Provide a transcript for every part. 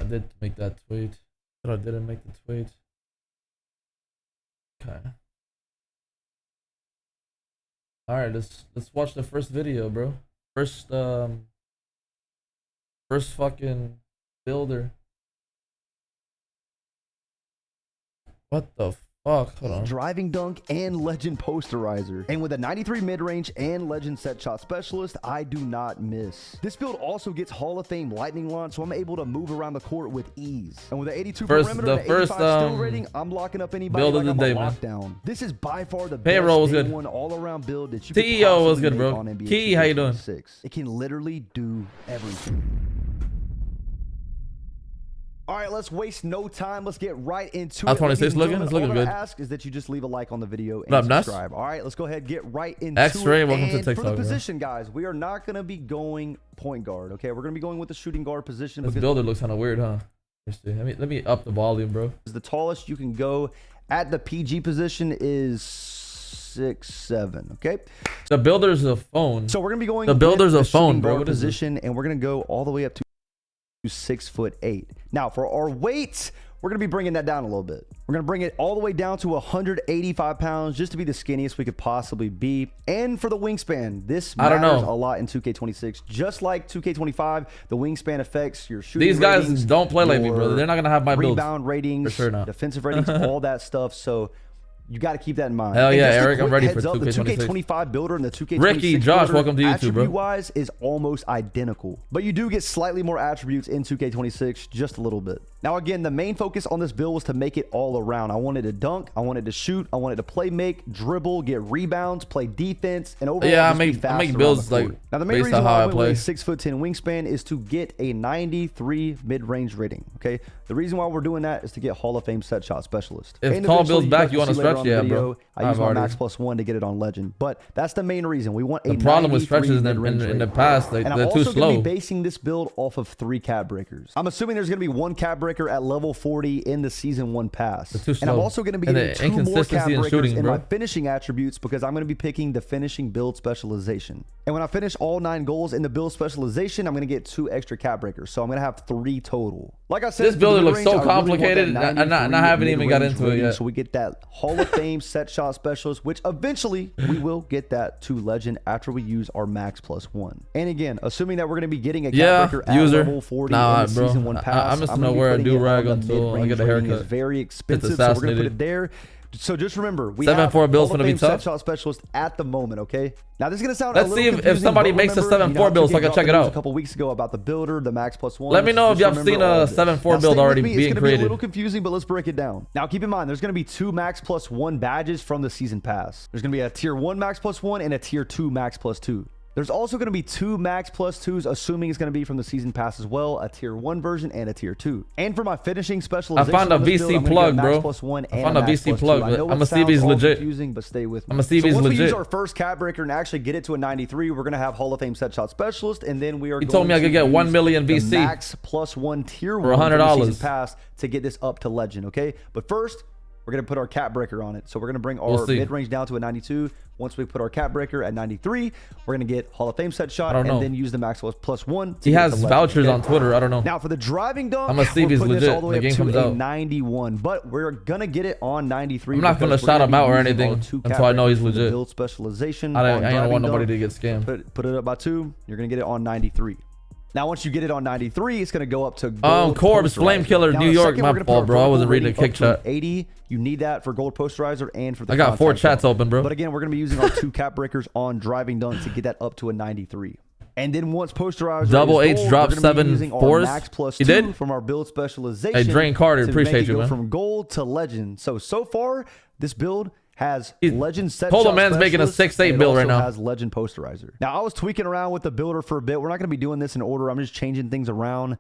did make that tweet. But I didn't make the tweet. Okay. Alright, let's watch the first video, bro. First fucking builder. What the fuck? Hold on. Driving dunk and legend posterizer. And with a 93 mid-range and legend set shot specialist, I do not miss. This build also gets Hall of Fame lightning launch, so I'm able to move around the court with ease. And with an 82 perimeter and 85 steal rating, I'm locking up anybody build like of the I'm day, a lockdown. This is by far the payroll was best good. one all-around build that you CEO was good, bro. on NBA Key, how you doing? It can literally do everything. All right, let's waste no time. Let's get right into it. 26 looking? It's looking good. All I ask is that you just leave a like on the video and What up, Nuss? subscribe. All right, let's go ahead and get right into X-Ray, it. welcome to And TikTok, for the bro. position, guys, we are not going to be going point guard, okay? We're going to be going with the shooting guard position. This builder looks kind of weird, huh? Let's see. Let me up the volume, bro. The tallest you can go at the PG position is 6'7", okay? The builder's a phone. So we're going to be going The builder's with a the phone, shooting bro. guard What is position, and we're going to go all the way up to 6'8". Now, for our weight, we're going to be bringing that down a little bit. We're going to bring it all the way down to 185 pounds just to be the skinniest we could possibly be. And for the wingspan, this matters a lot in 2K26. Just like 2K25, the wingspan affects your shooting These guys ratings, don't play like me, brother. They're not going to have my builds. rebound ratings, For sure not. defensive ratings, all that stuff. So you got to keep that in mind. Hell And yeah, just a Eric, I'm quick ready for heads up, 2K26. The 2K25 builder and the 2K26 Ricky, Josh, builder, welcome to YouTube, bro. attribute-wise, is almost identical. But you do get slightly more attributes in 2K26, just a little bit. Now, again, the main focus on this build was to make it all around. I wanted to dunk, I wanted to shoot, I wanted to play make, dribble, get rebounds, play defense, and overall Yeah, I just be make fast builds around the like court. Now, the main based reason on why how I I went with a play. 6'10" wingspan is to get a 93 mid-range rating, okay? The reason why we're doing that is to get Hall of Fame set shot specialist. If And tall eventually, builds back, guys you will want to see later stretch? on in the Yeah, video, bro. I use I've my already- max +1 to get it on legend, but that's the main reason. We want a The problem with 93 stretches mid-range in the rating. past, like, And I'm they're too also going to slow. be basing this build off of 3 cap breakers. I'm assuming there's going to be 1 cap breaker at level 40 in the season 1 pass. They're too And I'm slow. also going to be And getting the 2 more cap inconsistency in breakers shooting, in bro. my finishing attributes because I'm going to be picking the finishing build specialization. And when I finish all 9 goals in the build specialization, I'm going to get 2 extra cap breakers. So I'm going to have 3 total. Like I said, This for the builder looks mid-range, so I really want complicated, that and I 93 haven't even got mid-range into it rating, yet. So we get that Hall of Fame set shot specialist, which eventually we will get that to legend after we use our max +1. And again, assuming that we're going to be getting a cap breaker at user. level 40 Nah, in the bro. season 1 pass, I'm just I'm gonna gonna wear a be putting it do-rag on the until I mid-range get a rating. haircut. It's very expensive, so we're going to put assassinated. it there. So just remember, we 7'4" have build's Hall of gonna be Fame set tough. shot specialist at the moment, okay? Now this is going to sound Let's a little see if confusing, somebody but makes a remember, 7'4" build so I can check it out. A couple weeks ago about the builder, the max +1. Let me know if Just y'all have remember seen all a of this. 7'4" Now, build stay with already me. being It's going to be a created. little confusing, but let's break it down. Now keep in mind, there's going to be 2 max +1 badges from the season pass. There's going to be a tier 1 max +1 and a tier 2 max +2. There's also going to be 2 max +2s, assuming it's going to be from the season pass as well, a tier 1 version and a tier 2. And for my finishing specialization, I found a on this build, VC I'm gonna plug, get a max bro. +1 I and found a max VC +2. plug. I know I'ma it see if sounds he's all legit. confusing, but stay with me. I'ma see if So he's once we use legit. our first cap breaker and actually get it to a 93, we're going to have Hall of Fame set shot specialist, and then we are He told me I could get 1 million the VC max +1 tier 1 for from the $100. season pass to get this up to legend, okay? But first, we're going to put our cap breaker on it. So we're going to bring our see. mid-range down to a 92. Once we put our cap breaker at 93, we're going to get Hall of Fame set shot don't know. and then use the max +1. He has vouchers on Twitter. I don't know. Now for the driving dunk, I'ma see if we're he's putting this legit. all the way The up game to comes a out. 91, but we're going to get it on 93. I'm not gonna because we're shout gonna him be out or using anything our 2 cap until I know he's breakers for the legit. Build specialization. I on ain't driving want nobody dunk. to get scammed. Put it up by 2. You're going to get it on 93. Now, once you get it on 93, it's going to go up to gold Corbs, posterizer. Flame Killer, Now, New in a York. second, My we're gonna put fault, our bro. I wasn't vertical reading the rating kick up to chat. 80. You need that for gold posterizer and for the I got 4 contact chats zone. open, bro. But again, we're going to be using our 2 cap breakers on driving dunk to get that up to a 93. And then once posterizer Double is H gold, dropped we're gonna be 7 using our fours. max +2 You did? from our build specialization. Hey, Drain Carter, to appreciate make it you, go man. from gold to legend. So far, this build has legend set Polo shot Man's making a specialist, 6'8" and it build right also now. has legend posterizer. Now, I was tweaking around with the builder for a bit. We're not going to be doing this in order. I'm just changing things around.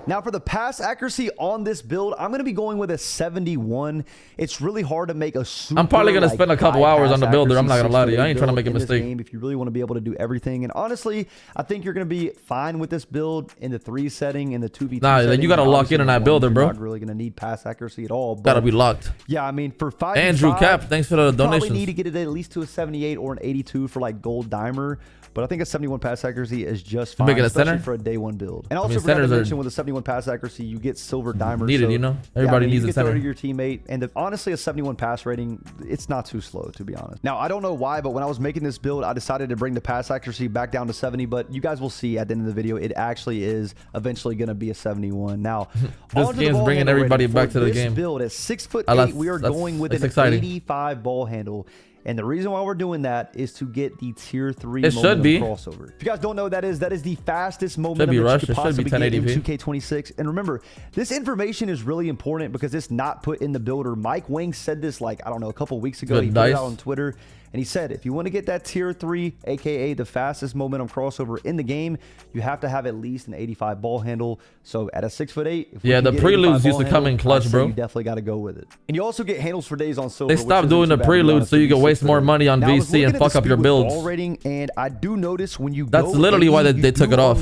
Now, for the pass accuracy on this build, I'm going to be going with a 71. It's really hard to make a super, I'm probably gonna spend a couple high hours pass on the builder. I'm not accuracy gonna lie to you. I 6'8" ain't trying to build make a in this mistake. game if you really want to be able to do everything. And honestly, I think you're going to be fine with this build in the 3 setting, in the 2v2 Nah, setting. you gotta And lock in obviously on that the builder, ones bro. You're not really going to need pass accuracy at all. But Gotta be locked. yeah, I mean, for 5v5, Andrew Cap, thanks for the you probably donations. need to get it at least to a 78 or an 82 for like gold dimer. But I think a 71 pass accuracy is just fine, making a especially center? for a day 1 build. And also, mean, forgot to centers are mention with a 71 71 pass accuracy, you get silver dimer. Needed, so, you know, everybody needs a to center. your teammate, and honestly, a 71 pass rating, it's not too slow, to be honest. Now, I don't know why, but when I was making this build, I decided to bring the pass accuracy back down to 70. But you guys will see at the end of the video, it actually is eventually going to be a 71. Now, this game's bringing everybody back to the game. Build at 6'8", we are going with an 85 ball handle. And the reason why we're doing that is to get the tier 3 momentum crossover. If you guys don't know what that is the fastest momentum that you could possibly get in 2K26. And remember, this information is really important because it's not put in the builder. Mike Wang said this like, I don't know, a couple weeks ago. He put it out on Twitter. And he said, if you want to get that tier 3, aka the fastest momentum crossover in the game, you have to have at least an 85 ball handle. So at a 6'8", yeah, the preludes used to come in clutch, bro. You definitely got to go with it. And you also get handles for days on silver. They stopped doing the preludes so you can waste more money on VC and fuck up your builds. Rating, and I do notice when you that's literally why they took it off.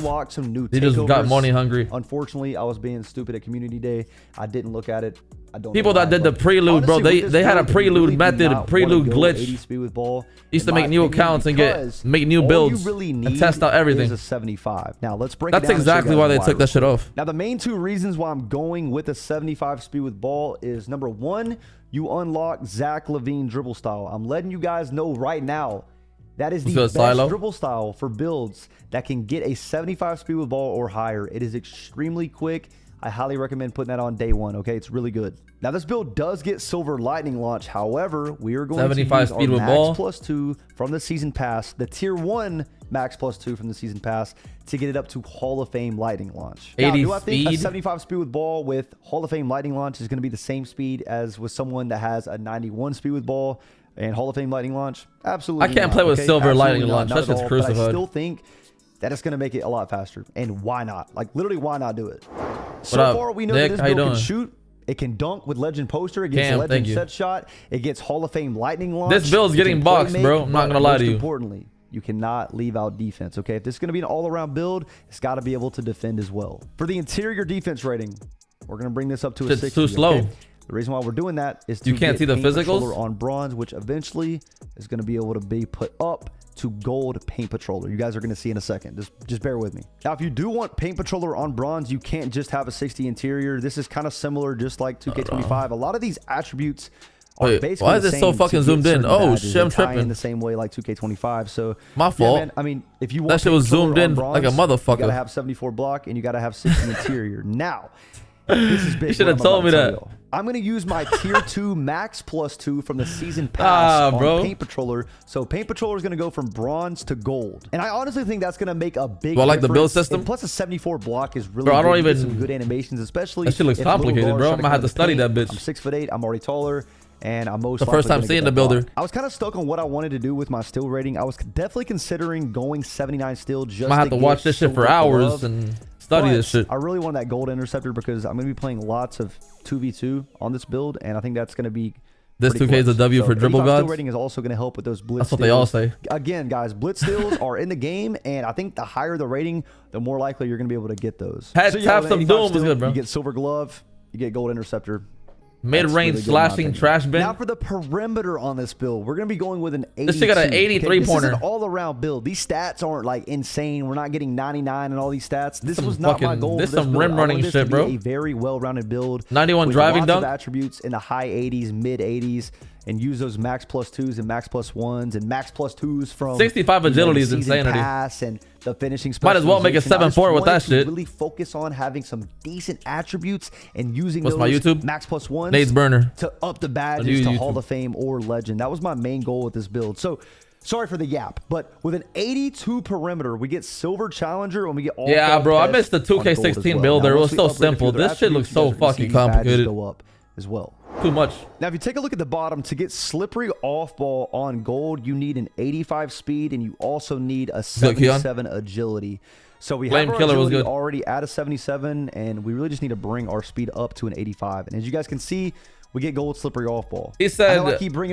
They just got money hungry. Unfortunately, I was being stupid at community day. I didn't look at it. People that did the prelude, bro, they had a prelude method, prelude glitch. Used to make new accounts and make new builds and test out everything. A 75. Now let's break. That's exactly why they took that shit off. Now the main two reasons why I'm going with a 75 speed with ball is number one, you unlock Zach LaVine dribble style. I'm letting you guys know right now. That is the best dribble style for builds that can get a 75 speed with ball or higher. It is extremely quick. I highly recommend putting that on day one. Okay, it's really good. Now this build does get silver lightning launch. However, we are going 75 to use our max +2 from the season pass, the tier 1 max +2 from the season pass to get it up to Hall of Fame lightning launch. Now, do I think a 75 speed with ball with Hall of Fame lightning launch is going to be the same speed as with someone that has a 91 speed with ball and Hall of Fame lightning launch? Absolutely. I can't play with silver lightning launch. That's just crucified. I still think that it's going to make it a lot faster. And why not? Like, literally, why not do it? So far, we know that this build can shoot. It can dunk with legend poster. It gets legend set shot. It gets Hall of Fame lightning launch. This build's getting boxed, bro. I'm not going to lie to you. Importantly, you cannot leave out defense, okay? If this is going to be an all-around build, it's got to be able to defend as well. For the interior defense rating, we're going to bring this up to a 60. It's too slow. Okay? The reason why we're doing that is to you can't see the physicals on bronze, which eventually is going to be able to be put up to gold paint patroller. You guys are going to see in a second. Just bear with me. Now, if you do want paint patroller on bronze, you can't just have a 60 interior. This is kind of similar, just like 2K25. A lot of these attributes are basically why is it so fucking zoomed in? Oh shit, I'm tripping. In the same way like 2K25. So my fault. Yeah, man, I mean, if you want that shit was zoomed in bronze, like a motherfucker. You gotta have 74 block and you gotta have 60 interior. Now, this is big. You should have told me that. I'm going to use my tier 2 max +2 from the season pass on paint patroller. So paint patroller is going to go from bronze to gold. And I honestly think that's going to make a big difference. like the build system. And plus a 74 block is really bro, I don't even some good animations, especially that shit looks complicated, bro. I'm gonna have to study that bitch. I'm 6'8", I'm already taller. And I'm the first time seeing the builder. I was kind of stuck on what I wanted to do with my steel rating. I was definitely considering going 79 steel. Just I have to watch this shit for hours and study this shit. I really want that gold interceptor because I'm going to be playing lots of 2v2 on this build, and I think that's going to be this 2K is a W for dribble gods. Steel rating is also going to help with those blitz. That's what they all say. Again, guys, blitz steals are in the game, and I think the higher the rating, the more likely you're going to be able to get those. Tap some doom is good, bro. You get silver glove, you get gold interceptor. Mid-range slashing trash bin. Now for the perimeter on this build, we're going to be going with an 82. This shit got an 83 pointer. This is an all-around build. These stats aren't like insane. We're not getting 99 and all these stats. This was not my goal. This some rim running shit, bro. A very well-rounded build. 91 driving dunk. Lots of attributes in the high 80s, mid 80s, and use those max +2s and max +1s and max +2s from 65 agility is insanity. Pass and the finishing. Might as well make a 7-4 with that shit. Really focus on having some decent attributes and using those my YouTube max +1s. Nadesburner To up the badges to Hall of Fame or Legend. That was my main goal with this build. So, sorry for the yap, but with an 82 perimeter, we get Silver Challenger and we get all. Yeah, bro, I missed the 2K16 builder. It was so simple. This shit looks so fucking complicated. Go up as well. Too much. Now, if you take a look at the bottom, to get slippery off ball on gold, you need an 85 speed and you also need a 77 agility. So we have our agility already at a 77, and we really just need to bring our speed up to an 85. And as you guys can see, we get gold slippery off ball. He said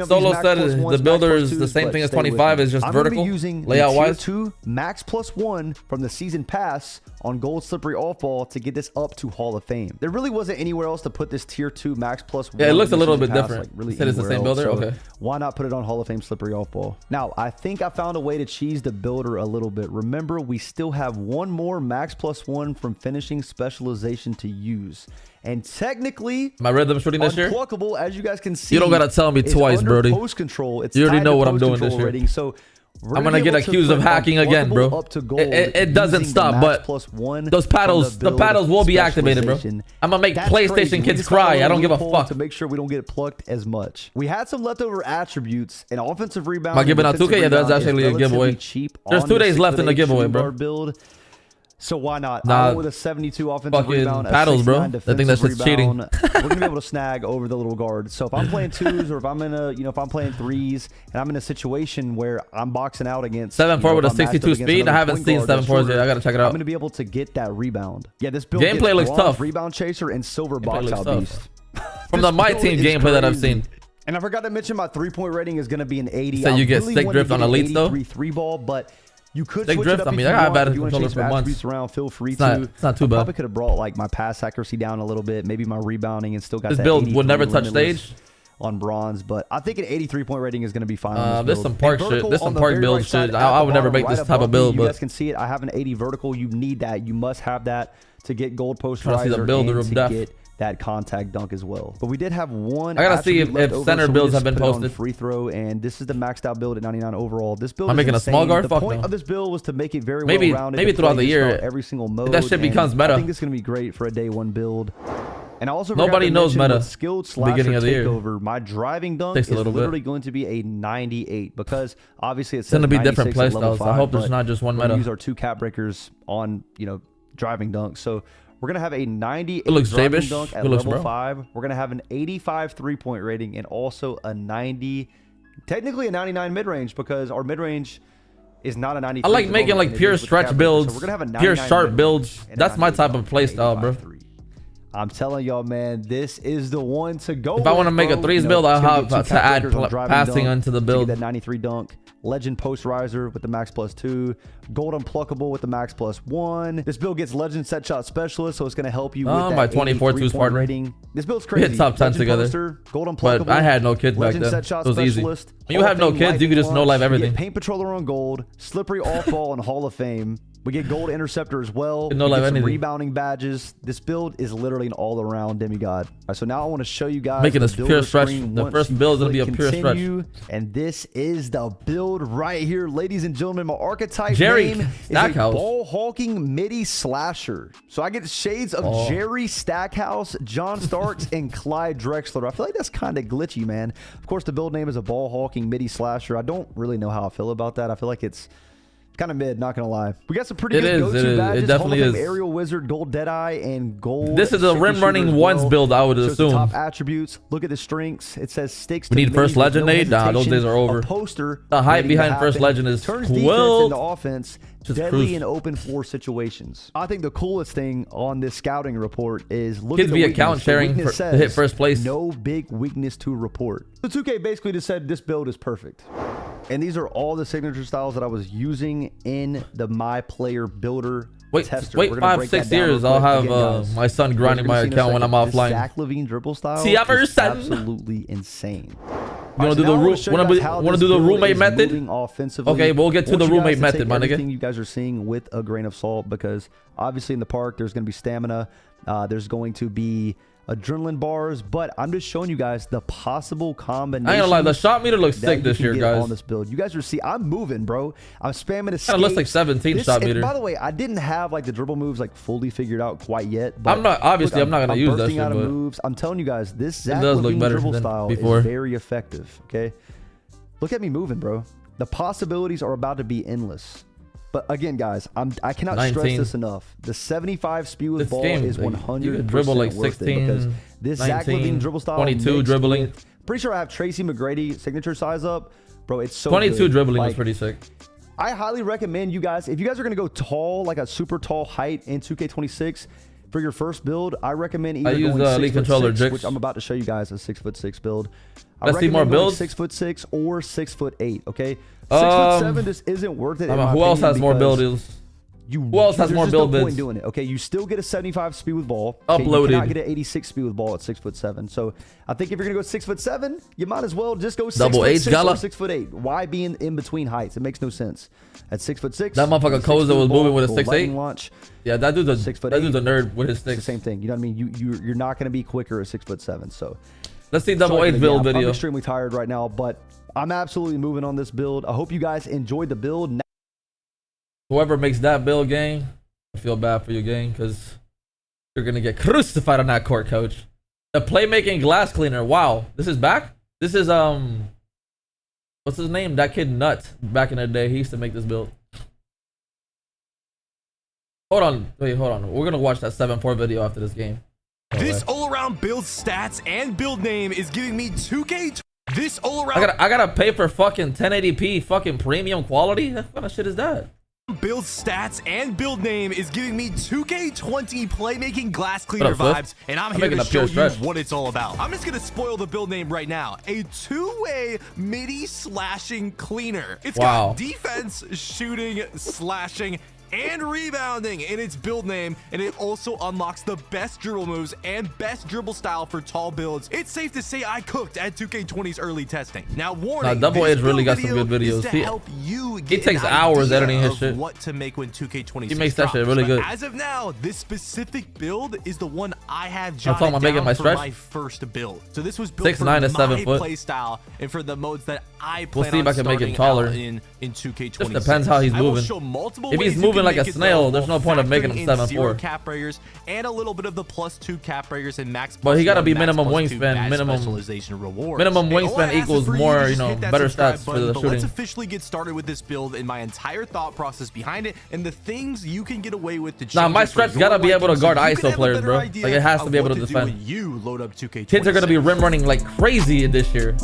Solo said the builder is the same thing as 25, is just vertical layout wise. 2 max +1 from the season pass on gold slippery off ball to get this up to Hall of Fame. There really wasn't anywhere else to put this tier 2 max +1. Yeah, it looks a little bit pass, different. Like really said it's the same builder. Okay. Why not put it on Hall of Fame slippery off ball? Now, I think I found a way to cheese the builder a little bit. Remember, we still have one more max +1 from finishing specialization to use. And technically, my rhythm shooting this year, unpluckable, as you guys can see. You don't gotta tell me twice, Brody. Post control. It's you already know what I'm doing this year. Rating. So I'm gonna get accused of hacking again, bro. It doesn't stop, but those paddles, the paddles will be activated, bro. I'm gonna make PlayStation kids cry. I don't give a fuck. To make sure we don't get plucked as much. We had some leftover attributes and offensive rebound. Am I giving out 2K? Yeah, that's actually a giveaway. There's 2 days left in the giveaway, bro. Build. So why not? I went with a 72 offensive rebound, paddles, bro. I think that's just cheating. We're gonna be able to snag over the little guard. So if I'm playing 2s or if I'm in a, if I'm playing 3s and I'm in a situation where I'm boxing out against 7-4 with a 62 speed, I haven't seen 7-4s yet. I gotta check it out. I'm gonna be able to get that rebound. Yeah, this build gameplay looks tough. Rebound chaser and silver box out beast. From the myteam gameplay that I've seen. And I forgot to mention my 3-point rating is gonna be an 80. So you get stick drift on elites though. 3 ball, but you could switch it up. I mean, I got bad controller for months. Around, feel free to. It's not too bad. Probably could have brought like my pass accuracy down a little bit, maybe my rebounding, and still got this that build would never touch stage on bronze. But I think an 83-point rating is going to be fine. There's some park shit. There's some park build shit. I would never make this type of build, but you guys can see it. I have an 80 vertical. You need that. You must have that to get gold post riser and to get that contact dunk as well. But we did have one. I gotta see if center builds have been posted. Free throw, and this is the maxed out build at 99 overall. This build. I'm making a small guard. The point of this build was to make it very well rounded. Maybe throughout the year, every single mode. That shit becomes meta. I think it's gonna be great for a day 1 build. And I also nobody knows meta. Skilled beginning of the takeover. My driving dunk is literally going to be a 98 because obviously it's gonna be different playstyles. I hope there's not just one meta. We use our 2 cap breakers on driving dunk. So we're going to have a 98 driving dunk at level 5. We're going to have an 85 3-point rating and also a 90, technically a 99 mid-range because our mid-range is not a 93. I like making like pure stretch builds, so pure sharp builds. That's my type of play style, bro. I'm telling y'all, man, this is the one to go. If I want to make a 3s build, I have to add passing onto the build. That 93 dunk. Legend post riser with the max +2, gold unpluckable with the max +1. This build gets legend set shot specialist, so it's going to help you with that my 24 2 Spartan rating. This build's crazy. We hit top 10 legend together. Poster, gold unpluckable. But I had no kids back then. It was easy. When you have no kids, you can just no life everything. Paint patroller on gold, slippery off ball on Hall of Fame. We get gold interceptor as well. No life anything. Rebounding badges. This build is literally an all-around demigod. All right, so now I want to show you guys making this pure stretch. The first build is gonna be a pure stretch. And this is the build right here, ladies and gentlemen. My archetype name is a ball hawking midi slasher. So I get shades of Jerry Stackhouse, John Starks, and Clyde Drexler. I feel like that's kind of glitchy, man. Of course, the build name is a ball hawking midi slasher. I don't really know how I feel about that. I feel like it's kind of mid, not gonna lie. We got some pretty good go-to badges. It definitely is. Aerial Wizard, gold Deadeye, and gold. This is a rim running ones build, I would assume. Top attributes. Look at the strengths. It says sticks. We need first legend, Nate. Nah, those days are over. Poster. The hype behind first legend is turns defense into offense. Deadly in open floor situations. I think the coolest thing on this scouting report is look at the account sharing to hit first place. No big weakness to report. So 2K basically just said this build is perfect. And these are all the signature styles that I was using in the myplayer builder tester. Wait 5-6 years, I'll have my son grinding my account when I'm offline. Zach LaVine dribble style is absolutely insane. You want to do the roommate method? Okay, we'll get to the roommate method, my nigga. Everything you guys are seeing with a grain of salt because obviously in the park there's going to be stamina, there's going to be adrenaline bars, but I'm just showing you guys the possible combination. I ain't gonna lie, the shot meter looks sick this year, guys. On this build, you guys are I'm moving, bro. I'm spamming escapes. It looks like 17 shot meter. By the way, I didn't have like the dribble moves like fully figured out quite yet. But I'm not I'm not gonna use that shit. Out of moves. I'm telling you guys, this Zach LaVine dribble style is very effective. Okay, look at me moving, bro. The possibilities are about to be endless. But again, guys, I cannot stress this enough. The 75 speed with ball is 100% dribble like worth 16, it because this 19, Zach LaVine dribble style, 22 dribbling. Pretty sure I have Tracy McGrady signature size up, bro. It's so 22 good. dribbling was pretty sick. I highly recommend you guys, if you guys are gonna go tall, like a super tall height in 2K26, For your first build, I recommend either use going Elite Controller, 6'6", Jix. which I'm about to show you guys a 6'6" build. Let's see more builds. 6'6" or 6'8". Okay, 6'7" just isn't worth it. Who else has more builds? Who else has more build bids? Doing it. Okay, you still get a 75 speed with ball. Okay, Uploaded. You cannot get an 86 speed with ball at 6'7". So I think if you're gonna go 6'7", you might as well just go 6'6" or 6'8". Why be in between heights? It makes no sense. At 6'6", that motherfucker Koza was moving with a 6'8". Launch. Yeah, that dude's a nerd with his sticks. It's the same thing. You know what I mean? You're not gonna be quicker at 6'7". So let's see double H build video. I'm extremely tired right now, but I'm absolutely moving on this build. I hope you guys enjoyed the build. Whoever makes that build, gang, I feel bad for you, gang, because you're gonna get crucified on that court, coach. The playmaking glass cleaner. Wow, this is back. This is what's his name? That kid Nut. Back in the day, he used to make this build. Hold on, wait, hold on. We're gonna watch that 7-4 video after this game. This all-around build stats and build name is giving me 2K. This all-around. I gotta pay for fucking 1080p fucking premium quality. What kind of shit is that? Build stats and build name is giving me 2K20 playmaking glass cleaner vibes, and I'm here to show you what it's all about. I'm just gonna spoil the build name right now. A two-way midi slashing cleaner. It's got defense, shooting, slashing, and rebounding in its build name, and it also unlocks the best dribble moves and best dribble style for tall builds. It's safe to say I cooked at 2K20's early testing. Now, warning, Double H really got some good videos. He takes hours editing his shit. What to make when 2K20 he makes that shit really good. As of now, this specific build is the one I have jotted down for my first build. So this was built for my play style and for the modes that I plan on starting out in 2K20. Just depends how he's moving. If he's moving like a snail, there's no point of making him 7'4". Cap breakers and a little bit of the +2 cap breakers and max. But he gotta be minimum wingspan. Minimum wingspan equals more, you know, better stats for the shooting. Let's officially get started with this build and my entire thought process behind it and the things you can get away with to change. Nah, my stretch gotta be able to guard ISO players, bro. Like it has to be able to defend. You load up 2K20. Kids are gonna be rim running like crazy this year.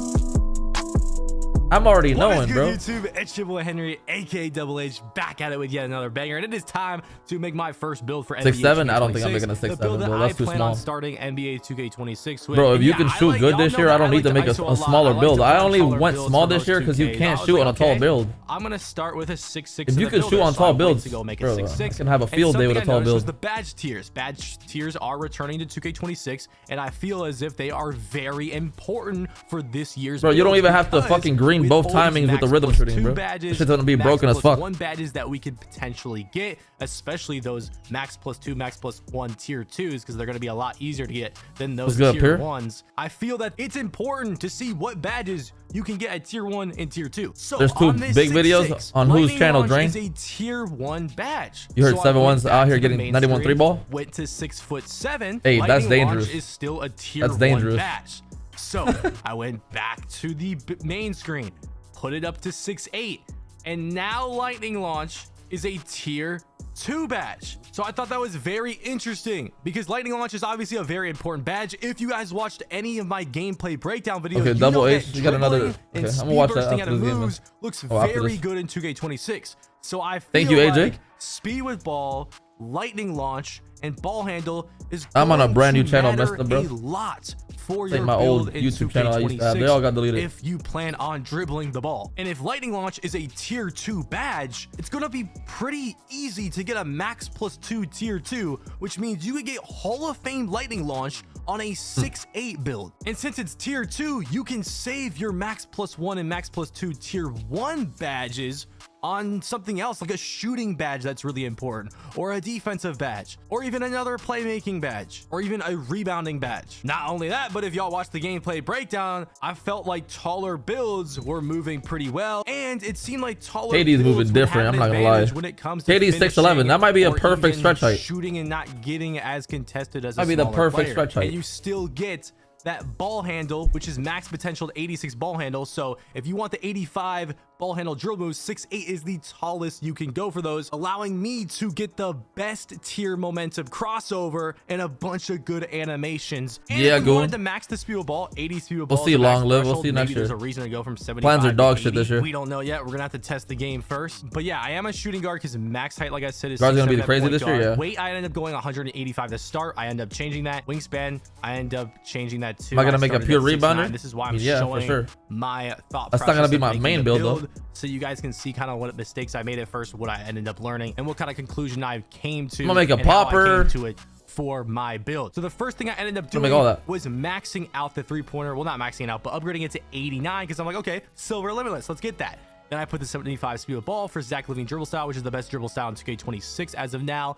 I'm already knowing, bro. YouTube, it's your boy Henry, aka Double H, back at it with yet another banger, and it is time to make my first build for NBA 6'7". I don't think I'm making a 6'7", bro. That's too small. Starting NBA 2K26 with. Bro, if you can shoot good this year, I don't need to make a smaller build. I only went small this year because you can't shoot on a tall build. I'm gonna start with a 6'6". If you can shoot on tall builds, bro, I can have a field day with a tall build. The badge tiers. Badge tiers are returning to 2K26, and I feel as if they are very important for this year's. Bro, you don't even have to fucking green both timings with the rhythm shooting, bro. This shit's gonna be broken as fuck. One badges that we could potentially get, especially those max +2, max +1 tier 2s, because they're gonna be a lot easier to get than those tier 1s. I feel that it's important to see what badges you can get at tier 1 and tier 2. So there's two big videos on whose channel, Drain? Is a tier 1 badge. You heard 7-1's out here getting 91 3-ball? Went to 6'7". Hey, that's dangerous. Is still a tier 1 badge. So I went back to the main screen, put it up to 6'8", and now Lightning Launch is a tier 2 badge. So I thought that was very interesting because Lightning Launch is obviously a very important badge. If you guys watched any of my gameplay breakdown videos, okay, Double H, you got another. Okay, I'm gonna watch that after this game. Looks very good in 2K26. So I feel thank you, AJ. like speed with ball, Lightning Launch, and ball handle is. I'm on a brand new channel, messed up, bro. A lot for like your my old build YouTube channel I used to have. They all got deleted. If you plan on dribbling the ball, and if Lightning Launch is a tier 2 badge, it's gonna be pretty easy to get a max +2 tier 2, which means you could get Hall of Fame Lightning Launch on a 6'8" build. And since it's tier 2, you can save your max +1 and max +2 tier 1 badges on something else, like a shooting badge that's really important, or a defensive badge, or even another playmaking badge, or even a rebounding badge. Not only that, but if y'all watch the gameplay breakdown, I felt like taller builds were moving pretty well, and it seemed like taller KD's moving different, I'm not gonna lie. When it comes to KD's 6'11", that might be a perfect stretch height. Shooting and not getting as contested as a might be the perfect stretch height. And you still get that ball handle, which is max potential to 86 ball handle. So if you want the 85 ball handle drill moves. 6'8" is the tallest you can go for those, allowing me to get the best tier momentum crossover and a bunch of good animations. And yeah, if you wanted to max the speed of ball, 80 speed of ball. We'll see long live. We'll see next year. There's a reason to go from 75. Plans are dog shit this year. We don't know yet. We're gonna have to test the game first. But yeah, I am a shooting guard because max height, like I said, is guard's gonna be the crazy this guard. year. Yeah. Weight, I ended up going 185 to start. I end up changing that. Wingspan, I end up changing that too. Am I gonna make a pure rebounder? This is why I'm for showing sure. my thought That's process. not gonna be my of main making the build though. So you guys can see kind of what mistakes I made at first, what I ended up learning, and what kind of conclusion I came to. I'm gonna make a and how I popper came to it for my build. So the first thing I ended up doing was maxing out the three-pointer. Well, not maxing it out, but upgrading it to 89 because I'm like, okay, silver limitless, let's get that. Then I put the 75 speed of ball for Zach Living dribble style, which is the best dribble style in 2K26 as of now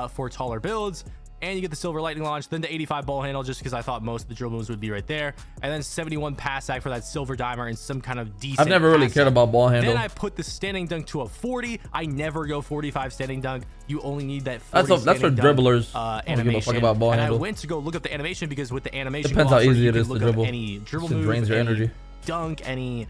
for taller builds. And you get the silver lightning launch, then the 85 ball handle, just because I thought most of the dribble moves would be right there. And then 71 pass act for that silver dimer and some kind of decent. I've never really cared about ball handle. Then I put the standing dunk to a 40. I never go 45 standing dunk. You only need that 40 that's for dribblers. Animation. I don't give a fuck about ball handle. I went to go look up the animation because with the animation, Depends how easy it is to look dribble. up any dribble It move, drains your energy. Dunk, any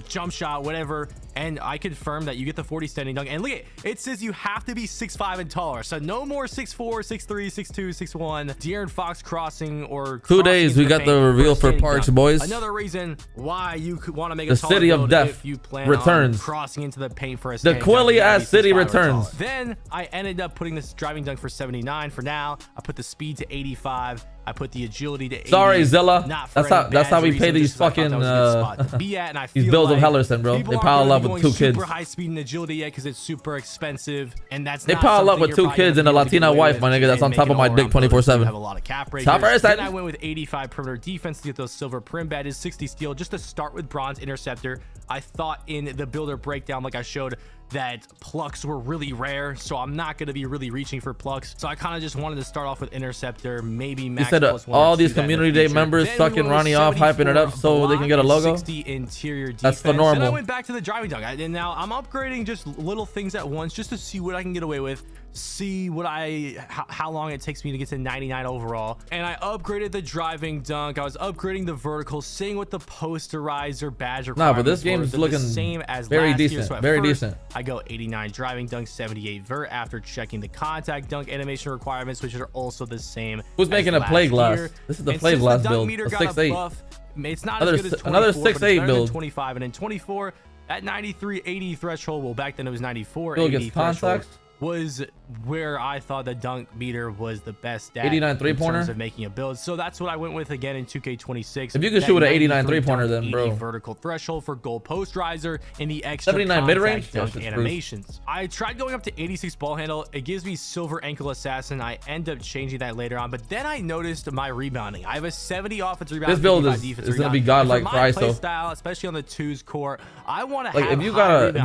jump shot, whatever, and I confirmed that you get the 40 standing dunk. And look at it says you have to be 6'5" and taller, so no more 6'4", 6'3", 6'2", 6'1". De'Aaron Fox crossing or 2 days we got the reveal for Parks dunk. boys. Another reason why you could want to make the a taller city of build death if you plan returns. on crossing into the paint for a The Quilly ass city returns. Then I ended up putting this driving dunk for 79 for now. I put the speed to 85. I put the agility to 80. Sorry, Zilla. That's how we pay these fucking these bills of Hellerson, bro. They pile up with 2 kids. Super high speed and agility yet because it's super expensive, and that's they pile up with 2 kids and a Latina wife, my nigga. That's on top of my dick 24/7. Have a lot of cap breakers. Then I went with 85 perimeter defense to get those silver prim badges, 60 steal, just to start with bronze interceptor. I thought in the builder breakdown, like I showed, that plucks were really rare, so I'm not going to be really reaching for plucks. So I kind of just wanted to start off with interceptor, maybe max. You said all these community day members sucking Ronnie off, hyping it up so they can get a logo. 60 interior defense. That's the normal. Then I went back to the driving dunk, and now I'm upgrading just little things at once just to see what I can get away with. See what how long it takes me to get to 99 overall. And I upgraded the driving dunk. I was upgrading the vertical, seeing what the posterizer badge requirements. Nah, but this game's looking the same as very last decent. year. So Very decent. I go 89 driving dunk, 78 vert after checking the contact dunk animation requirements, which are also the same. Who's making a play glass? This is the play glass build. A 6'8". It's not as good as 24, another 6'8" build. 25 and then 24 at 93, 80 threshold. Well, back then it was 94. Still 80 gets contacts. Was where I thought the dunk meter was the best at 89 in three-pointer terms of making a build. So that's what I went with again in 2K26. If you could shoot with an 89 three-pointer, then bro. Vertical threshold for goal post riser in the extra 79 mid-range dunk animations. I tried going up to 86 ball handle. It gives me silver ankle assassin. I end up changing that later on, but then I noticed my rebounding. I have a 70 offensive rebound. This build is gonna be godlike for ISO. Style, especially on the 2s core. I want to like have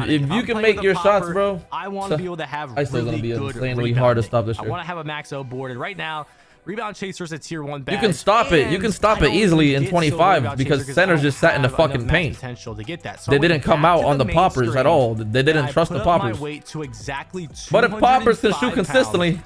if you can make your shots, bro. I want to be able to have ISO's really gonna be good insanely hard to stop this year. I want to have a max O board, and right now rebound chaser's a tier 1 badge. You can stop it. You can stop it easily in 25 because centers just sat in the fucking paint. Potential to get that. So they didn't come out on the poppers at all. They didn't trust the poppers. But if poppers can shoot consistently,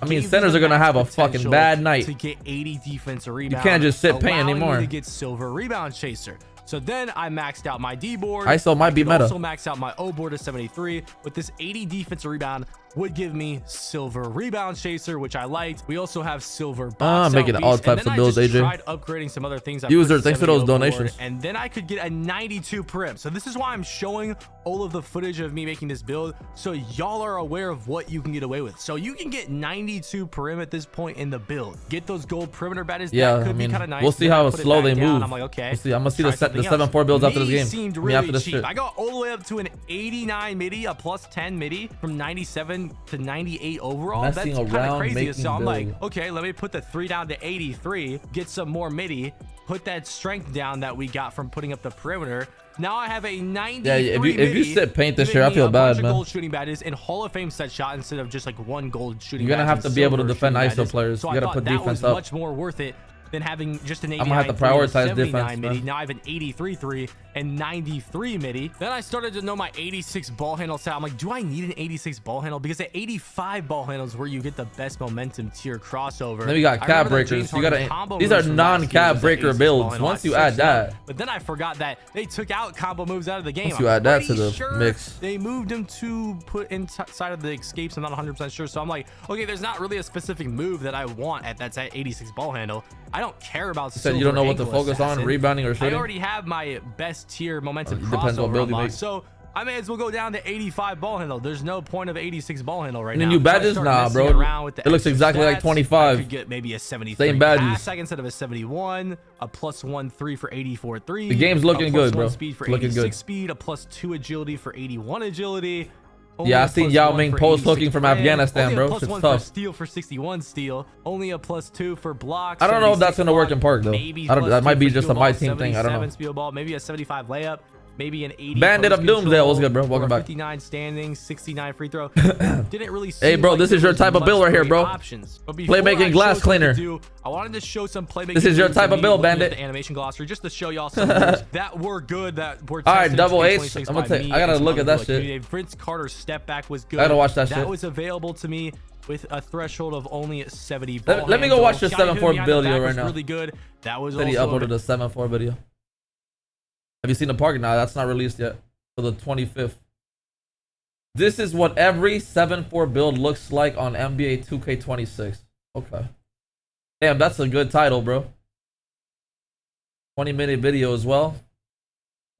I mean, centers are gonna have a fucking bad night. To get 80 defensive rebounds. You can't just sit paint anymore. To get silver rebound chaser. So then I maxed out my D board. ISO might be meta. Also maxed out my O board to 73 with this 80 defensive rebound would give me silver rebound chaser, which I liked. We also have silver box making all types of builds, AJ. Tried upgrading some other things. User, thanks for those donations. And then I could get a 92 prim. So this is why I'm showing all of the footage of me making this build, so y'all are aware of what you can get away with. So you can get 92 prim at this point in the build. Get those gold perimeter badges. Yeah, that could be kind of nice. We'll see how slow they move. I'm like, okay. We'll see. I'm gonna see the 7-4 builds after this game. Seemed really after this cheap. shit. I got all the way up to an 89 midi, a plus 10 midi from 97 to 98 overall. Messing That's kind of crazy. So I'm build. like, okay, let me put the 3 down to 83, get some more midi, put that strength down that we got from putting up the perimeter. Now I have a 93 yeah, if you sit paint this year, I feel bad, man. Gold shooting badges and Hall of Fame set shot instead of just like 1 gold shooting. You're gonna have to be able to defend ISO players. So you gotta put defense up. Much more worth it than having just an 89 I'm gonna have to prioritize defense. midi. Now I have an 83 3 and 93 midi. Then I started to know my 86 ball handle set. I'm like, do I need an 86 ball handle? Because at 85 ball handles where you get the best momentum tier crossover. Then we got cap breakers. You gotta. These are non-cap breaker builds. Once you add that, but then I forgot that they took out combo moves out of the game. Once you add that to the mix, they moved them to put inside of the escapes. I'm not 100% sure. So I'm like, okay, there's not really a specific move that I want that's at 86 ball handle. I don't care about. You said you don't know what to focus on, rebounding or shooting. I already have my best tier momentum depends on build you make. So I may as well go down to 85 ball handle. There's no point of 86 ball handle right now. And new badges? Nah, bro. It looks exactly like 25. I could get maybe a 73 same badges instead of a 71, a +1/3 for 84/3. The game's looking good, bro. Speed for looking 86 good. Speed, a +2 agility for 81 agility. Yeah, I seen Yao Ming post hooking from Afghanistan, bro. It's +1 tough. for steal for 61 steal. Only a +2 for blocks. I don't know if that's gonna work in park though. Maybe that might be just a my team 77 thing. I don't know. Speed ball, maybe a 75 layup. Maybe an 80. Bandit of Doomsday. What's good, bro? Welcome back. 59 standing, 69 free throw. Didn't really see. Hey, bro, this is your type of build right here, bro. Playmaking glass cleaner. I wanted to show some playmaking. This is your type of build, Bandit. The animation glossary, just to show y'all some moves that were good. That were. All right, double H. I'm gonna take. I gotta look at that shit. Vince Carter's step back was good. I gotta watch that shit. That was available to me with a threshold of only 70. Let me go watch the 7-4 video right now. Really good. That was. He uploaded a 7-4 video. Have you seen the park? Nah, that's not released yet. For the 25th. This is what every 7-4 build looks like on NBA 2K26. Okay. Damn, that's a good title, bro. 20-minute video as well.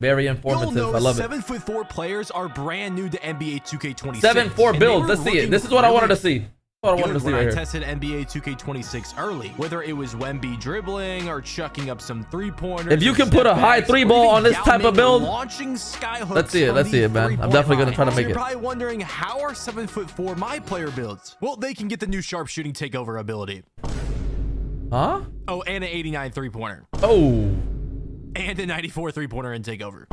Very informative. I love it. 7'4" players are brand new to NBA 2K26. 7-4 builds. Let's see it. This is what I wanted to see. What I wanted to see right here. I tested NBA 2K26 early, whether it was Wemby dribbling or chucking up some three-pointers. If you can put a high three ball on this type of build, launching sky hooks. Let's see it, man. I'm definitely gonna try to make it. You're probably wondering, how are 7'4" my player builds? Well, they can get the new sharpshooting takeover ability. Huh? Oh, and an 89 three-pointer. Oh. And a 94 three-pointer in takeover.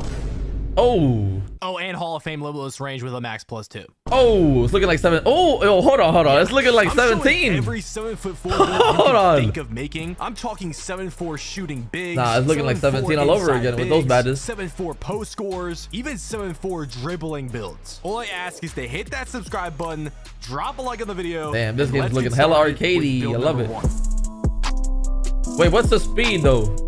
Oh. Oh, and Hall of Fame limitless range with a max +2. Oh, it's looking like 7. Oh, hold on. Yeah, it's looking like 17. Every 7'4" build hold on. Think of making. I'm talking 7'4" shooting big. Nah, it's looking like 17 all over again with those badges. 7'4" post scores, even 7'4" dribbling builds. All I ask is to hit that subscribe button, drop a like on the video. Damn, this game's looking hella arcadey. I love it. Wait, what's the speed though?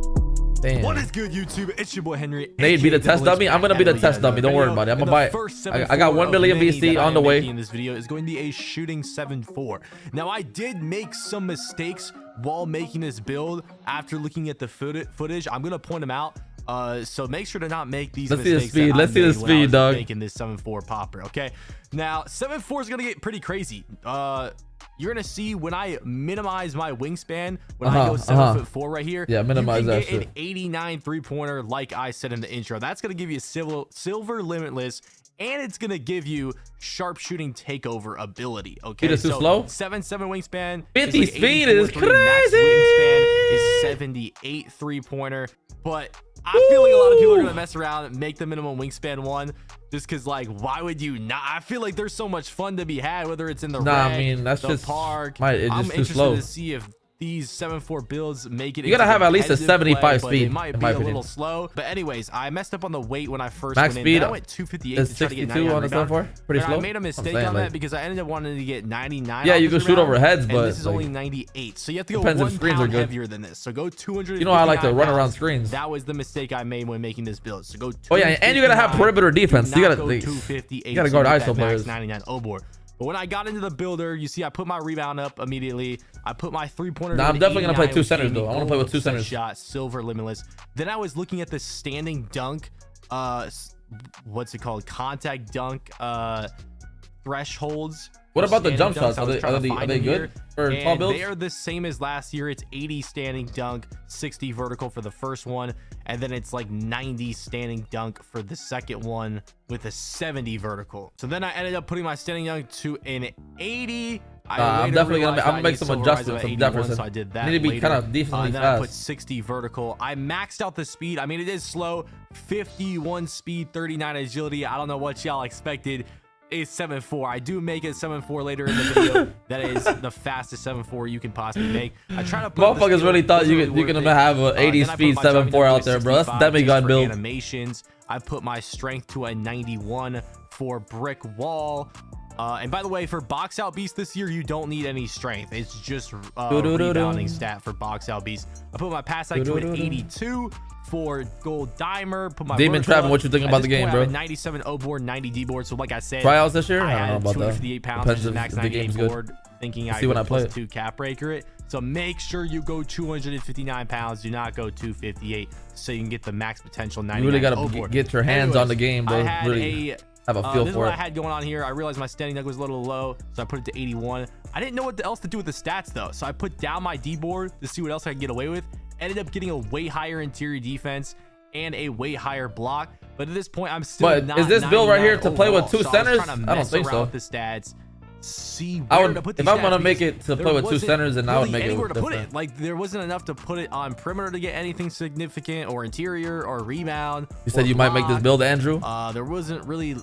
Damn. What is good, YouTube? It's your boy Henry. Nade be the test dummy. I'm gonna be the test dummy. Don't worry about it. I'm gonna buy it. I got 1 million VC on the way. In this video is going to be a shooting 7'4". Now I did make some mistakes while making this build. After looking at the footage, I'm gonna point them out. So make sure to not make these mistakes. Let's see the speed. Let's see the speed, dog. Making this 7'4" popper. Okay. Now 7'4" is gonna get pretty crazy. You're gonna see when I minimize my wingspan, when I go 7'4" right here. Yeah, minimize that shit. An 89 three-pointer, like I said in the intro. That's gonna give you a silver limitless, and it's gonna give you sharpshooting takeover ability. Okay, so too slow. 7'7" wingspan. 50 speed is crazy. Max wingspan is 78 three-pointer, but I feel like a lot of people are gonna mess around and make the minimum wingspan one, just because, like, why would you not? I feel like there's so much fun to be had, whether it's in the I mean, that's the just park. I'm interested slow. to see if these 7'4" builds make it. You gotta have at least a 75 speed. It might be a little slow, but anyways, I messed up on the weight when I first max went speed. in. I went 258 is to try to get 62 on the 7'4". Pretty slow. I made a mistake on that because I ended up wanting to get 99. Yeah, you can shoot over heads, but this is only 98. So you have to go depends if 1 screens are pound good. heavier than this. So go 200. You know I like to run around screens. That was the mistake I made when making this build. So go. Oh yeah, and you gotta have perimeter defense. You gotta 258. You gotta guard ISO players. 99 board. But when I got into the builder, you see I put my rebound up immediately. I put my three-pointer. Nah, I'm definitely gonna play 2 centers though. I wanna play with 2 centers. Shot, silver limitless. Then I was looking at the standing dunk, what's it called? Contact dunk thresholds. What about the jump shots? Are they good for tall builds? They are the same as last year. It's 80 standing dunk, 60 vertical for the first one, and then it's like 90 standing dunk for the second one with a 70 vertical. So then I ended up putting my standing dunk to an 80. I'm definitely gonna make some adjustments. So I did that. Need to be kind of decently then fast. I put 60 vertical. I maxed out the speed. I mean, it is slow. 51 speed, 39 agility. I don't know what y'all expected. a 7.4. I do make a 7.4 later in the video. That is the fastest 7.4 you can possibly make. I try to put motherfuckers really thought you can have a 80 speed 7.4 out there, bro. That's demigod build. Animations. I put my strength to a 91 for brick wall. And by the way, for box out beast this year, you don't need any strength. It's just rebounding stat for box out beast. I put my pass act to an 82 for gold dimer. Put my Demon Trapping, what you thinking about the game, bro? I have a 97 O board, 90 D board. So like I said, tryouts this year? I I don't know had about that. 258 pounds, which is max 98 board, thinking I when I play plus 2 cap breaker it. So make sure you go 259 pounds. Do not go 258, so you can get the max potential 99. You really gotta get your hands on the game, bro. I had really have a feel this is for what it. I had going on here. I realized my standing nug was a little low, so I put it to 81. I didn't know what else to do with the stats though, so I put down my D board to see what else I could get away with. Ended up getting a way higher interior defense and a way higher block, but at this point I'm still not. Is this build right here to play with 2 centers? I don't think so. With the stats, see I where would, to put if these I'm gonna stats, make it to play with 2 centers, then I would make it anywhere to put different. it. Like there wasn't enough to put it on perimeter to get anything significant, or interior, or rebound. You said you might make this build, Andrew. There wasn't really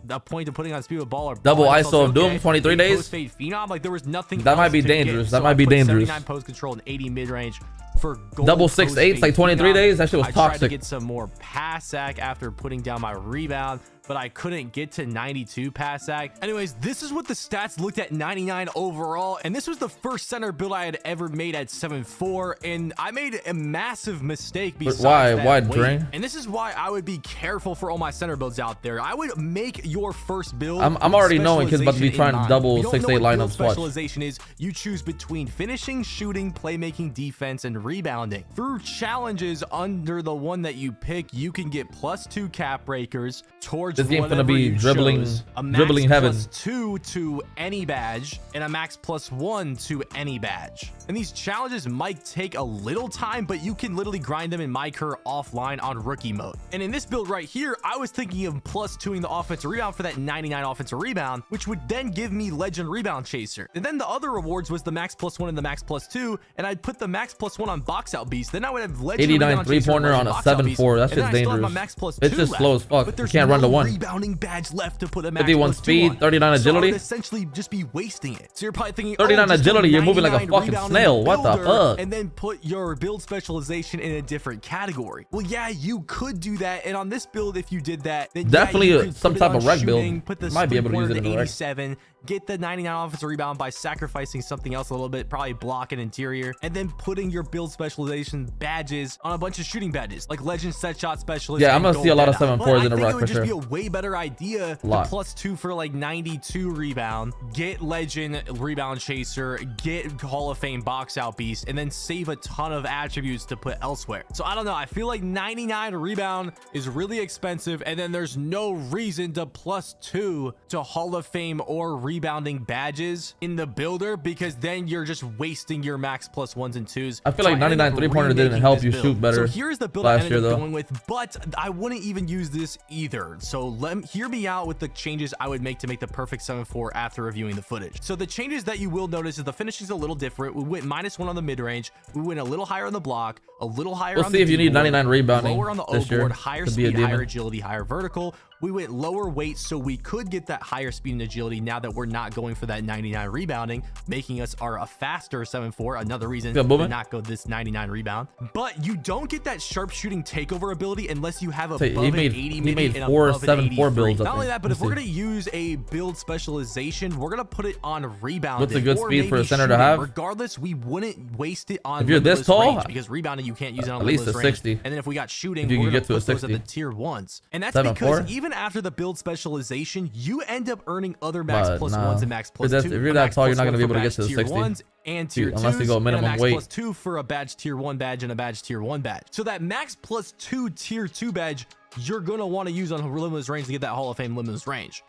a point to putting on speed with ball or double ball. ISO of Doom, 23 days. Post-fade phenom, like there was nothing. That might be dangerous. That might be dangerous. 79 post control and 80 mid range for gold. Double 6.8s, like 23 days. That shit was I tried to toxic. get some more pass sack after putting down my rebound, but I couldn't get to 92 pass sack. Anyways, this is what the stats looked at 99 overall, and this was the first center build I had ever made at 7.4, and I made a massive mistake. Why Drain? And this is why I would be careful for all my center builds out there. I would make your first build. I'm already knowing kids about to be trying double 6.8 lineups. Specialization is you choose between finishing, shooting, playmaking, defense, and rebounding. Through challenges under the one that you pick, you can get +2 cap breakers towards this game's gonna be dribbling heaven. +2 to any badge and a max +1 to any badge. And these challenges might take a little time, but you can literally grind them in mycareer offline on rookie mode. And in this build right here, I was thinking of +2ing the offensive rebound for that 99 offensive rebound, which would then give me legend rebound chaser. And then the other rewards was the max +1 and the max +2, and I'd put the max +1 on box out beast. Then I would have legend 89 3-pointer on a 7.4. That's just dangerous. It's just slow as fuck. You can't run to 1. Rebounding badge left to put a max 51 speed, 39 agility. So I would essentially just be wasting it. So you're probably thinking 39 agility, you're moving like a fucking snail. What the fuck? And then put your build specialization in a different category. Well, yeah, you could do that. And on this build, if you did that, then definitely some type of rec build. Put the might be able to use it in a rec. 87. Get the 99 offensive rebound by sacrificing something else a little bit, probably block and interior, and then putting your build specialization badges on a bunch of shooting badges like legend set shot specialist. Yeah, I'm gonna see a lot of 7.4s in a rec for sure. It would just be a way better idea to +2 for like 92 rebound, get legend rebound chaser, get Hall of Fame box out beast, and then save a ton of attributes to put elsewhere. So I don't know, I feel like 99 rebound is really expensive, and then there's no reason to +2 to Hall of Fame or rebounding badges in the builder, because then you're just wasting your max +1s and 2s. I feel like 99 3-pointer didn't help you shoot better. So here's the build I ended up going with, but I wouldn't even use this either. So hear me out with the changes I would make to make the perfect 7.4 after reviewing the footage. So the changes that you will notice is the finishing is a little different. We went -1 on the mid range. We went a little higher on the block, a little higher on the see if you need 99 rebounding lower on the O board, higher speed, higher agility, higher vertical. We went lower weight so we could get that higher speed and agility now that we're not going for that 99 rebounding, making us a faster 7.4. Another reason to not go this 99 rebound. But you don't get that sharpshooting takeover ability unless you have above an 80 mid and above an 84 builds. Not only that, but if we're going to use a build specialization, we're going to put it on rebounding. What's a good speed for a center to have? Regardless, we wouldn't waste it on if you're this tall range, because rebounding you can't use it on at least a 60. And then if we got shooting, you we're can going get to a 60 at the tier 1s. And that's 7.4? because even after the build specialization, you end up earning other max +1s and max +2. If you're that tall, you're not going to be able to get to the 60 and tier 2s, unless you go minimum weight. +2 for a badge tier 1 badge and a badge tier 1 badge. So that max +2 tier 2 badge, you're going to want to use on limitless range to get that Hall of Fame limitless range.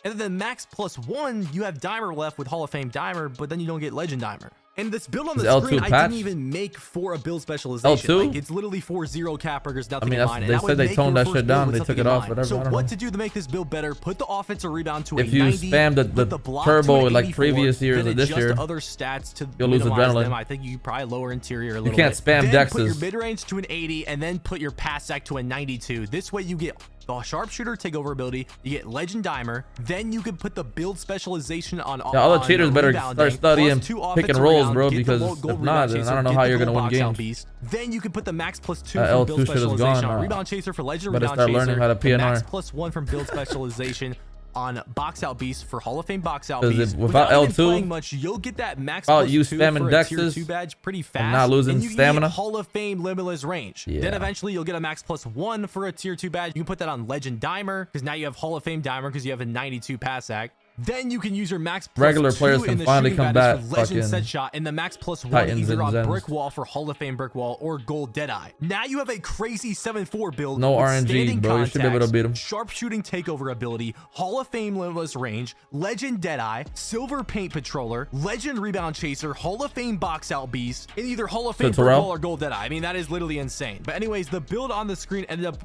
And then the max +1, you have dimer left with Hall of Fame dimer, but then you don't get legend dimer. And this build on the Is L2 screen, I patched? didn't even make for a build specialization. L2? Like, it's literally for 0 cap burgers, nothing I mean, in that's, mind. they And that said would they make toned your that first shit build down. with They something took it in off, mind. whatever. So I don't what know. to do to make this build better? Put the offensive rebound to If a you 90. spam the put the block turbo to with an like 84, previous years then of this adjust year, the other stats to you'll lose minimize adrenaline. them. I think you probably lower interior a little can't bit. spam then put your dexes. mid-range to an 80 and then put your pass sack to a 92. This way you get the sharpshooter takeover ability, you get legend dimer, then you can put the build specialization on Yeah, all the cheaters better rebounding, start studying plus 2 pick and offensive rolls, rebound, bro, get the because gold if rebound not, then chaser, I don't know get how the you're gonna gold win box out games. beast. Then you can put the max plus 2 That from L2 build shit is specialization gone, on rebound chaser for legend better rebound start chaser, learning how to the max PNR. plus 1 from build specialization on box out beast for Hall of Fame box out 'Cause beast. if- without even L2, playing much, you'll get that max without plus you 2 spamming for a tier dexes 2 badge pretty fast, not losing and you can stamina. get Hall of Fame limitless range. Yeah. Then eventually you'll get a max plus 1 for a tier 2 badge. You can put that on legend dimer because now you have Hall of Fame dimer because you have a 92 pass sack. Then you can use your max plus Regular 2 players in can the finally shooting combat badges for legend fucking set shot and the max plus 1 Titans either and on Zens. brick wall for Hall of Fame brick wall or gold deadeye. Now you have a crazy 7-4 build. No with RNG, standing bro. You should be able to contacts, beat 'em. sharpshooting takeover ability, Hall of Fame limitless range, legend deadeye, silver paint patroller, legend rebound chaser, Hall of Fame box out beast, and either Hall of Fame brick Terrell? wall or gold deadeye. I mean, that is literally insane. But anyways, the build on the screen ended up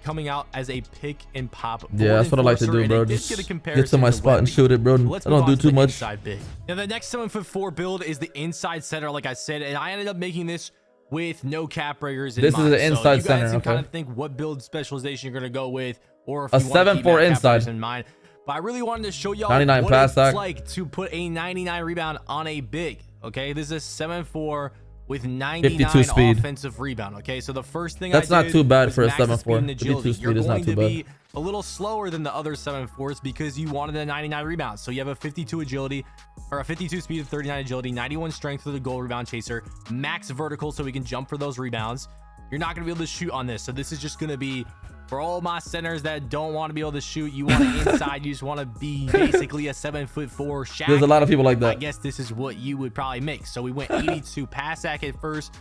coming out as a pick and pop. Yeah, that's what I like to do, bro. Just get to my spot and shoot it, bro. Let's I don't move do on to too the much. inside big. Now the next 7'4" build is the inside center, like I said, and I ended up making this with no cap breakers in This is mind. the inside you guys center, can okay. kind of think what build specialization you're gonna go with, or if A you want to 7'4" keep inside. in mind. But I really wanted to show y'all 99 what pass it's sack. like to put a 99 rebound on a big. Okay, this is 7'4" with 99 52 speed. offensive rebound. Okay, so the first thing That's I not did too bad was for a max the 7'4". speed and 52 agility. speed You're is not going too to bad. be a little slower than the other 7'4s because you wanted a 99 rebound. So you have a 52 agility or a 52 speed of 39 agility, 91 strength for the goal rebound chaser, max vertical so we can jump for those rebounds. You're not going to be able to shoot on this. So this is just going to be for all my centers that don't want to be able to shoot. You want it inside. You just want to be basically a 7'4" Shaq. There's a lot of people like I that. guess this is what you would probably make. So we went 82 pass sack at first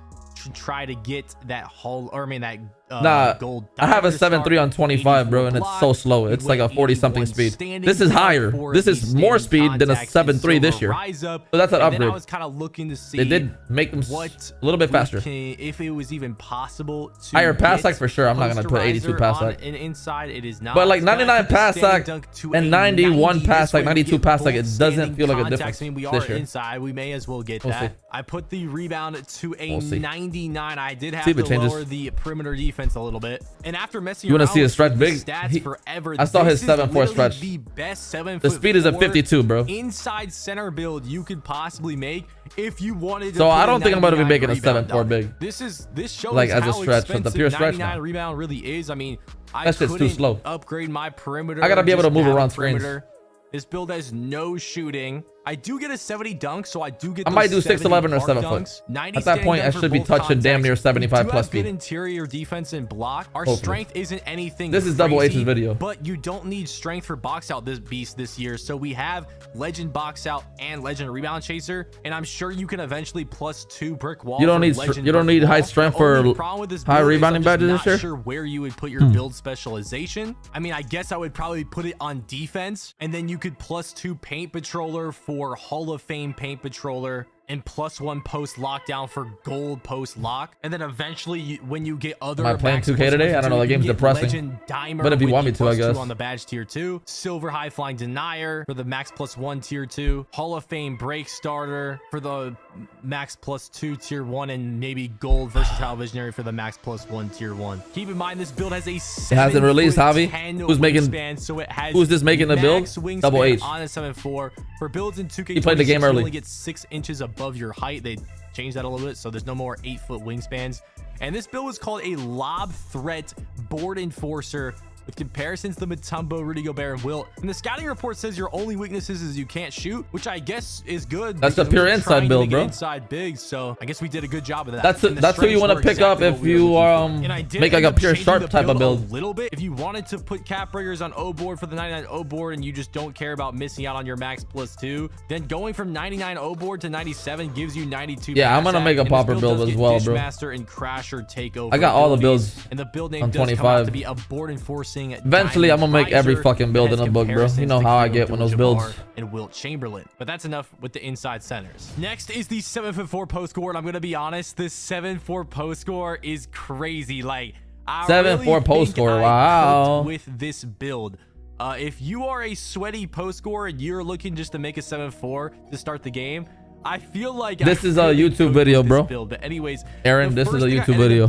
to try to get that gold. I have a diamond to start, 7'3" on 25, bro, and it's block. so slow. You It's like a went 40-something 81 speed. standing This is higher. for This the is more standing speed than a contacts and 7'3" this silver year. rise up. So that's an And then I upgrade. was kind of looking to see They did make them what a little bit we faster. if it was even possible to Higher pass get sack for sure. I'm not gonna put 82 pass posterizer sack. on an inside. It is not. But like Then I 99 put the pass standing sack dunk to and a 91 90. pass This way sack, we 92 get pass sack, it both doesn't standing feel like a contacts. difference I mean, we this are year. inside. We may as well get We'll that. see. I put the rebound to a We'll see. 99. I did have See if to it changes. lower the perimeter defense a little bit. And after messing You wanna around see a with stretch the big? stats forever, I saw his this is 7'4" literally stretch. The best 7'4" The speed is a 52, bro. inside center build you could possibly make if you wanted to. So put I a don't think I'm about to be 99 making a rebound 7'4" on it. big. This shows Like, as a how stretch, but the expensive pure stretch 99 now. rebound really is. I mean, I That shit's too couldn't slow. upgrade my perimeter. I gotta be able to just move have a around screens. perimeter. This build has no shooting. I do get a 70 dunk, so I do get. I might do 6'11" or 7 foot. foot. At that point, I should be touching damn near 75 plus Good speed. interior defense and block. Our Hopefully. strength isn't anything. This is Double crazy, H's video. but you don't need strength for box out this beast this year. So we have legend box out and legend rebound chaser, and I'm sure you can eventually +2 brick wall. You don't for need legend you don't brick need high wall. strength The only for problem with this high build is rebounding I'm just badges this not year. sure where you would put your build specialization. I mean, I guess I would probably put it on defense, and then you could +2 paint patroller for Hall of Fame paint patroller, and +1 post lockdown for gold post lock. And then eventually when you get other Am I playing max 2K plus today? ones I don't know, you the game's get depressing. legend dimer But if you with want me the to, I +2 guess. on the badge tier 2, silver high flying denier for the max +1 tier 2, Hall of Fame break starter for the max +2 tier 1, and maybe gold versatile visionary for the max +1 tier 1. Keep in mind this build has a It hasn't released, Javi. 7'10" Who's making- wingspan, so it has who's this making the build? max wingspan Double H. on a 7'4". For builds in 2K26, He played the game you early. only get 6 inches above your height. They changed that a little bit, so there's no more 8-foot wingspans. And this build was called a lob threat board enforcer with comparisons to Mutombo, Rudy Gobert, and Wilt. And the scouting report says your only weaknesses is you can't shoot, which I guess is good. That's a because pure we were inside trying to build, make it bro. Inside big, so I guess we did a good job of that. That's And the that's who you strengths want to were pick up exactly if what we were you looking for. And I did make like end a up pure changing sharp the type of build. a little bit. If you wanted to put cap breakers on O board for the 99 O board and you just don't care about missing out on your max +2, then going from 99 O board to 97 gives you 92. Yeah, I'm gonna make a popper build as well, bro. Master and Crasher takeover. I got all the abilities, builds and the build name on does come out 25. to be a board enforcing missing. Eventually, I'm gonna make every fucking build in a book, bro. You know how I get when those builds. And Wilt Chamberlain. But that's enough with the inside centers. Next is the 7'4" post score. And I'm gonna be honest, this 7'4" post score is crazy. Like, I 7'4" post score. Wow. With this build. If you are a sweaty post scorer and you're looking just to make a 7'4" to start the game, I feel like this is a YouTube video, bro. Build. But anyways, Aaron, this is a YouTube video.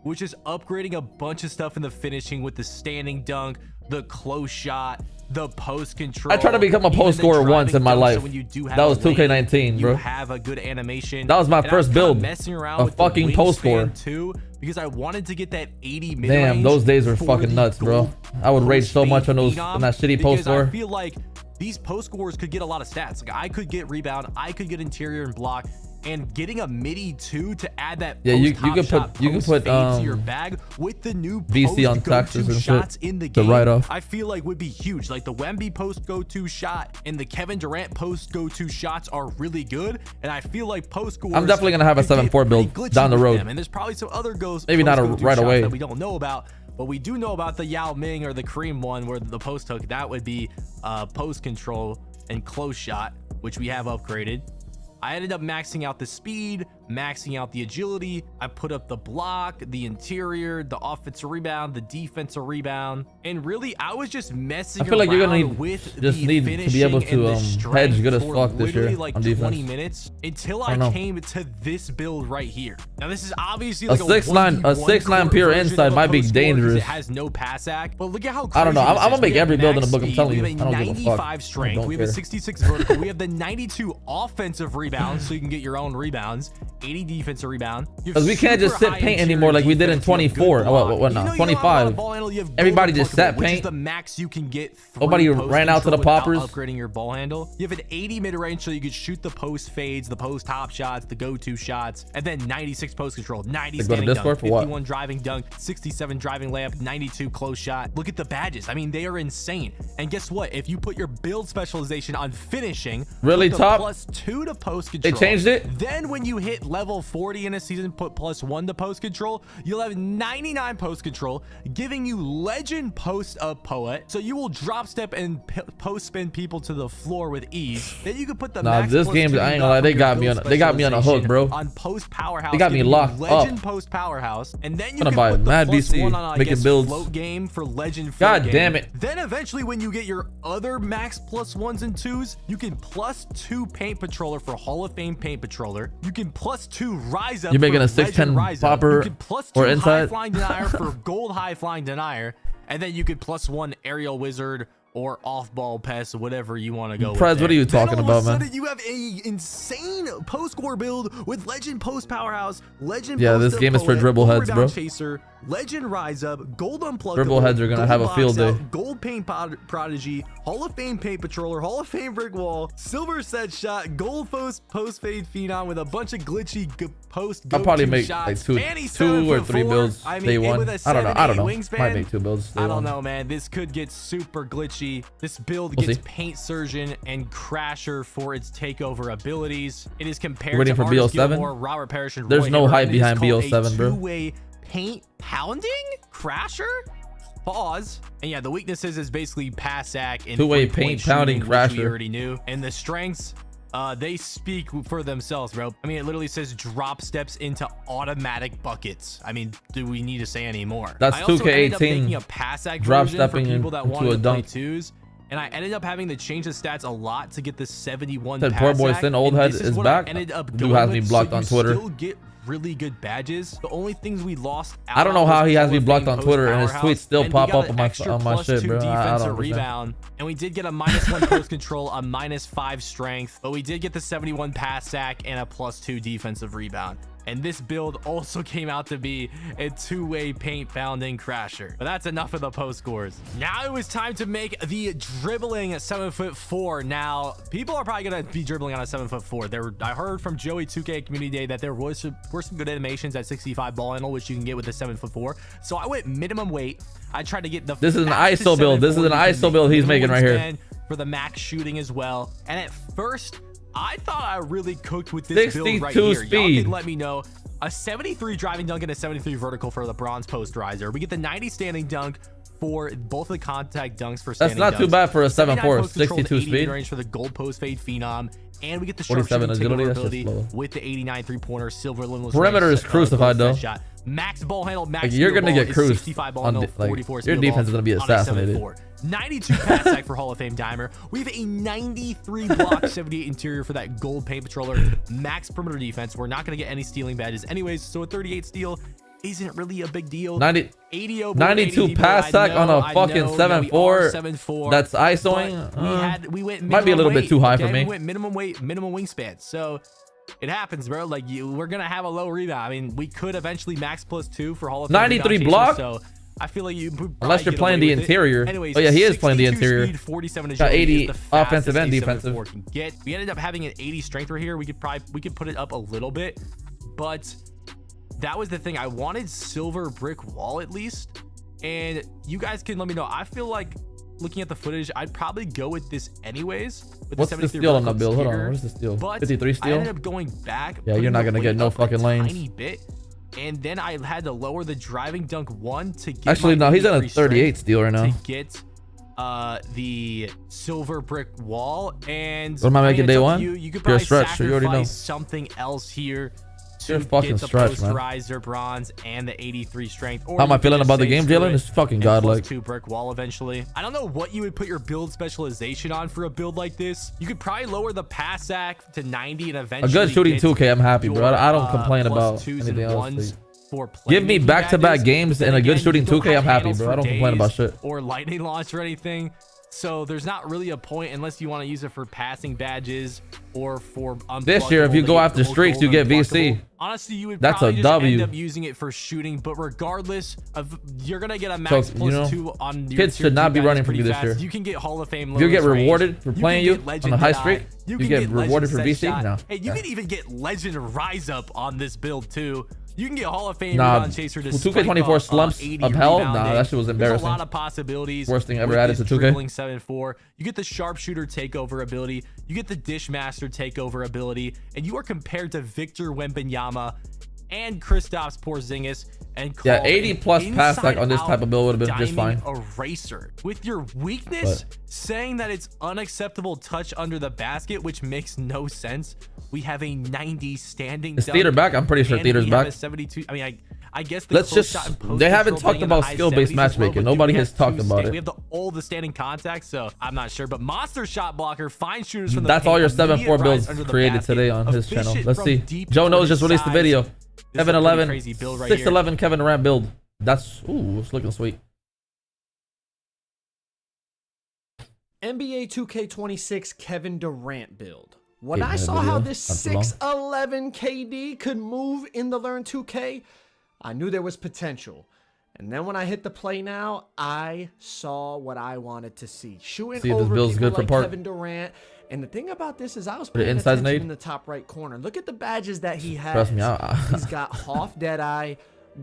Which is upgrading a bunch of stuff in the finishing with the standing dunk, the close shot, the post control. I tried to become a post scorer once in my life. That was 2K19, bro. You have a good animation. That was my first build. Messing around a with fucking post scorer too, because I wanted to get that 80 mid. Damn, those days were fucking nuts, bro. I would rage so much on those on that shitty post score. I feel like these post scorers could get a lot of stats. Like, I could get rebound, I could get interior and block, and getting a midi too to add that you could put to your bag with the new VC on taxes and shots shit in the game. The write off. I feel like would be huge. Like the Wemby post go-to shot and the Kevin Durant post go-to shots are really good, and I feel like post scores. I'm definitely gonna have a 7'4" build down the road. And there's probably some other goes maybe not right away that we don't know about. But we do know about the Yao Ming or the Kareem one where the post hook, that would be post control and close shot, which we have upgraded. I ended up maxing out the speed, maxing out the agility. I put up the block, the interior, the offensive rebound, the defensive rebound, and really I was just messing around. I feel like you're gonna need to be able to hedge good as fuck this year like on 20 defense. minutes until I came to this build right here. Now this is obviously like a 6'9" pure inside might be dangerous. It has no pass act, but look at how I don't know. I'm gonna make every build in the book. I'm telling you. We have a 95 strength. We have a 66 vertical. We have the 92 offensive rebounds, so you can get your own rebounds. 80 defensive rebound. Because we can't just sit paint anymore like we did in 24. What now? 25. Everybody just sat paint. The max you can get. Nobody ran out to the poppers. Upgrading your ball handle. You have an 80 mid range, so you could shoot the post fades, the post top shots, the go-to shots, and then 96 post control, 90 standing dunk, 51 driving dunk, 67 driving layup, 92 close shot. Look at the badges. I mean, they are insane. And guess what? If you put your build specialization on finishing, really top +2 to post control. They changed it. Then when you hit level 40 in a season, put +1 to post control, you'll have 99 post control, giving you legend post up poet, so you will drop step and post spin people to the floor with ease. Then you can put the max this game, I ain't gonna lie, they got me on a hook, bro. On post powerhouse, they got me locked legend up. Post powerhouse, and then you can put the mad BC, +1 on, making builds. Float game for legend. God damn it. Then eventually, when you get your other max +1s and 2s, you can +2 paint patroller for Hall of Fame paint patroller. You can +2 rise up. You're making a 6'10" popper or inside high flying denier for gold high flying denier, and then you could +1 aerial wizard or off-ball pest, whatever you want to go Prez, with. What are you talking about, man? You have a insane post-score build with legend post powerhouse, legend. Yeah, this game is for dribble heads, bro. Chaser, legend rise up, gold unpluggable. Dribble heads are gonna have a field day. Gold paint prodigy, Hall of Fame paint patroller, Hall of Fame brick wall, silver set shot, gold post fade phenom with a bunch of glitchy post. I'll probably make like two or three builds day one. I don't know. Might make 2 builds. I don't know, man. This could get super glitchy. This build gets paint surgeon and crasher for its takeover abilities. It is compared to for BO7. Robert Parrish, and there's Roy no Hibbert, hype behind BO7, bro. Two-way paint pounding crasher. Pause. And yeah, the weaknesses is basically pass act and two-way paint pounding crasher. We already knew. And the strengths, they speak for themselves, bro. I mean, it literally says drop steps into automatic buckets. I mean, do we need to say any more? That's 2K18. A pass act drop stepping into a dunk. Twos. And I ended up having to change the stats a lot to get the 71 that pass poor boy act. Sin old head is back. Who has me blocked on Twitter. Still get really good badges. The only things we lost I don't know how he has me blocked on Twitter and his tweets still pop up on my shit, bro. I don't rebound. And we did get a -1 post control, a -5 strength, but we did get the 71 pass sack and a +2 defensive rebound. And this build also came out to be a 2-way paint pounding crasher. But that's enough of the post scores. Now it was time to make the dribbling 7'4". Now, people are probably going to be dribbling on a 7'4". I heard from Joey 2K Community Day that there were some good animations at 65 ball handle, which you can get with the 7'4". So I went minimum weight. I tried to get the This is an ISO build. This is an ISO build he's making right here. For the max shooting as well. And at first, I thought I really cooked with this build right here. Y'all can let me know a 73 driving dunk and a 73 vertical for the bronze post riser. We get the 90 standing dunk for both of the contact dunks for standing That's not too bad for a 7'4", 62 speed speed. range for the gold post fade phenom. And we get the 47 agility, that's just ability slow. with the 89 three-pointer, silver limitless Perimeter range, is crucified though. shot. Max ball handle, max Like, you're steal gonna ball get is cruised 65 ball on handle, like, 44 your steal defense ball is gonna be on a assassinated. 7'4". 92 pass sack for Hall of Fame dimer. We have a 93 block, 78 interior for that gold paint patroller. Max perimeter defense. We're not gonna get any stealing badges anyways, so a 38 steal isn't really a big deal. 92 pass sack on a fucking 7'4". That's ISOing. We went might be a little bit too high for me. We went minimum weight, minimum wingspan. So it happens, bro. Like we're gonna have a low rebound. I mean, we could eventually max +2 for Hall of Fame 93 rebound block. chaser, so I feel like Unless you're playing the interior. Anyways, Oh yeah, he is playing the 62 interior. Speed, 47 Got agility 80 is the offensive fastest and a defensive. 7'4" can get. We ended up having an 80 strength right here. We could put it up a little bit, but that was the thing. I wanted silver brick wall at least, and you guys can let me know. I feel like looking at the footage, I'd probably go with this anyways. With What's the steal on that build? Hold on, sticker, what is the steal? but 53 I steal? ended up going back. Yeah, you're not putting gonna the get weight no up fucking a lanes. tiny bit, and then I had to lower the driving dunk 1 to get Actually, my no, he's at a 83 38 strength steal right now. to get the silver brick wall. And What am I making it's day up to one? You could You're a probably stretch, so you already know. sacrifice something else here to You're a fucking get the stretch, man. posterizer bronze and the 83 strength. Or How am I you could feeling just about the say game, screw Jalen? it It's fucking and godlike. +2 brick wall eventually. I don't know what you would put your build specialization on for a build like this. You could probably lower the pass sack to 90 and A eventually good shooting get 2K, I'm happy, bro. your, I don't complain about +2s anything and else. 1s Like, for give me playmaking back-to-back badges. games Then and a good again, shooting you don't 2K, have I'm happy, handles bro. for I don't complain about days shit. or lightning launch or anything. So there's not really a point unless you want to use it for passing badges or for This year, if you go after streaks, you get VC. Honestly, you would That's probably a just W. end up using it for shooting, but regardless of, you're gonna get a max So, you know, +2 on your kids tier should not 2 be guys running from pretty you this fast. year. You can get Hall of Fame. If you get limitless range. rewarded for You playing can you get on Legend a high Dead streak, Eye. you can get rewarded for Legend VC. Set Shot. No. Hey, you can even get Legend Rise Up on this build too. You can get Hall of Fame Nah, rebound chaser to 2K24 slumps 80 of hell. rebounding. Nah, that shit was There's embarrassing. a lot of possibilities. Worst thing ever with added this to 2K. dribbling 7-4. You get the sharpshooter takeover ability. You get the dishmaster takeover ability, and you are compared to Victor Wembanyama and Kristaps Porzingis. And Yeah, called 80 an plus pass sack on this inside-out type of build would have been just fine. diamond eraser. With your weakness saying that it's unacceptable touch under the basket, which makes no sense. We have a 90 standing. Is Theater back? I'm pretty sure and Theater's we have back. a 72. I mean, I guess the Let's close just. shot and post They haven't control talked being in the about high skill-based 70s as well, matchmaking. but Nobody we has have talked two about We it. have all the standing contacts, so I'm not sure. But monster shot blocker, fine shooters from the That's all paint, your 7-4 immediate builds rise under the created basket, today on his channel. efficient Let's from see. deep Joe for Knows his just released the size. video. This is a Kevin pretty 11, crazy build right here. 6'11 Kevin Durant build. That's it's looking sweet. NBA 2K26 Kevin Durant build. When 8 I minute saw video, how this not too long. 6'11 KD could move in the Learn 2K, I knew there was potential. And then when I hit the play now, I saw what I wanted to see. Shooting See if this over build's people good for like Park. Kevin Durant. And the thing about this is I was Put it paying inside attention nade. in the top right corner. Look at the badges that he has. Trust me, He's got Hoff Deadeye,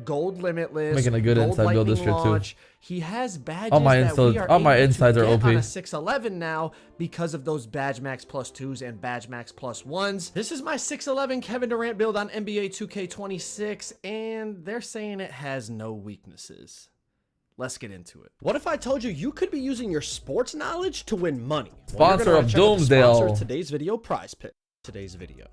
Gold Limitless, Making a good Gold inside build this Lightning year, too. Launch. He has badges All my that we are all my able to insides are get OP. on a 6'11 now because of those Badge Max +2s and Badge Max +1s. This is my 6'11 Kevin Durant build on NBA 2K26, and they're saying it has no weaknesses. Let's get into it. What if I told you you could be using your sports knowledge to win money? Sponsor of Doomsdale. Sponsor of today's video, Prize Pit. Today's video.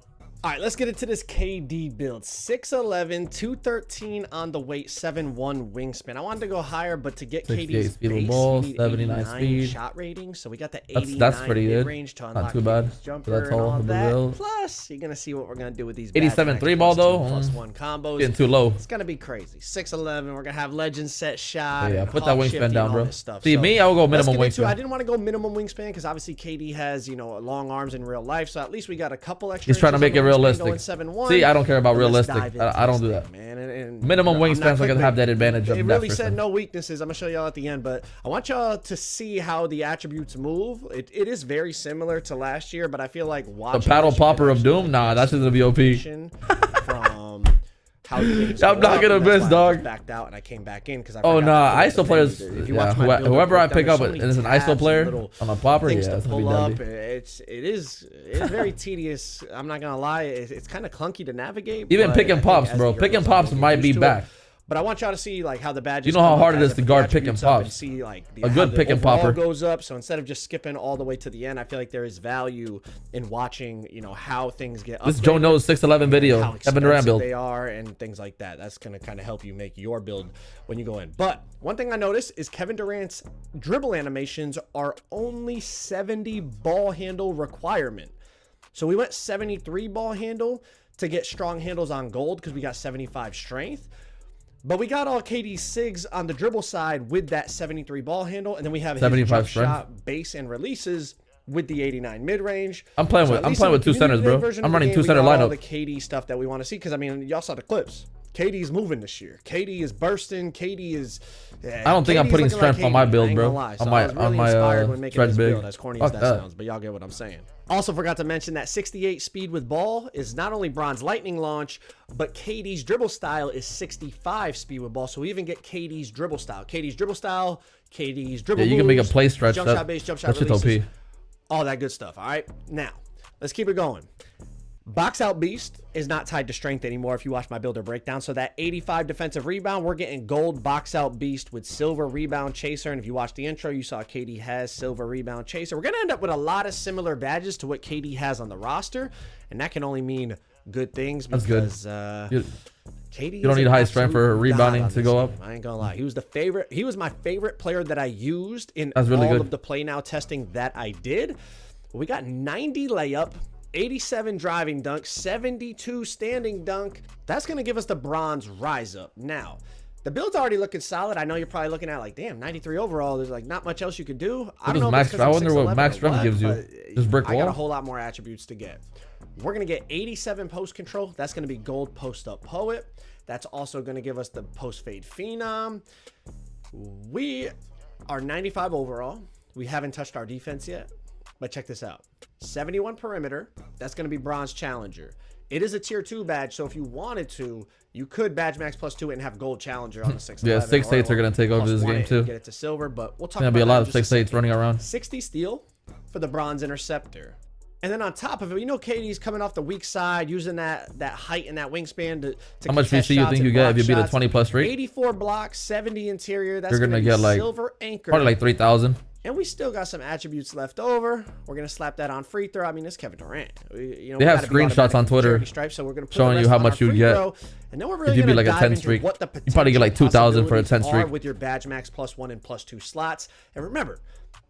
All right, let's get into this KD build. 6'11", 213 on the weight, 7'1 wingspan. I wanted to go higher, but to get 68 KD's speed of base, ball, you need 79 89 speed. shot rating. So we got the 89 That's pretty good. mid-range to Not unlock too bad. KD's For jumper that and tall all of a that. build. Plus, you're going to see what we're going to do with these 87 Badge three Max ball, though. +2, +1 combos. Getting too low. It's going to be crazy. 6'11", we're going to have legend set shot. Yeah, and put that hop wingspan shifting, down, all bro. this stuff. See, So me, I will go let's minimum get into it. I wingspan. didn't want to go minimum wingspan because obviously KD has, you know, long arms in real life. So at least we got a couple extra. He's trying to inches make on it the wingspan realistic. going 7'1". See, I don't care about But let's realistic. dive into I don't this do thing, that. man. And Minimum I'm not wingspans are gonna have that advantage of It that really person. said no weaknesses. I'm gonna show y'all at the end, but I want y'all to see how the attributes move. It is very similar to last year, but I feel like The watching paddle this, you can popper of actually Doom? Nah, that's just gonna be OP. from how things I'm go not up, gonna and that's miss, why I dog. just backed out and I came back in because I Oh forgot nah, to put ISO the players. menu. If you Yeah, watch my builder whoever I breakdown, pick there's up so many and is an tabs ISO and player little on a popper, yeah, things to that's gonna be pull up. deadly. It's very tedious. I'm not gonna lie, it's kind of clunky to navigate. Even but pick I and think pops, as bro. the year Pick and goes on, pops you'll get might used be to it. back. But I want y'all to see like how the badges. You know how come up hard it as is I to put the guard pick and attributes up pops. See like A how good the pick and overall popper. goes up. So instead of just skipping all the way to the end, I feel like there is value in watching, you know, how things get. This Joe knows 611 how video. Kevin Durant expensive build. they are and things like that. That's gonna kind of help you make your build when you go in. But one thing I noticed is Kevin Durant's dribble animations are only 70 ball handle requirement. So we went 73 ball handle to get strong handles on gold because we got 75 strength. But we got all KD's sigs on the dribble side with that 73 ball handle, and then we have his 75 jump strength. shot base and releases with the 89 mid range. I'm playing with two centers, bro. I'm running two center All lineup. the KD stuff that we want to see because I mean y'all saw the clips. KD's moving this year. KD is bursting. KD is. I don't think I'm KD is putting looking strength like on my KD, build, I ain't bro. gonna lie. So On my I was really inspired when making stretch this big. build, as corny Fuck as that that. sounds, but y'all get what I'm saying. Also forgot to mention that 68 speed with ball is not only bronze lightning launch, but KD's dribble style is 65 speed with ball. So we even get KD's dribble style. KD's dribble style, KD's dribble. Yeah, you can make a moves, play stretch. Jump That, shot base, jump shot that shit's releases, OP. all that good stuff. All right, now let's keep it going. Box out beast is not tied to strength anymore if you watch my builder breakdown. So that 85 defensive rebound, we're getting gold box out beast with silver rebound chaser. And if you watch the intro, you saw KD has silver rebound chaser. We're going to end up with a lot of similar badges to what KD has on the roster. And that can only mean good things because KD You don't need high strength for rebounding to go up. I ain't gonna lie. He was the favorite. He was my favorite player that I used in That's really all good. of the play now testing that I did. We got 90 layup, 87 driving dunk, 72 standing dunk. That's going to give us the bronze rise up. Now, the build's already looking solid. I know you're probably looking at like, damn, 93 overall. There's like not much else you could do. I don't know. I wonder what max strength gives you. Just brick I got a wall. whole lot more attributes to get. We're going to get 87 post control. That's going to be gold post up poet. That's also going to give us the post fade phenom. We are 95 overall. We haven't touched our defense yet. But check this out. 71 perimeter. That's going to be bronze challenger. It is a tier 2 badge, so if you wanted to, you could badge max +2 and have gold challenger on the 6. Yeah, 6-8s are gonna take over this game too. Get it to silver, but we'll talk There's gonna about be a lot that of in just a 6-8s second. running around. 60 steel for the bronze interceptor. And then on top of it, you know KD's coming off the weak side, using that height and that wingspan to How much contest VC you shots think and you get if you block beat a shots. 20 plus streak? 84 blocks, 70 interior. That's You're gonna be get like silver anchor. probably like 3,000. And we still got some attributes left over. We're gonna slap that on free throw. I mean, it's Kevin Durant. They have screenshots on Twitter stripes, so we're gonna put showing the you rest how on much our you'd free get throw. And then we're really if you beat gonna like a dive 10 into streak. what the You probably get like 2,000 for a 10 potential streak. are with your badge max +1 and +2 slots. And remember,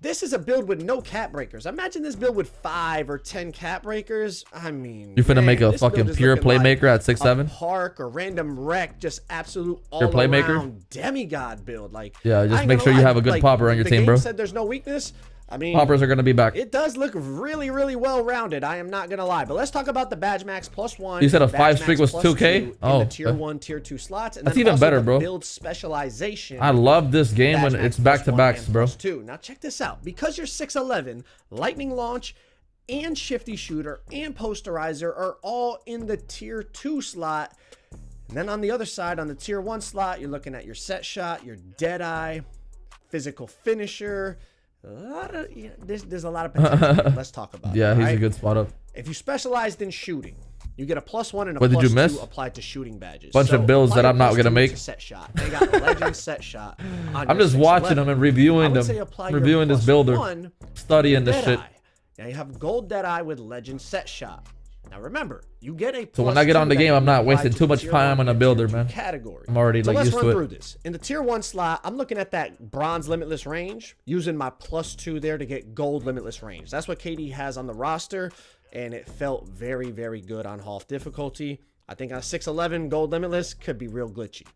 this is a build with no cap breakers. Imagine this build with 5 or 10 cap breakers. I mean, You finna make a this build fucking is pure looking like playmaker at a 6'7"? Park or random wreck, just absolute all Your playmaker? around demigod build. Like, Yeah, just I ain't make gonna sure you lie, have a good like, popper on your the team, game bro. said there's no weakness. I mean, Poppers are gonna be back. it does look really, really well rounded. I am not gonna lie, but let's talk about the badge max +1. You said a badge 5 max streak was +2 2K? in Oh, the tier okay. 1, tier 2 slots. And That's then even also better, the bro. Build specialization. I love this game badge when max it's back to +1 backs, and bro. +2. Now check this out. Because you're 6'11", lightning launch and shifty shooter and posterizer are all in the tier 2 slot. And then on the other side, on the tier 1 slot, you're looking at your set shot, your dead eye, physical finisher. There's a lot of potential here. Let's talk about it. Yeah, he's alright? a good spot up. If you specialized in shooting, you get a +1 and a What did you +2 miss? applied to shooting badges. Bunch of builds apply that I'm not your gonna +2 make. to Set shot. They got a legend set shot. On I'm your just watching 6'11". them and reviewing I would them, say apply your reviewing this builder, +1 studying this shit. Deadeye. Now you have gold Deadeye with legend set shot. Now remember, you get a So when I get on the +2 game, that I'm you not apply wasting to too the much tier time 1 on a and builder, tier 2 man. category. I'm already So like let's used run to through it. this. In the tier 1 slot, I'm looking at that bronze limitless range, using my +2 there to get gold limitless range. That's what KD has on the roster, and it felt very, very good on half difficulty. I think on 6'11", gold limitless could be real glitchy.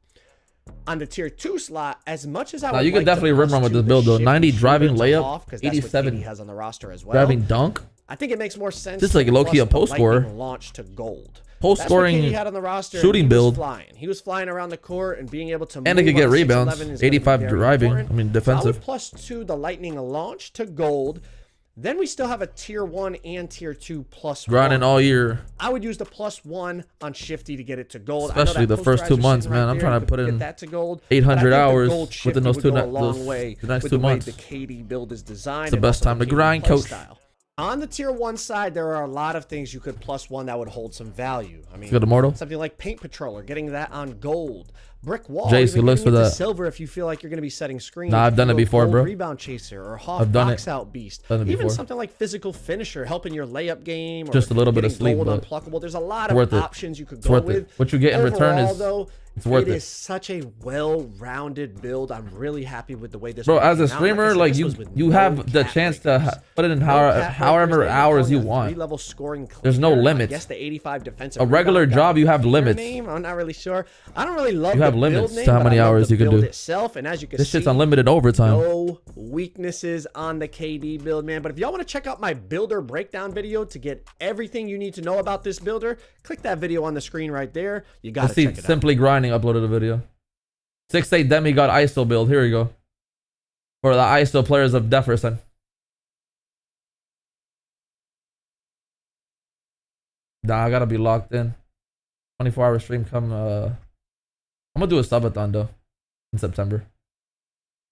On the tier 2 slot, as much as I Now, would you could like definitely to rim run with +2 this the build, though. shifty 90 shooter driving to layup, half, 'cause that's what 87 KD has on the roster as well. Driving dunk. I think it makes more sense. This is like to low-key a plus the post scorer. lightning launch to gold. Post That's what scoring KD had on the roster. shooting He was build. flying. He was flying around the court and being able to. And they move could get on a 6'11" rebounds. is gonna be 85 very driving. important. I mean, So I defensive. would +2 the lightning launch to gold. Then we still have a tier 1 and tier 2 plus Grinding 1. all year. I would use the +1 on Shifty to get it to gold. Especially the first 2 months, man. I'm trying to put in that to gold. 800 hours within those the 2 the next 2 months. The KD build is designed. It's the best time to grind, coach. On the tier 1 side, there are a lot of things you could +1 that would hold some value. I mean, Good immortal. Something like Paint Patroller, getting that on gold. Brick Wall, Jace, even who looks getting for it to that. silver if you feel like you're going to be setting screens. Nah, I've done it before, bro. Rebound Chaser or Hoff I've done Box it. Out Beast. Done it Even before. something like Physical Finisher, helping your layup game. Or Just a little bit of getting sleep, gold but unpluckable. There's a lot worth of it. options you could It's go worth with. it. What you get in return Overall, is though, it's worth it it. is such a well-rounded build. I'm really happy with the way this. Bro, one as a came out. streamer, I said, like this you was with you no have the cap chance breakers. to put it in No cap breakers. however They hours call you it a want. 3-level scoring There's no cleaner. I limits. guess the 85 defensive. A regular rebound job, got you have cleaner limits. Name. I'm not really sure. I don't really love You have the limits build name, to how but many I love hours the you can build do. itself, and as you can This see, shit's unlimited overtime. no weaknesses on the KD build, man. But if y'all want to check out my builder breakdown video to get everything you need to know about this builder, click that video on the screen right there. You got to Let's see, check it out. Simply Grinding uploaded a video. 6-8 demigod ISO build. Here we go. For the ISO players of Jefferson. Nah, I gotta be locked in. 24-hour stream come. I'm gonna do a subathon though in September.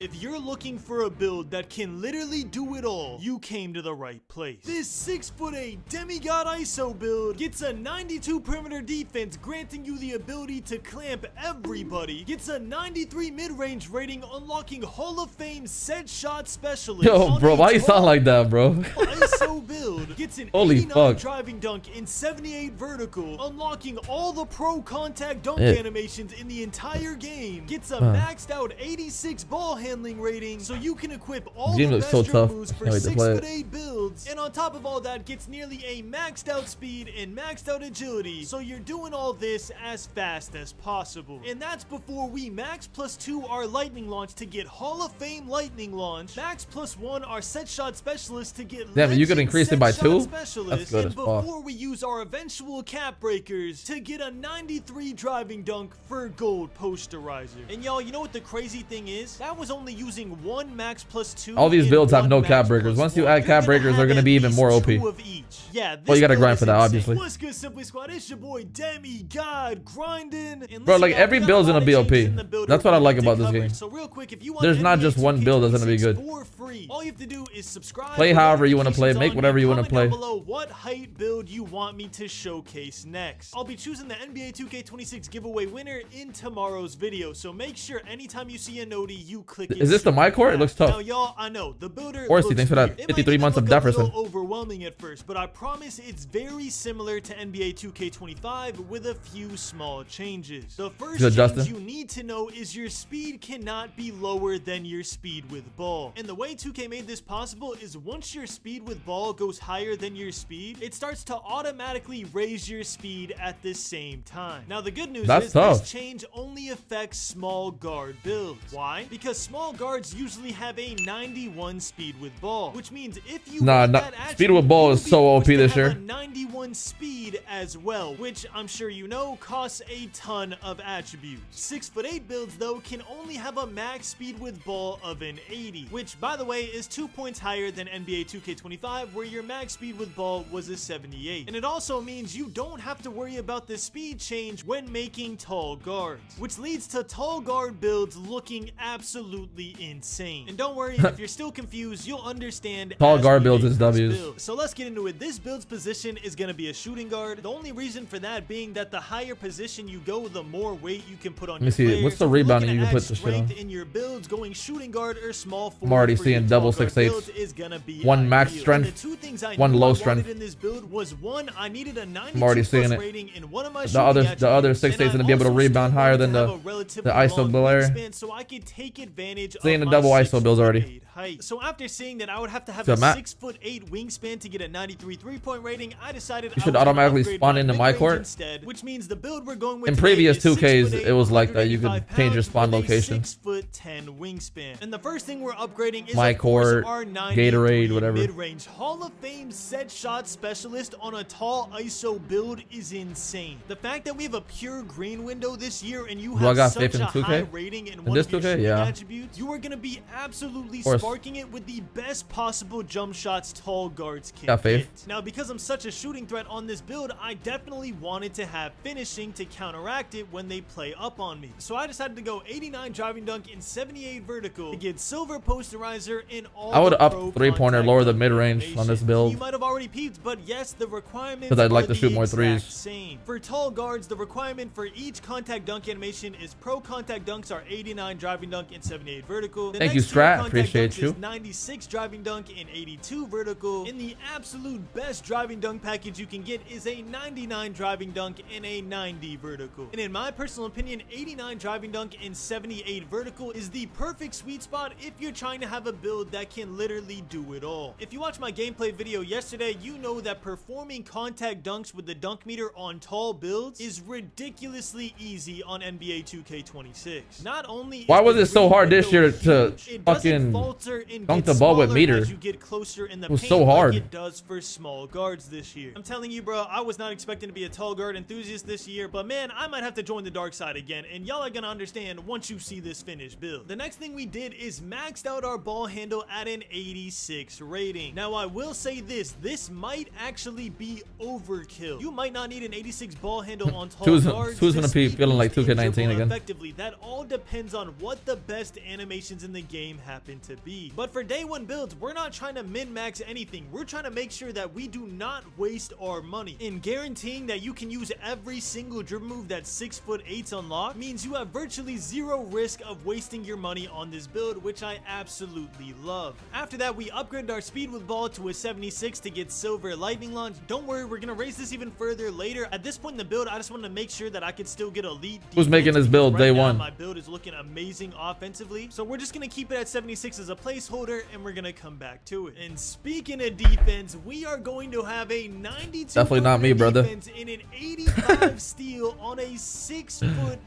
If you're looking for a build that can literally do it all, you came to the right place. This 6'8" demigod ISO build gets a 92 perimeter defense, granting you the ability to clamp everybody, gets a 93 mid-range rating, unlocking Hall of Fame set shot specialist. Yo, bro, why you sound like that, bro? ISO build gets an Holy 89 fuck. driving dunk and 78 vertical, unlocking all the pro contact dunk Yeah. animations in the entire game, gets a maxed out 86 ball handling rating, so you can equip all Game the looks best so jump tough. moves for Can't wait to play it. 6'8" builds, and on top of all that gets nearly a maxed out speed and maxed out agility, so you're doing all this as fast as possible. And that's before we max +2 our lightning launch to get Hall of Fame lightning launch, max +1 our set shot specialist to get Damn, you could legend increase it set by shot 2? specialist, That's good and as fuck. before we use our eventual cap breakers to get a 93 driving dunk for gold posterizer. And y'all, you know what the crazy thing is? That was only using one max +2. All these and builds have one no max cap breakers. Once you +1. add cap You're gonna breakers, they're have gonna be at even least more OP. 2 of each. Yeah, Well, you gotta this grind build for is that, insane. obviously. What's good, Simply Squad? It's your boy Demigod grinding. And Bro, listen, like, y'all, every we got build's a gonna lot be of OP. changes in the builder That's what I we like need to about this cover. game. So real quick, if you want There's not NBA just one build that's gonna be 2K26 good. for free, all you have to do is subscribe. Play with however you wanna play, notifications make on, whatever and you wanna comment down play. below what height build you want me to showcase next. I'll be choosing the NBA 2K26 giveaway winner in tomorrow's video, so make sure anytime you see a noti, you click it. Is this the my court? It looks Now, tough. y'all, I know the builder. Horsey, looks thanks for that weird. It 53 might months of even look a Jefferson. little overwhelming at first, but I promise it's very similar to NBA 2K25 with a few small changes. The first Good, change Justin. you need to know is your speed cannot be lower than your speed with ball. And the way 2K made this possible is once your speed with ball goes higher than your speed, it starts to automatically raise your speed at the same time. Now the good news That's is tough. this change only affects small guard builds. Why? Because small guards usually have a 91 speed with ball, which means if you Nah, want nah, that speed with attribute, ball you'll is be so forced OP to this have year. a 91 speed as well, which I'm sure you know costs a ton of attributes. 6'8" builds though can only have a max speed with ball of an 80, which by the way is 2 points higher than NBA 2K25 where your max speed with ball was a 78. And it also means you don't have to worry about the speed change when making tall guards, which leads to tall guard builds looking absolutely insane. And don't worry, if you're still confused, you'll understand. Tall as guard we builds make is this Ws. build. So let's get into it. This build's position is going to be a shooting guard. The only reason for that being that the higher position you go, the more weight you can put on Let me your see, player. what's the So if you're rebounding looking you to can add put this shit on? strength in your builds, going shooting guard or small forward I'm already for your seeing tall double guard 6'8s. builds is gonna be One max ideal. strength, And the two things I one knew low I wanted strength. in this build was one, I needed a 92 I'm already seeing plus it. rating in one of my The other attributes, 6'8's and I gonna be able to also rebound still higher wanted than to have the a relatively ISO long player. wingspan so I could take advantage Seeing of the my double ISO builds already. 6'8" height. So after seeing that I would have to have So a Matt, 6'8" wingspan to get a 93 3-point rating, I decided You I should was gonna automatically upgrade spawn my into my mid-range court. instead, which means the build we're going with In today previous is 2Ks, 6'8", it was like that. You could 185 change your pounds spawn with a location. 6'10" wingspan. And the first thing we're upgrading is My of course court, our 93 Gatorade, whatever. mid-range Hall of Fame set shot specialist on a tall ISO build is insane. The fact that we have a pure green window this year and you Do I have got such faith in a 2K? high rating in In one this of your 2K? shooting Yeah. attributes attributes, you are going to be absolutely course. sparking it with the best possible jump shots tall guards can Got faith. get. Now, because I'm such a shooting threat on this build, I definitely wanted to have finishing to counteract it when they play up on me. So I decided to go 89 driving dunk and 78 vertical to get silver posterizer in all I would the up pro three-pointer, contact lower the dunk mid-range on this animations. build. You might have already peeped, but yes, the requirements 'Cause I'd like are to shoot the more exact threes. same. For tall guards, the requirement for each contact dunk animation is pro contact dunks are 89 driving dunk and 78 vertical. The Thank you, next tier Strat. contact Appreciate dunks you. is 96 driving dunk and 82 vertical. And the absolute best driving dunk package you can get is a 99 driving dunk and a 90 vertical. And in my personal opinion, 89 driving dunk and 78 vertical is the perfect sweet spot if you're trying to have a build that can literally do it all. If you watched my gameplay video yesterday, you know that performing contact dunks with the dunk meter on tall builds is ridiculously easy on NBA 2K26. Not only Why is was the it so green hard this window year to huge, it doesn't fucking falter and dunk get the ball with smaller meter? as you get closer in the It was paint so hard. like it does for small guards this year. I'm telling you, bro, I was not expecting to be a tall guard enthusiast this year, but man, I might have to join the dark side again, and y'all are gonna understand once you see this finished build. The next thing we did is maxed out our ball handle at an 86 rating. Now, I will say this might actually be overkill. You might not need an 86 ball handle on tall guards. Who's gonna be speed feeling like boost and 2K19 dribble again? effectively. That all depends on what the best animations in the game happen to be. But for day one builds, we're not trying to min-max anything. We're trying to make sure that we do not waste our money. And guaranteeing that you can use every single dribble move that 6'8" unlock means you have virtually zero risk of wasting your money on this build, which I absolutely love. After that, we upgraded our speed with ball to a 76 to get silver lightning launch. Don't worry, we're gonna raise this even further later. At this point in the build, I just want to make sure that I could still get elite Who's defense, making this because build right day now, one? my build is looking amazing offensively, so we're just gonna keep it at 76 as a placeholder, and we're gonna come back to it. And speaking of defense, we are going to have a 92 Definitely not me, brother. defense in an 85 steal on a 6'8"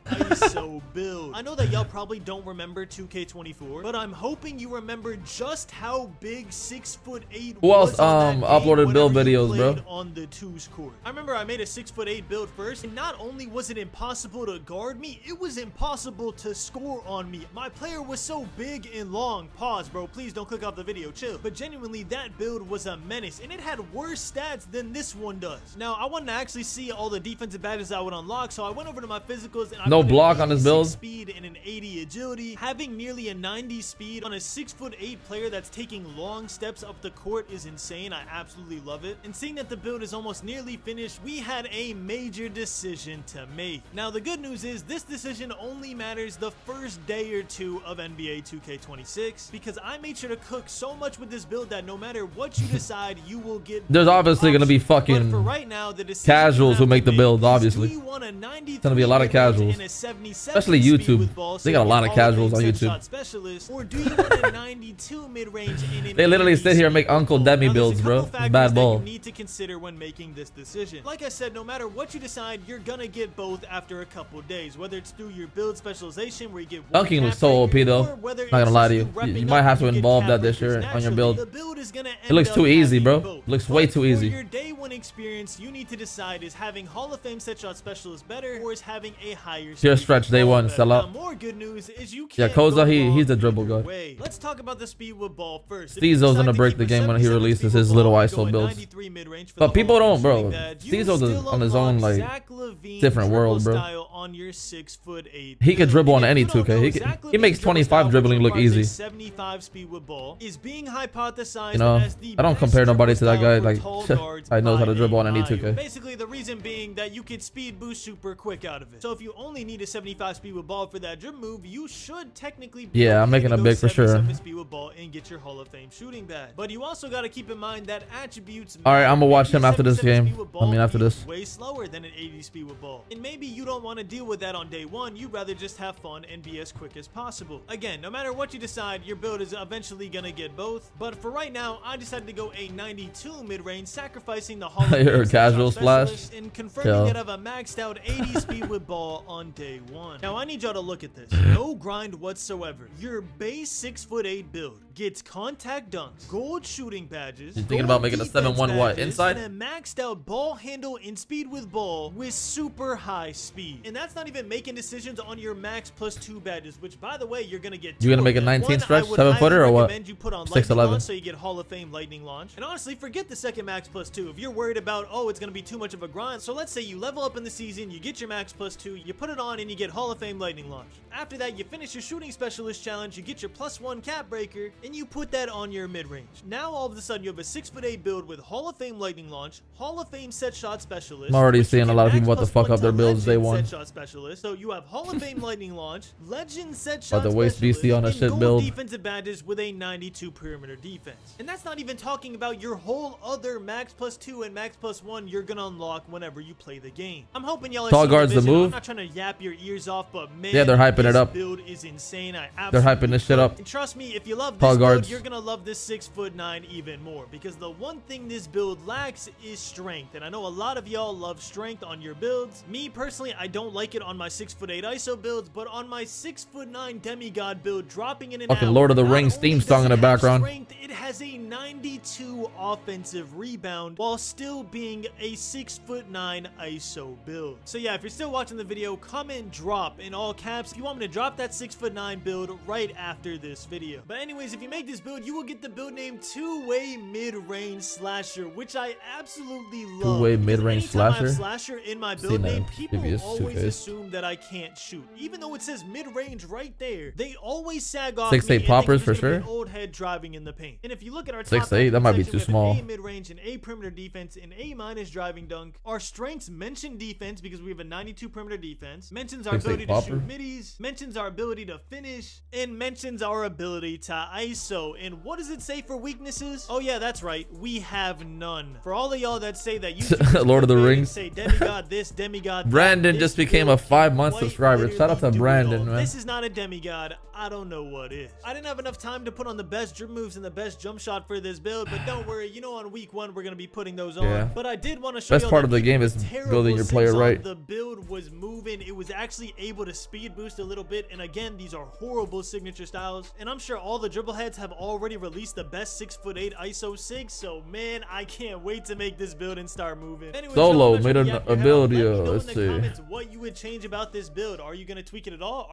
ISO build. I know that y'all probably don't remember 2K24, but I'm hoping you remember just how big 6'8" Who else was on that game uploaded build whenever you videos, bro? played on the twos court. I remember I made a 6'8" build first, and not only was it impossible to guard me, it was impossible to score on me. My player was so big and long. Pause, bro. Please don't click off the video. Chill. But genuinely, that build was a menace, and it had worse stats than this one does. Now, I wanted to actually see all the defensive badges I would unlock, so I went over to my physicals and I No put block an on this 86 build. speed and an 80 agility. Having nearly a 90 speed on a 6'8" player that's taking long steps up the court is insane. I absolutely love it. And seeing that the build is almost nearly finished, we had a major decision to make. Now, the good news is this decision only matters the first day or two of NBA 2K26, because I made sure to cook so much with this build that no matter what you decide, you will get. There's obviously gonna be fucking But for right now, the decision casuals who make the build, obviously. do you want a 93 Gonna be a lot of casuals. and a 77 Especially speed YouTube. with ball, They got a so lot you're of casuals all on in YouTube. shot specialist, or do you want a 92 mid-range and an They literally 80 sit here and make speed with Uncle ball? Demi Now, there's a builds, bro. couple factors Bad that ball. you need to consider when making this decision. Like I said, no matter what you decide, you're gonna get both after a couple days, whether it's through your build specialization where you get one Dunking cap looks so rate, OP though. or whether Not gonna it's lie to just you. repping You might up have to and you get involve cap that this breakers year on your naturally. build. The build is gonna It looks end too up easy, having bro. both. Looks way But too for easy. your day one experience, you need to decide is having Hall of Fame set shot specialist better, or is having a higher Pure speed stretch day ball one, better? sell Now, out. more good news is you Yeah, can't Koza, go he's wrong a dribble either guy. way. Let's talk about the speed with ball first. If you Steezo's decide gonna to break keep the a game when he 77 releases speed his with little ball, ISO go a builds. 93 mid-range for But the people Hall of don't, Fame bro. shooting badge. You Steezo's still on his own, unlock like, Zach LaVine different dribble world, bro. style on your 6'8" He could build. dribble on And if any you don't 2K. know, He Zach he makes LaVine's dribble 25 style, dribbling which look requires a easy. 75 speed with ball, is being hypothesized You know, as the I don't best compare nobody dribble to that guy. style for Like, tall guards I knows how by to dribble a on any mile. 2K. Basically, the reason being that you could speed boost super quick out of it. So if you only need a 75 speed with ball for that dribble move, you should technically be Yeah, I'm okay making to a go big for sure. 77 speed with ball and get your Hall of Fame shooting badge. But you also got to keep in mind that attributes. All right, I'm gonna watch Maybe him after this 77 game. speed with I mean, ball after is this. way slower than an 80 speed with ball. And maybe you don't want to deal with that on day one. You'd rather just have fun and be as quick as possible. Again, no matter what you decide, your build is eventually gonna get both. But for right now, I decided to go a 92 mid-range, sacrificing the Hall of You're Fame a casual set shot splash. specialist and confirming Chill. that I have a maxed out 80 speed with ball on day one. Now I need y'all to look at this. No grind whatsoever. Your base 6'8" build gets contact dunks, gold shooting badges. You thinking gold about making a defense 7-1 what, badges, inside? And a maxed out ball handle and speed with ball with super high speed. And that's not even making decisions on your max +2 badges, which by the way, you're gonna get. You're gonna make a 19 stretch, 7-footer or what? You put on 6'11", so you get Hall of Fame lightning launch. And honestly, forget the second max +2. If you're worried about, oh, it's gonna be too much of a grind. So let's say you level up in the season, you get your max +2, you put it on, and you get Hall of Fame lightning launch. After that, you finish your shooting specialist challenge, you get your +1 cap breaker, and you put that on your mid range. Now all of a sudden, you have a 6'8" build with Hall of Fame lightning launch, Hall of Fame set shot specialist. I'm already seeing a lot of people about to fuck up their builds day one. Set shot specialist. So you have Hall of Fame lightning launch, legend set shot About to waste specialist, BC on a and shit gold build. defensive badges with a 92 perimeter defense. And that's not even talking about your whole other max +2 and max +1 you're gonna unlock whenever you play the game. I'm hoping y'all are Tall seeing guards the vision. move. I'm not trying to yap your ears off, but man, Yeah, they're hyping it this up. build is insane. They're hyping this shit up. And trust me, if you love Tall this guards. build, you're gonna love this 6'9" even more, because the one thing this build lacks is strength. And I know a lot of y'all love strength on your builds. Me personally, I don't like it on my 6'8" ISO builds, but on my 6'9" demigod build, dropping in and Fucking out, Lord of the not Rings only theme does song in it the have background. strength, it has a 92 offensive rebound while still being a 6'9" ISO build. So yeah, if you're still watching the video, comment drop in all caps if you want me to drop that 6'9" build right after this video. But anyways, if you make this build, you will get the build name two-way mid-range slasher, which I absolutely love. Two-way because mid-range anytime I have slasher? slasher in my Seen build that name, in people previous always 2Ks. assume that I can't shoot, even though it says mid-range right there. They always sag off 6'8" me and poppers think for there's gonna be sure. an old head driving in the paint. And if you look at our 6'8", that might be section, too we have small. an A mid-range, an A perimeter defense, an A- driving dunk. Our strengths mention defense because we have a 92 perimeter defense. Mentions our 6'8" ability to popper. shoot middies. Mentions our ability to finish. And mentions our ability to ISO. And what does it say for weaknesses? Oh yeah, that's right. We have none. For all of y'all that say that you Lord of the Rings. say demigod this, demigod that, Brandon this just became build a 5-month quite subscriber. Shout out to literally do it Brandon, all. man. This is not a demigod. I don't know what is. I didn't have enough time to put on the best dribble moves and the best jump shot for this build, but don't worry, you know on week 1 we're gonna be putting those on. Yeah. But I did want to show Best y'all part that of the even game with is terrible building your player sigs on, right. The build was moving. It was actually able to speed boost a little bit. And again, these are horrible signature styles. And I'm sure all the dribble heads have already released the best 6'8" ISO sigs. So man, I can't wait to make this build and start moving. Anyways, Solo y'all, I'm not made trying an to yap your head off. ability, Let me know let's in the see. comments what you would change about this build. Are you gonna tweak it at all?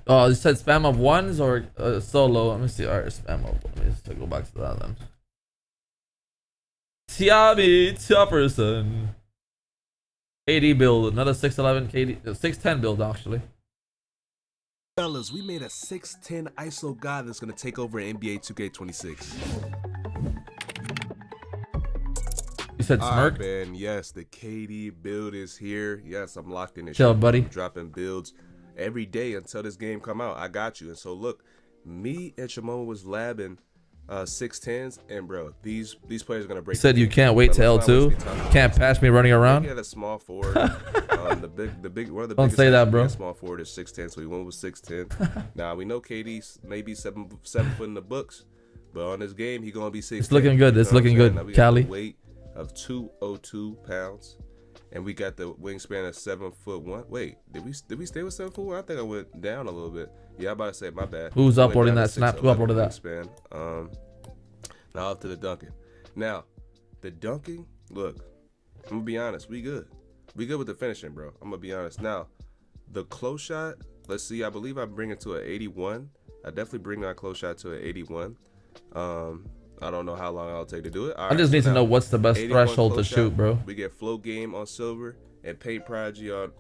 Oh, you said spam of ones or solo? Let me see. All right, spam of. Let me just go back to that then. Tiami Tupperson. KD build. Another 6'11 KD. 6'10 build, actually. Fellas, we made a 6'10 ISO guy that's gonna take over NBA 2K26. You said smirk? Man, yes, the KD build is here. Yes, I'm locked in. Chill, buddy. I'm dropping builds every day until this game come out. I got you. And so look, me and Shimon was labbing 6'10s, and bro, these players are gonna break. You said you can't wait to L2. Can't pass me running around. Yeah, the small forward. One of the Don't say that, bro. Small forward is 6'10, so we went with 6'10. Now we know KD's maybe 7 foot in the books, but on this game he gonna be 6'10. It's looking good. It's looking good, Now we got Cali. the weight of 202 pounds, and we got the wingspan of 7'1". Wait, did we stay with 7'1"? I think I went down a little bit. Yeah, I'm about to say my bad. Who's Went uploading down that to snap? Who 6'11" uploaded that? Wingspan. Now up to the dunking. Now, the dunking. Look, I'm gonna be honest. We good. We good with the finishing, bro. I'm gonna be honest. Now, the close shot. Let's see. I believe I bring it to an 81. I definitely bring my close shot to an 81. I don't know how long I'll take to do it. All I right, just so need to now, know what's the best 81 threshold to close shoot, shot. bro. We get flow game on silver and paint prodigy on.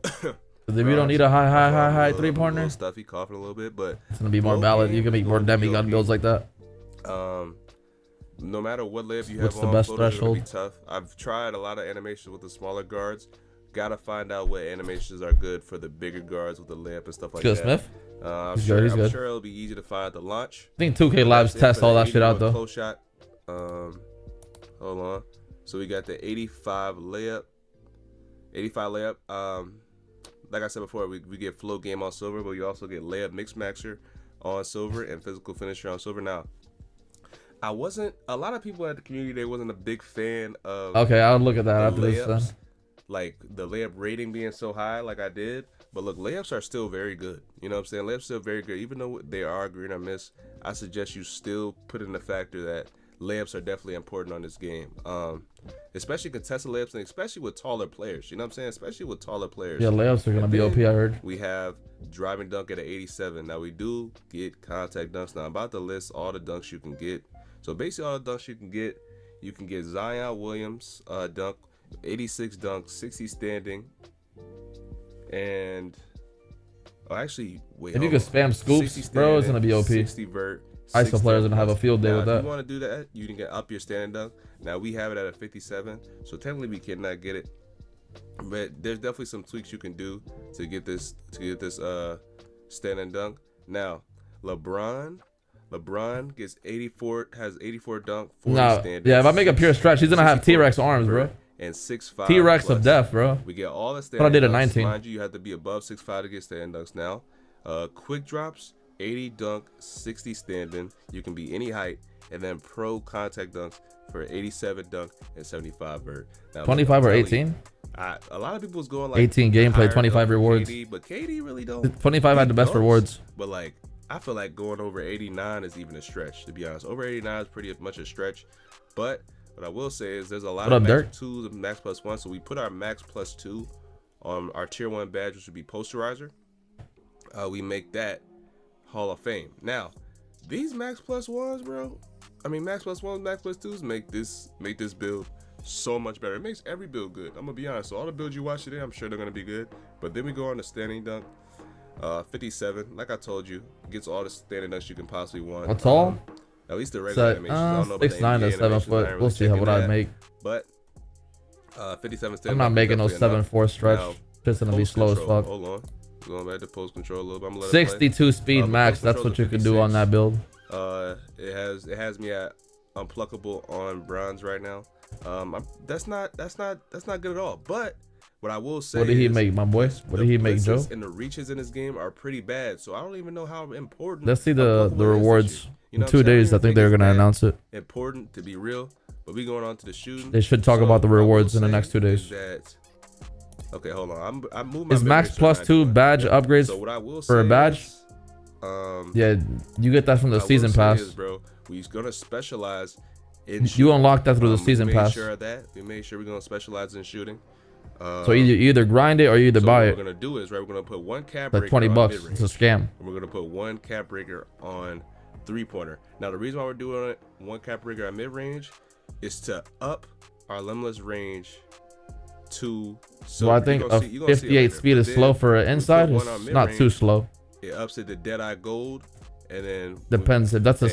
If you don't need a high little three-pointer, stuffy, coughing a little bit, but it's gonna be more flow valid. game, You can make more demigod builds like that. No matter what layup you have What's the on, best floaters are gonna be threshold? tough. I've tried a lot of animations with the smaller guards. Gotta find out what animations are good for the bigger guards with the layup and stuff like Good that. Smith. I'm He's sure, good, he's I'm good. sure it'll be easy to find at the launch. I think 2K Labs That's it test for all the that shit out 81 though. Close shot. Hold on. So we got the 85 layup. 85 layup. Like I said before, we get flow game on silver, but we also get layup mix maxer on silver and physical finisher on silver. Now, a lot of people at the community, they wasn't a big fan of Okay, I'll look at that the after this then. layups, like the layup rating being so high like I did. But look, layups are still very good. You know what I'm saying? Layups still very good. Even though they are green or miss, I suggest you still put in the factor that layups are definitely important on this game. Especially contested layups, and especially with taller players. You know what I'm saying? Especially with taller players. Yeah, layups are gonna be OP. I heard. We have driving dunk at an 87. Now we do get contact dunks. Now I'm about to list all the dunks you can get. So basically all the dunks you can get Zion Williams dunk, 86 dunk, 60 standing, and actually wait. If you could spam scoops, bro, it's gonna be OP. 60 vert. ISO players gonna have a field day now, with that. If you want to do that, you can get up your standing dunk. Now we have it at a 57, so technically we cannot get it, but there's definitely some tweaks you can do to get this standing dunk. Now LeBron gets 84, has 84 dunk, 40 standing. Yeah, if I make a pure stretch, he's gonna have T-Rex arms, bro. And 6'5". T-Rex of death, bro. We get all the standing. But I did a dunks. 19. Mind you have to be above 6'5" to get standing dunks now. Quick drops, 80 dunk, 60 standing. You can be any height, and then pro contact dunks for 87 dunk and 75 vert. Now, 25 or 18? A lot of people was going like 18 gameplay, higher 25 rewards. KD, but KD really don't. 25 had the best dunks, rewards. But like, I feel like going over 89 is even a stretch, to be honest. Over 89 is pretty much a stretch. But what I will say is there's a lot of max 2s and max +1. So we put our max +2 on our tier 1 badge, which would be posterizer. We make that Hall of Fame. Now, these max +1s, bro. I mean, max +1s, max +2s make this build so much better. It makes every build good. I'm gonna be honest. So all the builds you watch today, I'm sure they're gonna be good. But then we go on the standing dunk. 57, like I told you, gets all the standing dunks you can possibly want. What's all? At least the regular animations. I don't know about 6'9" the to 7 foot. really We'll see what I make. But 57 I'm not making no 7-4 stretch. It's gonna be slow as fuck. Hold on. Going back to post control a little bit. I'm gonna let 62 speed max. That's what you can do on that build. It has me at unpluckable on bronze right now. That's not good at all. But what I will say, what did he make, my boy? What did he make, Joe? And the reaches in this game are pretty bad. So I don't even know how important. Let's see the rewards. In 2 days, I think they're gonna announce it. Important to be real, but we going on to the shooting. They should talk about the rewards in the next 2 days. Okay, hold on. I'm moving. Is max +2 badge upgrades so what I will say for a badge? Yeah, you get that from the season pass. Bro, we're gonna specialize in shooting. You unlock that through the season pass. Sure of that. We made sure we're gonna specialize in shooting. So either grind it or you either buy it. What we're gonna do is we're gonna put one cap like breaker $20. on It's a scam. And we're gonna put one cap breaker on 3-pointer. Now the reason why we're doing it, one cap breaker at mid range, is to up our limitless range to. So I think a 58 speed is slow for an inside. It's not too slow. It ups it to Deadeye Gold, and then depends if that's a.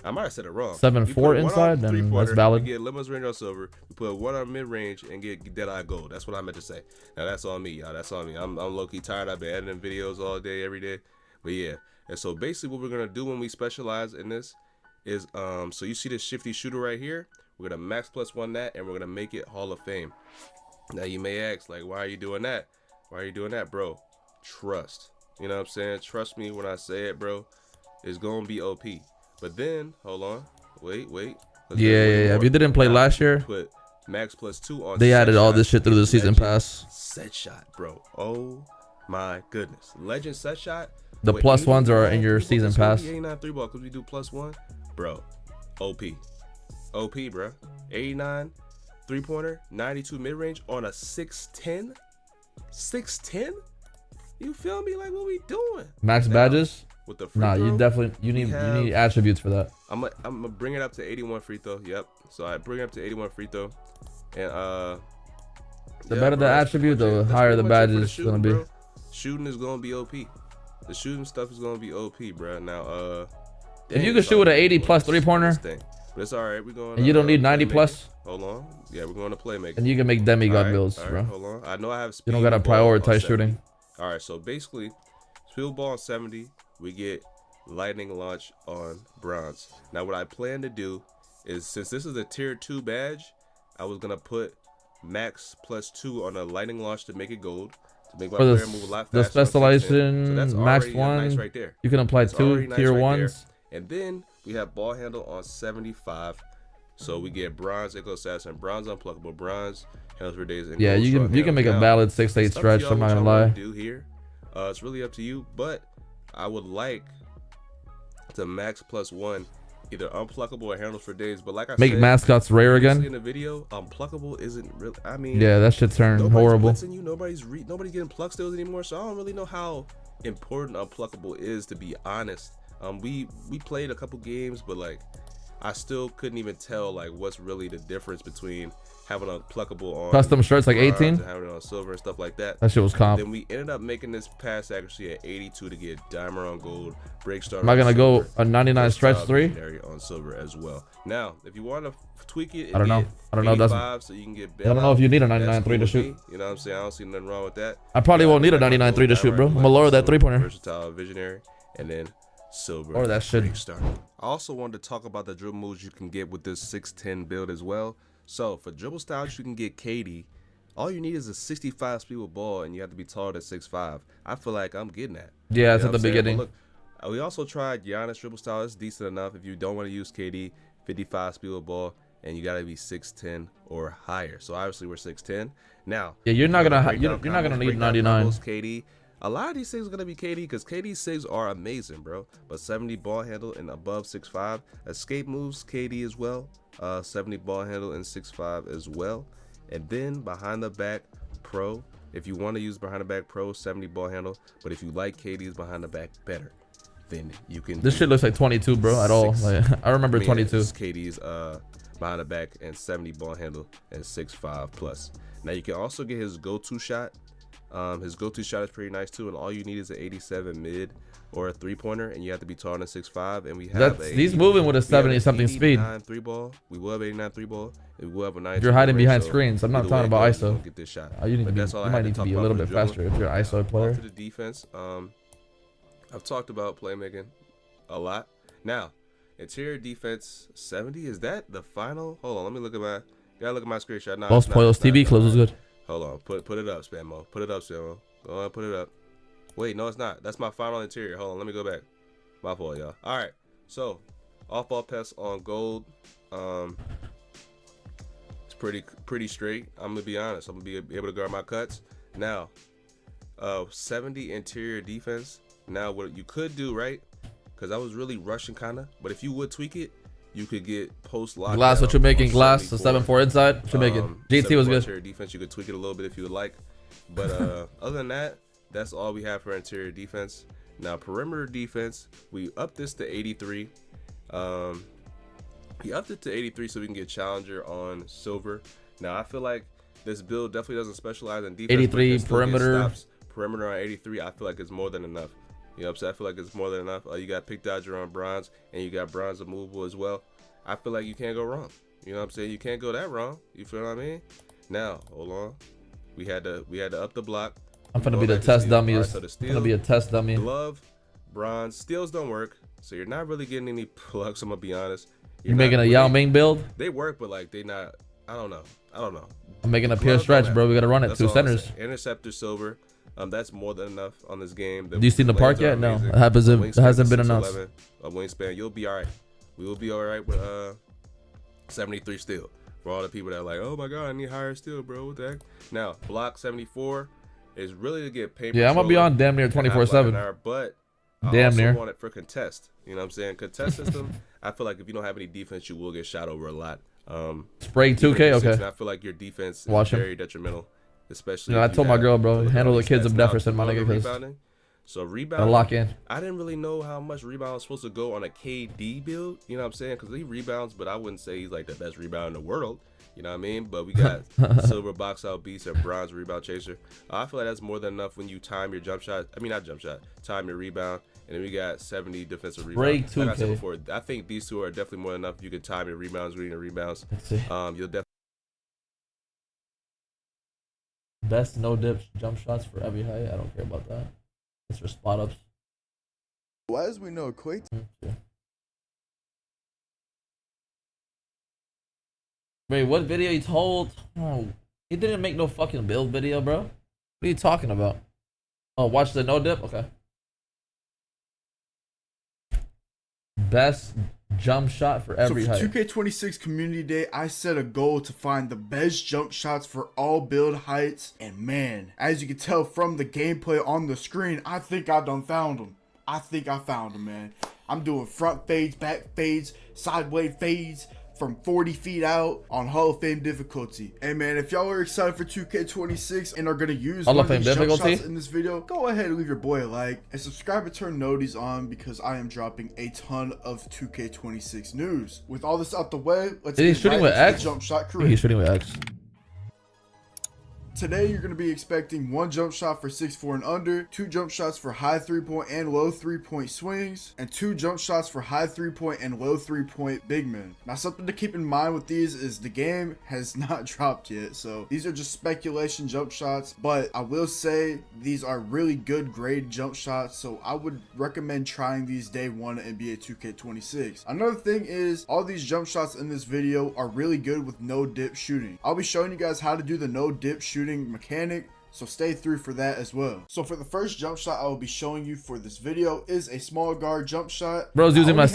I might have said it wrong. 7-4 inside, then that's valid. We get limitless range on silver. We put one on mid range and get Deadeye Gold. That's what I meant to say. Now that's on me, y'all. That's on me. I'm low key tired. I've been editing videos all day, every day. But yeah. And so basically, what we're gonna do when we specialize in this is so you see this shifty shooter right here. We're gonna max +1 that, and we're gonna make it Hall of Fame. Now you may ask, like, why are you doing that? Why are you doing that, bro? Trust. You know what I'm saying? Trust me when I say it, bro. It's gonna be OP. But then, hold on, wait. Yeah. If you didn't play last year, put max +2 on. They added all this shit through the season pass. Set shot, bro. Oh my goodness, legend set shot. The +1s are in your season pass. 89 3-ball because we do +1, bro. OP, bro. 89 3-pointer, 92 mid range on a 6'10. 6'10. You feel me? Like, what we doing? Max badges. With the free throw, you need attributes for that. I'm gonna bring it up to 81 free throw. Yep. So I bring it up to 81 free throw, and the better the attribute, the higher the badge is gonna be. Bro. Shooting is gonna be OP. The shooting stuff is gonna be OP, bro. Now, if you can shoot with an 80+ 3-pointer, but it's all right. We're going. And you don't need 90+. Hold on. Yeah, we're going to playmaking. And you can make demigod builds, bro. Hold on. I know I have speed. You don't gotta prioritize shooting. All right. So basically, field ball on 70. We get lightning launch on bronze. Now what I plan to do is, since this is a tier 2 badge, I was gonna put max +2 on a lightning launch to make it gold, to make my player move a lot faster. The specialization, so max 1, nice right there. You can apply 2 tier 1s. And then we have ball handle on 75. So we get bronze, echo assassin, bronze unpluckable, bronze handles for days. And yeah, you can make a valid 6-8 stretch. I'm not gonna lie. Do here, it's really up to you, but I would like to max +1 either unpluckable or handles for days. But like I Make said, mascots rare previously again. in the video, unpluckable isn't really. I mean, Yeah, that shit turned nobody's horrible. blitzing you. Nobody's getting pluck steals anymore. So I don't really know how important unpluckable is, to be honest. We played a couple games, but like I still couldn't even tell like what's really the difference between having a pluckable on Custom shirts like bronze 18. and having it on silver and stuff like that. That shit was comp. Then we ended up making this pass accuracy at 82 to get dimer on gold, break starter. Am I gonna on go silver, a 99 stretch versatile 3? visionary on silver as well. Now, if you want to tweak it, I don't know. get I don't know. That's 85, so you can get. I don't know if you need a 99 that's 3 to cool shoot. with me. You know what I'm saying? I don't see nothing wrong with that. I probably Yeah, won't need a dimer on 99 3 to gold, shoot, dimer bro. on I'm gonna lower that silver, 3-pointer. Versatile visionary, and then silver Or that shit. break starter. I also wanted to talk about the dribble moves you can get with this 6'10" build as well. So for dribble styles, you can get KD. All you need is a 65 speed with ball, and you have to be taller than 6'5". I feel like I'm getting that. Yeah, it's You at know the what I'm saying? beginning. But look, we also tried Giannis dribble style. It's decent enough if you don't want to use KD. 55 speed with ball, and you gotta be 6'10" or higher. So obviously we're 6'10". Now, Yeah, you're not gonna breakdown you're not gonna combos, need breakdown 99. combos, KD. A lot of these things are gonna be KD because KD sigs are amazing, bro. But 70 ball handle and above 6'5". Escape moves KD as well. 70 ball handle and 6'5" as well. And then behind the back pro, if you want to use behind the back pro, 70 ball handle. But if you like KD's behind the back better, then you can. This shit looks like 22, bro. At all. Like, I remember 22. It's KD's behind the back and 70 ball handle and 6'5" plus. Now you can also get his go-to shot. His go-to shot is pretty nice too, and all you need is an 87 mid or a 3-pointer, and you have to be taller than 6'5". And we have He's moving with a 70 something speed. 89 3 ball. We will have 89 3 ball. And we will have a 9. You're hiding behind screens. I'm not talking about ISO. Get this shot. You need to be, That's all you I might had to need to talk be a about little for bit the dribbling. faster if you're an ISO player. Off to the defense. I've talked about playmaking a lot. Now, interior defense 70. Is that the final? Hold on, let me look at my. Gotta look at my screenshot. Nah, Most Poyos TV clips was good. Hold on, put it up, Spammo. Put it up, Spammo. Go on, put it up. Wait, no, it's not. That's my final interior. Hold on, let me go back. My fault, y'all. All right, so off-ball pass on gold. It's pretty straight. I'm gonna be honest. I'm gonna be able to guard my cuts. Now, 70 interior defense. Now, what you could do, right? Because I was really rushing, kinda. But if you would tweak it, you could get post lock. Glass, what you're making? Glass, the 7-4 inside. Should make it. GT was good. Interior defense, you could tweak it a little bit if you would like. But other than that, that's all we have for interior defense. Now, perimeter defense, we upped this to 83. We upped it to 83 so we can get challenger on silver. Now, I feel like this build definitely doesn't specialize in defense. 83 perimeter. Perimeter on 83, I feel like it's more than enough. You know what I'm saying? I feel like it's more than enough. You got pick dodger on bronze, and you got bronze immovable as well. I feel like you can't go wrong. You know what I'm saying? You can't go that wrong. You feel what I mean? Now, hold on. We had to up the block. I'm gonna be the test dummy. Right, so the I'm steel, gonna be a test dummy. glove, bronze, steals don't work, so you're not really getting any plugs. I'm gonna be honest. You're making a Yao Ming build? They work, but like they not. I don't know. I'm making a pure Gloves stretch, don't bro. matter. We gotta run it. That's 2 all I'm centers. saying. Interceptor silver. That's more than enough on this game. Do you see the park yet? No, it hasn't been announced. A wingspan, you'll be all right. We will be all right with 73 steel. For all the people that are like, oh my god, I need higher steel, bro. What the heck? Now, block 74 is really to get paint. Yeah, I'm gonna be on damn near 24/7. But I Damn also near. want it for contest. You know what I'm saying? Contest system. I feel like if you don't have any defense, you will get shot over a lot. Spray 2K, okay. And I feel like your defense Watch is him. very detrimental, especially. You know, I if you told my have girl, bro, really handle low the kids stats. of Now, Jefferson, my going to nigga, 'cause rebounding. So gotta rebound, lock in. I didn't really know how much rebound was supposed to go on a KD build. You know what I'm saying? Because he rebounds, but I wouldn't say he's like the best rebounder in the world. You know what I mean? But we got silver box out beast and bronze rebound chaser. I feel like that's more than enough when you time your jump shot. I mean, not jump shot. Time your rebound. And then we got 70 defensive rebounds. Break Like I said 2K. before, I think these two are definitely more than enough. You can time your rebounds, reading your rebounds. Let's see. You'll definitely. Best no dip jump shots for every height. I don't care about that. It's for spot ups. Why as we know, Quake Wait, what video he told? Oh, he didn't make no fucking build video, bro. What are you talking about? Oh, watch the no dip? Okay. Best jump shot for every so for height. 2K26 Community Day, I set a goal to find the best jump shots for all build heights. And man, as you can tell from the gameplay on the screen, I think I done found them. I think I found them, man. I'm doing front fades, back fades, sideways fades from 40 feet out on Hall of Fame difficulty. Hey man, if y'all are excited for 2K26 and are gonna use Hall one of of Fame these jump difficulty shots in this video, go ahead and leave your boy a like and subscribe and turn noties on because I am dropping a ton of 2K26 news. With all this out the way, let's Is he get shooting right with into the X? jump shot I think career. he's shooting with X. Today, you're going to be expecting one jump shot for 6'4" and under, 2 jump shots for high 3-point and low 3-point swings, and 2 jump shots for high 3-point and low 3-point big men. Now, something to keep in mind with these is the game has not dropped yet, so these are just speculation jump shots, but I will say these are really good grade jump shots, so I would recommend trying these day one in NBA 2K26. Another thing is, all these jump shots in this video are really good with no dip shooting. I'll be showing you guys how to do the no dip shooting mechanic, so stay through for that as well. So for the first jump shot I will be showing you for this video is a small guard jump shot. Bro's using the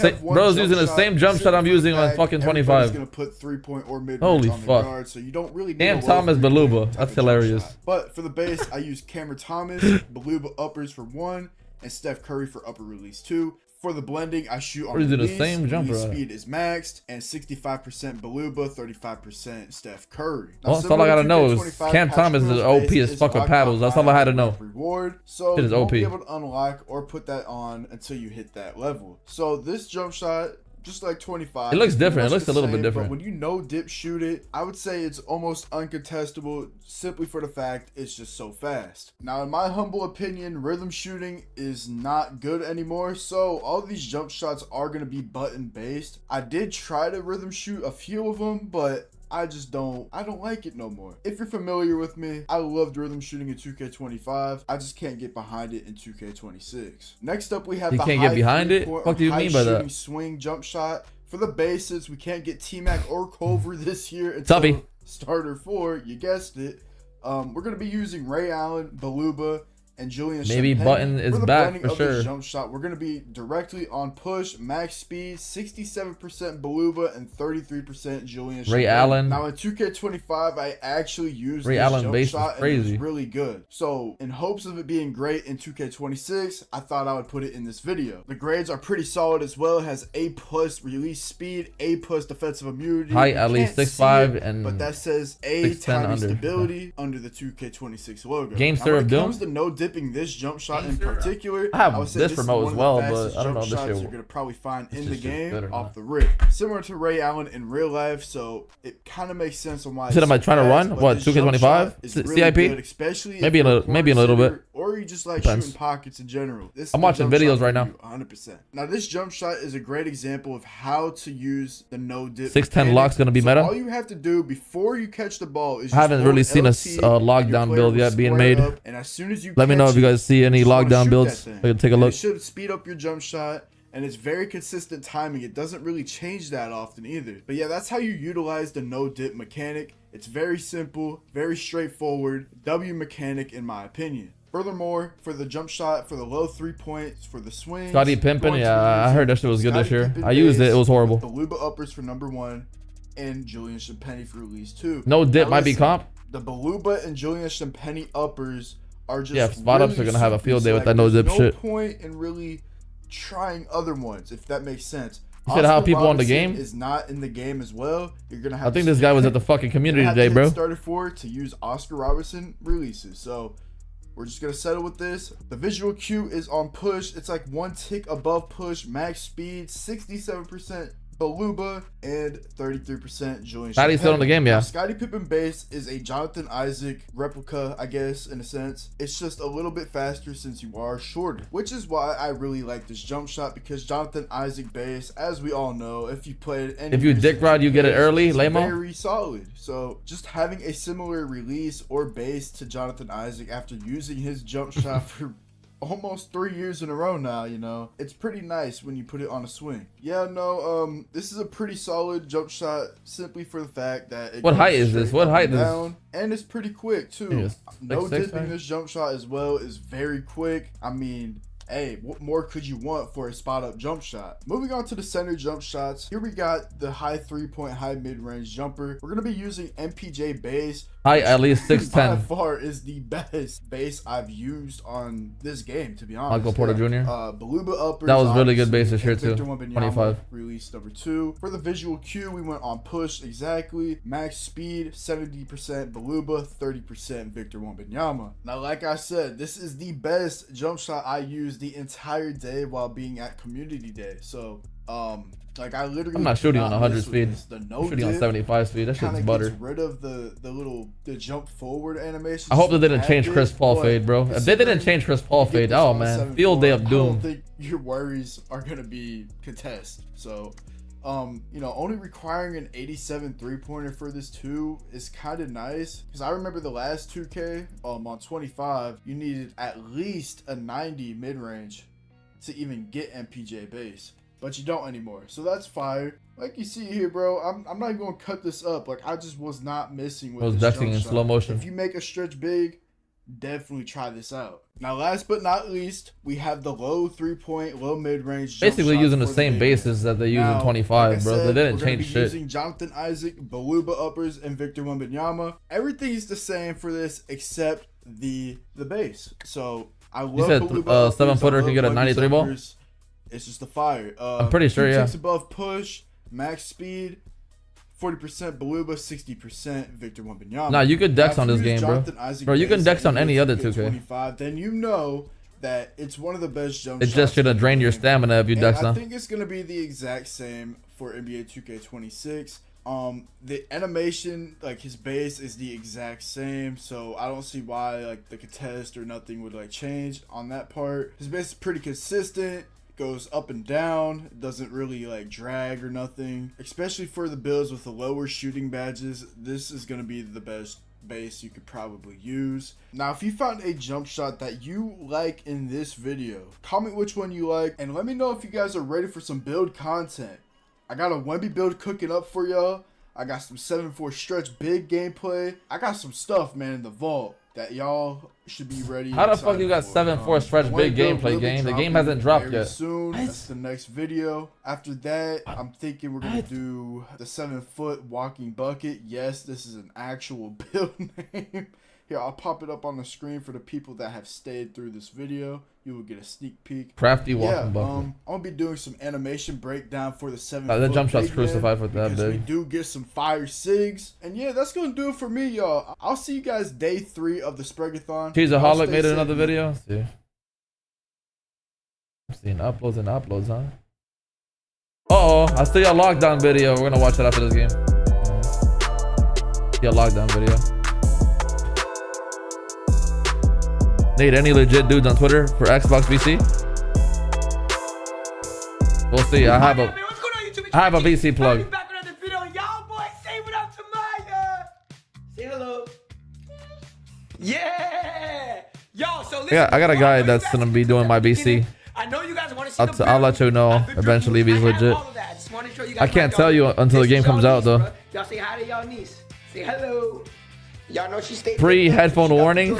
same jump shot I'm using on fucking 25. Gonna put 3-point or mid Holy on the fuck. guard, so you don't really need Damn a low Thomas 3-point Beluba. type That's of jump hilarious. shot. But for the base, I use Cameron Thomas, Beluba uppers for 1, and Steph Curry for upper release 2. For the blending, I shoot on Or is it the release. same jumper? Release speed is maxed, and 65% Beluba, 35% Steph Curry. Now, Well, that's all I gotta know is Cam Thomas is OP as fuck with paddles. That's all I had to know. Reward, so It is you won't OP. be able to unlock or put that on until you hit that level. So this jump shot, just like 25, It looks it's pretty different. It much looks the a little bit same, different. But when you no dip shoot it, I would say it's almost uncontestable simply for the fact it's just so fast. Now, in my humble opinion, rhythm shooting is not good anymore, so all these jump shots are going to be button based. I did try to rhythm shoot a few of them, but I don't like it no more. If you're familiar with me, I loved rhythm shooting in 2K25. I just can't get behind it in 2K26. Next up, we have You the can't get high behind it? 3-point What do you high mean by that? shooting swing jump shot. For the bases, we can't get T-Mac or Culver this year until Tuffy. starter 4. You guessed it. We're gonna be using Ray Allen, Beluba, and Julian Maybe Champagne. Button is For the back blending for of this sure. jump shot, we're going to be directly on push, max speed, 67% Beluba, and 33% Julian Ray Champagne. Allen. Now in 2K25, I actually used Ray this Allen jump base is shot, and it was crazy. really good. So in hopes of it being great in 2K26, I thought I would put it in this video. The grades are pretty solid as well. It has A+ release speed, A+ defensive immunity. Height You at least can't see 6'5" it, and but that says A 6'10" tiny under. stability under the 2K26 logo. Game Now, Stir when of it Doom? comes to no dipping this jump shot in particular, I have would say this is remote one as of well, the but fastest I don't know jump if this shots shit you're gonna probably find in this the shit's good game or off not. the rip. Similar to Ray Allen in real life, so it kind of makes sense on why. You said, am I it's trying to fast, run? but What, this jump 2K25? shot is really CIP? good, especially if Maybe a you're little- maybe a little corner bit. center, or you just like Depends. shooting pockets in general. This is I'm the watching jump videos shot right for now. you, 100%. Now this jump shot is a great example of how to use the no dip. 6'10" mechanic. lock's gonna be So meta? all you have to do before you catch the ball is I haven't just really hold seen a LT, and your lockdown player build will yet being square made. up, and as soon as you Let me know catch if you it, guys see any you just wanna lockdown shoot builds. that I thing. can take a And look. It should speed up your jump shot, and it's very consistent timing. It doesn't really change that often either. But yeah, that's how you utilize the no dip mechanic. It's very simple, very straightforward, W mechanic in my opinion. Furthermore, for the jump shot, for the low 3 points, for the swing, Scottie Pimpin', yeah, I heard that shit was good this year. I used it, it was horrible. The Beluba uppers for number 1, and Julian Champagne for release 2. No dip Now might be listen, comp. The Beluba and Julian Champagne uppers are just Yeah, spot ups really are gonna have a super field day with select. that no There's dip shit. No point in really trying other ones, if that makes sense. You said how Oscar people on the Robinson game? is not in the game as well. You're gonna have. I think this guy was at the fucking community today, bro. Started for to use Oscar Robinson releases, so we're just gonna settle with this. The visual cue is on push. It's like 1 tick above push, max speed, 67% Beluba, and 33% Julian Scotty's still in the game, yeah. Now, Scottie Pippen base is a Jonathan Isaac replica, I guess, in a sense. It's just a little bit faster since you are shorter, which is why I really like this jump shot, because Jonathan Isaac base, as we all know, if you played any If you dick rod, you get it early, it's Lamo. very solid. So just having a similar release or base to Jonathan Isaac after using his jump shot for almost 3 years in a row now, you know, it's pretty nice when you put it on a swing. Yeah, no, this is a pretty solid jump shot simply for the fact that it What goes height is this? straight What up height and is this? down, and it's pretty quick too. Yes. No 6'6", dipping right? this jump shot as well is very quick. I mean, hey, what more could you want for a spot up jump shot? Moving on to the center jump shots. Here we got the high 3-point, high mid-range jumper. We're gonna be using MPJ base. Height at least By 6'10". far is the best base I've used on this game, to be honest. Michael Porter Jr. Beluga uppers. That was really good obviously, bases here and too. Victor Wembanyama, 25. Release number 2. For the visual cue, we went on push exactly. Max speed 70% Beluga, 30% Victor Wembanyama. Now, like I said, this is the best jump shot I used the entire day while being at community day. So, like I literally. I'm not shooting on 100 speed. The I'm no shooting on 75 speed. That shit's butter. gets rid of the jump forward animation. I hope they didn't change Chris Paul fade, bro. If they didn't change Chris Paul fade, oh man, field day of I doom. don't think your worries are gonna be contest. So, you know, only requiring an 87 3-pointer for this too is kind of nice, because I remember the last 2K on 25, you needed at least a 90 mid range to even get MPJ base. But you don't anymore, so that's fire. Like you see here, bro, I'm not even gonna cut this up. Like, I just was not missing with this DeXing in jump slow shot. motion. If you make a stretch big, definitely try this out. Now, last but not least, we have the low 3-point, low mid-range. Basically using the same bases that they use in 25, like bro. said, They didn't we're gonna change be shit. Using Jonathan Isaac, Beluga uppers, and Victor Wembanyama. Everything is the same for this except the base. So I love said, Beluga uppers, 7-footer I can love get a Wemby's 93 ball? uppers. It's just a fire. I'm pretty sure, 2 yeah. ticks above push, max speed, 40% Beluga, 60% Victor Wembanyama. Nah, you could dex on this game, bro. Bro, you can dex on any other 2K. 25, then you know that it's one of the best jump shots. It's just gonna drain your stamina if you And dex I on. think it's gonna be the exact same for NBA 2K26. The animation, like his base, is the exact same, so I don't see why like the contest or nothing would like change on that part. His base is pretty consistent, goes up and down, it doesn't really like drag or nothing. Especially for the builds with the lower shooting badges, this is gonna be the best base you could probably use. Now, if you found a jump shot that you like in this video, comment which one you like and let me know if you guys are ready for some build content. I got a Wemby build cooking up for y'all. I got some 7-4 stretch big gameplay. I got some stuff, man, in the vault that y'all should be ready. How the fuck you got 7-4 stretch big gameplay game? The game hasn't dropped yet. Soon. That's the next video. After that, I'm thinking we're gonna do the 7-foot walking bucket. Yes, this is an actual build name. Here, I'll pop it up on the screen for the people that have stayed through this video. You will get a sneak peek. Crafty walking bucket. I'm gonna be doing some animation breakdown for the 7-foot. That jump shot's big crucified man, with that, because we big. do get some fire sigs. And yeah, that's gonna do it for me, y'all. I'll see you guys day 3 of the Spregathon. Cheesaholic made another video. Let's see. I'm seeing uploads and uploads, huh? Uh-oh, I see a lockdown video. We're gonna watch that after this game. See a lockdown video. Need any legit dudes on Twitter for Xbox VC? We'll see. I have a VC plug. Say hello. Yeah. Yo, so listen, Yeah, I got a guy that's gonna be doing my VC. I know you guys want to see I'll let you know eventually if he's legit. I can't tell you until the game comes out though. Y'all say hi to y'all niece. Say hello. Y'all know she stayed Pre-headphone warning.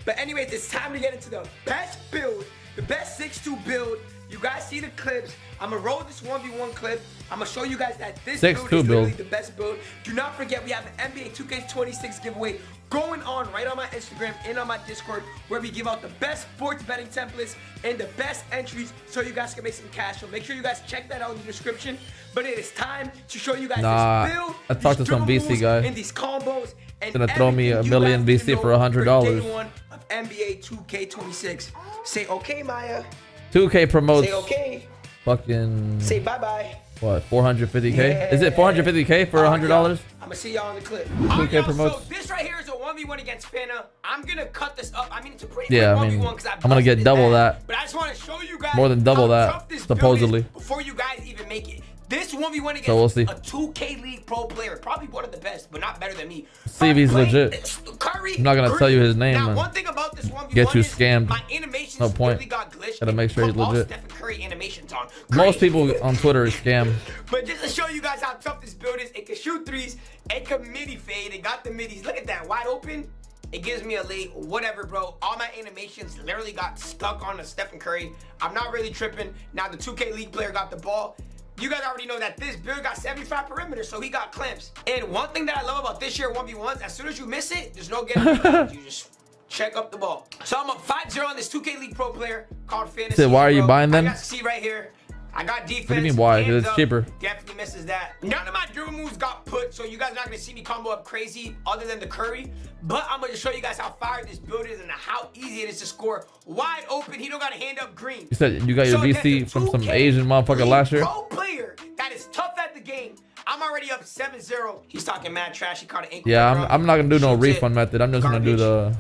But anyways, it's time to get into the best build, the best 6'2 build. You guys see the clips. I'm gonna roll this 1v1 clip. I'm gonna show you guys that this build is literally the best build. Do not forget, we have the NBA 2K26 giveaway going on right on my Instagram and on my Discord, where we give out the best sports betting templates and the best entries so you guys can make some cash. So make sure you guys check that out in the description. But it is time to show you guys this build. I talked to some VC guy. And these combos. And gonna throw me a million VC for $100. Day 1 of NBA 2K26. Say okay, Maya. 2K promotes. Say okay. Fucking. Say bye bye. What? 450K? Yeah. Is it 450K for $100? I'm gonna see y'all in the clip. 2K promotes. So this right here is a 1v1 against Fana. I'm gonna cut this up. I mean, it's a pretty Yeah, good I mean, 1v1 because I'm gonna get double that. But I just want to show you guys more than double how that, tough this supposedly. build is before you guys even make it. This 1v1 against So we'll see. a 2K League pro player, probably one of the best, but not better than me. See if he's legit. Curry, I'm not gonna tell you his name, now, man. one thing about this 1v1 Get you is scammed. my animations No point. really got glitched. Gotta make sure he's Put all legit. Stephen Curry animations on. Most Crazy. people on Twitter is scam. But just to show you guys how tough this build is, it can shoot threes, it can midi fade, it got the middies. Look at that, wide open. It gives me a late, whatever, bro. All my animations literally got stuck on the Stephen Curry. I'm not really tripping. Now the 2K League player got the ball. You guys already know that this build got 75 perimeter, so he got clamps. And one thing that I love about this year 1v1s, as soon as you miss it, there's no getting it. You just check up the ball. So I'm up 5-0 on this 2K League Pro player called Finalizing. So why are you buying them? I got C right here. I got defense. What do you mean why? Because it's cheaper. Definitely misses that. None of my dribble moves got put, so you guys are not gonna see me combo up crazy other than the Curry. But I'm gonna show you guys how fire this build is and how easy it is to score wide open. He don't got a hand up green. You said you got your VC from some Asian motherfucker last year? Pro player that is tough at the game. I'm already up 7-0. He's talking mad trash. He caught an ankle. Yeah, I'm not gonna do no refund method. I'm just gonna do the.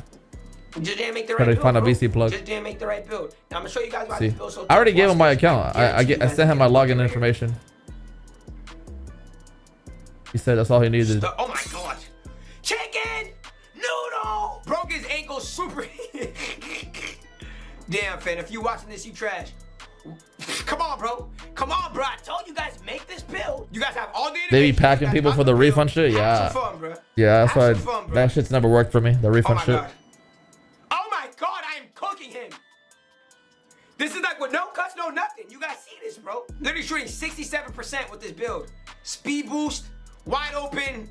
Just didn't make the right build, find a bro. VC plug. Just didn't make the right build. Now I'm gonna show you guys why See, this build so tough. I already gave him my Watch this. account. I sent him my login information. He said that's all he needed. Oh my god. Chicken noodle broke his ankle super. Damn, fan, if you watching this, you trash. Come on, bro. Come on, bro. I told you guys make this build. You guys have all the They be packing people for the refund shit. Yeah. Have some fun, bro. Yeah, that's Have why some fun, bro. that shit's never worked for me. The refund shit. God. Oh my god, I am cooking him. This is like with no cuts, no nothing. You guys see this, bro? Literally shooting 67% with this build. Speed boost, wide open.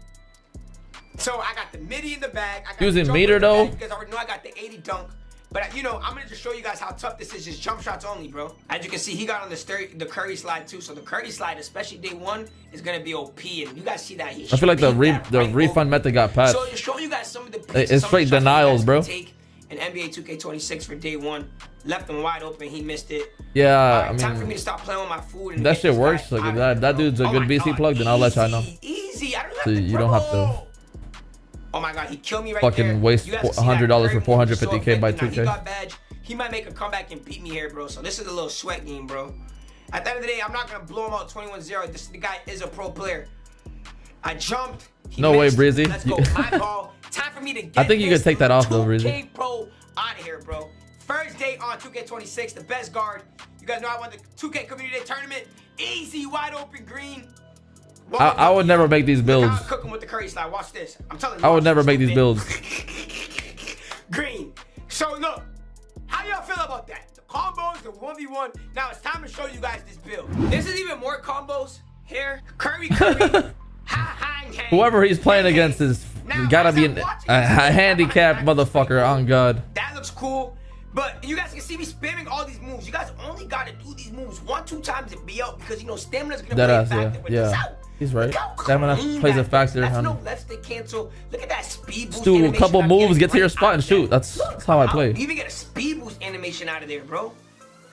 So I got the midi in the bag. I got Using the meter in the though. bag. You guys already know I got the 80 dunk. But you know, I'm gonna just show you guys how tough this is. Just jump shots only, bro. As you can see, he got on the Curry slide too. So the Curry slide, especially day one, is gonna be OP. And you guys see that? I feel like the refund method got patched. So just showing you guys some of the It's straight denials, bro. Take an NBA 2K26 for day one. Left him wide open. He missed it. Yeah, Right, I time for mean, me to stop playing with my food. And that get shit this works. guy Like out if of that here, dude's a bro. good Oh my VC God, plug, then I'll let y'all know. Easy. I don't have So to, you don't have to bro. Oh my god, he killed me right fucking there. waste You guys can see $100 that for Curry move is so 450K by effective. Now, 2K. He got badge. He might make a comeback and beat me here, bro. So this is a little sweat game, bro. At the end of the day, I'm not gonna blow him out 21-0. The guy is a pro player. I jumped. No way, missed. Breezy. Let's go. My ball. Time for me to get I think you could take that off though, 2K Breezy. Pro out of here, bro. First day on 2K26, the best guard. You guys know I won the 2K Community Day Tournament. Easy, wide open green. I would never make these builds. I'm cooking with the Curry slide. Watch this. I'm telling you. I would never make these builds. Green. So look, how y'all feel about that? The combos, the 1v1. Now it's time to show you guys this build. This is even more combos here. Curry. Whoever he's playing against is gotta be a handicapped motherfucker. On God. That looks cool. But you guys can see me spamming all these moves. You guys only gotta do these moves 1-2 times and be out because you know stamina's gonna play a factor with this out. He's right. Look how Stamina clean plays a that factor. is. That's On no left stick cancel. Look at that speed boost. do a animation couple I'm moves, getting get to your right spot and out shoot. there. That's how I play. You even get a speed boost animation out of there, bro.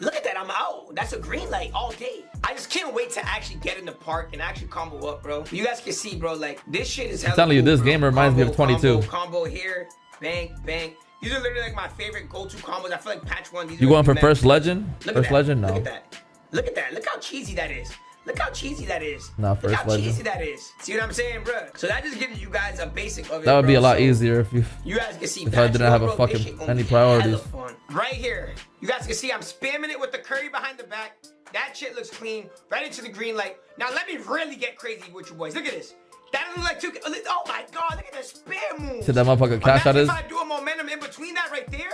Look at that, I'm out. That's a green light all day. I just can't wait to actually get in the park and actually combo up, bro. You guys can see, bro, like this shit is hella I'm telling you, cool, this bro. game reminds me of 22. Combo here, bang, bang. These are literally like my favorite go-to combos. I feel like patch one. These You are going for the first best. legend? Look First at that. legend? Look No. at that. Look at that. Look how cheesy that is. Look how cheesy that is. Nah, Look first how legend. cheesy that is. See what I'm saying, bro? So that just gives you guys a basic of it. That would be bro. a lot So easier if you. you guys can see If I patch didn't have one, a bro, this fucking shit gonna any be priorities. hella fun. Right here, you guys can see I'm spamming it with the Curry behind the back. That shit looks clean. Right into the green light. Now let me really get crazy with you boys. Look at this. That doesn't look like 2K. Oh my god, look at the spam move. See that motherfucker cash out Imagine is? if I do a momentum in between that right there.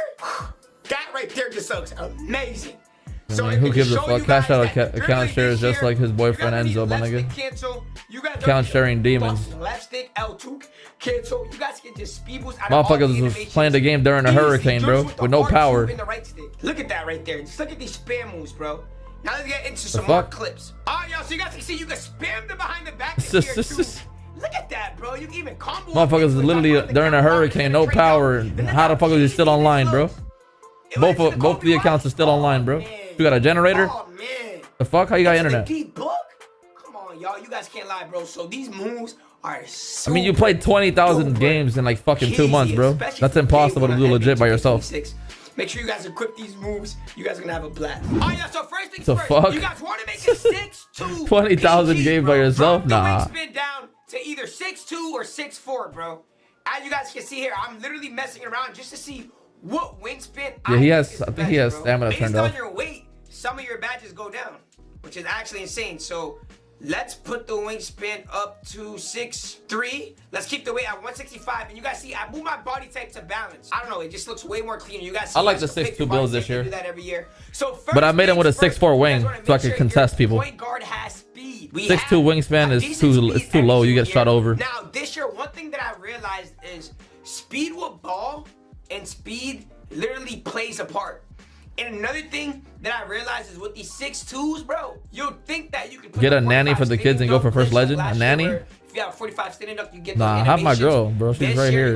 That right there just looks amazing. So I mean, who gives a fuck? Cash out account dribbling shares this just year, like his boyfriend you Enzo, gotta my be left nigga. stick cancel. You guys Account sharing demons. Left stick L2 cancel. You guys can just speed boost out of all the Motherfuckers was animations. playing the game during a Easy hurricane, bro, jumps the with no R2 power. and the right stick. Look at that right there. Just look at these spam moves, bro. Now let's get into some The more fuck? clips. All right, y'all. So you guys can see you can spam them behind the back. This here too. Look at that, bro. You can even combo. Motherfuckers literally during a hurricane, no power. How the fuck is he still online, bro? Both the accounts are still online, bro. You got a generator? Oh man. The fuck? How you got It's internet? a deep book? Come on, y'all. You guys can't lie, bro. So these moves are so I mean, you played 20,000 games in like fucking 2 months, bro. That's impossible to do legit by yourself. Make sure you guys equip these moves. You guys are gonna have a blast. Oh yeah, so first things The first. fuck? You guys want to make a 6'2" 20,000 PG, games bro. by yourself? Drop the Nah. wingspan down to either 6'2" or 6'4", bro. As you guys can see here, I'm literally messing around just to see what wingspan. Yeah, he has. think is I the think he best, has bro. stamina Based turned on off. your weight, some of your badges go down, which is actually insane. So Let's put the wingspan up to 6'3". Let's keep the weight at 165. And you guys see, I move my body type to balance. I don't know, it just looks way more cleaner. You guys see, I like the 6'2" builds this year. Do that every year. So but I made him with a 6'4" wing so I could contest people. Point guard has speed. 6'2" wingspan is too low. You get shot over. Now this year, one thing that I realized is speed with ball and speed literally plays a part. And another thing that I realized is with these 6'2s, bro, you'll think that you can put get a nanny for the kids and go for first legend. A nanny? If you have 45 standing up, you get nah, I have my girl, bro. She's right here.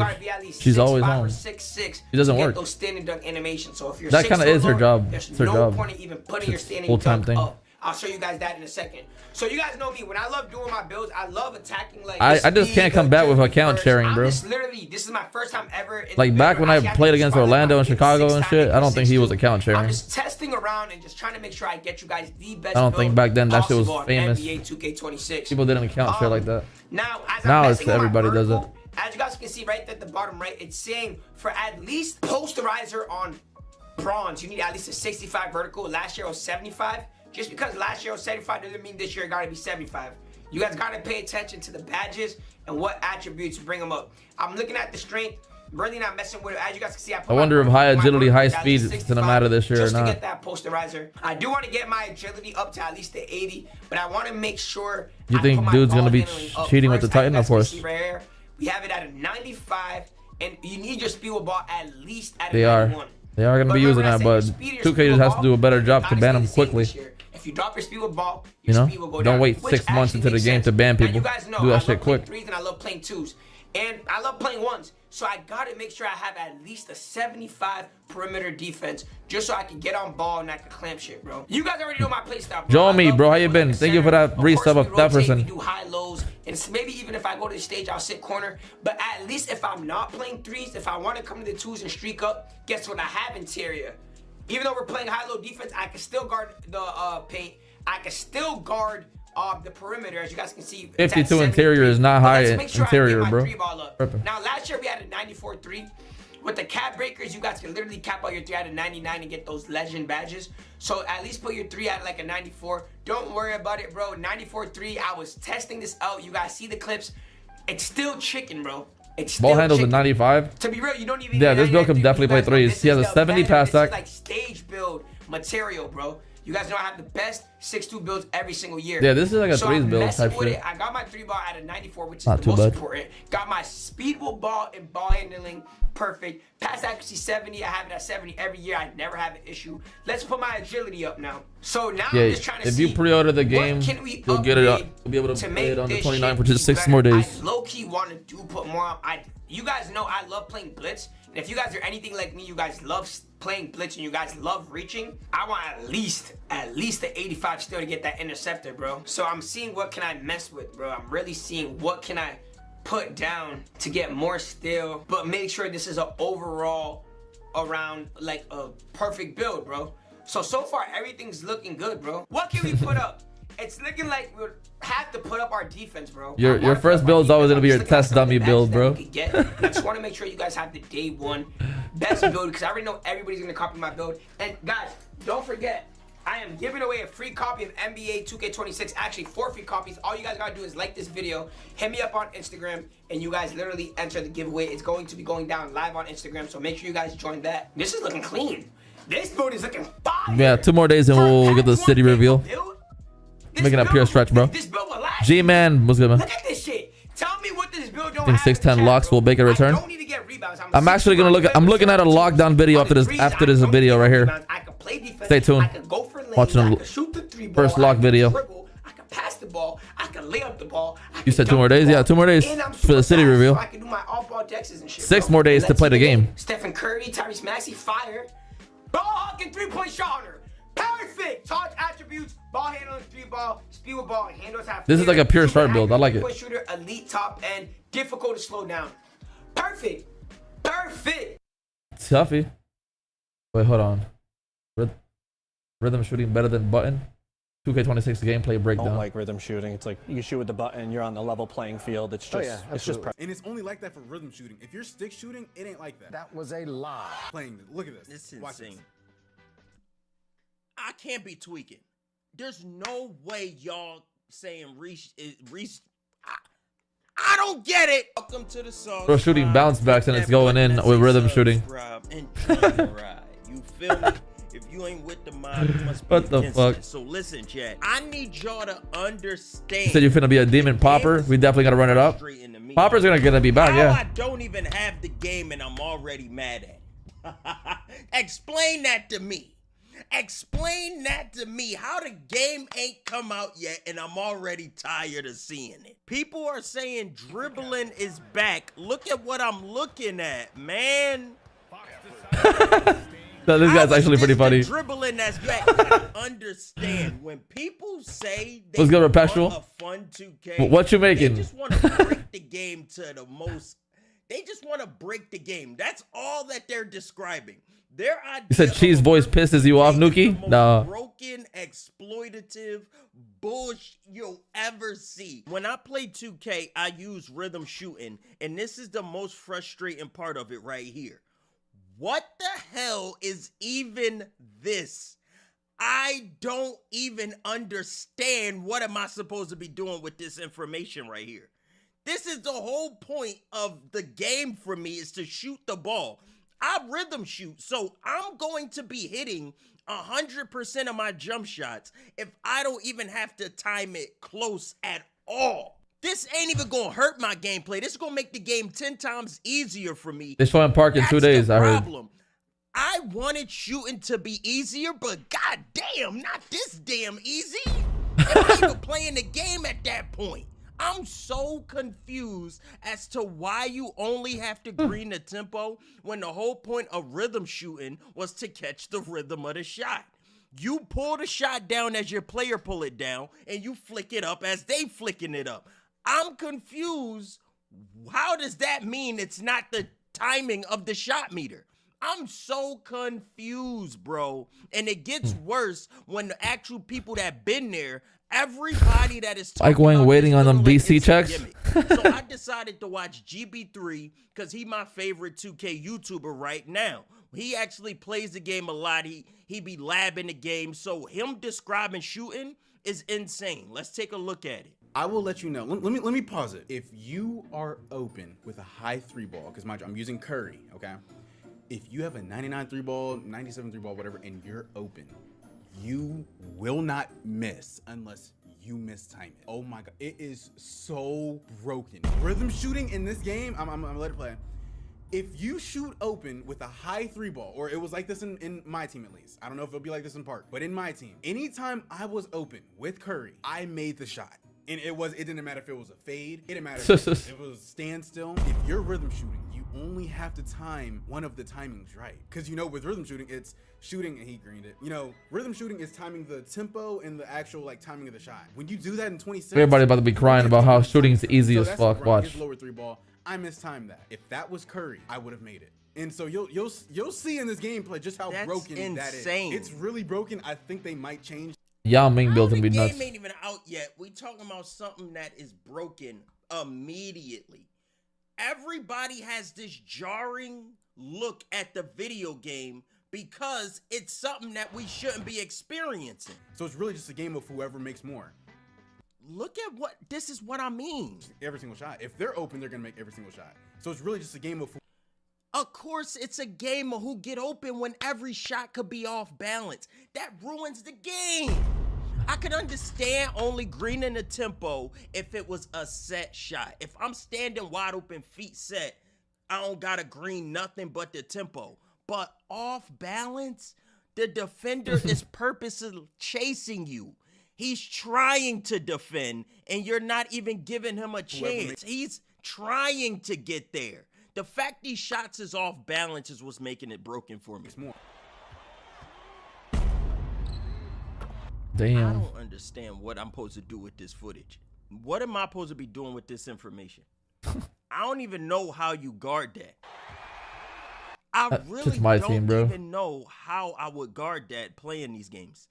She's always home. 6'6". She doesn't work. Those standing dunk animations. So if you're that kind of is her job. There's it's her no job. point in even putting your standing full-time dunk thing. up. I'll show you guys that in a second. So you guys know me. When I love doing my builds, I love attacking like. I just can't come back with account sharing, bro. This is my first time ever. Like back when I played against Orlando and Chicago and shit, I don't think he was account sharing. I'm just testing around and just trying to make sure I get you guys the best. I don't think back then that shit was famous. NBA 2K26. People didn't account share like that. Now it's everybody does it. As you guys can see right at the bottom right, it's saying for at least posterizer on bronze, you need at least a 65 vertical. Last year was 75. Just because last year was 75 doesn't mean this year gotta be 75. You guys gotta pay attention to the badges and what attributes bring them up. I'm looking at the strength, really not messing with it. As you guys can see, I wonder if high agility, high speed is gonna matter this year or not. Just to get that posterizer. I do want to get my agility up to at least the 80, but I want to make sure. You think dude's gonna be cheating with the Titan? Of course. Right here, we have it at a 95, and you need your speed with ball at least at a they 91. They are gonna be using that, but 2K just has to do a better job to ban them quickly. If you drop your speed with ball, you your know, speed will go down. don't wait 6 months into the game to ban people. You guys know, do that I shit love quick. Playing 3s and I love playing 2s. And I love playing 1s. So I gotta make sure I have at least a 75 perimeter defense just so I can get on ball and I can clamp shit, bro. You guys already know my play style, bro. Joe me, bro. How you been? Thank you for that resub of that person. We do high lows, and maybe even if I go to the stage, I'll sit corner. But at least if I'm not playing 3s, if I want to come to the 2s and streak up, guess what? I have interior. Even though we're playing high-low defense, I can still guard the paint. I can still guard the perimeter, as you guys can see. 52 interior is not high interior, bro. Now, last year we had a 94-3. With the cap breakers, you guys can literally cap out your 3 out of 99 and get those legend badges. So at least put your 3 at like a 94. Don't worry about it, bro. 94-3. I was testing this out. You guys see the clips. It's still chicken, bro. It's ball handles at 95. To be real, you don't even. Yeah, this build can definitely play 3s. He has a 70 pass stack. This is like stage build material, bro. You guys know I have the best 6'2" builds every single year. Yeah, this is like a 3s build type shit. I got my 3 ball at a 94, which is not the most bad. important. Got my speed with ball and ball handling perfect. Pass accuracy 70. I have it at 70 every year. I never have an issue. Let's put my agility up now. So now I'm just trying to see. If you pre-order the game, you'll get it up. You'll be able to play it on the 29th, which is 6 more days. I low-key want to put more on. You guys know I love playing blitz. And if you guys are anything like me, you guys love playing blitz and you guys love reaching, I want at least the 85 still to get that interceptor, bro. So I'm seeing what can I mess with, bro. I'm really seeing what can I put down to get more still, but make sure this is an overall around like a perfect build, bro. So far everything's looking good, bro. What can we put up? It's looking like we'll have to put up our defense, bro. Your first build is always gonna be your test dummy build, bro. I just want to make sure you guys have the day one best build because I already know everybody's gonna copy my build. And guys, don't forget, I am giving away a free copy of NBA 2K26. Actually, 4 free copies. All you guys gotta do is like this video, hit me up on Instagram, and you guys literally enter the giveaway. It's going to be going down live on Instagram, so make sure you guys join that. This is looking clean. This build is looking fire. Yeah, 2 more days and we'll get the city reveal. Making a pure stretch, bro. G-Man, what's good, man? Look at this shit. Tell me what this build don't I think 610 locks will make a return. I'm actually gonna look. I'm looking at a lockdown video after this video right here. Stay tuned. Watching the first lock video. I can pass the ball. I can lay up the ball. You said 2 more days? Yeah, 2 more days for the city reveal. 6 more days to play the game. Stephen Curry, Tyrese Maxey, fire. Ball hawking 3-point shot on her. Perfect. Touch attributes, ball handling, 3-ball, speed with ball, and handles have. This is like a pure start build. I like it. Shooter, elite top end, difficult to slow down. Perfect. Perfect. Tuffy. Wait, hold on. Rhythm shooting better than button. 2K26 gameplay breakdown. I don't like rhythm shooting. It's like you shoot with the button, you're on the level playing field. It's just, it's just. And it's only like that for rhythm shooting. If you're stick shooting, it ain't like that. That was a lie. Playing, look at this. This is Watch insane. this. I can't be tweaking. There's no way y'all saying Reese. I don't get it. Welcome to the song. Bro, shooting bounce backs and it's going in with rhythm shooting. And ride. You feel me? If you ain't with the mob, you must be What the fuck? So listen, chat. I need y'all to understand. You said you're finna be a demon popper. We definitely gotta run it up. Popper's gonna be back, yeah. I don't even have the game and I'm already mad at it. Explain that to me. Explain that to me. How the game ain't come out yet and I'm already tired of seeing it. People are saying dribbling is back. Look at what I'm looking at, man. No, this guy's actually pretty funny. Dribbling that's back. You gotta understand when people say they What's good, want Perpetual? a fun 2K. What you making? They just want to break the game to the most. They just want to break the game. That's all that they're describing. Their idea. You said cheese voice pisses you off, Nuki? Nah. Broken, exploitative bullshit you'll ever see. When I play 2K, I use rhythm shooting, and this is the most frustrating part of it right here. What the hell is even this? I don't even understand what am I supposed to be doing with this information right here. This is the whole point of the game for me, is to shoot the ball. I rhythm shoot, so I'm going to be hitting 100% of my jump shots if I don't even have to time it close at all. This ain't even gonna hurt my gameplay. This is gonna make the game 10 times easier for me. They show him park in 2 days, I heard. I wanted shooting to be easier, but goddamn, not this damn easy. I'm not even playing the game at that point. I'm so confused as to why you only have to green the tempo when the whole point of rhythm shooting was to catch the rhythm of the shot. You pull the shot down as your player pull it down, and you flick it up as they flicking it up. I'm confused. How does that mean it's not the timing of the shot meter? I'm so confused, bro. And it gets worse when the actual people that been there, everybody that is talking about waiting on them BC checks. So I decided to watch GB3 because he my favorite 2K YouTuber right now. He actually plays the game a lot. He be labbing the game. So him describing shooting is insane. Let's take a look at it. I will let you know. Let me pause it. If you are open with a high 3-ball, because mind you, I'm using Curry, okay? If you have a 99 3-ball, 97 3-ball, whatever, and you're open, you will not miss unless you mistime it. Oh my God, it is so broken. Rhythm shooting in this game, I'm gonna let it play. If you shoot open with a high 3-ball, or it was like this in my team at least. I don't know if it'll be like this in Park, but in my team, anytime I was open with Curry, I made the shot. And it didn't matter if it was a fade, it didn't matter if it was standstill. If you're rhythm shooting, you only have to time one of the timings right. Because you know, with rhythm shooting, it's shooting, and he greened it. You know, rhythm shooting is timing the tempo and the actual like timing of the shot. When you do that in 26, everybody about to be crying about how shooting is easy as fuck. Watch. His lower 3-ball, I mistimed that. If that was Curry, I would have made it. And so you'll see in this gameplay just how broken that is. It's really broken. I think they might change. Yao Ming builds and be nuts. The nuts. game ain't even out yet. We talking about something that is broken immediately. Everybody has this jarring look at the video game because it's something that we shouldn't be experiencing. So it's really just a game of whoever makes more. Look at what, this is what I mean. Every single shot. If they're open, they're gonna make every single shot. So it's really just a game of Of course, it's a game of who get open when every shot could be off balance. That ruins the game. I could understand only greening the tempo if it was a set shot. If I'm standing wide open, feet set, I don't gotta green nothing but the tempo. But off balance, the defender is purposely chasing you. He's trying to defend, and you're not even giving him a chance. He's trying to get there. The fact these shots is off balance is what's making it broken for me. Damn. I don't understand what I'm supposed to do with this footage. What am I supposed to be doing with this information? I don't even know how you guard that. I really don't even know how I would guard that playing these games.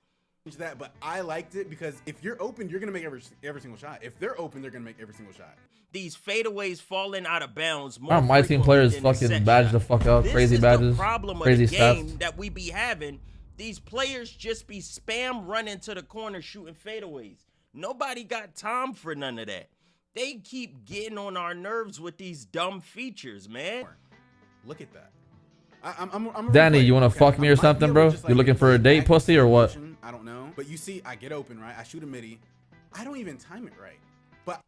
That, but I liked it because if you're open, you're gonna make every single shot. If they're open, they're gonna make every single shot. These fadeaways falling out of bounds. Our my team players fucking badge the fuck up, crazy badges, crazy stats. That we be having. These players just be spam running to the corner shooting fadeaways. Nobody got time for none of that. They keep getting on our nerves with these dumb features, man. Look at that. I'm Danny, you want to fuck me or something, bro? You looking for a date, pussy, or what? I don't know. But you see, I get open, right? I shoot a midi. I don't even time it right. But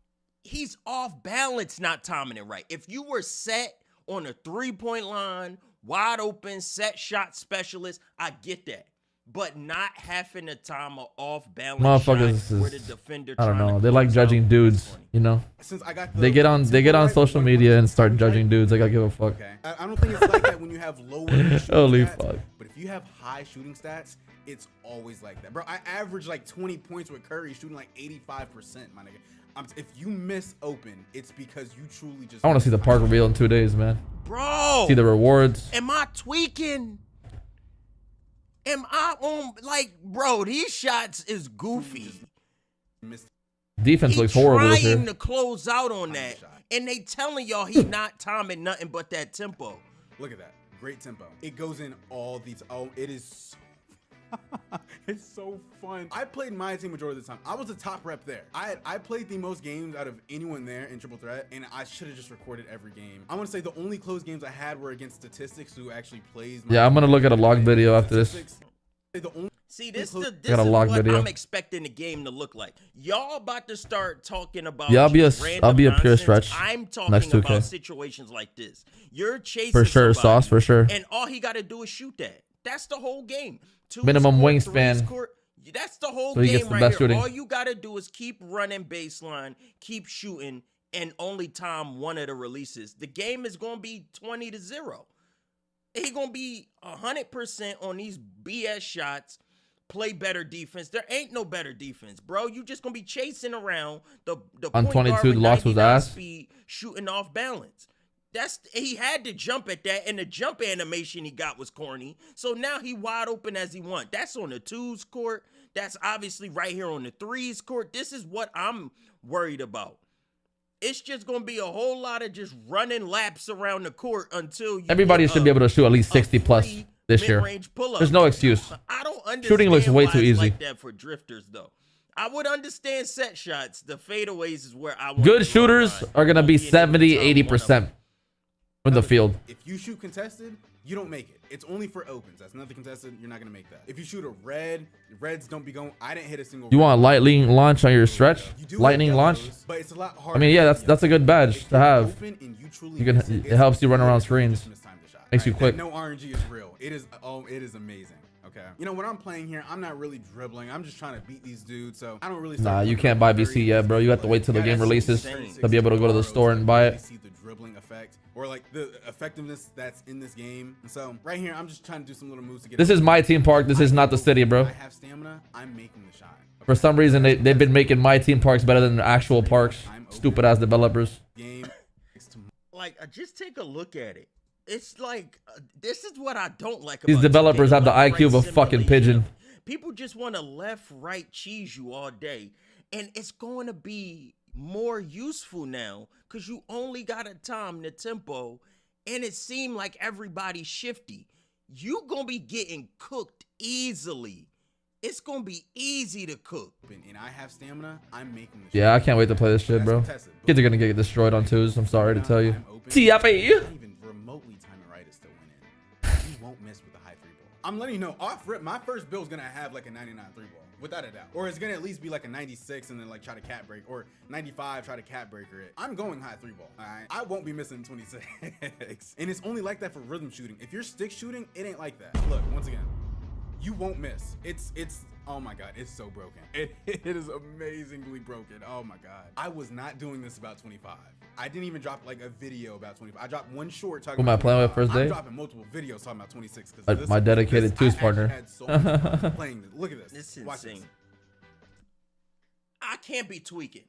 he's off balance, not timing it right. If you were set on a 3-point line, wide open, set shot specialist, I get that. But not having a time of off balance Motherfuckers shot where the defender I don't know. They like judging dudes, you know. Since I got they get on social media and start judging dudes. Like I give a fuck. Okay. I don't think it's like that when you have lower Holy stats, fuck. But if you have high shooting stats, it's always like that, bro. I average like 20 points with Curry shooting like 85%, my nigga. If you miss open, it's because you truly just. I want to see the park reveal in 2 days, man. Bro, see the rewards. Am I tweaking? Am I on, like, bro, these shots is goofy. Defense looks horrible this year. Trying to close out on that, and they telling y'all he not timing nothing but that tempo. Look at that. Great tempo. It goes in all these. Oh, it is so it's so fun. I played my team majority of the time. I was the top rep there. I played the most games out of anyone there in triple threat, and I should have just recorded every game. I want to say the only close games I had were against Statistics, who actually plays. Yeah, I'm gonna look at a log video after this. See, this is a log what video. I'm expecting the game to look like. Y'all about to start talking about. Yeah, I'll be a pure nonsense. stretch. I'm talking next 2K. about situations like this. You're chasing for sure, somebody, sauce for sure. and all he got to do is shoot that. That's the whole game. Minimum wingspan. That's the whole so he game gets the right best here. shooting. All you gotta do is keep running baseline, keep shooting, and only time one of the releases. The game is gonna be 20-0. He gonna be 100% on these BS shots. Play better defense. There ain't no better defense, bro. You just gonna be chasing around the on point 22. guard The with loss was 99 ass. speed, shooting off balance. He had to jump at that, and the jump animation he got was corny. So now he wide open as he want. That's on the 2s court. That's obviously right here on the 3s court. This is what I'm worried about. It's just gonna be a whole lot of just running laps around the court until you Everybody should be able to shoot at least 60 plus this year. There's no excuse. I don't understand. Shooting looks way too easy. Like that for drifters though. I would understand set shots. The fadeaways is where I want. Good shooters are gonna be 70-80% from the field. If you shoot contested, you don't make it. It's only for opens. That's nothing contested. You're not gonna make that. If you shoot a red, reds don't be going. I didn't hit a single. You want lightning launch on your stretch? Lightning launch. But it's a lot harder. I mean, yeah, that's a good badge to have. You can. It helps you run around screens. Makes you quick. No RNG is real. It is. Oh, it is amazing. Okay. You know, when I'm playing here, I'm not really dribbling. I'm just trying to beat these dudes. So I don't really. Nah, you can't buy BC yet, bro. You have to wait till the game releases to be able to go to the store and buy it. See the dribbling effect or like the effectiveness that's in this game. And so right here, I'm just trying to do some little moves to get. This is my team park. This is not the city, bro. I have stamina. I'm making the shot. For some reason, they've been making my team parks better than the actual parks. Stupid ass developers. Like, just take a look at it. It's like, this is what I don't like about These developers have the IQ of a fucking pigeon. People just want to left, right cheese you all day. And it's going to be more useful now because you only got to time the tempo. And it seemed like everybody's shifty. You going to be getting cooked easily. It's going to be easy to cook. And I have stamina. I'm making the shot. Yeah, I can't wait to play this shit, bro. Kids are going to get destroyed on 2s. I'm sorry to tell you. TFA. Remotely time it right is still winning. You won't miss with the high 3-ball. I'm letting you know, off rip, my first build is gonna have like a 99 3-ball, without a doubt. Or it's gonna at least be like a 96 and then like try to cat break, or 95 try to cat breaker it. I'm going high 3-ball. Alright, I won't be missing 26. And it's only like that for rhythm shooting. If you're stick shooting, it ain't like that. Look, once again, you won't miss. It's oh my god, it's so broken. It is amazingly broken. Oh my god. I was not doing this about 25. I didn't even drop like a video about 25. I dropped one short talking Who am I playing with first day? I'm dropping multiple videos talking about 26 because My dedicated 2s partner. Had so much fun playing this. Look at this. This is Watch insane. this. I can't be tweaking.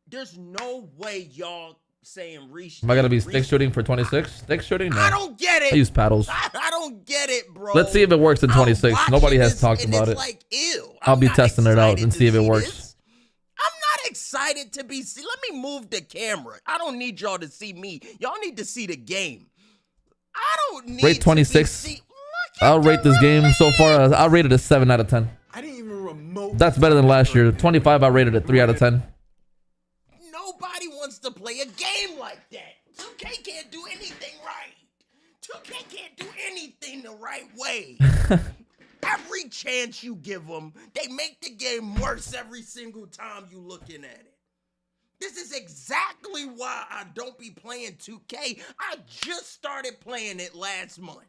There's no way y'all saying reach. Am I gonna be stick shooting for 26? Stick shooting? No. I don't get it. I use paddles. I don't get it, bro. Let's see if it works in 26. Nobody has talked about it. Like, ew. I'll be testing it out and see if it works. I'm not excited to be. Let me move the camera. I don't need y'all to see me. Y'all need to see the game. I don't need Rate 26. To be I'll rate this game so far. I'll rate it a 7 out of 10. I didn't even remote. That's better than last year. 25, I rated it 3 out of 10. Nobody wants to play a game like that. 2K can't do anything right. 2K can't do anything the right way. Every chance you give them, they make the game worse every single time you looking at it. This is exactly why I don't be playing 2K. I just started playing it last month.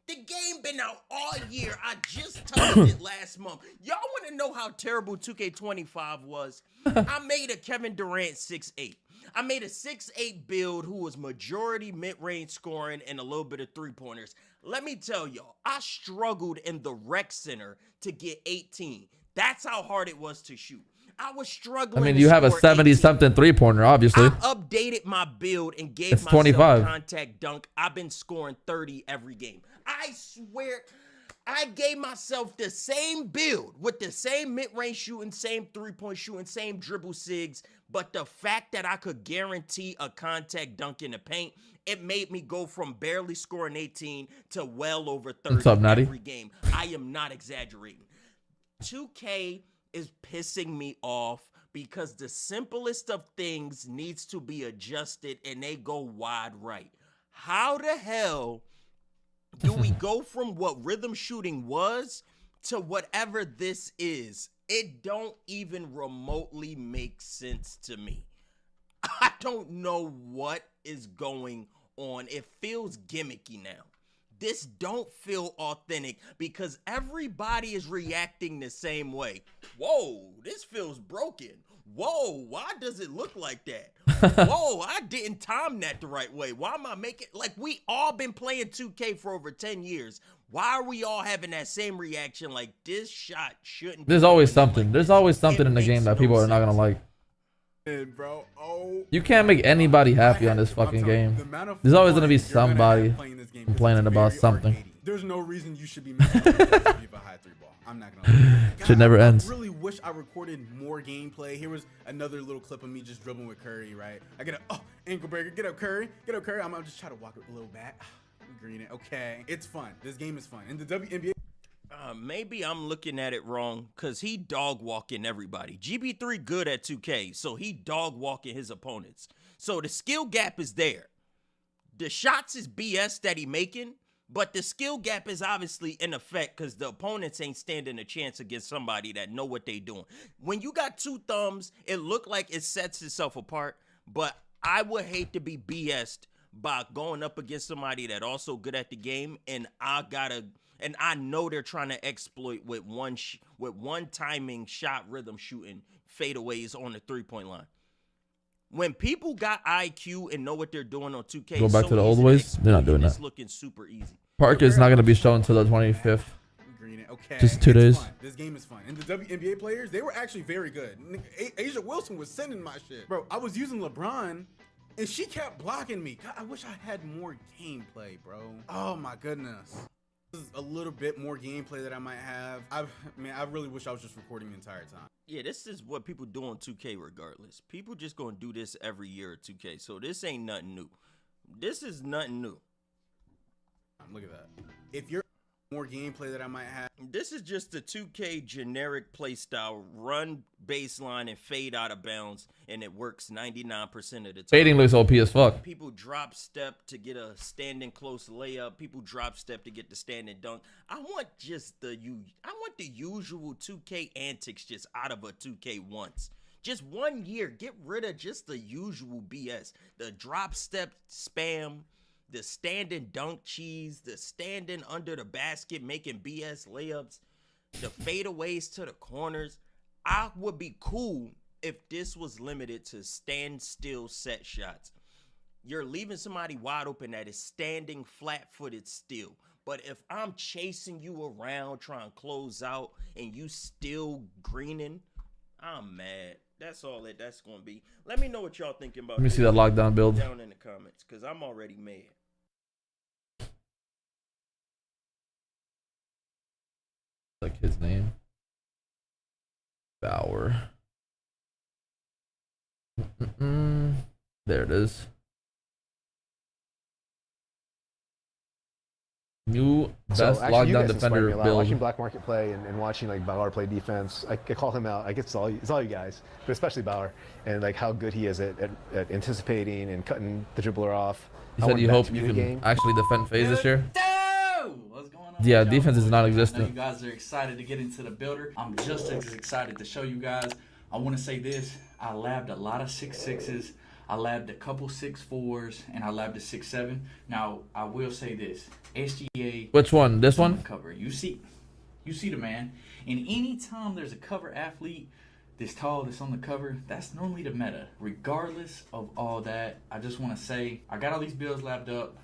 The game been out all year. I just touched it last month. Y'all want to know how terrible 2K25 was? I made a Kevin Durant 6'8". I made a 6'8" build who was majority mid-range scoring and a little bit of three-pointers. Let me tell y'all, I struggled in the rec center to get 18. That's how hard it was to shoot. I was struggling. I mean, you have a 70-something three-pointer, obviously. I updated my build and gave It's myself 25. contact dunk. I've been scoring 30 every game. I swear, I gave myself the same build with the same mid-range shooting, same three-point shooting, same dribble sigs, but the fact that I could guarantee a contact dunk in the paint, it made me go from barely scoring 18 to well over 30 What's up, Natty? every game. I am not exaggerating. 2K is pissing me off because the simplest of things needs to be adjusted and they go wide right. How the hell do we go from what rhythm shooting was to whatever this is? It don't even remotely make sense to me. I don't know what is going on. It feels gimmicky now. This don't feel authentic because everybody is reacting the same way. Whoa, this feels broken. Whoa, why does it look like that? Whoa, I didn't time that the right way. Why am I making, like, we all been playing 2K for over 10 years. Why are we all having that same reaction like this shot shouldn't be? There's always going in something. like There's this? always something It in the game makes that no people are not sense. gonna like. Bro, oh, You can't make anybody happy on this fucking game. There's always gonna be somebody complaining about something. There's no reason you should be missing a high three ball. I'm not gonna lie. Shit never ends. I really wish I recorded more gameplay. Here was another little clip of me just dribbling with Curry, right? I get a ankle breaker, get up Curry, get up Curry. I'm just trying to walk a little back. Green it. Okay, it's fun. This game is fun. In the WNBA. Maybe I'm looking at it wrong because he dog walking everybody. GB3 good at 2K, so he dog walking his opponents. So the skill gap is there. The shots is BS that he making, but the skill gap is obviously in effect because the opponents ain't standing a chance against somebody that know what they doing. When you got two thumbs, it look like it sets itself apart, but I would hate to be BS'd by going up against somebody that also good at the game, and I know they're trying to exploit with one timing shot rhythm shooting fadeaways on the 3-point line. When people got IQ and know what they're doing on 2K, Go back so to the old easy ways. They're not exploit, doing and it's that. looking super easy. Park is not gonna be shown until the 25th. Green it. Okay, Just 2 it's days. fun. This game is fun. And the WNBA players, they were actually very good. Asia Wilson was sending my shit. Bro, I was using LeBron and she kept blocking me. God, I wish I had more gameplay, bro. Oh my goodness. This is a little bit more gameplay that I might have. I really wish I was just recording the entire time. Yeah, this is what people do on 2K regardless. People just gonna do this every year at 2K, so this ain't nothing new. This is nothing new. Look at that. If you're more gameplay that I might have. This is just the 2K generic playstyle, run baseline and fade out of bounds, and it works 99% of the time. Fading looks OP as fuck. People drop step to get a standing close layup. People drop step to get the standing dunk. I want the usual 2K antics just out of a 2K once. Just 1 year, get rid of just the usual BS. The drop step spam, the standing dunk cheese, the standing under the basket making BS layups, the fadeaways to the corners. I would be cool if this was limited to standstill set shots. You're leaving somebody wide open that is standing flat-footed still. But if I'm chasing you around trying to close out and you still greening, I'm mad. That's all that's going to be. Let me know what y'all thinking about. Let me see that lockdown build. Down in the comments, because I'm already mad. Like his name. Bauer. There it is. New best actually, you lockdown guys inspire me defender a lot. build. Watching Black Market play and watching like Bauer play defense, I call him out. I guess it's all you guys, but especially Bauer, and like how good he is at anticipating and cutting the dribbler off. You said you hope you can actually defend phase this year. What's going on? Yeah, defense is I know non-existent. you guys are excited to get into the builder. I'm just as excited to show you guys. I want to say this. I labbed a lot of 6.6s. I labbed a couple 6.4s, and I labbed a 6.7. Now, I will say this. SGA. Which one? This one? Cover. You see the man. And anytime there's a cover athlete this tall that's on the cover, that's normally the meta. Regardless of all that, I just want to say I got all these builds labbed up.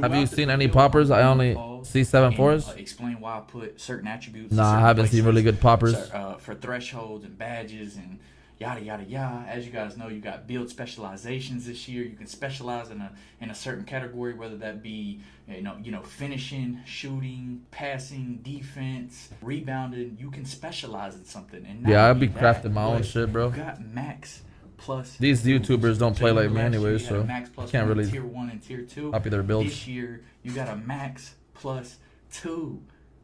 Have you seen any poppers? I only see 7.4s. Explain why I put certain attributes. Nah, I haven't seen really good poppers. For thresholds and badges and yada yada yada. As you guys know, you got build specializations this year. You can specialize in a certain category, whether that be you know finishing, shooting, passing, defense, rebounding. You can specialize in something. And yeah, I'd be crafting my own shit, bro. You got max. Plus these YouTubers don't play like me anyway, so max plus can't really tier 1 and tier 2. copy their builds. This year you got a max plus 2,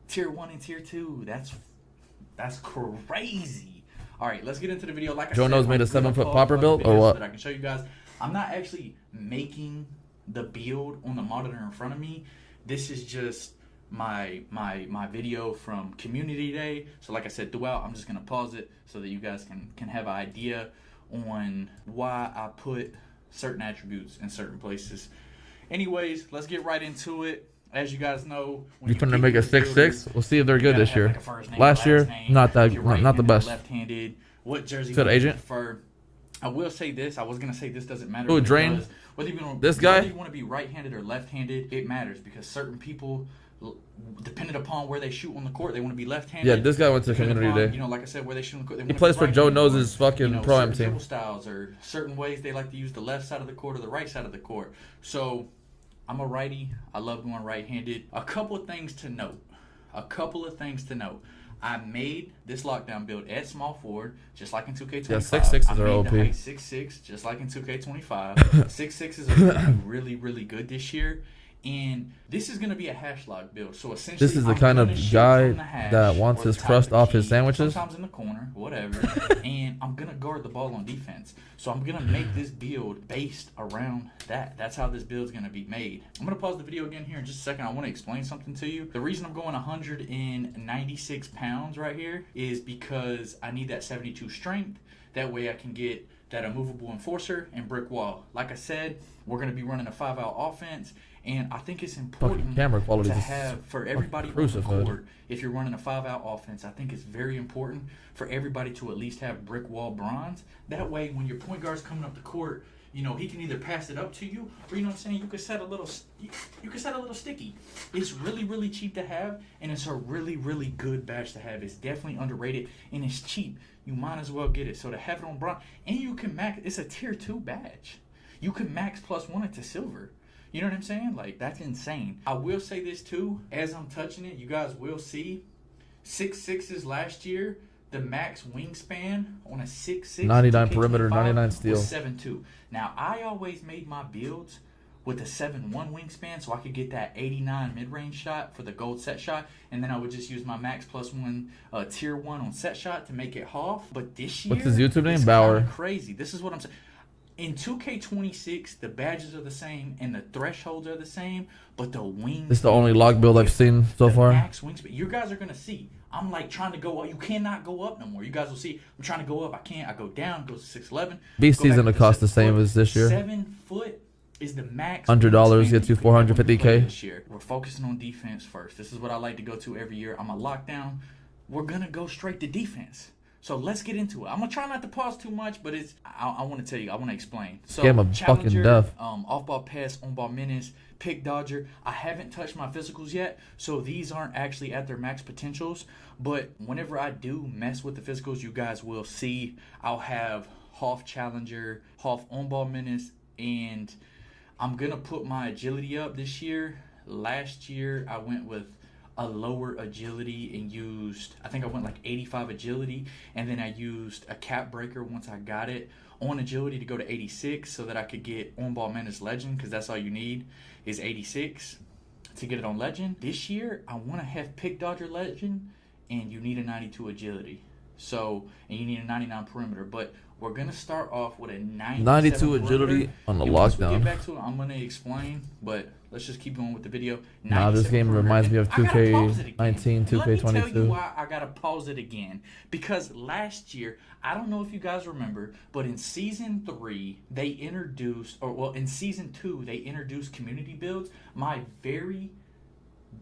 tier 1 and tier 2. That's crazy. All right, let's get into the video. Like I said, Joe knows made a 7-foot popper build or what? So that I can show you guys. I'm not actually making the build on the monitor in front of me. This is just my video from community day. So like I said, throughout, I'm just gonna pause it so that you guys can have an idea on why I put certain attributes in certain places. Anyways, let's get right into it. As you guys know, you're trying to make a 6.6. We'll see if they're good this year. Last year, not the best. Left-handed. What jersey would you prefer? I will say this. I was gonna say this doesn't matter. Who drain? Whether you want to be right-handed or left-handed, it matters because certain people, depending upon where they shoot on the court, they want to be left-handed. Yeah, this guy went to community day. You know, like I said, where they shoot on the court, he plays for Joe Nose's fucking pro-am team. Styles or certain ways they like to use the left side of the court or the right side of the court. So I'm a righty. I love going right-handed. A couple of things to note. I made this lockdown build at small forward, just like in 2K25. Yeah, 6.6s are OP. 6.6, just like in 2K25. 6.6s are really, really good this year. And this is going to be a hash log build. So essentially, this is the kind of guy that wants his crust off his sandwiches. Sometimes in the corner, whatever. And I'm going to guard the ball on defense. So I'm going to make this build based around that. That's how this build is going to be made. I'm going to pause the video again here in just a second. I want to explain something to you. The reason I'm going 196 pounds right here is because I need that 72 strength. That way I can get that immovable enforcer and brick wall. Like I said, we're going to be running a 5-out offense. And I think it's important to have for everybody on the court, if you're running a 5-out offense, I think it's very important for everybody to at least have brick wall bronze. That way, when your point guard's coming up the court, you know, he can either pass it up to you, or you know what I'm saying, you could set a little sticky. It's really, really cheap to have, and it's a really, really good badge to have. It's definitely underrated, and it's cheap. You might as well get it. So to have it on bronze, and you can max, it's a tier 2 badge. You can max +1 it to silver. You know what I'm saying? Like, that's insane. I will say this too, as I'm touching it, you guys will see 6.6s last year, the max wingspan on a 6.6 99 perimeter, 99 steal. was 7.2. Now, I always made my builds with a 7.1 wingspan so I could get that 89 mid-range shot for the gold set shot, and then I would just use my max +1 tier 1 on set shot to make it half. But this year, what's his YouTube name? It's Bauer. Crazy. This is what I'm saying. In 2K26, the badges are the same and the thresholds are the same, but the wings. This is the only log build I've seen so far. Max wingspan. You guys are gonna see. I'm like trying to go up. You cannot go up no more. You guys will see. I'm trying to go up. I can't. I go down. Goes to 6'11". BC's gonna cost the same as this year. 7 foot is the max. $100 gets you 450K. This year, we're focusing on defense first. This is what I like to go to every year. I'm a lockdown. We're gonna go straight to defense. So let's get into it. I'm gonna try not to pause too much, but I want to tell you, I want to explain. So Game of fucking death. Off-ball pass, on-ball menace, pick dodger. I haven't touched my physicals yet, so these aren't actually at their max potentials. But whenever I do mess with the physicals, you guys will see I'll have half challenger, half on-ball menace, and I'm gonna put my agility up this year. Last year I went with a lower agility and used, I think I went like 85 agility, and then I used a cap breaker once I got it on agility to go to 86 so that I could get on ball menace legend, because that's all you need is 86. to get it on legend. This year, I want to have pick dodger legend, and you need a 92 agility. So, and you need a 99 perimeter, but we're gonna start off with a 92 agility on the once we lockdown. get back to it, I'm gonna explain, but let's just keep going with the video. Nah, this game reminds me of 2K19, Let me tell you 2K22. why I gotta pause it again. Because last year, I don't know if you guys remember, but in season 3, they introduced, or well, in season 2, they introduced community builds. My very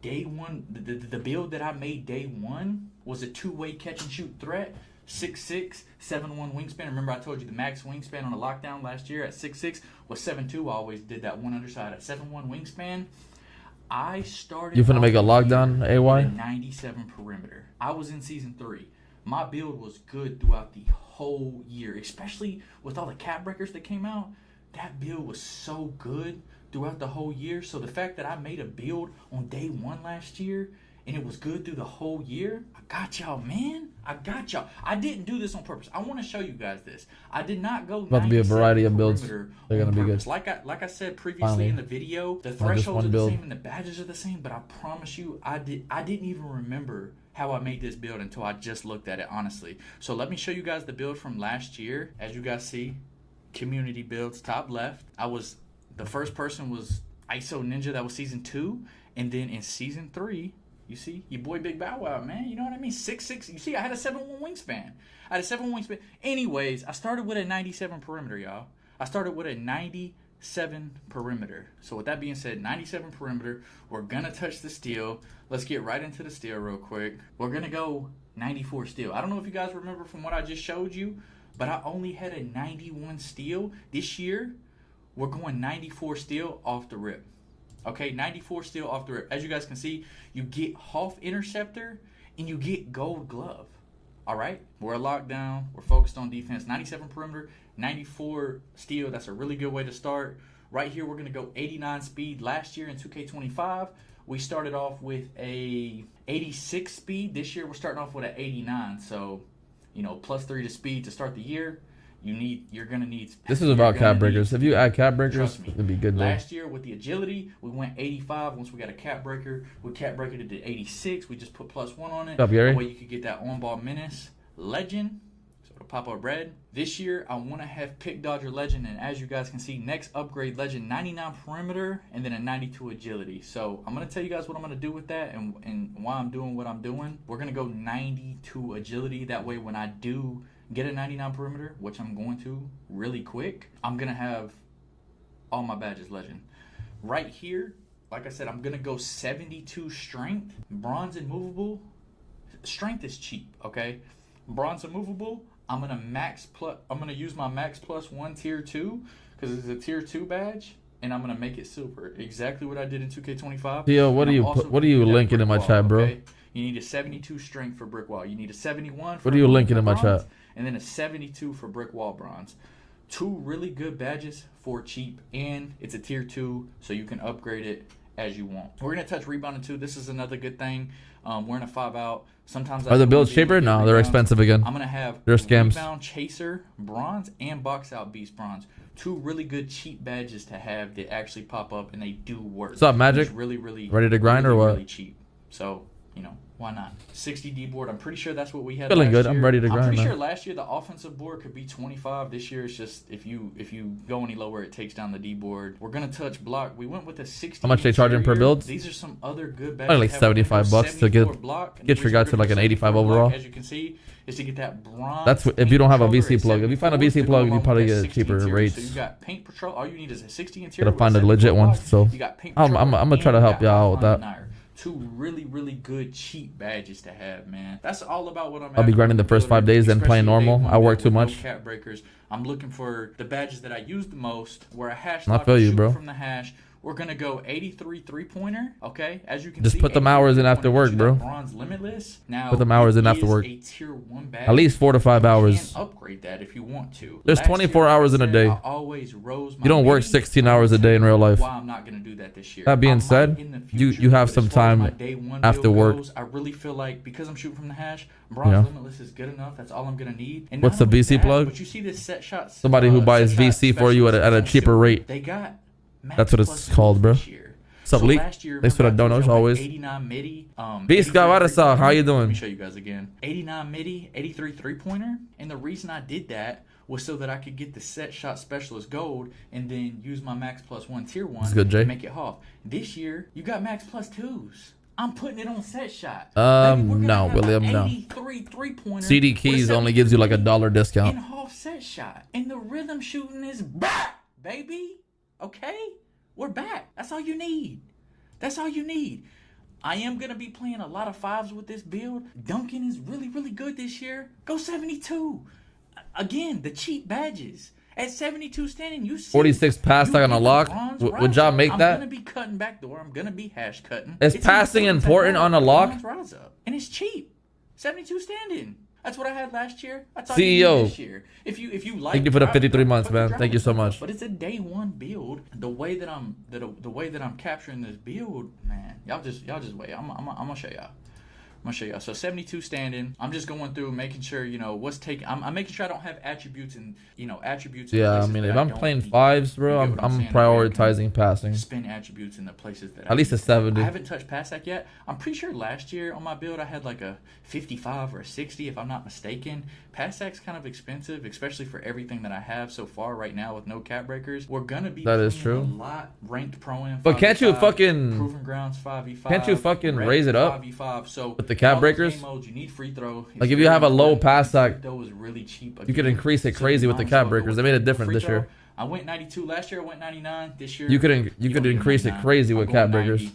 day one, the build that I made day 1 was a 2-way catch and shoot threat. 6'6", 7'1" wingspan. Remember I told you the max wingspan on the lockdown last year at 6'6" was 7'2". I always did that one underside at 7'1" wingspan. I started. You finna make a lockdown, AY? 97 perimeter. I was in season 3. My build was good throughout the whole year, especially with all the cap breakers that came out. That build was so good throughout the whole year. So the fact that I made a build on day 1 last year and it was good through the whole year, I got y'all, man. I got y'all. I didn't do this on purpose. I want to show you guys this. I did not go. About to be a variety of builds. They're gonna be good. Like I said previously in the video, the thresholds are the same and the badges are the same. But I promise you, I didn't even remember how I made this build until I just looked at it, honestly. So let me show you guys the build from last year. As you guys see, community builds, top left. The first person was ISO Ninja. That was season 2, and then in season 3. You see, your boy Big Bow Wow, man. You know what I mean? 6'6". You see, I had a 7'1" wingspan. I had a 7'1" wingspan. Anyways, I started with a 97 perimeter, y'all. I started with a 97 perimeter. So with that being said, 97 perimeter. We're going to touch the steel. Let's get right into the steel real quick. We're going to go 94 steel. I don't know if you guys remember from what I just showed you, but I only had a 91 steel. This year, we're going 94 steel off the rip. Okay, 94 steel off the rip. As you guys can see, you get Hoff Interceptor and you get Gold Glove. All right, we're locked down. We're focused on defense. 97 perimeter, 94 steel. That's a really good way to start. Right here, we're going to go 89 speed. Last year in 2K25, we started off with a 86 speed. This year, we're starting off with an 89. So, you know, +3 to speed to start the year. You're gonna need. This is about cap breakers. If you add cap breakers, it'd be good. Last year with the agility, we went 85. Once we got a cap breaker, we cap breaker it to 86. We just put +1 on it. Up, Gary? That way you could get that on-ball menace legend. So it'll pop up red. This year I want to have pick dodger legend, and as you guys can see, next upgrade legend 99 perimeter and then a 92 agility. So I'm gonna tell you guys what I'm gonna do with that and why I'm doing what I'm doing. We're gonna go 92 agility. That way when I do get a 99 perimeter, which I'm going to really quick, I'm going to have all my badges legend. Right here, like I said, I'm going to go 72 strength. Bronze and movable. Strength is cheap, okay? Bronze and movable, I'm going to use my max +1 tier 2 because it's a tier 2 badge, and I'm going to make it silver. Exactly what I did in 2K25. Yo, what are you linking in my chat, bro? Okay? You need a 72 strength for brick wall. You need a 71 for what are you linking in my bronze, chat? and then a 72 for brick wall bronze. 2 really good badges for cheap, and it's a tier 2, so you can upgrade it as you want. We're gonna touch rebounding too. This is another good thing. We're in a 5-out. Sometimes Are the builds cheaper? No, they're expensive again. I'm gonna have they're scams. Rebound Chaser bronze and box out beast bronze. 2 really good cheap badges to have that actually pop up and they do work. What's up, Magic? It's really ready to grind really, or what? Really cheap. So you know, why not? 60 D board. I'm pretty sure that's what we had. Feeling last good. year. I'm ready to grind. I'm pretty man. sure last year the offensive board could be 25. This year it's just if you go any lower, it takes down the D board. We're gonna touch block. We went with a 60. How much they charging per build? These are some other good badges. Probably like 75 bucks to get your guy to like an 85 overall. As you can see, is to get that bronze. That's if you don't have a VC plug. If you find a VC plug, you probably get cheaper rates. So you got paint patrol. All you need is a 60 interior. Gotta find a legit one. So I'm gonna try to help y'all out with that. 2 really good cheap badges to have, man. That's all about what I'm. I'll be grinding the first 5 days, then playing normal. I work too much. Cap breakers. I'm looking for the badges that I use the most. Where a hash I lock feel you, shoot bro. from the hash. We're gonna go 83 3-pointer. Okay, as you can just see, put them hours in after work, bro. Bronze limitless. Now put them hours in after work. A tier 1 badge. At least 4 to 5 hours. You can upgrade that if you want to. There's 24 hours in a day. You don't work 16 hours a day in real life. Why I'm not gonna do that this year. That being said, you have some time after work. I really feel like because I'm shooting from the hash, bronze limitless is good enough. That's all I'm gonna need. And what's the VC plug? But you see this set shot. Somebody who buys VC for you at a cheaper rate. They got. That's what it's called, bro. What's up, So Leak? last year, Thanks for the remember I told donuts you I had always. 89 midi. Beast 83 Guy, three-pointer. how you Let doing? me show you guys again. 89 midi, 83 3-pointer. And the reason I did that was so that I could get the set shot specialist gold and then use my max plus 1 tier 1 That's good, Jay. to make it half. This year, you got max plus 2s. I'm putting it on set shot. No, William, no. 83 3-pointer. CD Keys only gives you like $1 in discount. half set shot. And the rhythm shooting is back, baby. Okay? We're back. That's all you need. That's all you need. I am going to be playing a lot of 5s with this build. Duncan is really, really good this year. Go 72. Again, the cheap badges. At 72 standing, you see 46 pass tag on a lock. Would y'all make that? I'm going to be cutting backdoor. I'm going to be hash cutting. Is passing important on a lock? And it's cheap. 72 standing. That's what I had last year. That's all CEO. you need this year. If you like, Thank you for the 53 months, put the man. drop Thank you so much. But it's a day one build. The way that I'm capturing this build, man. Y'all just wait. I'm gonna show y'all. I'm gonna show y'all. So 72 standing. I'm just going through making sure, you know, what's taking. I'm making sure I don't have attributes and, you know, attributes. Yeah, I mean, if I'm playing 5s, bro, I'm prioritizing passing. Spin attributes in the places that at least a 70. I haven't touched pass hack yet. I'm pretty sure last year on my build I had like a 55 or a 60 if I'm not mistaken. Pass hack's kind of expensive, especially for everything that I have so far right now with no cap breakers. We're gonna be that is playing true. a lot ranked pro in. But can't you fucking Proving grounds 5v5? Can't you fucking raise it up 5v5. So with the cap breakers? Game modes, you need free throw. Like if you have a low pass hack, is really cheap. you could increase it crazy with the cap breakers. They made it different this year. I went 92 last year. I went 99 this year. You could increase it crazy with cap breakers.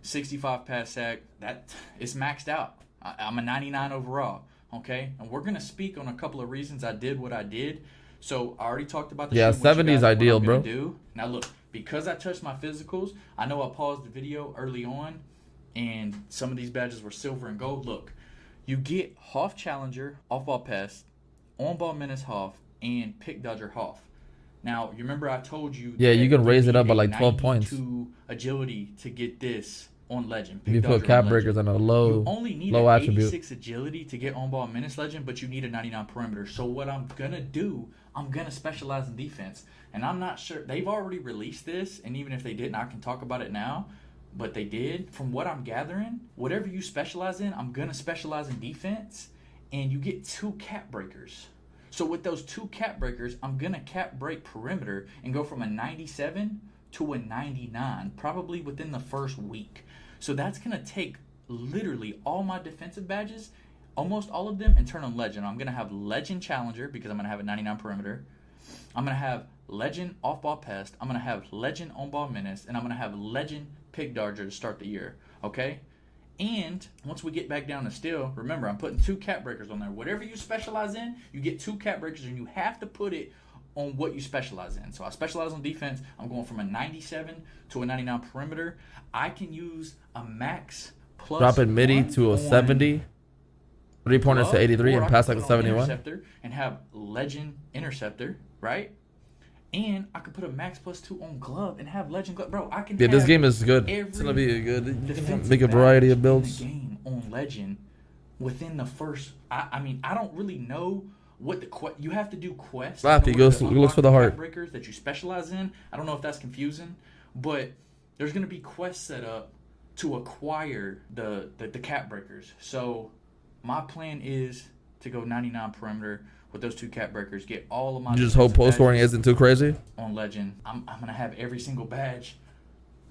65 pass sack. That it's maxed out. I'm a 99 overall. Okay, and we're gonna speak on a couple of reasons I did what I did. So I already talked about the 70 is ideal, bro. Now look, because I touched my physicals, I know I paused the video early on, and some of these badges were silver and gold. Look, you get half challenger, off ball pass, on ball menace half, and pick dodger half. Now, you remember I told you yeah, you can raise it up by need like a 12 points. Agility to get this on legend. If you put cap breakers on a low attribute. 86 agility to get on ball menace legend, but you need a 99 perimeter. So what I'm gonna do, I'm gonna specialize in defense. And I'm not sure, they've already released this, and even if they didn't, I can talk about it now. But they did. From what I'm gathering, whatever you specialize in, I'm gonna specialize in defense, and you get 2 cap breakers. So with those 2 cap breakers, I'm gonna cap break perimeter and go from a 97 to a 99, probably within the first week. So that's gonna take literally all my defensive badges, almost all of them, and turn on legend. I'm gonna have legend challenger because I'm gonna have a 99 perimeter. I'm gonna have legend off ball pest. I'm gonna have legend on ball menace, and I'm gonna have legend pick dodger to start the year. Okay. And once we get back down to steel, remember I'm putting 2 cap breakers on there. Whatever you specialize in, you get 2 cap breakers, and you have to put it on what you specialize in. So I specialize on defense. I'm going from a 97 to a 99 perimeter. I can use a max plus dropping midi to a 70, 3-pointers to 83, and pass like a 71. Interceptor and have legend interceptor, right? And I could put a max plus 2 on glove and have legend glove. Bro, I can. Yeah, this game is good. It's gonna be a good. You can make a variety of builds. Game on legend within the first. I mean, I don't really know what the you have to do quests. Laffy goes looks for the heart. Breakers that you specialize in. I don't know if that's confusing, but there's gonna be quests set up to acquire the cap breakers. So my plan is to go 99 perimeter with those 2 cap breakers, get all of my. You just hope post scoring isn't too crazy. On legend, I'm gonna have every single badge,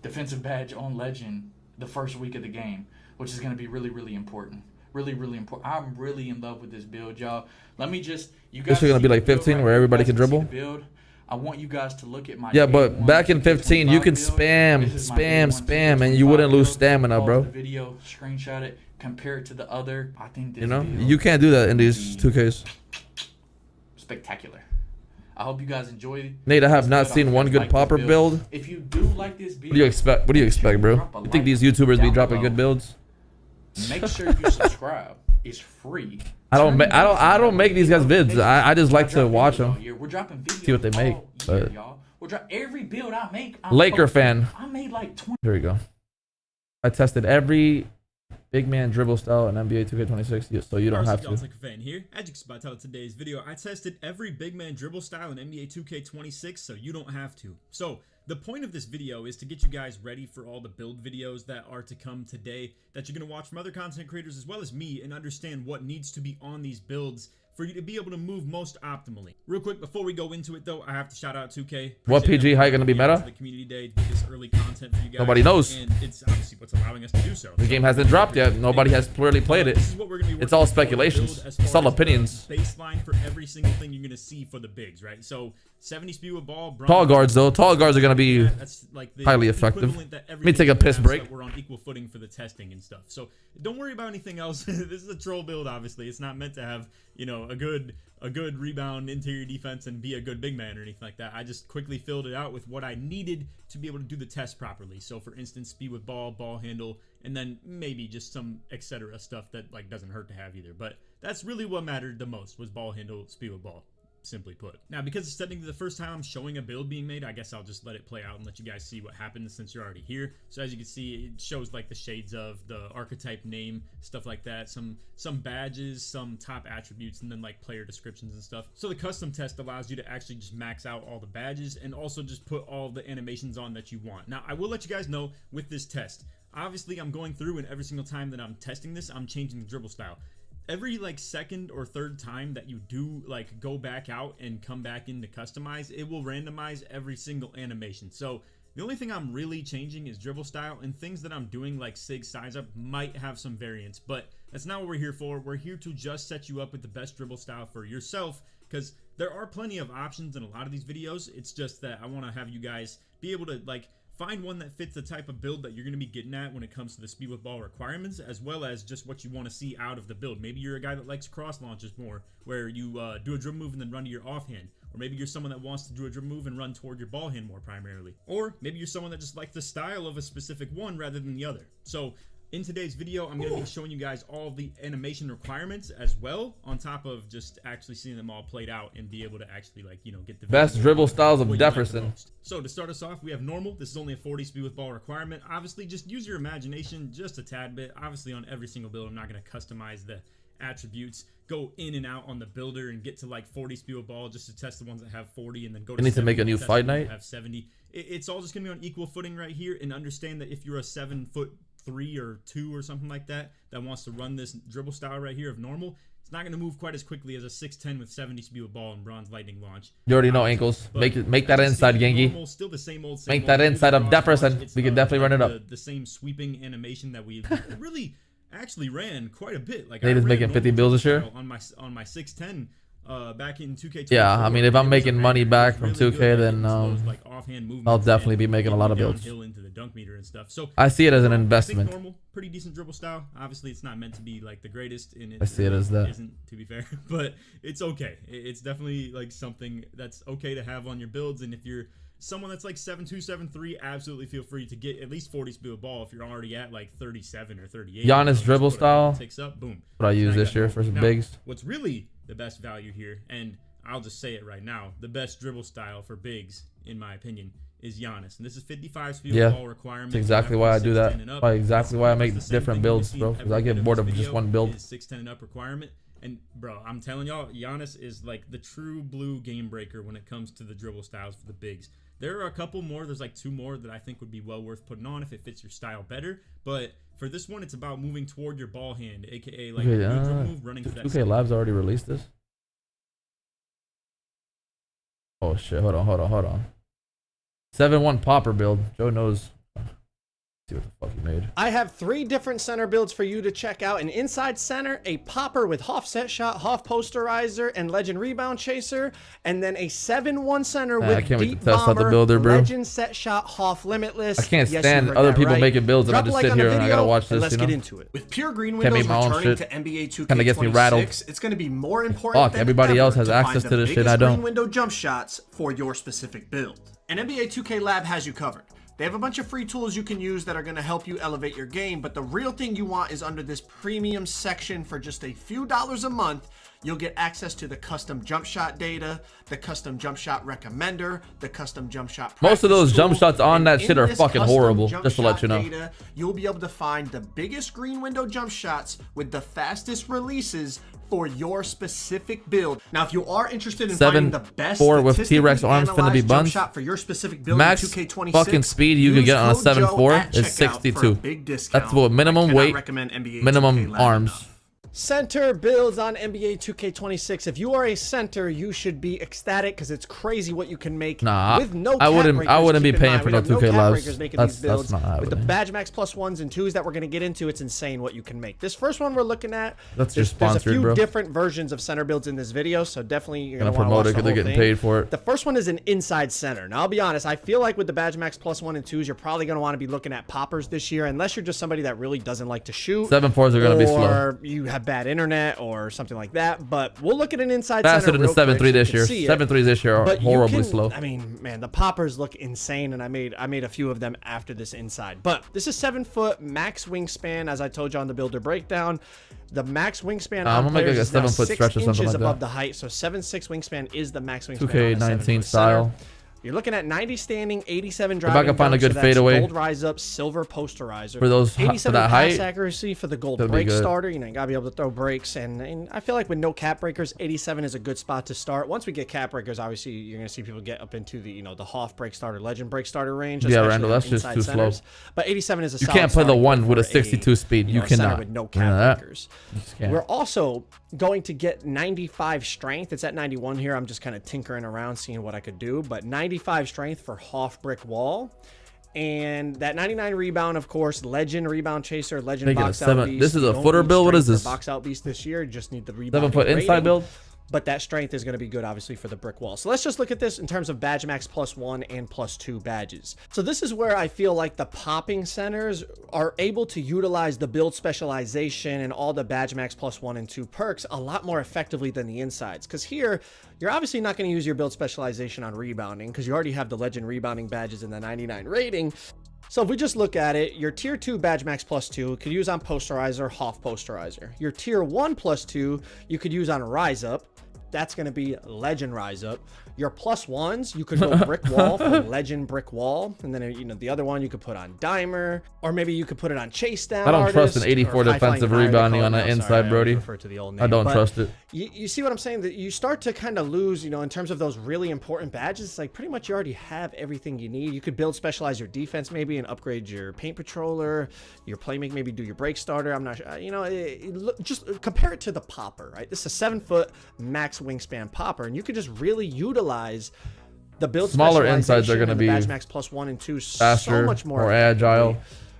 defensive badge on legend the first week of the game, which is gonna be really, really important. Really, really important. I'm really in love with this build, y'all. Let me just. You guys. This is gonna be like 15, where everybody can dribble. Build. I want you guys to look at my. Yeah, but back in 15, you can spam, and you wouldn't lose stamina, bro. The video, screenshot it, compare it to the other. I think this. You know, you can't do that in these 2Ks. Spectacular. I hope you guys enjoy. Nate, I have not seen one good popper build. If you do like this build, what do you expect? What do you expect, bro? You think these YouTubers be dropping good builds? Make sure you subscribe. It's free. I don't make these guys vids. I just like to watch them. We're dropping videos. See what they make. But every build I make. Laker fan. I made like 20. Here we go. I tested every big man dribble style in NBA 2K26, so you don't have to. Like a fan here. As you can tell in today's video, I tested every big man dribble style in NBA 2K26, so you don't have to. So The point of this video is to get you guys ready for all the build videos that are to come today, that you're going to watch from other content creators as well as me, and understand what needs to be on these builds for you to be able to move most optimally. Real quick, before we go into it though, I have to shout out 2K. What PG height gonna be meta? The community day to get this early content for you guys. Nobody knows. And it's obviously what's allowing us to do so. The game hasn't dropped yet. Nobody has clearly played it. This is what we're gonna be It's all working for speculations. build as It's far all as the opinions. Baseline for every single thing you're gonna see for the bigs, right? So 70 speed with ball. Tall guards though. Tall guards are gonna be That's like the highly effective. equivalent that Let me take a piss break. that we're on equal footing for the testing and stuff. So don't worry about anything else. This is a troll build, obviously. It's not meant to have, you know, a good rebound interior defense and be a good big man or anything like that. I just quickly filled it out with what I needed to be able to do the test properly. So for instance, speed with ball, ball handle, and then maybe just some etc. stuff that like doesn't hurt to have either. But that's really what mattered the most, was ball handle, speed with ball, simply put. Now, because it's technically the first time I'm showing a build being made, I guess I'll just let it play out and let you guys see what happens since you're already here. So as you can see, it shows like the shades of the archetype name, stuff like that, some badges, some top attributes, and then like player descriptions and stuff. So the custom test allows you to actually just max out all the badges and also just put all the animations on that you want. Now, I will let you guys know with this test, obviously I'm going through, and every single time that I'm testing this, I'm changing the dribble style. Every like second or third time that you do like go back out and come back in to customize, it will randomize every single animation. So the only thing I'm really changing is dribble style, and things that I'm doing like sig size up might have some variance, but that's not what we're here for. We're here to just set you up with the best dribble style for yourself, because there are plenty of options in a lot of these videos. It's just that I want to have you guys be able to like find one that fits the type of build that you're going to be getting at when it comes to the speed with ball requirements, as well as just what you want to see out of the build. Maybe you're a guy that likes cross launches more, where you do a dribble move and then run to your offhand. Or maybe you're someone that wants to do a dribble move and run toward your ball hand more primarily. Or maybe you're someone that just likes the style of a specific one rather than the other. So in today's video, I'm going to be showing you guys all the animation requirements as well, on top of just actually seeing them all played out and be able to actually, like, you know, get the best dribble styles of Jefferson. So to start us off, we have normal. This is only a 40 speed with ball requirement. Obviously, just use your imagination just a tad bit. Obviously, on every single build, I'm not going to customize the attributes, go in and out on the builder and get to like 40 speed with ball just to test the ones that have 40, and then go to I need to make a new fight night. Have 70. It's all just going to be on equal footing right here, and understand that if you're a 7'3" or 2 or something like that wants to run this dribble style right here of normal, it's not going to move quite as quickly as a 6'10" with 70 speed with ball and bronze lightning launch. You already know ankles. Make that inside, Gengi. Still the same old. Make that inside of Jefferson. We can definitely run it up. The same sweeping animation that we really actually ran quite a bit. Like Nade's making 50 bills this year. On my 6'10" back in 2K. Yeah, I mean, if I'm making money back from 2K, then I'll definitely be making a lot of builds. Into the dunk meter and stuff. So I see it as an investment. Normal, pretty decent dribble style. Obviously, it's not meant to be like the greatest, and I see it as that. Isn't, to be fair, but it's okay. It's definitely like something that's okay to have on your builds. And if you're someone that's like 7'2", 7'3", absolutely feel free to get at least 40 speed of ball if you're already at like 37 or 38. Giannis dribble style. Takes up, boom. What I use this year for some bigs. What's really the best value here, and I'll just say it right now, the best dribble style for bigs, in my opinion, is Giannis. And this is 55 speed with ball requirement. That's exactly why I do that. Exactly why I make different builds, bro. Because I get bored of just one build. 6'10" and up requirement. And bro, I'm telling y'all, Giannis is like the true blue game breaker when it comes to the dribble styles for the bigs. There are a couple more. There's like 2 more that I think would be well worth putting on if it fits your style better. But for this one, it's about moving toward your ball hand, aka like dribble move, running to that. 2K Labs already released this. Oh shit! Hold on. 7-1 popper build. Joe knows. See what the fuck he made. I have 3 different center builds for you to check out. An inside center, a popper with Hoff set shot, Hoff posterizer, and legend rebound chaser, and then a 7-1 center with deep bomber, legend set shot, Hoff limitless. I can't stand other people making builds and I just sit here and I gotta watch this. Let's get into it. With pure green windows returning to NBA 2K26, it's going to be more important than everybody else has to access find to the this shit. I don't. green window jump shots for your specific build. And NBA 2K Lab has you covered. They have a bunch of free tools you can use that are going to help you elevate your game, but the real thing you want is under this premium section. For just a few dollars a month, you'll get access to the custom jump shot data, the custom jump shot recommender, the custom jump shot most of those jump shots on that shit are this fucking custom horrible, jump just to let shot you know. data, you'll be able to find the biggest green window jump shots with the fastest releases for your specific build. Now, if you are interested in finding the best 7.4 with T-Rex arms finna be buns. shot for your specific build Max in 2K26, fucking speed you could get on a 7.4 is 62. That's what minimum weight, minimum arms. Center builds on NBA 2K26. If you are a center, you should be ecstatic because it's crazy what you can make with no I wouldn't be Keep in paying mind, for we no have 2K cap lives. breakers making That's these builds. not With the happening. badge max plus 1s and 2s that we're going to get into, it's insane what you can make. This first one we're looking at, That's there's just sponsored, a few bro. different versions of center builds in this video, so definitely you're going to Gonna want to promote watch it the because whole they're getting thing. paid for it. The first one is an inside center. Now, I'll be honest, I feel like with the badge max plus 1 and 2s, you're probably going to want to be looking at poppers this year, unless you're just somebody that really doesn't like to shoot. 7.4s are going to be slow. Or you have bad internet or something like that. But we'll look at an inside Faster center than the real quick 7.3 this year. so you can see it. 7.3s this year are But you horribly can- slow. I mean, man, the poppers look insane, and I made a few of them after this inside. But this is 7 foot max wingspan, as I told you on the builder breakdown. The max wingspan I'm on gonna make players like a is now 7 foot 6 stretch or something inches like above that. the height. So 7'6" wingspan is the max wingspan. 2K19 style. You're looking at 90 standing, 87 If driving. I can find a dunk, good so that's fadeaway gold rise up, silver posterizer for those for 87 that pass height, accuracy for the gold that'd be break good. starter. You know, you gotta be able to throw breaks, and I feel like with no cap breakers, 87 is a good spot to start. Once we get cap breakers, obviously you're gonna see people get up into the the Hoff break starter, legend break starter range. Yeah, especially Randall, on that's just inside too centers. slow. But 87 is a You solid can't play the starting one point with a for 62 speed. You center cannot. with no You know cap that? breakers. You just can't. We're also going to get 95 strength. It's at 91 here. I'm just kind of tinkering around, seeing what I could do. But 95 strength for Hoff brick wall. And that 99 rebound, of course, legend rebound chaser, legend Make it a box out 7. beast. This is You a don't footer need build. What strength is for this? box out beast this year. You just need the rebound. 7 foot inside build. But that strength is going to be good, obviously, for the brick wall. So let's just look at this in terms of badge max plus 1 and plus 2 badges. So this is where I feel like the popping centers are able to utilize the build specialization and all the badge max plus 1 and 2 perks a lot more effectively than the insides. Because here, you're obviously not going to use your build specialization on rebounding because you already have the legend rebounding badges and the 99 rating. So if we just look at it, your tier 2 badge max plus 2 could use on posterizer, Hoff posterizer. Your tier 1 plus 2 you could use on rise up. That's going to be legend rise up. Your plus 1s, you could go brick wall for legend brick wall. And then, the other one you could put on dimer, or maybe you could put it on chase down. I don't trust an artist, 84 or high defensive flying high, rebounding they on call it the now. inside, Sorry, I Brody. refer to the old I name. don't But trust it. You see what I'm saying? That you start to kind of lose, in terms of those really important badges. It's like pretty much you already have everything you need. You could build specialize your defense maybe and upgrade your paint patroller, your playmaker, maybe do your break starter. I'm not sure. Just compare it to the popper, right? This is a 7 foot max wingspan popper, and you could just really utilize the build Smaller insides are going to be badge max plus 1 and 2 faster, so much more agile.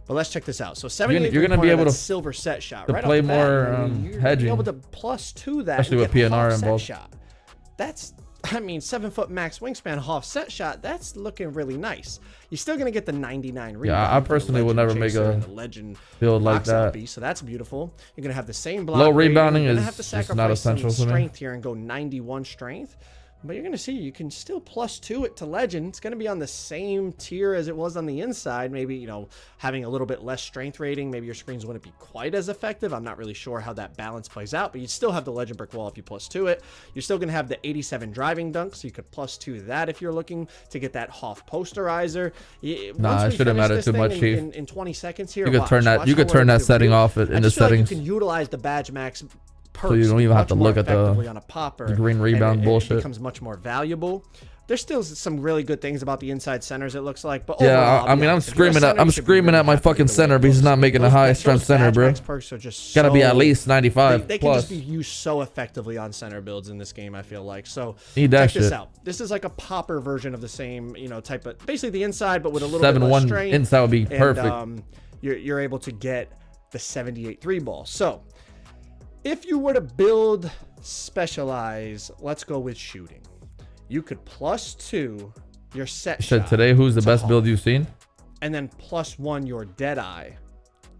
But let's check this out. So 78 you're gonna be able to silver set shot to right play off the more bat. You're gonna hedging, be able to plus 2 that, especially and with get PNR Hoff set involved. shot. That's 7 foot max wingspan Hoff set shot. That's looking really nice. You're still gonna get the 99 rebound. Yeah, I personally will never make a build like that. So that's beautiful. You're gonna have the same block. Low rate. rebounding You're gonna is have to just not sacrifice some essential to me. strength here and go 91 strength. But you're going to see you can still plus 2 it to legend. It's going to be on the same tier as it was on the inside. Maybe, having a little bit less strength rating. Maybe your screens wouldn't be quite as effective. I'm not really sure how that balance plays out, but you'd still have the legend brick wall if you plus 2 it. You're still going to have the 87 driving dunk, so you could plus 2 that if you're looking to get that Hoff posterizer. Nah, it shouldn't matter too much, Chief. In 20 seconds here, You could turn that. You could turn that setting off in the settings. You can utilize the badge max. So you don't even have to look at the green rebound bullshit. It becomes much more valuable. There's still some really good things about the inside centers, it looks like. But yeah, overall, I mean, I'm screaming at my fucking center because he's not making a high strength center, bro. Gotta be at least 95 They can plus. just be used so effectively on center builds in this game, I feel like. So Need that check this shit. out. This is like a popper version of the same, type of, basically the inside, but with a little bit less 7-1 strength. inside would be perfect. And, you're able to get the 78 3 ball. So if you were to build specialize, let's go with shooting. You could plus 2 your set Said shot today, who's the to best Hoff, build you've seen? and then plus 1 your Deadeye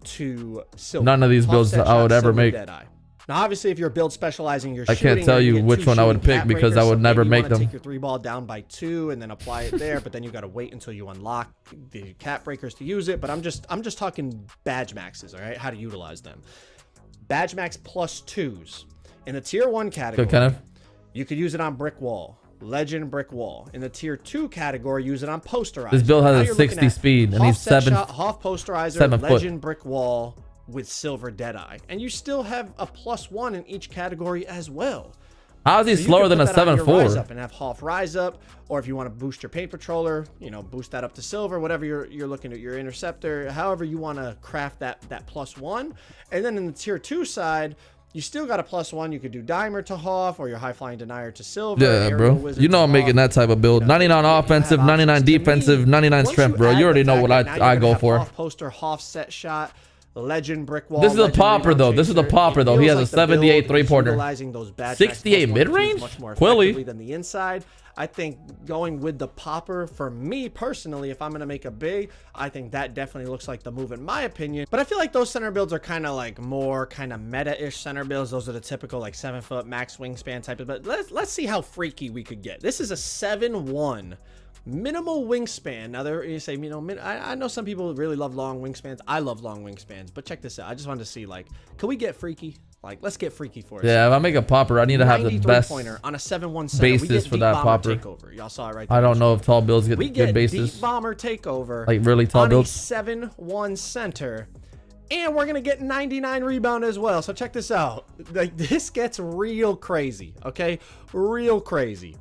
to silver. None of these Hoff builds set I would shot, ever silver, make. Deadeye. Now, obviously, if you're build specializing your I shooting, can't tell you're you gonna get which 2 one I would shooting pick cap because I breakers, would so never maybe you make wanna them. Take your 3 ball down by 2 and then apply it there, but then you got to wait until you unlock the cap breakers to use it. But I'm just talking badge maxes, all right? How to utilize them. Badge max plus 2s. In the tier 1 category, Good, kind of. you could use it on brick wall, legend brick wall. In the tier 2 category, use it on posterizer. This build Now has a you're looking 60 at speed, and Hoff he's set 7 shot, Hoff posterizer, 7 foot. legend brick wall with silver deadeye, and you still have a +1 in each category as well. How is he So you slower could than a put that on your rise 7.4? up and have Hoff rise up, or if you want to boost your paint patroller, you know, boost that up to silver, whatever you're looking at, your interceptor, however you want to craft that +1. And then in the tier 2 side, you still got a +1. You could do dimer to Hoff or your high flying denier to silver. Yeah, bro. You know I'm making that type of build. 99 offensive, 99 defensive, 99 strength, bro. You already know what I go for. Hoff poster, Hoff set shot, legend brick wall. This is a popper though. This is a popper though. He has a 78 3-pointer. 68 mid-range? Quilly. Than the inside. I think going with the popper, for me personally, if I'm going to make a big, I think that definitely looks like the move in my opinion. But I feel like those center builds are kind of like more kind of meta-ish center builds. Those are the typical like 7 foot max wingspan type of, but let's see how freaky we could get. This is a 7'1" minimal wingspan. Now there you say, you know, I know some people really love long wingspans. I love long wingspans, but check this out. I just wanted to see, like, can we get freaky? Like, let's get freaky for us. Yeah, if I make a popper, I need to have the best pointer on a 7-1 basis for that popper. Takeover. Y'all saw it right there. I don't know if tall builds get we good get bases. deep bomber takeover, like really tall on builds. a 7-1 center. And we're gonna get 99 rebound as well. So check this out. Like, this gets real crazy. Okay, real crazy.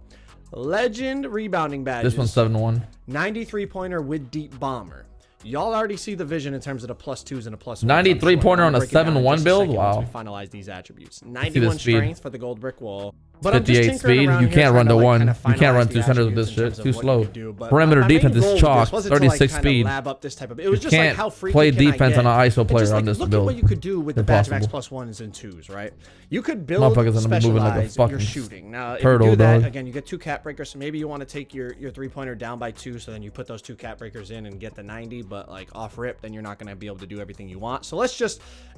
Legend rebounding badges. This one's 7-1. 93 pointer with deep bomber. Y'all already see the vision in terms of the +2s and a +1. 93 pointer on a 7-1 build. Wow. Once we finalize these attributes. 91 strength for the gold brick wall. But 58 speed. You can't run to one. You can't run 2 centers with this shit. Too slow. Perimeter defense is chalk. 36 speed. It was You just like can't how freaky play can I defense get? on an ISO player Just, on this look build. at what you could do with the badge max Impossible. +1s and 2s, right? You could build Motherfuckers gonna be moving like a specialize fucking your shooting. Now, if turtle, you do that, dog. again, you get 2 cap breakers. So maybe you want to take your 3-pointer down by 2, so then you put those 2 cap breakers in and get the 90. But like off rip, then you're not going to be able to do everything you want. So let's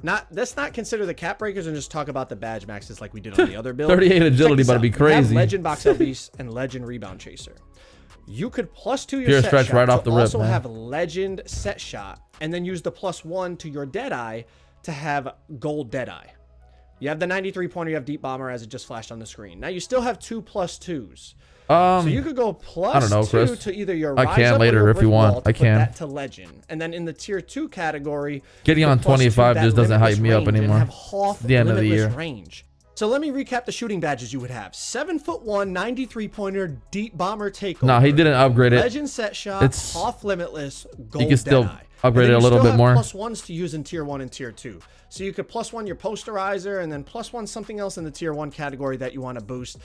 not consider the cap breakers and just talk about the badge maxes like we did on the other build. 38 agility about to be You have crazy. Legend box LBs and legend rebound chaser. You could +2 your Pure set stretch shot right off to the rip, also man. have legend set shot, and then use the +1 to your deadeye to have gold deadeye. You have the 93 pointer, you have deep bomber as it just flashed on the screen. Now you still have 2 +2s. So you could go I don't know, +2 Chris. to either your I rise can up or later your if you brick want. wall to I put can. that to legend. And then in the tier 2 category, Getting the on +2 25 that just doesn't hype me up limitless range and anymore. have Hoff The end of the limitless year. range. So let me recap the shooting badges you would have. 7'1", 93 pointer, deep bomber takeover. Nah, he didn't upgrade it. Legend set shot, It's- Hoff limitless, gold You can still deadeye. upgrade And it a then you little still bit have more. +1s to use in tier 1 and tier 2. So you could +1 your posterizer and then +1 something else in the tier 1 category that you want to boost.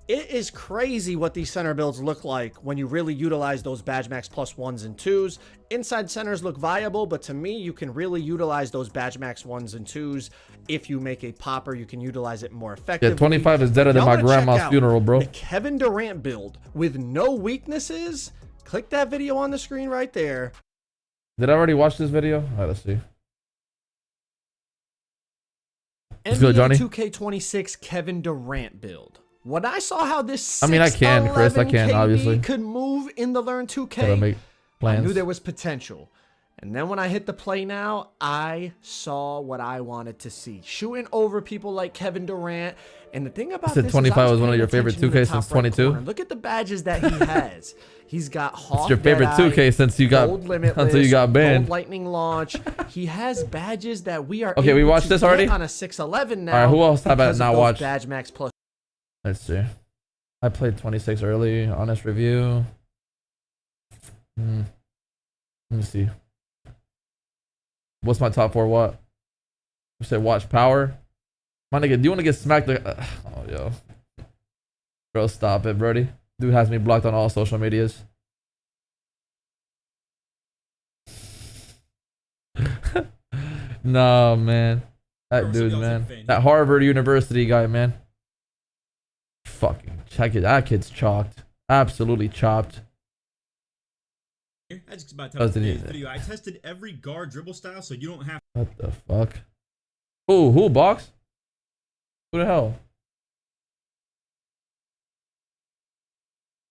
It is crazy what these center builds look like when you really utilize those badge max +1s and 2s. Inside centers look viable, but to me, you can really utilize those badge max 1s and 2s. If you make a popper, you can utilize it more effectively. Yeah, 25 is deader than Y'all my wanna check grandma's out funeral, bro. the Kevin Durant build with no weaknesses. Click that video on the screen right there. Did I already watch this video? All right, let's see. Let's go, NBA Johnny. 2K26 Kevin Durant build. When I saw how this I mean, I can, Chris. I can, KD obviously. could move in the Learn 2K, Gotta make I plans. knew there was potential. And then when I hit the play now, I saw what I wanted to see. Shooting over people like Kevin Durant. And the thing about You said this 25 is was one of your favorite 2K since 22? Look at the badges that he has. He's got Hoff It's your favorite Deadeye, 2K since you got Gold Limitless, until you got banned. Gold Lightning Launch. He has badges that we are Okay, we able watched to this get already? on a 611 now. All right, who else have I because of not those watched? Badge Max Plus. Let's see. I played 26 early. Honest review. Let me see. What's my top 4? What? You said watch power. My nigga, do you want to get smacked? Oh, yo. Bro, stop it, Brody. Dude has me blocked on all social medias. No, man. That dude, man. That Harvard University guy, man. Fucking check it. That kid's chalked. Absolutely chopped. I just about to tell Doesn't today's need it. video. I tested every guard dribble style, so you don't have. What the fuck? Who box? Who the hell?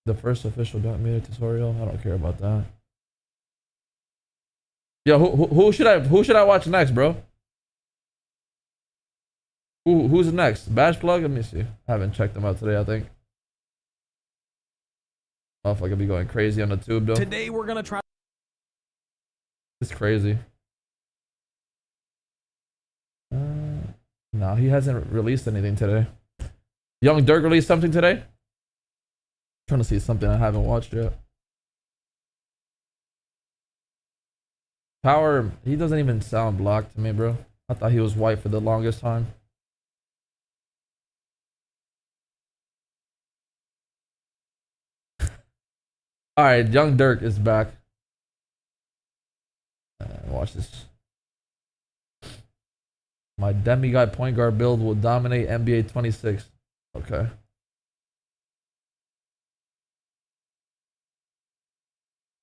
The first official .meter tutorial. I don't care about that. Yo, who should I watch next, bro? Who's next? Badge plug? Let me see. I haven't checked them out today, I think. Oh, if I could be going crazy on the tube though. Today we're gonna try. It's crazy. No, he hasn't released anything today. Young Dirk released something today? Trying to see something I haven't watched yet. Power, he doesn't even sound black to me, bro. I thought he was white for the longest time. All right, Young Dirk is back. Watch this. My demigod point guard build will dominate NBA 26. Okay.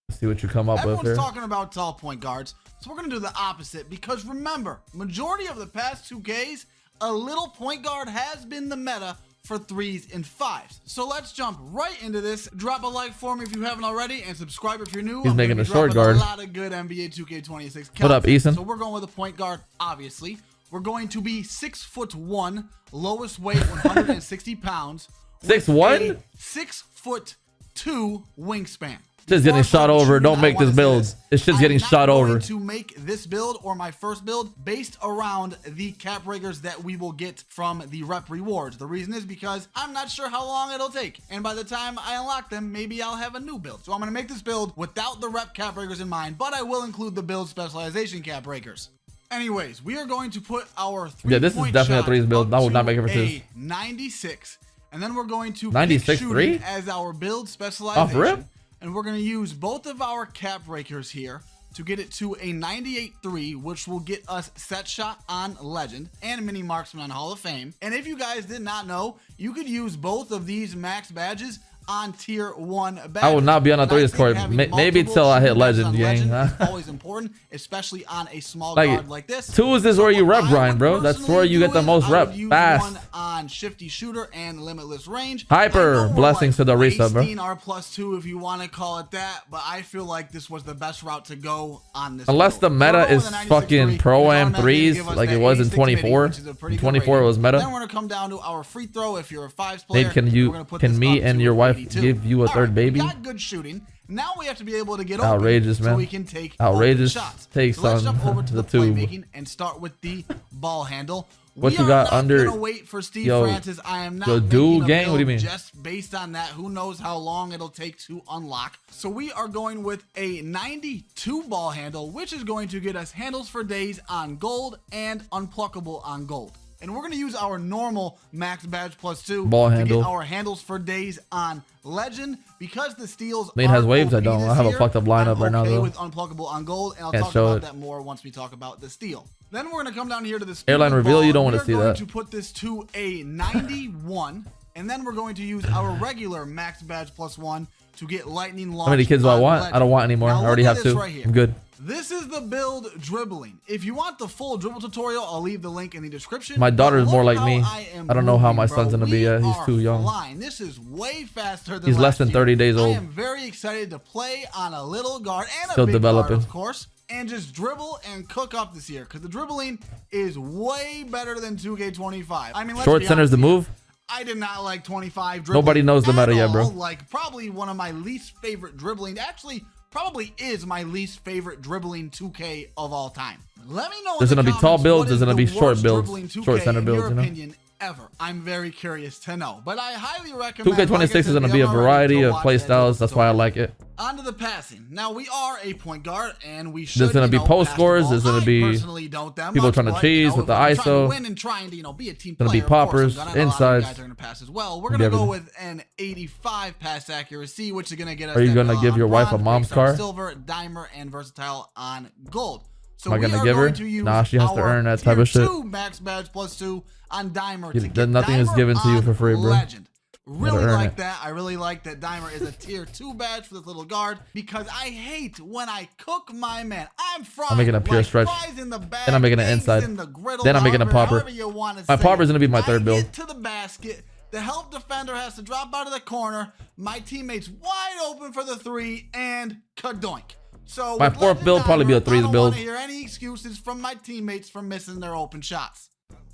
Let's see what you come up with here. Everyone's talking about tall point guards, so we're going to do the opposite because remember, majority of the past 2Ks, a little point guard has been the meta for 3s and 5s. So let's jump right into this. Drop a like for me if you haven't already and subscribe if you're new. He's making a short guard. A lot of good NBA 2K26 content. What up, Eason? So we're going with a point guard, obviously. We're going to be 6'1", lowest weight 160 pounds. 6'1"? 6'2" wingspan. Just getting shot over. Don't make this build. It's just getting shot over. I'm going to make this build or my first build based around the cap breakers that we will get from the rep rewards. The reason is because I'm not sure how long it'll take. And by the time I unlock them, maybe I'll have a new build. So I'm going to make this build without the rep cap breakers in mind, but I will include the build specialization cap breakers. Anyways, we are going to put our 3-point this is definitely a threes build. I would not make it for twos. 96. And then we're going to 96 pick 3 shooting as our build specialization. Off rip? And we're going to use both of our cap breakers here to get it to a 98-3, which will get us set shot on legend and mini marksman on Hall of Fame. And if you guys did not know, you could use both of these max badges on tier 1 badges. I will not be on a threes court. Maybe till I hit legend, gang. It's always important, especially on a small like, guard like this. Twos is where you rep grind, bro. That's where you get the most rep. Fast. One on shifty shooter and limitless range. Hyper. Blessings to the resub, bro. Our +2 if you want to call it that, but I feel like this was the best route to go on this. Unless the meta is fucking pro am threes like it was in 24. In 24 it was meta. Then we're gonna come down to our free throw. If you're a 5s player, can me and your wife give you a third baby? We got good shooting. Now we have to be able to get outrageous, open man. So we can take outrageous shots. takes so let's on jump over to the the tube. playmaking and start with the ball handle. What you got under? Wait for Steve Yo, Francis. I am not the dual gang. What do you mean? Just based on that, who knows how long it'll take to unlock. So we are going with a 92 ball handle, which is going to get us handles for days on gold and unpluckable on gold. And we're going to use our normal max badge +2 ball to handle. get our handles for days on legend because the steals Lane has waves. I don't. I have a fucked up lineup right now though. With unpluckable on gold, and I'll Can't talk show about it. that more once we talk about the steal. Then we're going to come down here to the airline reveal. Ball. You don't want to see We're going that. to put this to a 91, and then we're going to use our regular max badge +1 to get lightning launch. How many kids do I want? legend. I don't want anymore. Now, I already look at have this 2. right here. I'm good. This is the build dribbling. If you want the full dribble tutorial, I'll leave the link in the description. My daughter is more like me. I don't know how my son's gonna be yet. He's too young. Flying. This is way faster than He's less than 30 days I old. am very excited to play on a little guard and Still a big developing. guard, of course, and just dribble and cook up this year because the dribbling is way better than 2K25. I mean, let's Short be center's the honest here. move. I did not like 25 dribbling. Nobody knows the meta yet, bro. Like probably one of my least favorite dribbling. Actually, probably is my least favorite dribbling 2K of all time. Let me know. There's in the gonna be tall comments builds. what There's is gonna the be short worst builds, dribbling 2K short center in builds. your You know. opinion ever. I'm very curious to know. But I highly recommend. 2K26 is gonna be a variety of play styles. That's why I like it. On to the passing. Now we are a point guard, and we should. There's gonna be post pass the scores. ball. There's gonna I be personally don't that people much, trying to but, cheese with the if I'm trying to ISO. win and trying to, be a team Gonna be player, of course, poppers, I'm gonna- a lot of insides. guys are gonna pass as well. We're gonna go with an 85 pass accuracy, which is gonna get us. Are you that gonna bill give on your wife a bronze, mom's big star car? silver, dimer, and versatile on gold. So Am I we gonna are give her? going to use Nah, she has to our earn that type of tier shit. 2 max badge +2 on dimer. You- To get nothing is dimer given to you for free, on bro. Legend. Really earn like it. that. I really like that dimer is a tier 2 badge for this little guard because I hate when I cook my man. I'm frying. I'm making a pure like stretch. fries in the bag, Then I'm making an eggs inside. in the griddle, Then I'm making a popper. however you wanna My say popper is it. gonna be my third I build. get to the basket. The help defender has to drop out of the corner. My teammate's wide open for the 3 and kadoink. So My with fourth Legend build probably be a Dimer, threes I don't build. want to hear any excuses from my teammates for missing their open shots.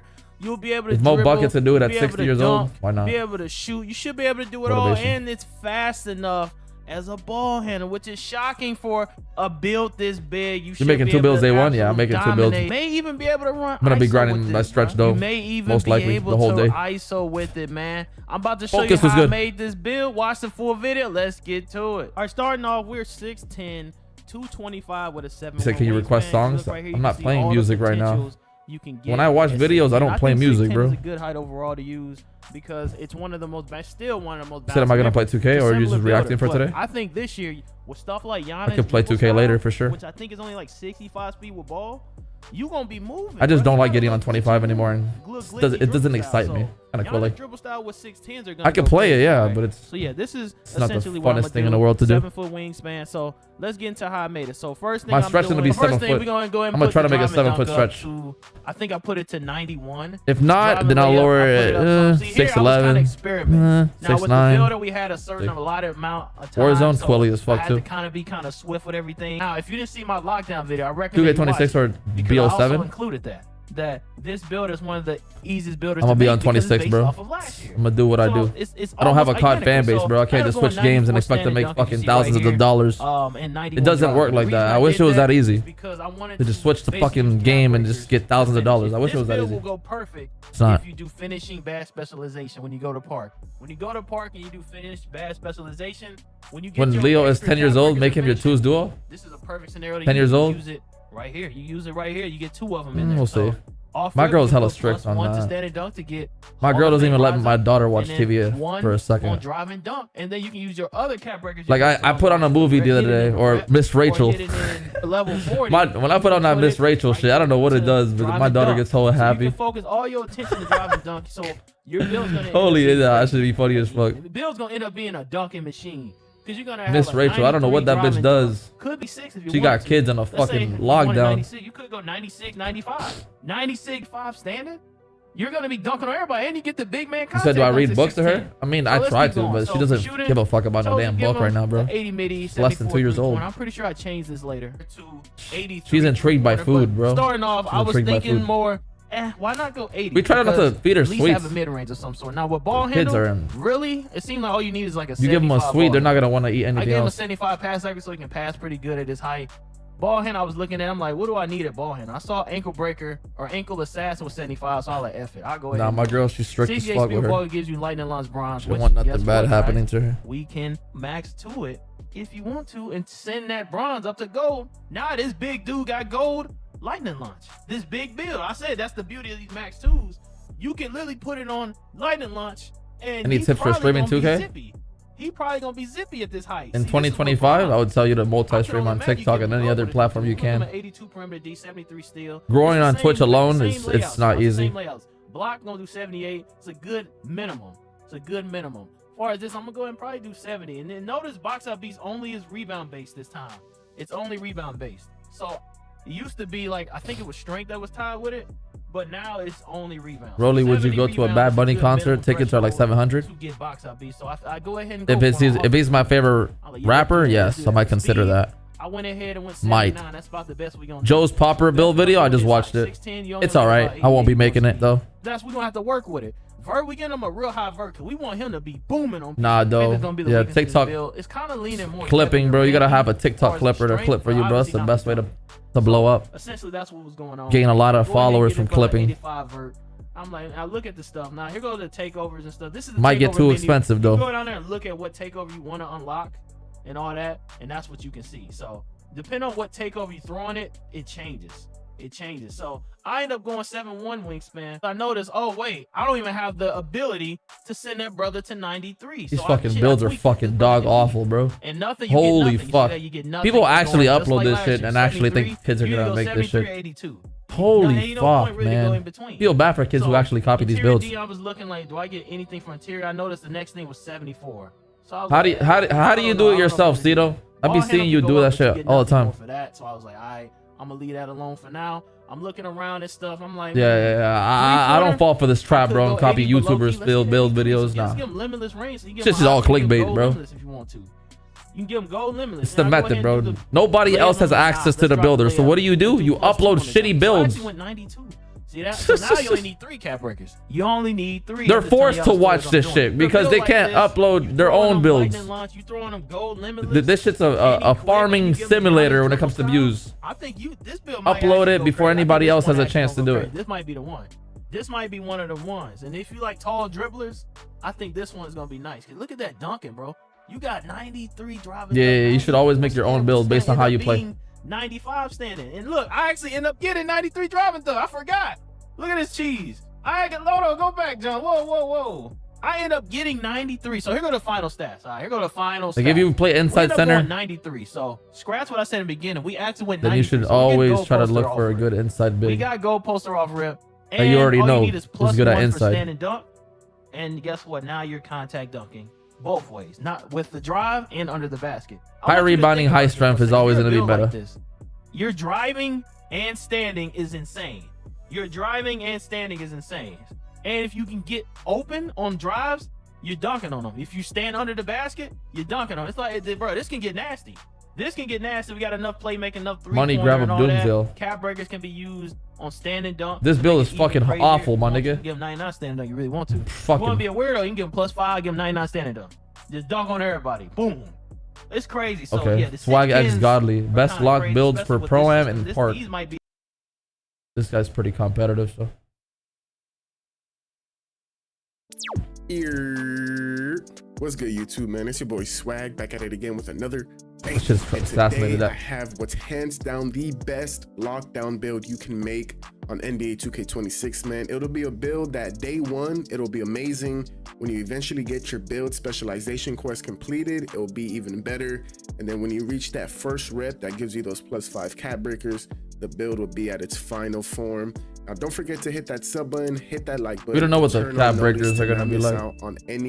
player. You'll be able to If Mo dribble, Buckets can do it you'll at be able 60 to years old, dunk, why not? Be able to shoot. You should be able to do it all, Motivation. and it's fast enough as a ball handler, which is shocking for a build this big. You're making 2 builds day 1? Yeah, I'm making 2 builds. May even be able to run. I'm gonna be ISO grinding my stretch though. You may even most likely be able the whole to day. ISO with it, man. I'm about to show Focus you was how I good. made this build. Watch the full video. Let's get to it. All right, starting off, we're 6'10", 225 with a 7. You said, can you request songs? Right here, I'm not playing music right now. You can get when I watch videos, I don't play music, bro. It's a good height overall to use because it's one of the most, still one of the most. Said, am I gonna play 2K or are you just reacting for today? I think this year with stuff like Giannis, I could play 2K later for sure. Which I think is only like 65 speed with ball. You gonna be moving. I just don't like getting on 25 anymore, and it doesn't excite me. Kind of cool. Like, dribble style with 6'10s are gonna I could play it, yeah, but it's so yeah. This is not the essentially what I'm funnest thing in the world to do. 7-foot wingspan. So let's get into how I made it. So first thing my stretch is gonna be 7 foot. We're gonna go ahead and I'm gonna try to put make a the 7 foot driving dunk stretch. up to, I think I put it to 91. If not, then I'll lower it 6'11", 6'9". Builder, we had a certain allotted amount of time. Warzone quilly as fuck I had too. to kind of be kind of swift with everything. Now, if you didn't see my lockdown video, I recommend 2K26 or because I also BO7. included that this build is one of the easiest builders. I'm gonna to be make on because it's 26, based bro. off of last year. I'm gonna do what I do. It's I don't have a almost COD fan identical. base, bro. I can't just switch games and expect to make fucking thousands of dollars. It doesn't work like that. I wish it was that easy. To just switch the fucking game and just get thousands of dollars. I wish it was that easy. This build will go perfect It's not. if you do finishing bad specialization when you go to park. When you go to park and you do finish bad specialization, when Leo is 10 years old, make him your twos duo. This is a perfect scenario. 10 years old. Use it right here. You use it right here. You get 2 of them in there. We'll see. Off My rip, girl's you hella go strict on +1 to that. standing dunk to get My girl doesn't even let my daughter watch and then TV 1 for a on second. drive and dunk, and then you can use your other cap breakers. Like I put on a movie the other day, or Miss Rachel. Level 40. When I put on that Miss Rachel shit, I don't know what it does, but my daughter gets so You happy. can focus all your attention to drive and dunk. So your build's gonna Holy, that should be funny as fuck. the build's gonna end up being a dunking machine. Because you're gonna have Miss Rachel, I don't know what that bitch does. Could be 6 if you She want got to. kids on a Let's say fucking you wanted lockdown. 96, you could go 96, 95. 96, 5 standard. You're gonna be dunking on everybody, and you get the big man You contact. said, do I like read the books to her? 6'10". I mean, So I let's try keep to, going. but So she doesn't shooting, give a fuck about no so damn give book him right now, bro. the 80 midi, She's less than 2 years 74 old. I'm pretty sure I changed this later to 83. She's intrigued by food, bro. Starting off, She's I was intrigued by thinking food. more. Why not go 80? We try not to Because feed her at least sweets. have a mid range of some sort. Now with ball Kids handle, are in. really, it seems like all you need is like a. You give them a 75 sweet, ball. they're not gonna want to eat I anything gave him a else. 75 pass accuracy so he can pass pretty good at his height. Ball hand, I was looking at. I'm like, what do I need at ball hand? I saw ankle breaker or ankle assassin with 75, so I was like, F it. I'll go ahead. Nah, and my girl, she's strict as 68 fuck speed with ball her. gives you lightning launch bronze. She don't which, want nothing guess bad what, happening guys? to her. We can max to it if you want to and send that bronze up to gold. Now this big dude got gold lightning launch. This big build. I said that's the beauty of these max 2s. You can literally put it on lightning launch and Any he tips for probably streaming gonna be 2K? zippy. He probably gonna be zippy at this height. In See, this is 2025, I would tell you to I multi-stream can on only imagine TikTok you and can any go other with it. platform you You put him can. at 82 perimeter D, 73 steal. Growing It's on the Twitch same- alone same is layouts, it's not the easy. same layouts. Block gonna do 78. It's a good minimum. It's a good minimum. As far as this, I'm gonna go ahead and probably do 70. And then notice box out beast only is rebound based this time. It's only rebound based. So it used to be like I think it was strength that was tied with it, but now it's only rebound. Rolly, would you 70 go to a rebounds Bad is Bunny good concert? minimum Tickets are like threshold 700. to get box out beast. So I go ahead and go If he's my favorite rapper, yes, I might consider that. I went ahead and went Might. 79. That's about the best we gonna Joe's Popper build video, I just watched it. It's alright. I won't be making it though. That's we gonna have to work with it. Vert, we get him a real high vert. We want him to be booming on. Nah, people. I think though. that's gonna be the Yeah, weakness of this TikTok build. It's kind of leaning more clipping, bro. You gotta have a as TikTok far as clipper to strength, clip for you, but bro. That's the obviously best way not to blow up. Essentially, that's what was going on. Gain a lot of Go ahead and followers get from it for like clipping. 85 vert. I'm like, I look at the stuff. Now here go the takeovers and stuff. This is the Might get takeover too menu. expensive, You though. go down there and look at what takeover you want to unlock and all that, and that's what you can see. So depending on what takeover you throw on it, it changes. It changes. So I end up going 7-1 wingspan. I noticed, oh wait, I don't even have the ability to send that brother to 93. These So fucking builds are fucking dog awful, bro. And nothing, you Holy get nothing. fuck. You get nothing. People You're actually going just upload like this last shit year. and actually 73, think kids are you either gonna go make this 73 shit. or 82. Holy Ain't no point fuck, really to go in man. between. Feel bad for kids who So, actually copy these interior builds. D, I was looking like, do I get anything from interior? I noticed the next thing was 74. So I was How do like, you how do you do it yourself, Cito? I be seeing you do that shit all the time. for that. So I was like, I'm gonna leave that alone for now. I'm looking around and stuff. I'm like, Yeah. I don't fall for this trap, bro, and copy YouTubers build videos. Nah. Let's give him limitless range. So you This is all clickbait, bro. If you want to. You can give them gold limitless. It's the method, bro. Nobody else has access to the builder. So what do? You upload shitty builds. I actually went 92. See that? So now you only need 3 cap breakers. You only need 3. They're forced to watch this shit because they can't upload their own builds. You throwing them gold limitless. This shit's a farming simulator when it comes to views. I think this build might upload it before anybody else has a chance to do it. This might be the one. This might be one of the ones. And if you like tall dribblers, I think this one's gonna be nice. Cause look at that dunking, bro. You got 93 driving. Yeah, you should always make your own build based on how you play. 95 standing. And look, I actually end up getting 93 driving though. I forgot. Look at this cheese. I got Lodo. Go back, John. Whoa. I end up getting 93. So here go the final stats. All right, here go the final stats. Like if you play inside center, 93. So scratch what I said in the beginning. We actually went 93. Then you should always try to look for a good inside build. We got goal poster off rip. And you already know is good at inside. Stand and dunk. And guess what? Now you're contact dunking both ways, not with the drive and under the basket. High rebounding, high strength is always going to be better. Like your driving and standing is insane. Your driving and standing is insane. And if you can get open on drives, you're dunking on them. If you stand under the basket, you're dunking on them. It's like, bro, this can get nasty. This can get nasty. We got enough playmaking, enough money grab of Doomsdale. Cap breakers can be used on stand and dunk. This build is fucking awful, my nigga. Give him 99 stand and dunk. You really want to. Fucking. You want to be a weirdo, you can give him +5, give him 99 stand and dunk. Just dunk on everybody. Boom. It's crazy. So okay. yeah, the Swag X Godly. Best lock builds for Pro-Am and Park. This guy's pretty competitive, so. What's good, YouTube, man? It's your boy Swag back at it again with another bang. Just assassinated that. I have what's hands down the best lockdown build you can make on NBA 2K26, man. It'll be a build that day one, it'll be amazing. When you eventually get your build specialization course completed, it'll be even better. And then when you reach that first rep that gives you those +5 cap breakers, the build will be at its final form. Now, don't forget to hit that sub button, hit that like button. We don't know what the cap breakers are gonna be like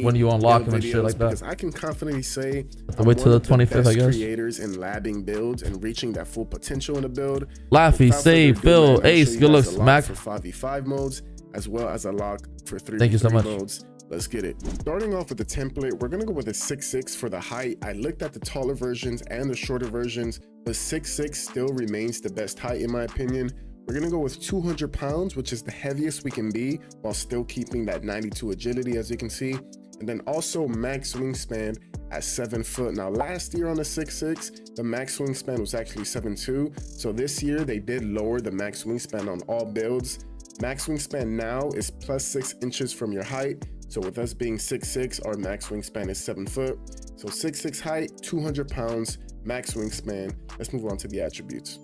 when you unlock them and shit like that. Because I can confidently say, wait till the 25th, I guess. Creators in labbing builds and reaching that full potential in a build. Laffy, Save, Phil, Ace, good looks, Mac. For 5v5 modes, as well as a lock for 3v3 Thank you so much. modes. Let's get it. Starting off with the template, we're gonna go with a 6'6" for the height. I looked at the taller versions and the shorter versions, but 6'6" still remains the best height in my opinion. We're gonna go with 200 pounds, which is the heaviest we can be while still keeping that 92 agility, as you can see. And then also max wingspan at 7 foot. Now last year on the 6'6", the max wingspan was actually 7'2". So this year they did lower the max wingspan on all builds. Max wingspan now is +6 inches from your height. So with us being 6'6", our max wingspan is 7 foot. So 6'6" height, 200 pounds, max wingspan. Let's move on to the attributes.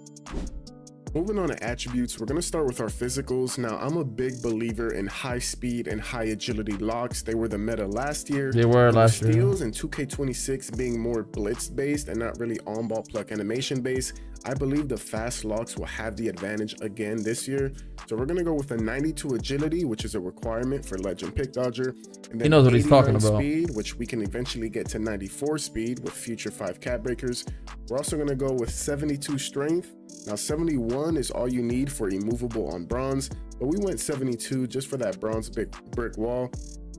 Moving on to attributes, we're going to start with our physicals. Now, I'm a big believer in high speed and high agility locks. They were the meta last year. They were last year. Steals in 2K26 being more blitz based and not really on ball pluck animation based. I believe the fast locks will have the advantage again this year. So we're going to go with a 92 agility, which is a requirement for Legend Pick Dodger. And then he knows what he's talking about. Speed, which we can eventually get to 94 speed with future 5 cap breakers. We're also going to go with 72 strength. Now 71 is all you need for immovable on bronze, but we went 72 just for that bronze brick wall.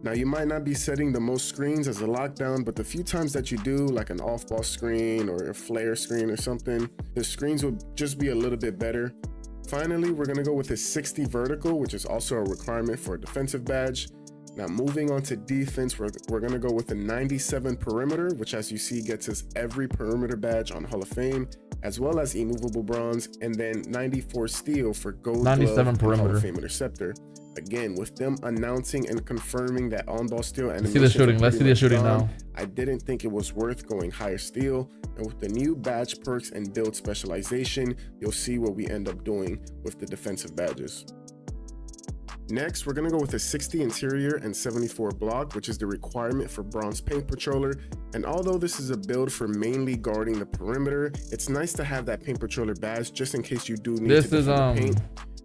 Now you might not be setting the most screens as a lockdown, but the few times that you do, like an off-ball screen or a flare screen or something, the screens will just be a little bit better. Finally, we're gonna go with a 60 vertical, which is also a requirement for a defensive badge. Now moving on to defense, we're gonna go with a 97 perimeter, which as you see gets us every perimeter badge on Hall of Fame, as well as immovable bronze, and then 94 steal for gold 97 glove perimeter. Hall of Fame interceptor. Again, with them announcing and confirming that on-ball steal animation. Let's see the shooting. Let's see the shooting now. I didn't think it was worth going higher steal, and with the new badge perks and build specialization, you'll see what we end up doing with the defensive badges. Next, we're gonna go with a 60 interior and 74 block, which is the requirement for bronze paint patroller. And although this is a build for mainly guarding the perimeter, it's nice to have that paint patroller badge just in case you do need to defend the paint.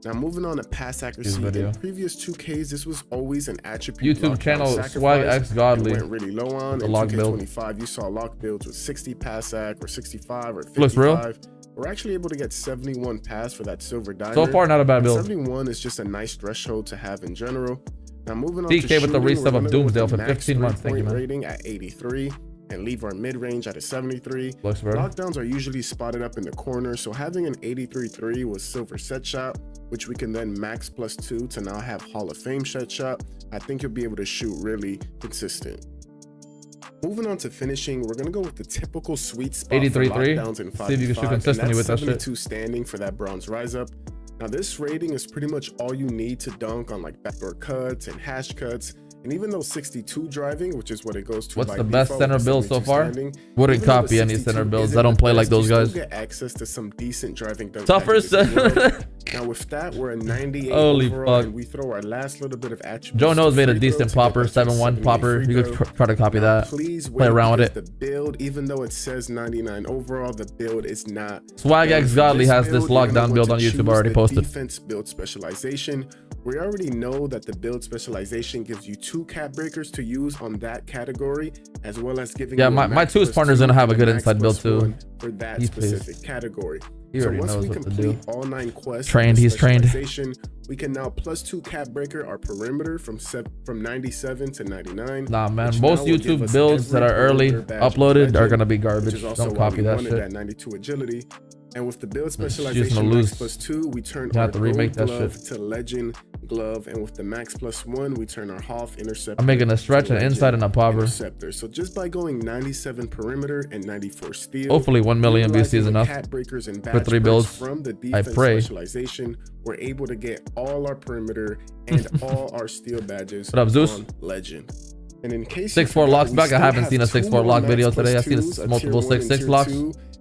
Now moving on to pass accuracy, in previous 2Ks, this was always an attribute. YouTube channel Swag X Godly. Went really low on. In 2K25, you saw lock builds with 60 pass ac or 65 or 55. Looks real. We're actually able to get 71 pass for that silver diamond. So far, not a bad build. 71 is just a nice threshold to have in general. Now moving on DK to with the resub of Doomsdale for 15 months. Thank you, man. Rating at 83. and leave our mid-range at a 73. Looks better. Lockdowns are usually spotted up in the corner, so having an 83.3 with silver set shot, which we can then max +2 to now have Hall of Fame set shot, I think you'll be able to shoot really consistent. Moving on to finishing, we're gonna go with the typical sweet spot 83.3. for lockdowns in 5v5, See if you can shoot consistently with that shit. 72 standing for that bronze rise up. Now this rating is pretty much all you need to dunk on like backdoor cuts and hash cuts. And even though 62 driving, which is what it goes to. What's by the best default, center build so far? Wouldn't copy any center builds. I don't play like those guys. Get access to some decent driving dunk Tougher packages. Now with that, we're a 98 Holy overall, fuck. and we throw our last little bit of attributes. Joe knows to made a free decent throw to popper, get that 7-1 popper. free You throw. could try to copy Now, that. please Play wait, around with because it. The build, even though it says 99 overall, the build is not. Swag X Godly has this build, you're gonna lockdown build want on to YouTube choose already the posted. Defense build specialization. We already know that the build specialization gives you 2 cap breakers to use on that category, as well as giving Yeah, you a my max twos + partner's 2 gonna have a and good max inside build + too. 1 for that He plays. specific category. He So already once knows we what to complete do. all 9 quests, Trained, for he's trained. specialization, we can now +2 cap breaker our perimeter from 97 to 99. Nah, man. which Most now will give YouTube us builds that every are early perimeter badge uploaded are legend, gonna be which garbage. is also Don't why copy we that wanted shit. that 92 agility. And with the build She's gonna specialization lose. max +2, we turn You our have to remake gold that glove shit. to legend glove, and with the max +1, we turn our Hoff interceptor. I'm making a stretch, to an legend inside, and a popper. interceptor. So just by going 97 perimeter and 94 steal, Hopefully 1 million VC is utilizing the enough cat breakers and for badge 3 breaks builds. from the I defense pray. specialization, we're able to get all our perimeter and all our steal badges What up, Zeus? on legend. And in case 6-4 locks back. I haven't seen a 6-4 lock video today. I've seen a multiple 6-6 locks.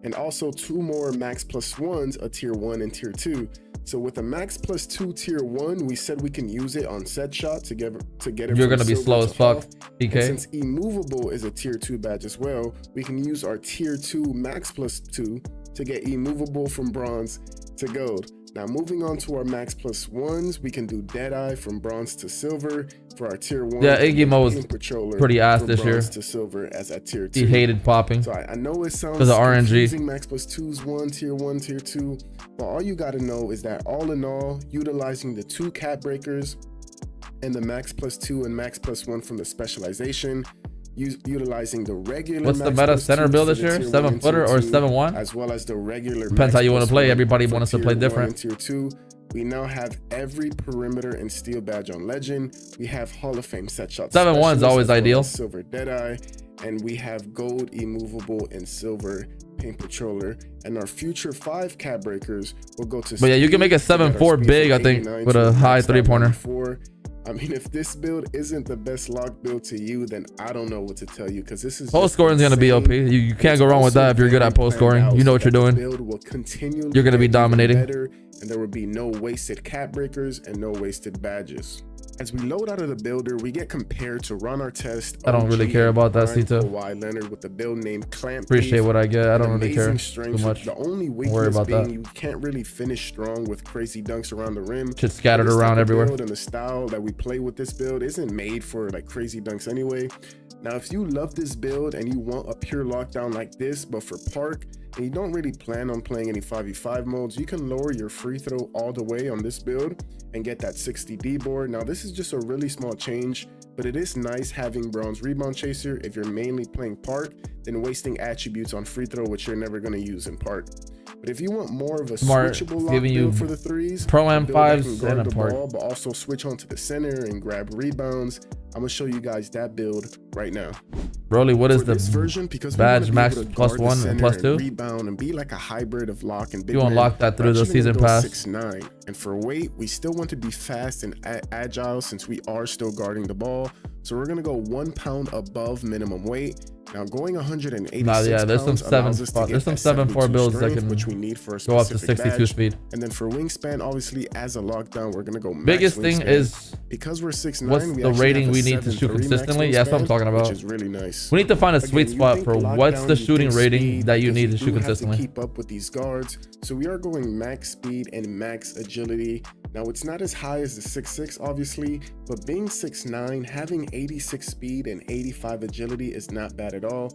and also 2 more max +1s, a tier 1 and tier 2. So with a max +2 tier 1, we said we can use it on set shot to get it. You're from gonna be silver slow to as fuck, Hoff. DK. And since immovable is a tier 2 badge as well, we can use our tier 2 max +2 to get immovable from bronze to gold. Now moving on to our max +1s, we can do Deadeye from bronze to silver for our tier 1. Yeah, Iggy Mo was Paint Patroller pretty ass from this year. bronze to silver as at tier 2. He hated popping. So I know it sounds because of RNG. confusing, max +2s, tier 1, tier 2, but all you gotta know is that all in all, utilizing the 2 cap breakers and the max +2 and max +1 from the specialization, utilizing the regular. What's the max meta +2 center build for this the year? tier 7 1 and footer tier or 2, 7-1? as well as the regular. Depends how you want to play. Everybody wants to for play tier 1 different. and tier 2. We now have every perimeter and steel badge on legend. We have Hall of Fame set shots. 7-1's always ideal. Silver Deadeye, and we have gold immovable and silver paint patroller. And our future 5 cap breakers will go to. But yeah, you can make a speed to get our 7-4 speed big, from I think, 89 with to a high maxed out 3-pointer. 94. I mean, if this build isn't the best lock build to you, then I don't know what to tell you, because this is Post scoring is gonna be OP. You can't go wrong with that if you're good at post scoring. You know what you're doing. You're gonna be dominating. Better, and there will be no wasted cap breakers and no wasted badges. As we load out of the builder, we get compared to run our test. I don't really care about that, Cito. Y Leonard with the build name Clamp. Appreciate what I get. I don't really care Strength. too much. The only Don't worry weakness about being that. you can't really finish strong with crazy dunks around the rim. Shit scattered This around type of everywhere. build and the style that we play with this build isn't made for like crazy dunks anyway. Now, if you love this build and you want a pure lockdown like this, but for park, and you don't really plan on playing any 5v5 modes, you can lower your free throw all the way on this build and get that 60D board. Now, this is just a really small change, but it is nice having bronze rebound chaser if you're mainly playing park than wasting attributes on free throw, which you're never going to use in park. But if you want more of a Smart, switchable lock giving you build for the threes, pro a build that M5s can guard and a the park. ball, but also switch onto the center and grab rebounds, I'm gonna show you guys that build right now. Broly, what is For this the version, because we badge wanna be max able to plus guard the 1 and center plus and 2? rebound and be like a hybrid of lock and big You man, unlock that through we're the actually gonna season go pass. 6'9". And for weight, we still want to be fast and agile since we are still guarding the ball. So we're gonna go 1 pound above minimum weight. Now going 186 Nah, yeah, there's some pounds allows us to get there's some that 7-4 72 builds that strength, can which we need for a go up to specific 62 badge. speed. And then for wingspan, obviously as a lockdown, we're gonna go max Biggest thing wingspan. is because we're 6'9", what's we the actually rating have a we need to shoot 7'3" max consistently? Yeah, that's what I'm wingspan, talking about. which is really nice. We need to find a Again, sweet you spot think for lockdown, what's the you shooting think rating speed, that you because need to do shoot have to consistently. keep up with these guards. So we are going max speed and max agility. Now it's not as high as the 6'6", obviously, but being 6'9", having 86 speed and 85 agility is not bad at all.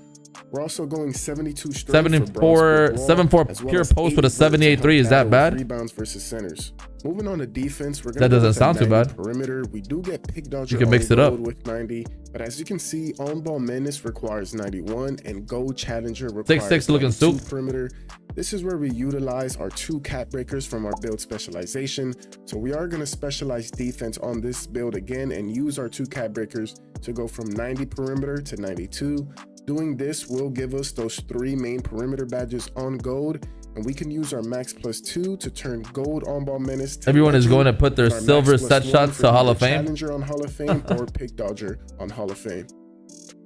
We're also going 72 strength 74 pure post with a 78.3. Is that bad? Rebounds versus centers. Moving on to defense, we're That gonna go doesn't with a sound too 90 bad. perimeter. We do get pick dodger. You can mix on it up. gold with 90, but as you can see, on ball menace requires 91, and gold challenger requires 6'6" looking 92 soup. perimeter. This is where we utilize our 2 cap breakers from our build specialization. So we are going to specialize defense on this build again and use our 2 cap breakers to go from 90 perimeter to 92. Doing this will give us those 3 main perimeter badges on gold, and we can use our max +2 to turn gold on ball menace to Everyone is legend, going to put their and our silver max set +1 shots for to Hall either of Fame. Challenger on Hall of Fame or pick dodger on Hall of Fame.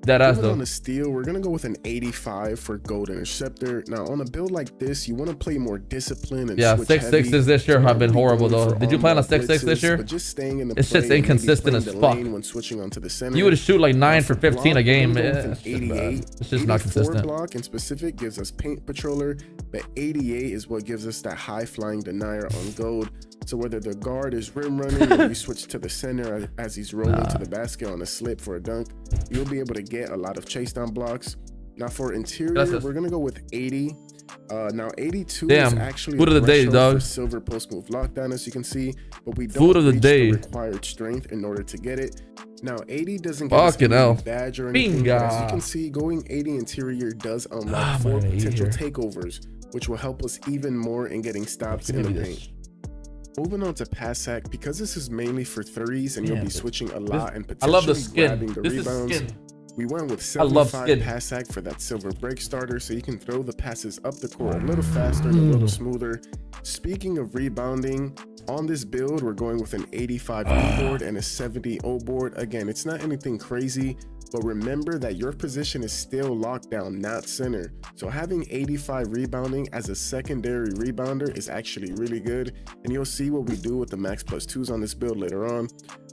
That ass Moving though. on the steel, we're gonna go with an 85 for gold interceptor. Now on a build like this, you want to play more discipline and Yeah, switch 6'6" heavy. this year So have been not really horrible going though. for Did you play on a on-ball 6'6" this blitzes, year? but just staying in the It's just play and maybe inconsistent playing as the fuck. lane when switching onto the center. You would shoot like 9 for 15 block, a game. we're gonna Yeah, go with it's an just bad. 88. It's just not 84 consistent. block in specific gives us paint patroller, but 88 is what gives us that high flying denier on gold. So whether the guard is rim running or you switch to the center as he's rolling to the basket on a slip for a dunk, you'll be able to get a lot of chase down blocks. Now for interior, we're gonna go with 80. Now 82 is Damn, actually food of the day, threshold dog. for silver post move lockdown, as you can see, but we don't Food of the reach day. the required strength in order to get it. Now 80 doesn't get us Fucking any hell. badge or anything, but as you Binga. can see, going 80 interior does unlock 4 man, potential easier. takeovers, which will help us even more in getting stops in Give the me paint. this. Moving on to pass hack, because this is mainly for threes and you'll Yeah, be but switching a lot and I potentially love the skin. grabbing the This is rebounds. skin. We went with I love 75 skin. pass hack for that silver break starter, so you can throw the passes up the court a little faster and a little smoother. Speaking of rebounding, on this build, we're going with an 85 E board and a 70 O board. Again, it's not anything crazy, but remember that your position is still locked down, not center. So having 85 rebounding as a secondary rebounder is actually really good, and you'll see what we do with the max +2s on this build later on.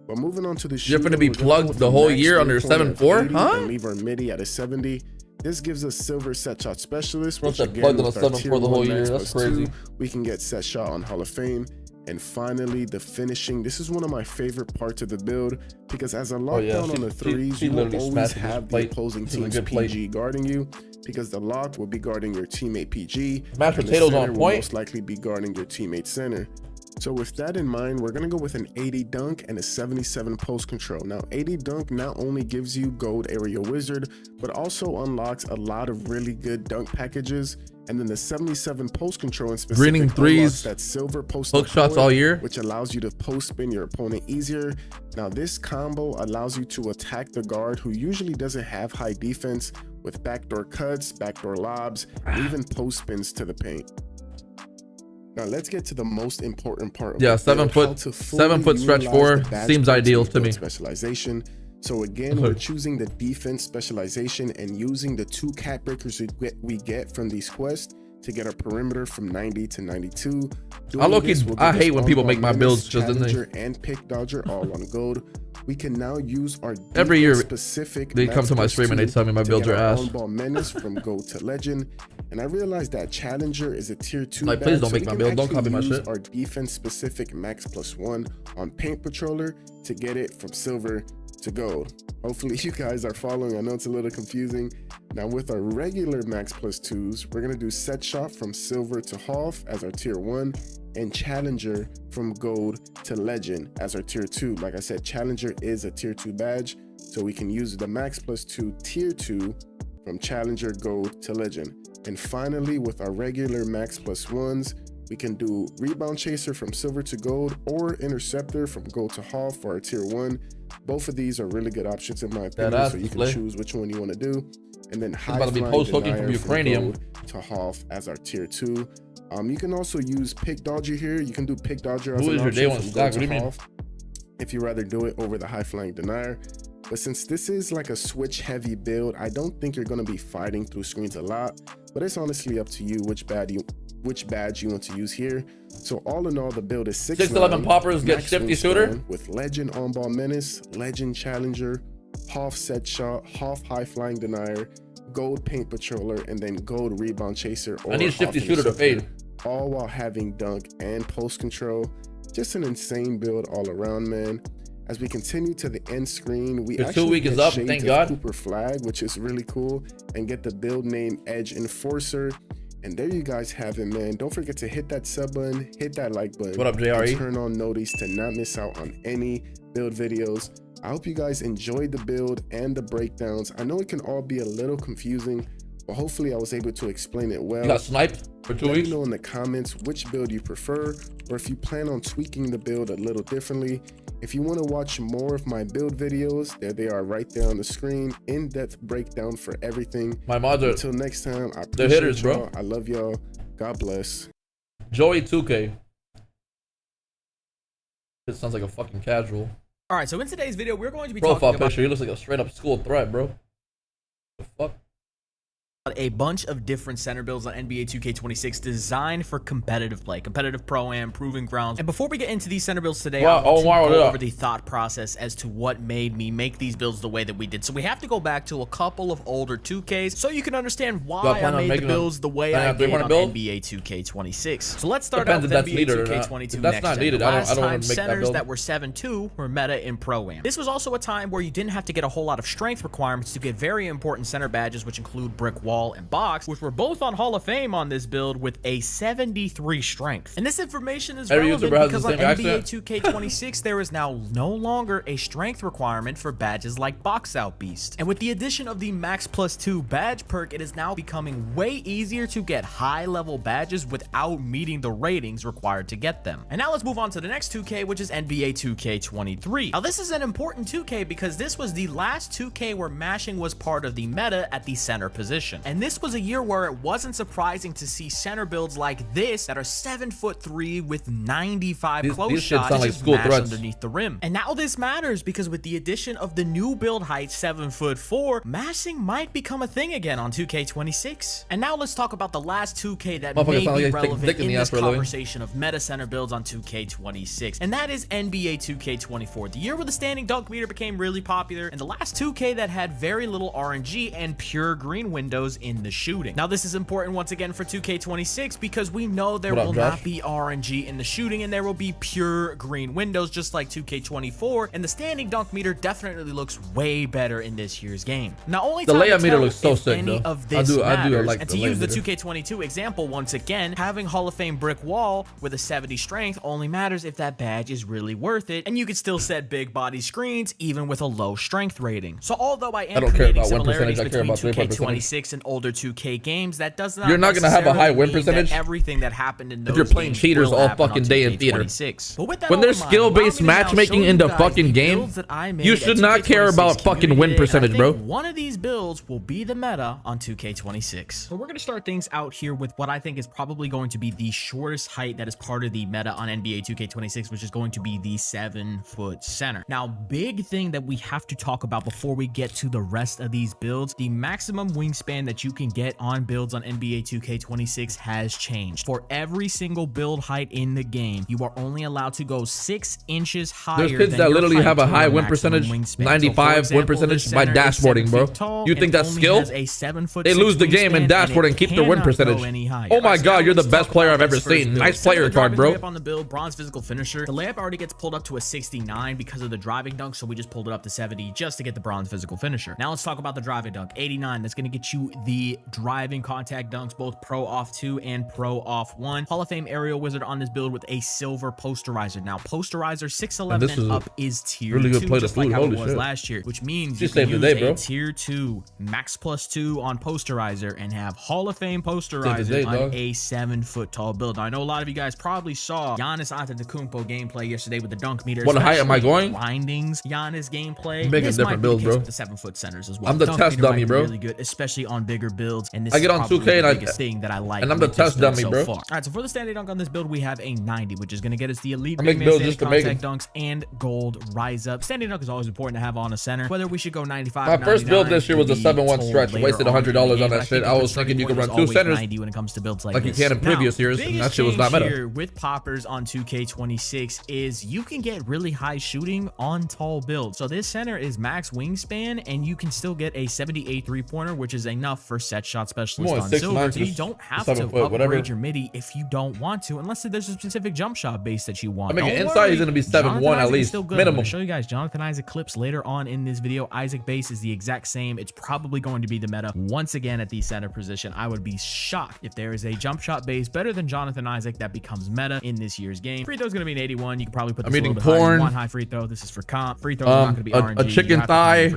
But moving on to the You're shooting, gonna be we're go plugged with the a whole max year under three-pointer of 7'4", 80 huh? and leave our midi at a 70. This gives us silver set shot specialist, Supposed which to again plug on with a our 7'4" tier the whole 1 year. max That's +2, crazy. we can get set shot on Hall of Fame. And finally, the finishing. This is one of my favorite parts of the build, because as a lockdown on the threes, you will literally always smashed his have the plate. opposing This is a team's good plate. PG guarding you, because the lock will be guarding your teammate PG, Mashed and the potatoes center on will point. most likely be guarding your teammate center. So with that in mind, we're gonna go with an 80 dunk and a 77 post control. Now 80 dunk not only gives you gold area wizard, but also unlocks a lot of really good dunk packages. And then the 77 post control in specific Greening threes, unlocks that silver post hook shots forward, all year. which allows you to post spin your opponent easier. Now this combo allows you to attack the guard who usually doesn't have high defense with backdoor cuts, backdoor lobs, and even post spins to the paint. Now let's get to the most important part. Of Yeah, the 7 build, how foot, to 7 foot fully stretch utilize four the badge seems points ideal in the to me. build specialization. So again, we're choosing the defense specialization and using the 2 cap breakers we get from these quests to get our perimeter from 90 to 92. I hate when people make my builds just in Challenger and pick dodger all on gold. We can now use our Every year specific they come to my stream and they tell me my builds are ass. on-ball menace from gold to legend. And I realized that challenger is a tier 2 Like, please badge, don't so make we my can build. Don't actually copy my use shit. our defense specific max +1 on paint patroller to get it from silver to gold. Hopefully you guys are following. I know it's a little confusing. Now with our regular max +2s, we're gonna do set shot from silver to half as our tier 1 and challenger from gold to legend as our tier 2. Like I said, challenger is a tier 2 badge, so we can use the max +2 tier 2 from challenger gold to legend. And finally, with our regular max +1s, we can do rebound chaser from silver to gold or interceptor from gold to half for our tier 1. Both of these are really good options in my opinion, so you can choose which one you want to do. And then high about to be flying post-hooking from denier Ukrainian. gold to half as our tier 2. You can also use pick dodger here. You can do pick dodger as Who an is your day option one from stack? gold What do to you mean? half if you rather do it over the high flying denier. But since this is like a switch heavy build, I don't think you're going to be fighting through screens a lot, but it's honestly up to you which badge you want to use here. So all in all, the build is 6'11" poppers get shifty shooter with legend on ball menace, legend challenger, half set shot, half high flying denier, gold paint patroller, and then gold rebound chaser. Or I need a shifty half shooter to interceptor, fade. all while having dunk and post control. Just an insane build all around, man. As we continue to the end screen, we The 2 actually week get is up, shades thank of God. Cooper flag, which is really cool, and get the build name Edge Enforcer. And there you guys have it, man. Don't forget to hit that sub button, hit that like button. What up, JRE? And turn on notice to not miss out on any build videos. I hope you guys enjoyed the build and the breakdowns. I know it can all be a little confusing, but hopefully I was able to explain it well. You got sniped for 2 weeks? Let me know in the comments which build you prefer, or if you plan on tweaking the build a little differently. If you want to watch more of my build videos, there they are right there on the screen. In-depth breakdown for everything. My mods are, until next time, I they're appreciate hitters, y'all. bro. I love y'all. God bless. Joey 2K. This sounds like a fucking casual. All right, so in today's video, we're going to be profile talking about picture. He looks like a straight up school threat, bro. The fuck? a bunch of different center builds on NBA 2K26 designed for competitive play, competitive pro-am, proving grounds. And before we get into these center builds today, I want to go over the thought process as to what made me make these builds the way that we did. So we have to go back to a couple of older 2Ks so you can understand why I made the builds the way I did on NBA 2K26. So let's start out with NBA 2K22 next gen. The last time centers that were 7'2" were meta in pro-am. This was also a time where you didn't have to get a whole lot of strength requirements to get very important center badges, which include brick wall and box, which were both on Hall of Fame on this build with a 73 strength. And this information is relevant because on NBA 2K26 there is now no longer a strength requirement for badges like Box Out Beast. And with the addition of the Max +2 badge perk, it is now becoming way easier to get high level badges without meeting the ratings required to get them. And now let's move on to the next 2K, which is NBA 2K23. Now this is an important 2K because this was the last 2K where mashing was part of the meta at the center position. And this was a year where it wasn't surprising to see center builds like this that are 7'3" with 95 close shots just mash underneath the rim. And now this matters because with the addition of the new build height 7'4", mashing might become a thing again on 2K26. And now let's talk about the last 2K that may be relevant in this conversation of meta center builds on 2K26, and that is NBA 2K24, the year where the standing dunk meter became really popular, and the last 2K that had very little RNG and pure green windows in the shooting. Now this is important once again for 2K26 because we know there will not be RNG in the shooting and there will be pure green windows just like 2K24, and the standing dunk meter definitely looks way better in this year's game. Now only the layup meter looks so sick though. I do like and to use the 2K22 example once again, having Hall of Fame brick wall with a 70 strength only matters if that badge is really worth it, and you can still set big body screens even with a low strength rating. So although I am creating similarities between 2K26 and older 2K games, that does not you're not gonna have a high win percentage everything that happened in those if you're playing cheaters all fucking day in theater. But with that when there's skill-based matchmaking in the fucking game, you should not care about fucking win percentage, bro. One of these builds will be the meta on 2K26. So we're gonna start things out here with what I think is probably going to be the shortest height that is part of the meta on NBA 2K26, which is going to be the 7-foot center. Now, big thing that we have to talk about before we get to the rest of these builds, the maximum wingspan that you can get on builds on NBA 2K26 has changed. For every single build height in the game, you are only allowed to go 6 inches higher. There's kids that literally have a high win percentage, 95 win percentage by dashboarding, bro. You think that's skill? They lose the game in dashboarding and keep their win percentage. Oh my god, you're the best player I've ever seen. Nice player card, bro. On the build, bronze physical finisher. The layup already gets pulled up to a 69 because of the driving dunk, so we just pulled it up to 70 just to get the bronze physical finisher. Now let's talk about the driving dunk. 89, that's going to get you the driving contact dunks, both pro off 2 and pro off 1. Hall of Fame aerial wizard on this build with a silver posterizer. Now posterizer 6'11" and up is tier 2, just like how it was last year, which means you can use a tier 2 max +2 on posterizer and have Hall of Fame posterizer on a 7-foot tall build. Now, I know a lot of you guys probably saw Giannis Antetokounmpo gameplay yesterday with the dunk meter. What height am I going? Blindings Giannis gameplay. Making a different build, bro. The 7-foot centers as well. I'm the test dummy, bro. Really good, especially on bigger builds. And this I get on 2K and biggest thing that I like. And I'm the test dummy, bro. All right, so for the standing dunk on this build, we have a 90, which is going to get us the elite big man standing contact dunks and gold rise up. Standing dunk is always important to have on a center. Whether we should go 95. My first build this year was a 7-1 stretch. Wasted $100 on that shit. I was thinking you could run 2 centers when it comes to builds like you can in previous years, and that shit was not meta. Here with poppers on 2K26 is you can get really high shooting on tall builds. So this center is max wingspan, and you can still get a 78 3-pointer, which is enough now for set shot specialist on 6'9", silver. So you don't have to 7 foot, upgrade whatever. your MIDI if you don't want to, unless there's a specific jump shot base that you want. I mean, Don't inside worry, he's gonna be 7'1" Jonathan at Isaac is least, still good. I'm minimum. gonna show you guys Jonathan Isaac clips later on in this video. Isaac base is the exact same. It's probably going to be the meta once again at the center position. I would be shocked if there is a jump shot base better than Jonathan Isaac that becomes meta in this year's game. Free throw is gonna be an 81. You can probably put this I'm a eating little bit higher. corn. You want high free throw. This is for comp. Free throws are not gonna be RNG. A chicken thigh,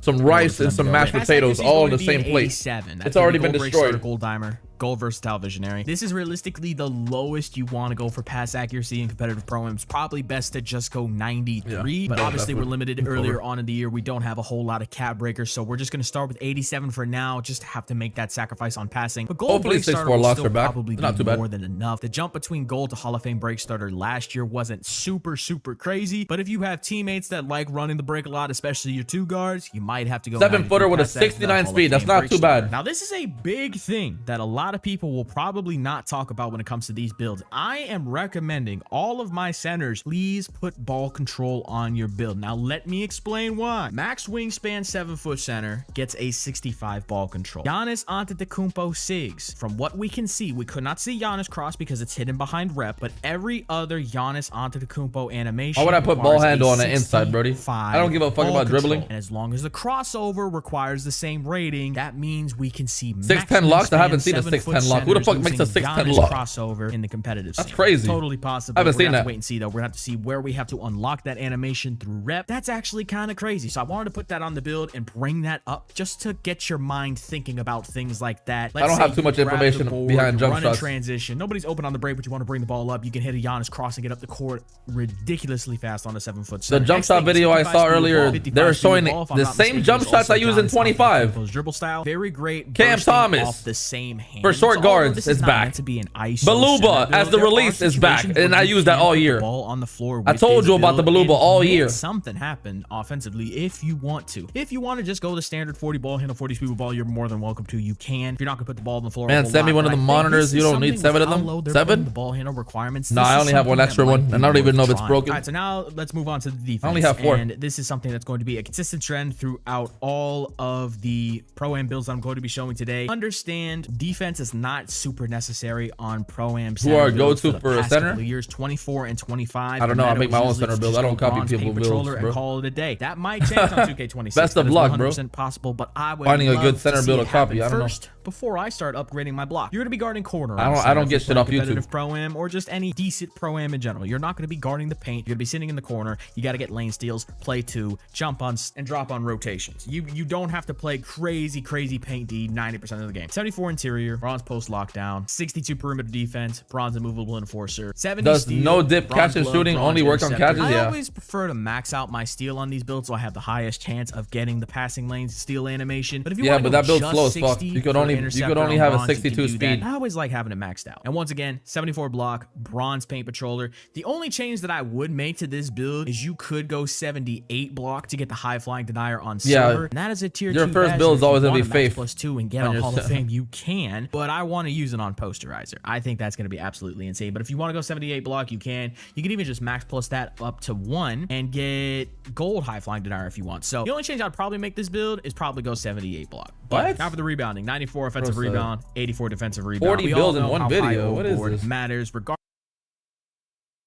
some rice, and some mashed potatoes, all in the same plate. It's already been destroyed. Gold dimer. Gold versatile visionary. This is realistically the lowest you want to go for pass accuracy in competitive pro. It's probably best to just go 93, but obviously we're limited earlier on in the year. We don't have a whole lot of cap breakers, so we're just going to start with 87 for now. Just have to make that sacrifice on passing. But gold Hopefully break starter 6'4" will locks still are back. probably Not be too bad. more than enough. The jump between gold to Hall of Fame break starter last year wasn't super crazy, but if you have teammates that like running the break a lot, especially your two guards, you might have to go 7-footer with a past that 69 Hall of speed. That's Fame not break too starter. bad. Now this is a big thing that a lot of people will probably not talk about when it comes to these builds. I am recommending all of my centers, please put ball control on your build. Now let me explain why. Max wingspan 7-foot center gets a 65 ball control. Giannis Antetokounmpo sigs. From what we can see, we could not see Giannis cross because it's hidden behind rep, but every other Giannis Antetokounmpo animation. Why would I put ball requires handle a on the inside, Brody? I don't give a fuck ball about dribbling. control. And as long as the crossover requires the same rating, that means we can see 6'10" locks? I haven't seen a 6'10" lock. Who the fuck makes a 6'10" lock? Crossover in the competitive That's scene. crazy. Totally possible. I haven't We're seen gonna have that. to wait and see though. We're gonna have to see where we have to unlock that animation through rep. That's actually kind of crazy. So I wanted to put that on the build and bring that up just to get your mind thinking about things like that. I don't have too much information behind jump shots. Transition. Nobody's open on the break, but you want to bring the ball up. You can hit a Giannis crossing it up the court ridiculously fast on a 7-foot. The jump shot video I saw earlier, they were showing the same jump shots I use in 25. Dribble style, very great. Cam Thomas off the same hand. for short guards is back. To be an ISO Baluba as the release is back, and I use that all year. Ball on the floor. I told you about the Baluba all year. Something happened offensively if you want to. If you want to just go the standard 40 ball handle, 40 speed with ball, you're more than welcome to. You can. If you're not gonna put the ball on the floor, Man, send me one of the monitors. You don't need 7 of them. 7? The ball handle requirements. No, I only have one extra one, and I don't even know if it's broken. All right, so now let's move on to the defense. I only have 4. And this is something that's going to be a consistent trend throughout all of the Pro-Am builds I'm going to be showing today. Understand, defense is not super necessary on Pro-Am. Who are go-to for a center? Years 24 and 25. I don't know. I make my own center build. I don't copy people builds, bro. And call it a day. That might change on 2K26. Best of luck, bro. 100% possible, but I would finding a love good center to build see a it copy. happen I don't know. first before I start upgrading my block. You're going to be guarding corner. I don't get shit off YouTube. Competitive Pro-Am or just any decent Pro-Am in general. You're not going to be guarding the paint. You're going to be sitting in the corner. You got to get lane steals, play 2, jump on and drop on rotations. You don't have to play crazy paint D 90% of the game. 74 interior, bronze post lockdown, 62 perimeter defense, bronze immovable enforcer, 70 Does steal, no dip bronze catch and glove, shooting bronze only work on interceptor. catches? Yeah. I always prefer to max out my steal on these builds so I have the highest chance of getting the passing lanes steal animation. But if you Yeah, want to but go that build's just slow as fuck. 60 You could for only interceptor on have a bronze, you can 62 do that. speed. I always like having it maxed out. And once again, 74 block, bronze paint patroller. The only change that I would make to this build is you could go 78 block to get the high flying denier on silver. And that is a tier 2 Your first badge. build is If you always gonna want be a max faith plus 2 and get on on Hall of yourself. Fame, you can. But I want to use it on posterizer. I think that's going to be absolutely insane. But if you want to go 78 block, you can. You can even just max plus that up to 1 and get gold high flying denier if you want. So the only change I'd probably make this build is probably go 78 block. What? Now for the rebounding, 94 offensive Gross, rebound, 84 defensive rebound. 40 We all builds in know one how video. high What is overboard this? matters regardless.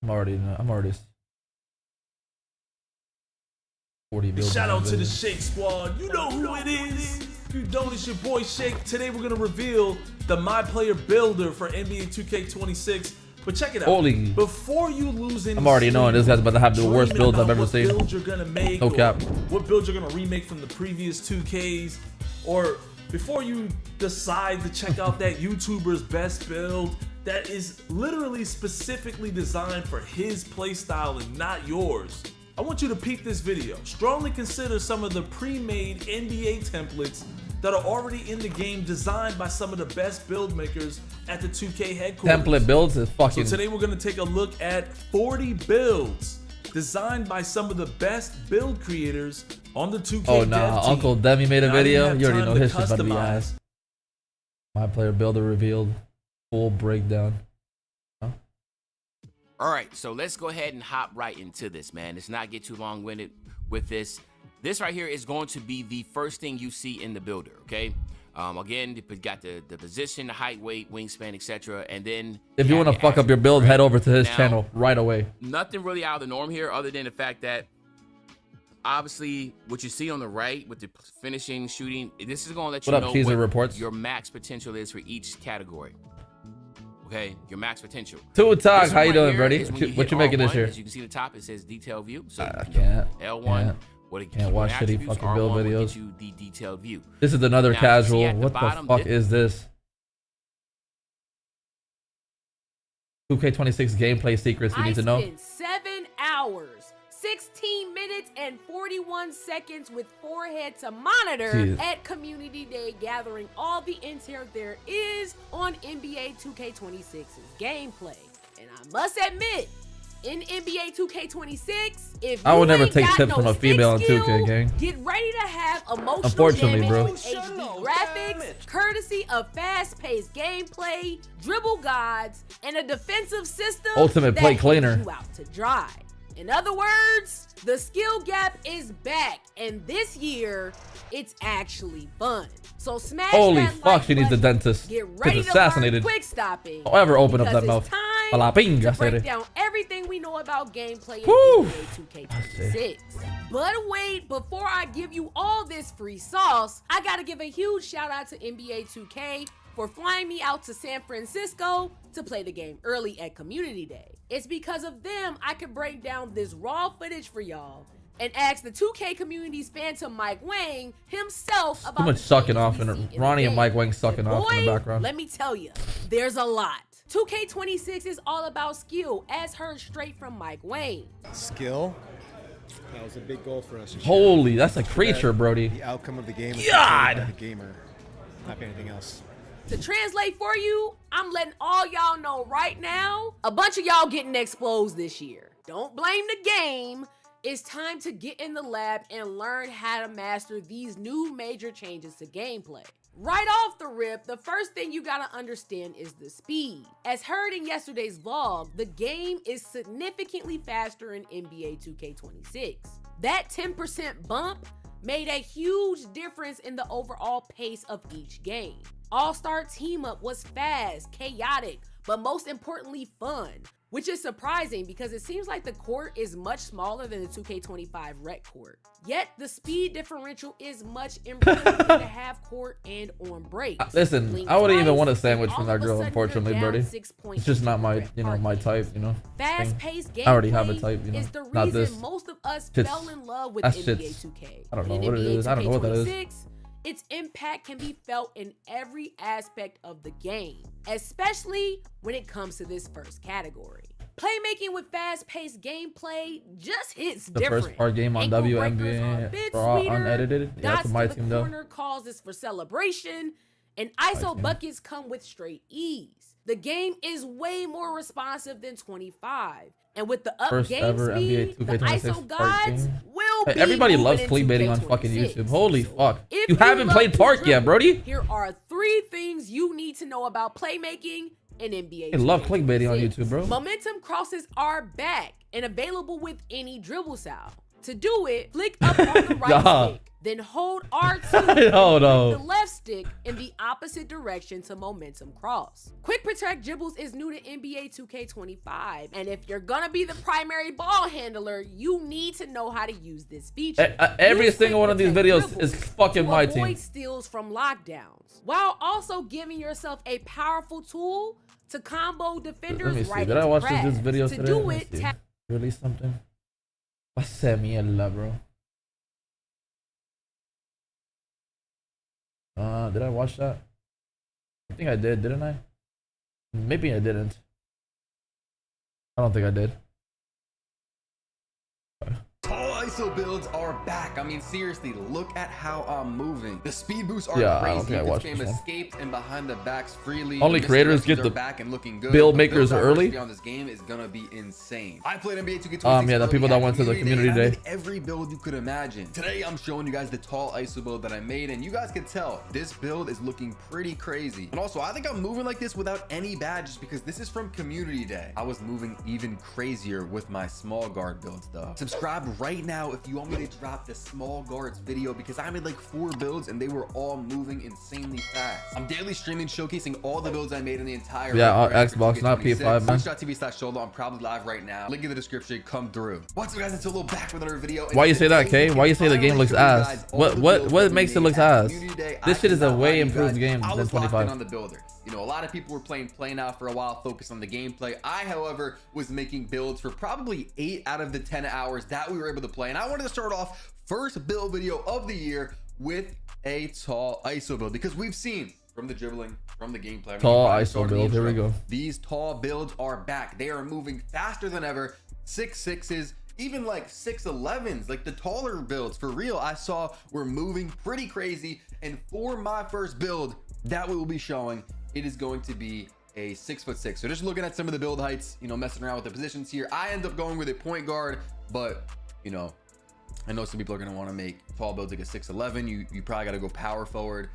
I'm already 40 builds. Shout in one out to the video. Shake Squad. You know who it is. If you don't, it's your boy Shake. Today we're gonna reveal the myplayer builder for NBA 2K26. But check it out. Holy. Before you lose any I'm already knowing this guy's about to have the worst dreaming builds I've about ever what seen. build you're gonna make, No or cap. what build you're gonna remake from the previous 2Ks, or before you decide to check out that YouTuber's best build that is literally specifically designed for his playstyle and not yours, I want you to peek this video. Strongly consider some of the pre-made NBA templates that are already in the game, designed by some of the best build makers at the 2K headquarters. Template builds is fucking. So today we're gonna take a look at 40 builds designed by some of the best build creators on the 2K Oh dev nah, team. Uncle Demi made a Now, I didn't video. have You already time know to his shit's about to be customize. ass. My player builder revealed. Full breakdown. All right, so let's go ahead and hop right into this, man. Let's not get too long-winded with this. This right here is going to be the first thing you see in the builder, okay? Again, you got the position, the height, weight, wingspan, etc. And then if you want to fuck up your build, head over to his channel right away. Nothing really out of the norm here, other than the fact that obviously what you see on the right with the finishing, shooting, this is going to let you know what your max potential is for each category. Okay, your max potential. Talk, how you doing, buddy? What you making this year? As you can see the top, it says detail view. So I can't. L1. Can't watch shitty fucking build videos. You the detailed view. This is another casual. What the fuck is this? 2K26 gameplay secrets you need to know. I spent 7 hours, 16 minutes, and 41 seconds with forehead to monitor at Community Day, gathering all the intel there is on NBA 2K26's gameplay. And I must admit, in NBA 2K26, if I would you never take tips from a female in 2K, gang. get ready to have emotional Unfortunately, damage bro. with HD graphics, courtesy of fast-paced gameplay, dribble gods, and a defensive system Ultimate play that cleaner. hangs you out to dry. In other words, the skill gap is back, and this year, it's actually fun. So smash Holy that fuck, like she needs the button. dentist. Get ready She's to learn assassinated. quick stopping. Don't ever open up because that it's mouth. time A la pinga, to said break it. down everything we know about gameplay in Woo! NBA 2K26. But wait, before I give you all this free sauce, I gotta give a huge shout out to NBA 2K for flying me out to San Francisco to play the game early at Community Day. It's because of them I could break down this raw footage for y'all and ask the 2K community's phantom Mike Wang himself about Too much sucking off, and Ronnie and Mike Wang sucking and off in the boy, background. let me tell you, there's a lot. 2K26 is all about skill, as heard straight from Mike Wang. Skill? That was a big goal for us. Holy, that's a creature, Brody. The outcome of the game is God! by the gamer, not by anything else. To translate for you, I'm letting all y'all know right now, a bunch of y'all getting exposed this year. Don't blame the game. It's time to get in the lab and learn how to master these new major changes to gameplay. Right off the rip, the first thing you gotta understand is the speed. As heard in yesterday's vlog, the game is significantly faster in NBA 2K26. That 10% bump made a huge difference in the overall pace of each game. All-Star Team Up was fast, chaotic, but most importantly fun, which is surprising because it seems like the court is much smaller than the 2K25 rec court. Yet the speed differential is much improved in the half court and on breaks. Listen, Blink I wouldn't even twice, want a sandwich and from all that of a girl, sudden unfortunately, you're down Birdie. 6 points It's just not my, at my type, you know. Fast-paced I already have a gameplay type, you know. is the Not this. reason most of us Shit's- fell in love with that's NBA shit's- 2K. I don't know In what it NBA is. I don't know what that is. 2K26, its impact can be felt in every aspect of the game, especially when it comes to this first category. Playmaking with fast-paced gameplay just hits The different. first part game on Ankle breakers are a WNBA, bit raw, sweeter, unedited. Yeah, dots that's my to team the though. corner causes for celebration, and ISO team. buckets come with straight ease. The game is way more responsive than 25, and with the up First game ever NBA speed, the 2K26 ISO part gods game. will Hey, be everybody loves moving into clickbaiting on fucking 2K26. YouTube. Holy fuck. If You haven't love played to Park yet, dribble, Brody. Here are 3 things you need to know about playmaking in NBA. They love 2K26. clickbaiting on YouTube, bro. Momentum crosses are back and available with any dribble style. To do it, flick up on the right Nah. stick, then hold R2 I and don't know. flick the left stick in the opposite direction to momentum cross. Quick protect dribbles is new to NBA 2K25, and if you're gonna be the primary ball handler, you need to know how to use this feature. Every Use single quick one of these protect videos dribbles is fucking to my avoid team. steals from lockdowns, while also giving yourself a powerful tool to combo defenders Let me see. right Did I into watch crash. this video To today? do Let me it, see. tap Release something. Pase mierda, bro. Did I watch that? I think I did, didn't I? Maybe I didn't. I don't think I did. Tall ISO builds are back. I mean, seriously, look at how I'm moving. The speed boosts are Yeah, I don't crazy. think I This watched game this one. escaped and behind the backs freely. Only The creators misdirections get are the back and looking good. build The makers build early? diversity on this game is gonna be insane. I played NBA 2K26 Yeah, the people that early went to the at community and I day. made every build you could imagine. Today, I'm showing you guys the tall ISO build that I made, and you guys can tell this build is looking pretty crazy. And also, I think I'm moving like this without any badges because this is from community day. I was moving even crazier with my small guard builds though. Subscribe right now now if you want me to drop the small guards video because I made like 4 builds and they were all moving insanely fast. I'm daily streaming showcasing all the builds I made in the entire Xbox, not PS5, man. Twitch.tv/solo. I'm probably live right now. Link in the description. Come through. What's up, guys? It's a little back with another video. Why you say that, Kay? Why you say the game looks ass? What makes it look ass? This shit is a way improved game than 25. On the builder. You know, a lot of people were playing Play Now for a while, focused on the gameplay. I, however, was making builds for probably 8 out of the 10 hours that we were able to play. And I wanted to start off first build video of the year with a tall ISO build because we've seen from the dribbling, from the gameplay. Tall ISO build, here we go. These tall builds are back. They are moving faster than ever. 6'6s, even like 6'11s, like the taller builds for real, I saw were moving pretty crazy. And for my first build that we will be showing, it is going to be a 6'6". So just looking at some of the build heights, you know, messing around with the positions here, I end up going with a point guard, but you know, I know some people are going to want to make tall builds like a 6'11". You probably got to go power forward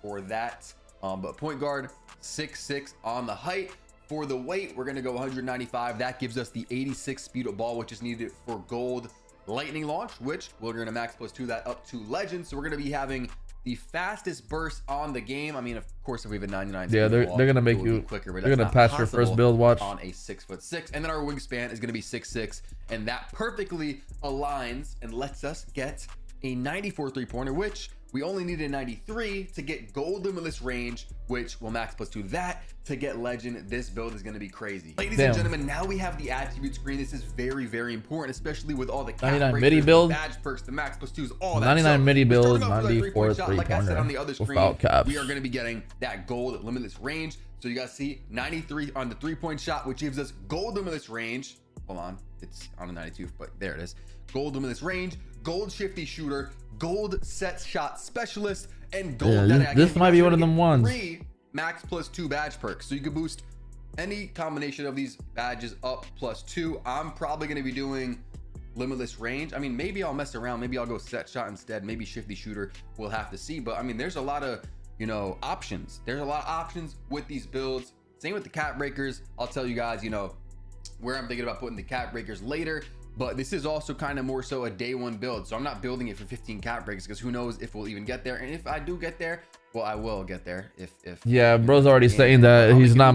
for that. But point guard, 6'6" on the height. For the weight, we're going to go 195. That gives us the 86 speed of ball, which is needed for gold lightning launch, which we're going to max +2 that up to legend. So we're going to be having the fastest burst on the game. I mean, of course, if we have a 99 yeah, they're gonna make you quicker, but they're gonna pass your first build. Watch on a 6'6", and then our wingspan is gonna be 6'6", and that perfectly aligns and lets us get a 94 3-pointer, which we only need a 93 to get gold limitless range, which will max +2 that to get legend. This build is going to be crazy. Ladies and gentlemen, now we have the attribute screen. This is very, very important, especially with all the 99 midi build, badge perks, the max +2s, all that. 99 midi build, 94 3-pointer. Like I said on the other screen, without caps. We are going to be getting that gold limitless range. So you guys see 93 on the 3-point shot, which gives us gold limitless range. Hold on, it's on a 92, but there it is. Gold limitless range, gold shifty shooter, gold set shot specialist, and gold. Yeah, this might be one of them ones. 3 max +2 badge perks, so you can boost any combination of these badges up +2. I'm probably going to be doing limitless range. I mean, maybe I'll mess around, maybe I'll go set shot instead, maybe shifty shooter. We'll have to see. But I mean, there's a lot of, you know, options. There's a lot of options with these builds. Same with the cap breakers. I'll tell you guys, you know, where I'm thinking about putting the cap breakers later. But this is also kind of more so a day one build. So I'm not building it for 15 cap breaks because who knows if we'll even get there. And if I do get there, well, I will get there. If yeah, bro's already saying that he's not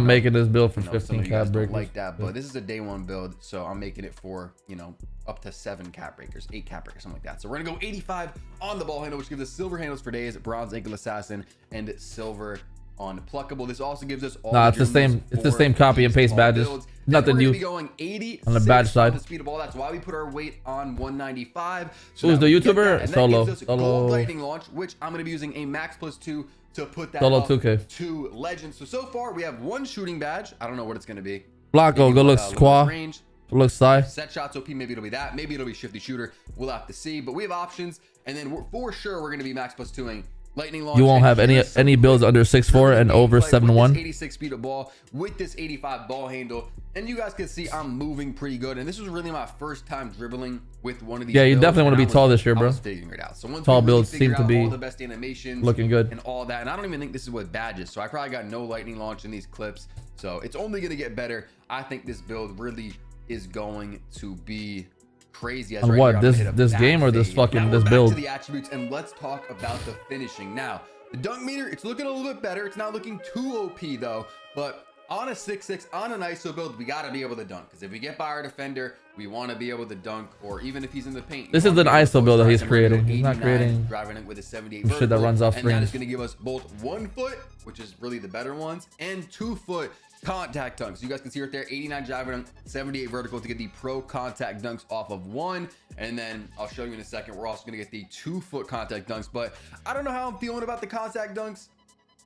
making this build for 15 cap breakers like that. But this is a day one build, so I'm making it for, you know, up to 7 cap breakers, 8 cap breakers, something like that. So we're gonna go 85 on the ball handle, which gives us silver handles for days, bronze ankle assassin, and silver on pluckable. This also gives us all it's the same copy and paste badges. Nothing new going 80 on the badge side. The speed of ball. That's why we put our weight on 195. So who's the YouTuber? Solo. Gold lightning launch, which I'm going to be using a max +2 to put that Solo up 2K to legend. So far we have 1 shooting badge. I don't know what it's going to be. Blocko, go look squaw. Go look side. Set shots OP, maybe it'll be that. Maybe it'll be shifty shooter. We'll have to see. But we have options, and then for sure we're going to be max +2ing lightning launch. You won't have any builds under 6'4" and over 7'1". 86 speed of ball with this 85 ball handle, and you guys can see I'm moving pretty good. And this was really my first time dribbling with one of these. Yeah, you definitely want to be tall this year, bro. Figuring it out. So once tall builds seem to be all the best animations, looking good, and all that. And I don't even think this is with badges. So I probably got no lightning launch in these clips. So it's only going to get better. I think this build really is going to be crazy. On what, this game or this fucking this build? To the attributes, and let's talk about the finishing. Now the dunk meter, it's looking a little bit better. It's not looking too OP though, but on a 6'6", on an ISO build, we got to be able to dunk, because if we get by our defender, we want to be able to dunk, or even if he's in the paint. This is an ISO build that he's creating. He's not creating driving it with a 78 shit that runs off screen. And that is going to give us both 1 foot, which is really the better ones, and 2 foot contact dunks. You guys can see right there, 89 driving dunk, 78 vertical to get the pro contact dunks off of 1. And then I'll show you in a second, we're also going to get the 2 foot contact dunks. But I don't know how I'm feeling about the contact dunks.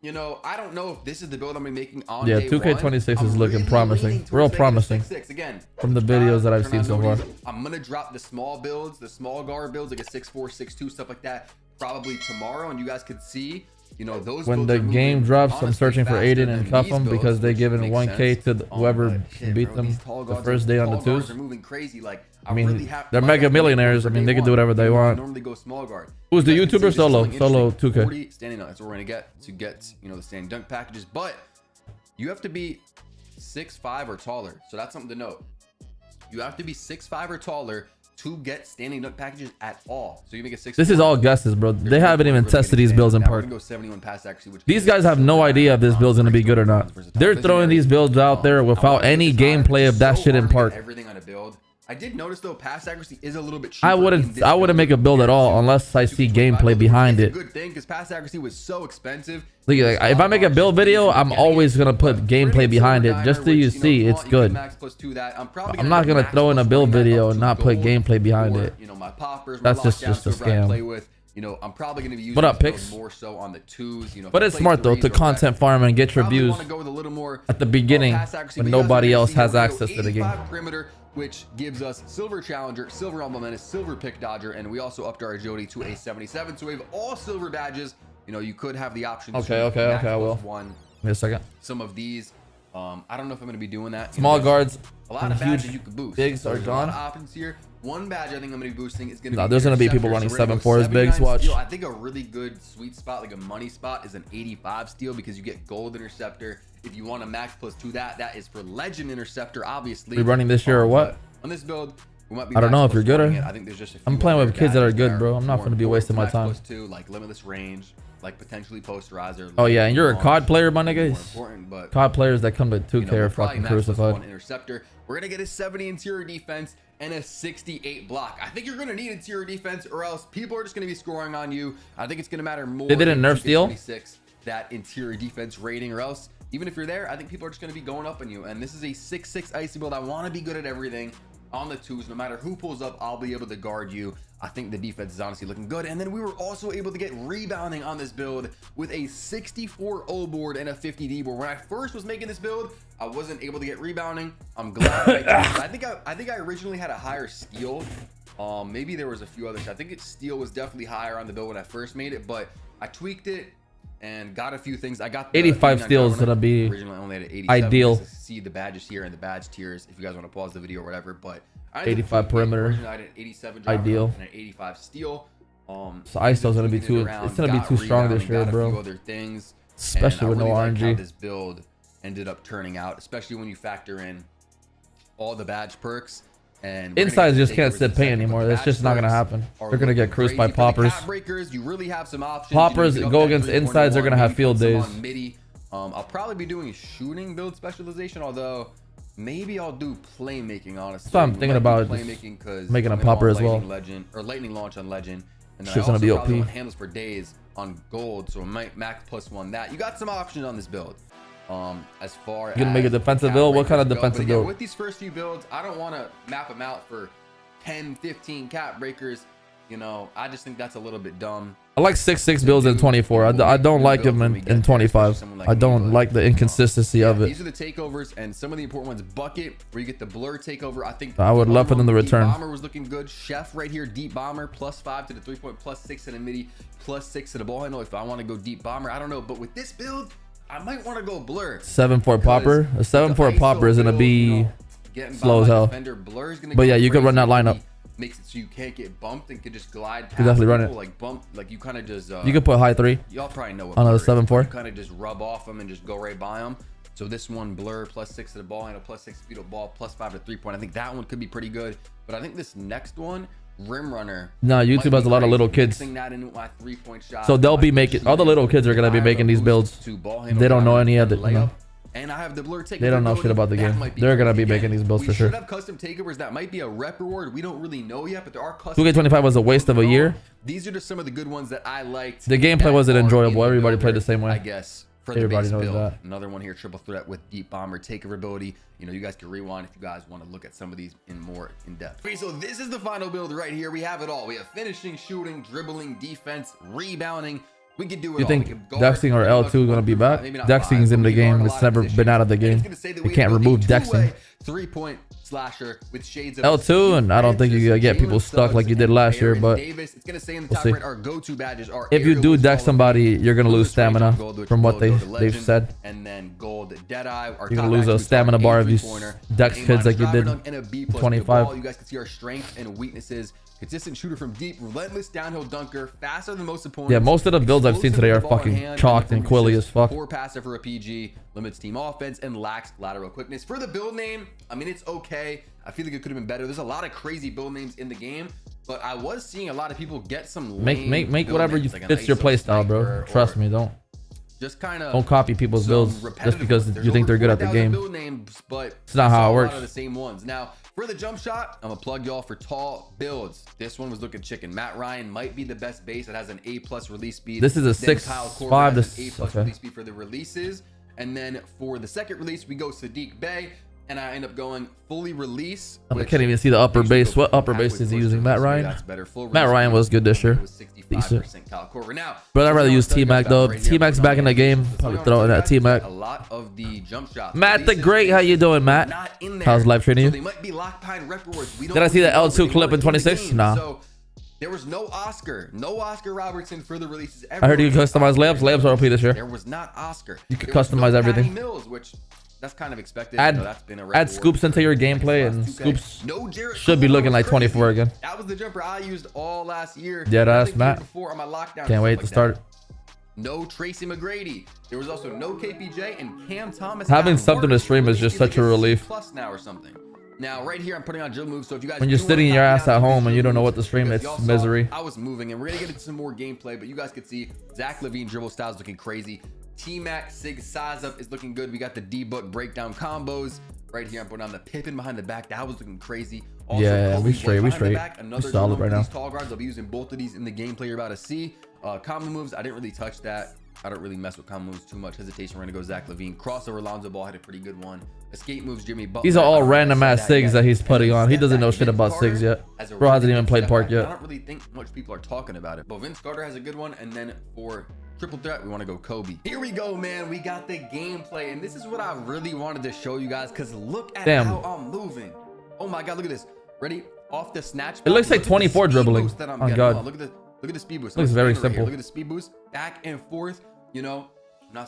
You know, I don't know if this is the build I'm gonna be making on day 2K26 is looking promising, real promising. Again, from the videos that I've seen so far. I'm gonna drop the small builds, the small guard builds, like a 6'4", 6'2", stuff like that, probably tomorrow, and you guys could see, you know, those. When the game drops, I'm searching for Aiden and cuff them because they given 1K to whoever beat them the first day on the twos. They're moving crazy, like. I mean, they're mega millionaires. I mean, they can do whatever they want. Normally go small guard. Who's the YouTuber? Solo 2K. Standing dunk. That's what we're gonna get to get, you know, the standing dunk packages. But you have to be 6'5" or taller. So that's something to note. You have to be 6'5" or taller to get standing dunk packages at all. So you make a 6. This is all guesses, bro. They haven't even tested these builds in part. These guys have no idea if this build's gonna be good or not. They're throwing these builds out there without any gameplay of that shit in part. Everything on a build. I did notice though, pass accuracy is a little bit cheaper. I wouldn't make a build at all unless I see gameplay behind it. Good thing because pass accuracy was so expensive. Like, if I make a build video, I'm always gonna put gameplay behind it just so you see it's good. I'm not gonna throw in a build video and not put gameplay behind it. That's just a scam. You know, I'm probably going to be using what up, Pix? more so on the 2s. You know, but it's smart though to content farm and get your views at the beginning when nobody else has access to the game. Perimeter, which gives us silver challenger, silver elbow menace, silver pick dodger, and we also upped our agility to a 77. So we have all silver badges. You know, you could have the option. Okay, I will. Wait a second. Some of these, I don't know if I'm going to be doing that. Small guards. A lot of badges you could boost. Bigs are gone. A lot of options here. One badge I think I'm going to be boosting is going to be. No, there's going to be people running 7.4s bigs. Watch. I think a really good sweet spot, like a money spot, is an 85 steal because you get gold interceptor. If you want a max +2, that is for legend interceptor, obviously. We running this year or what? On this build, we might be. I don't know if you're good or. I think there's just. I'm playing with kids that are good, bro. I'm not going to be wasting my time. +2, like limitless range, like potentially posterizer. Oh yeah, and you're a COD player, my nigga. But COD players that come to 2K are fucking crucified. Interceptor. We're gonna get a 70 interior defense and a 68 block. I think you're gonna need interior defense, or else people are just gonna be scoring on you. I think it's gonna matter more. They didn't nerf steal that interior defense rating, or else even if you're there, I think people are just gonna be going up on you. And this is a 6-6 icy build. I want to be good at everything on the 2s. No matter who pulls up, I'll be able to guard you. I think the defense is honestly looking good. And then we were also able to get rebounding on this build with a 64 O board and a 50 D board. When I first was making this build, I wasn't able to get rebounding. I'm glad I think I originally had a higher steal. Maybe there was a few others. I think steal was definitely higher on the build when I first made it, but I tweaked it and got a few things. I got 85 steals gonna be originally only at 87. ideal. See the badges here and the badge tiers if you guys want to pause the video or whatever. But 85 perimeter, I did 87 ideal, and an 85 steal. So ISO's gonna be too. It's gonna be too strong this year, bro. Other things, especially with no RNG. How this build ended up turning out, especially when you factor in all the badge perks. And insides just can't sit pay anymore. That's just not gonna happen. They're gonna get cruised by poppers. You really have some options. Poppers go against insides. They're gonna have field days. I'll probably be doing a shooting build specialization, although maybe I'll do playmaking. Honestly, so I'm thinking about playmaking because making a popper as well. Legend or lightning launch on legend, and then shit's I also gonna be probably OP. want handles for days on gold, so I might max +1 that. You got some options on this build. As far as you gonna make a defensive build? What kind of defensive build? With these first few builds, I don't want to map them out for 10, 15 cap breakers. You know, I just think that's a little bit dumb. I like 6-6 builds in 24. I don't like them in 25. I don't like the inconsistency of it. These are the takeovers, and some of the important ones. Bucket, where you get the blur takeover. I think I would love for them to return. Bomber was looking good. Chef right here, deep bomber, +5 to the 3-point, +6 in the midi, +6 to the ball handle. If I want to go deep bomber, I don't know. But with this build, I might want to go blur. 7-4 popper. A 7-4 popper is gonna be slow as hell. But yeah, you could run that lineup. Makes it so you can't get bumped and could just glide past definitely run it. Like bump, like you kind of just. You could put high 3. Y'all probably know what on a blur is. 7-4. You kind of just rub off them and just go right by them. So this one blur +6 to the ball handle, +6 speed of ball, +5 to 3-point. I think that one could be pretty good. But I think this next one, rim runner. No, YouTube has a lot of little kids. So they'll be making, all the little kids are gonna be making these builds. They don't know any other. And I have the blur takeover. They don't know shit about the game. They're gonna be making these builds for sure. We should have custom takeovers. That might be a rep reward. We don't really know yet, but there are custom. 2K25 was a waste of a year. These are just some of the good ones that I liked. The gameplay wasn't enjoyable. Everybody played the same way. I guess. For everybody the base knows build. that. Another one here, triple threat with deep bomber takeover ability. You know, you guys can rewind if you guys want to look at some of these in more in depth. Okay, so this is the final build right here. We have it all. We have finishing, shooting, dribbling, defense, rebounding. We could do it. You think DeXing or L2 gonna be back? DeXing's in the game. It's never been out of the game. They can't remove DeXing. 3-point slasher with shades of L2, and I don't think you're gonna get people stuck like you did last year, but it's gonna say in the we'll top see. right, our go-to badges are if you do deck somebody, you're gonna lose stamina from what they've said. And then gold Deadeye. You're gonna lose a stamina bar if you deck kids like you did in 25. You guys can see our strengths and weaknesses. Consistent shooter from deep, relentless downhill dunker, faster than most opponents. Yeah, most of the builds I've seen today are fucking chalked and quilly as fuck. Poor passer for a PG, limits team offense, and lacks lateral quickness. For the build name, I mean, it's okay. okay. I feel like it could have been better. There's a lot of crazy build names in the game, but I was seeing a lot of people get some make whatever you fits your playstyle, bro. Trust me, don't copy people's builds just because you think they're good at the game. Build names, but it's not how it works. A lot of the same ones. Now, for the jump shot, I'm gonna plug y'all for tall builds. This one was looking chicken. Matt Ryan might be the best base. It has an A+ release speed. This is a 6.5 to A+ release speed for the releases. And then for the second release, we go Sadiq Bey, and I end up going fully release. I can't even see the upper base. What upper base is he using? Matt Ryan? Matt Ryan was good this year. Decent. But I'd rather use T-Mac though. T-Mac's back in the game. Probably throw in that T-Mac. A lot of the jump shots. Matt the Great, how you doing, Matt? How's life treating you? Did I see the L2 clip in 26? Nah. So there was no Oscar Robertson for the releases. I heard you can customize layups. Layups are OP this year. There was not Oscar. You could customize everything. Mills, which that's kind of expected. Add scoops into your gameplay, and scoops should be looking like 24 again. That was the jumper I used all last year. Yeah, that's Matt. On my lockdown, can't wait to start it. No Tracy McGrady. There was also no KPJ, and Cam Thomas. Having something to stream is just such a relief. Plus now or something. Now right here I'm putting on dribble moves. So if you guys when you're sitting your ass at home and you don't know what to stream, it's misery. I was moving, and we're gonna get into some more gameplay, but you guys could see Zach LaVine dribble styles looking crazy. T-Mac Sig size up is looking good. We got the D-Book breakdown combos right here. I'm putting on the Pippin behind the back. That was looking crazy. Also, yeah, we straight. We solid right now. Tall guards. I'll be using both of these in the gameplay you're about to see. Combo moves, I didn't really touch that. I don't really mess with combo moves too much. Hesitation, we're gonna go Zach LaVine. Crossover, Lonzo Ball had a pretty good one. Escape moves, Jimmy Butler. These are all random ass SIGs that he's putting on. He doesn't know shit about SIGs yet. Bro hasn't even played Park yet. I don't really think much people are talking about it. But Vince Carter has a good one. And then for triple threat, we want to go Kobe. Here we go, man. We got the gameplay. And this is what I really wanted to show you guys. Because look at how I'm moving. Oh my God, look at this. Ready? Off the snatch. It looks like 24 dribbling. Oh God. Look at the speed boost. Looks very simple. Look at the speed boost. Back and forth, you know.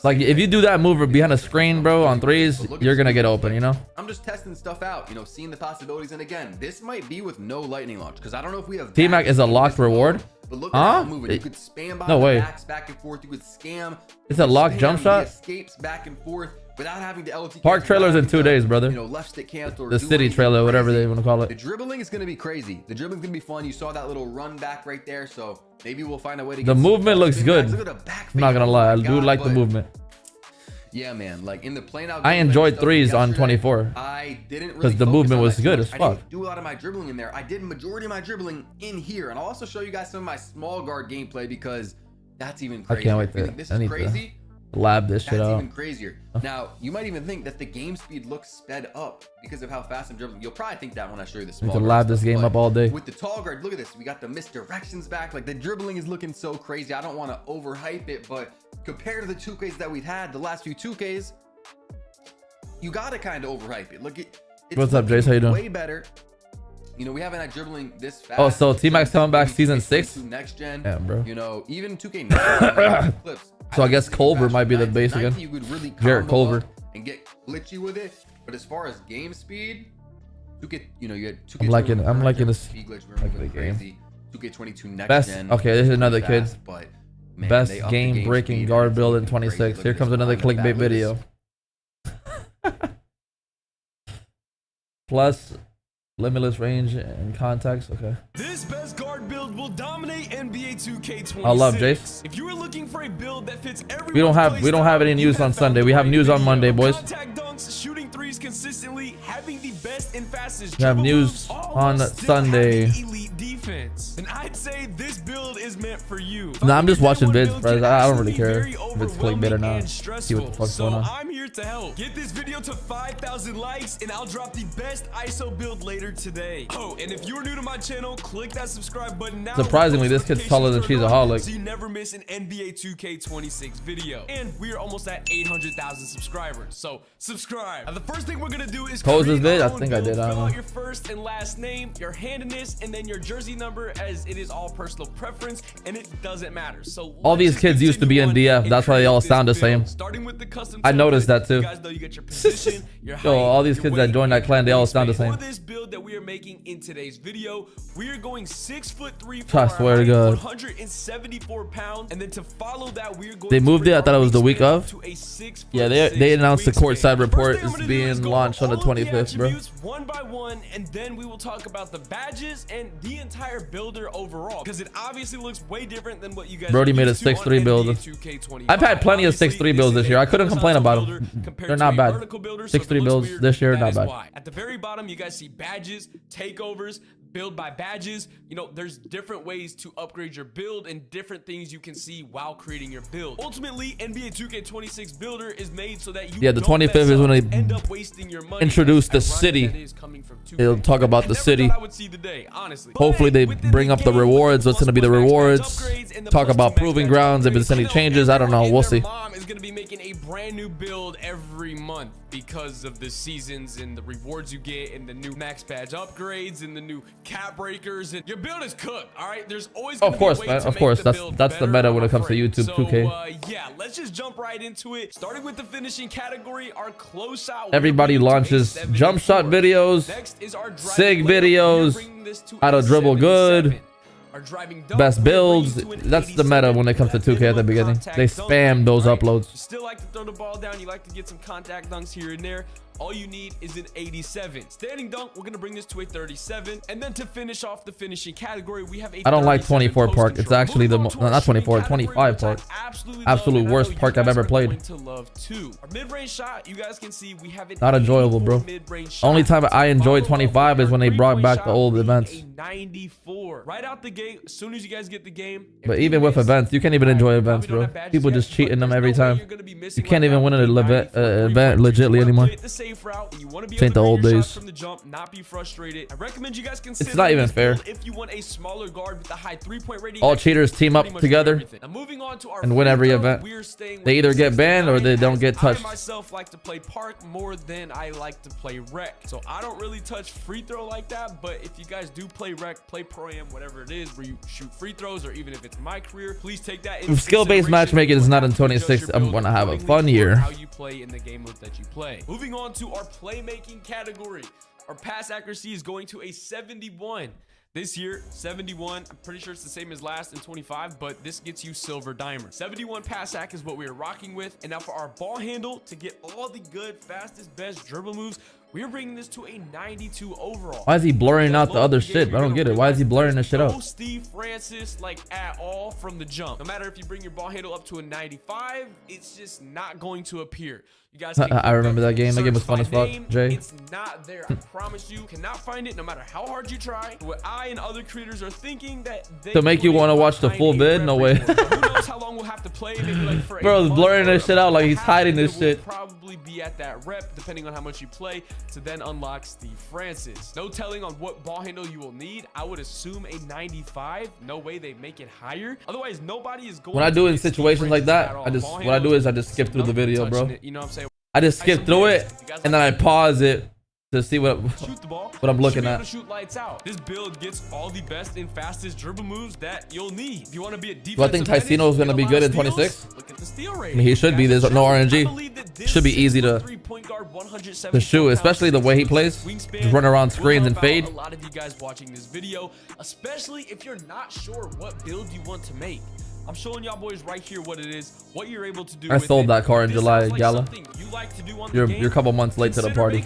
Like if you do that move behind a screen, bro, on threes, you're gonna get open, you know. I'm just testing stuff out, you know, seeing the possibilities. And again, this might be with no lightning launch because I don't know if we have. T-Mac is a locked reward. But look at how I'm moving. You could spam by no way. Back and forth. You could scam. It's a locked jump shot. Escapes back and forth without having to LT. Park trailers in 2 days, brother. You know, left stick cancel. The city trailer, whatever they want to call it. The dribbling is gonna be crazy. The dribbling's gonna be fun. You saw that little run back right there, so maybe we'll find a way to. The movement looks good. I'm not gonna lie, I do like the movement. Yeah, man. Like in the plane out. I enjoyed threes on 24. I didn't really because the movement was good as fuck. I didn't do a lot of my dribbling in there. I did majority of my dribbling in here, and I'll also show you guys some of my small guard gameplay because that's even crazy. I can't wait to. This is crazy. Lab this shit out. That's even crazier. Now you might even think that the game speed looks sped up because of how fast I'm dribbling. You'll probably think that when I show you the small. We can lab this game up all day. With the tall guard, look at this. We got the misdirections back. Like the dribbling is looking so crazy. I don't want to overhype it, but compared to the 2Ks that we've had, the last few 2Ks. You gotta kind of overhype it. Look, it's what's up, Jace? How you doing? Way better. You know, we haven't had dribbling this fast. Oh, so T-Mac's coming back season 6. Next gen. Yeah, bro. You know, even 2K clips. So I guess Culver might be the base again. You could really Jared Culver and get glitchy with it. But as far as game speed, 2K, you know, you had 2K. I'm liking this. Speed glitch, like crazy. 2K22 next best, gen. Okay, this is another kid. But man, best game breaking guard build in 26. Here comes another clickbait video. Plus limitless range and contacts. Okay. This best guard build will dominate NBA 2K26. I love Jace. If you are looking for a build that fits every we don't have any news on Sunday. We have news on Monday, boys. Contact dunks, shooting threes consistently, having the best and fastest. We have news on Sunday. Elite defense. And I'd say this build is meant for you. Nah, I'm just watching vids, bro. I don't really care if it's clickbait or not. See what the fuck's going on. I'm here to help. Get this video to 5,000 likes and I'll drop the best ISO build later today. Oh, and if you're new to my channel, click that subscribe button now. Surprisingly, this kid's taller than cheesaholic. So you never miss an NBA 2K26 video. And we are almost at 800,000 subscribers. So subscribe. Now, the first thing we're gonna do is pose this vid. I think I did. I don't know. Your first and last name, your handedness, and then your jersey number, as it is all personal preference and it doesn't matter. So all these kids used to be in DF. That's why they all sound the same. I noticed that too. Yo, all these kids that joined that clan, they all sound the same. This build that we are making in today's video. We are going 6'3" I swear to God. 174 pounds, and then to follow that, we are going. They moved it. I thought it was the week of. Yeah, they announced the courtside report is being launched on the 25th, bro. One by one, and then we will talk about the badges and the entire builder overall, because it obviously looks way different than what you guys. Brody made a 6'3" build. I've had plenty of 6'3" builds this year. I couldn't complain about them. They're not bad. 6'3" builds this year, not bad. At the very bottom, you guys see badges, takeovers, build by badges. You know, there's different ways to upgrade your build and different things you can see while creating your build. Ultimately, NBA 2K26 builder is made so that you the 25th is when they end up wasting your money. Introduce the city. They'll talk about the city. I would see today, honestly. Hopefully they bring up the rewards. What's going to be the rewards? Talk about proving grounds. If there's any changes, I don't know. We'll see. Mom is going to be making a brand new build every month because of the seasons and the rewards you get and the new max badge upgrades and the new cap breakers, and your build is cooked. All right, there's always of course, man. Of course, that's the meta when it comes to YouTube 2K. Yeah, let's just jump right into it. Starting with the finishing category, our close out. Everybody launches jump shot videos, sig videos, how to dribble good, best builds. That's the meta when it comes to 2K at the beginning. They spam those uploads. You still like to throw the ball down. You like to get some contact dunks here and there. All you need is an 87. Standing dunk, we're going to bring this to a 37. And then to finish off the finishing category, we have a I don't like 24 park. It's actually the not 24, 25 park. Absolute worst park I've ever played. Our mid-range shot, you guys can see we have not enjoyable, bro. Only time I enjoyed 25 is when they brought back the old events. 94 right out the gate. As soon as you guys get the game. But even with events, you can't even enjoy events, bro. People just cheating them every time. You can't even win an event legitly anymore. Route, and you want to be ain't the old days from the jump, not be frustrated. I recommend you guys it's not even fair. If you want a smaller guard with a high 3-point rating, all cheaters team up together and win every event. They either get banned or they don't get touched. I myself like to play park more than I like to play rec, so I don't really touch free throw like that. But if you guys do play rec, play pro am, whatever it is, where you shoot free throws, or even if it's my career, please take that into skill-based matchmaking is not in 26. I'm gonna have a fun year. How you play in the game mode that you play. Moving on to our playmaking category, our pass accuracy is going to a 71 this year. 71, I'm pretty sure it's the same as last in 25, but this gets you silver diamond. 71 pass ac is what we are rocking with. And now for our ball handle, to get all the good, fastest, best dribble moves, we're bringing this to a 92 overall. Why is he blurring out the other shit? I don't get it. Why is he blurring this shit out? Steve Francis, like, at all from the jump. No matter if you bring your ball handle up to a 95, it's just not going to appear. You guys I remember that game. That game was fun as fuck, Jay. It's not there. I promise you. Cannot find it no matter how hard you try. What I and other creators are thinking that they to make you want to watch the full vid? No way. Who knows how long we'll have to play? Maybe like for bro, blurring this shit out like he's hiding this shit. Probably be at that rep depending on how much you play to then unlock Steve Francis. No telling on what ball handle you will need. I would assume a 95. No way they make it higher. Otherwise, nobody is going. When I do in situations like that, what I do is I just skip through the video, bro. You know what I'm saying? I just skip through it and then I pause it to see what I'm looking at. Shoot lights out. This build gets all the best and fastest dribble moves that you'll need. If you want to be a defensive, do I think Tyceno is going to be good in 26? Look at the steal rate. I mean, he should be. There's no RNG. Should be easy to shoot, especially the way he plays. Just run around screens and fade. A lot of you guys watching this video, especially if you're not sure what build you want to make. I'm showing y'all boys right here what it is, what you're able to do. I sold that car in July, Gala. You're a couple months late to the party.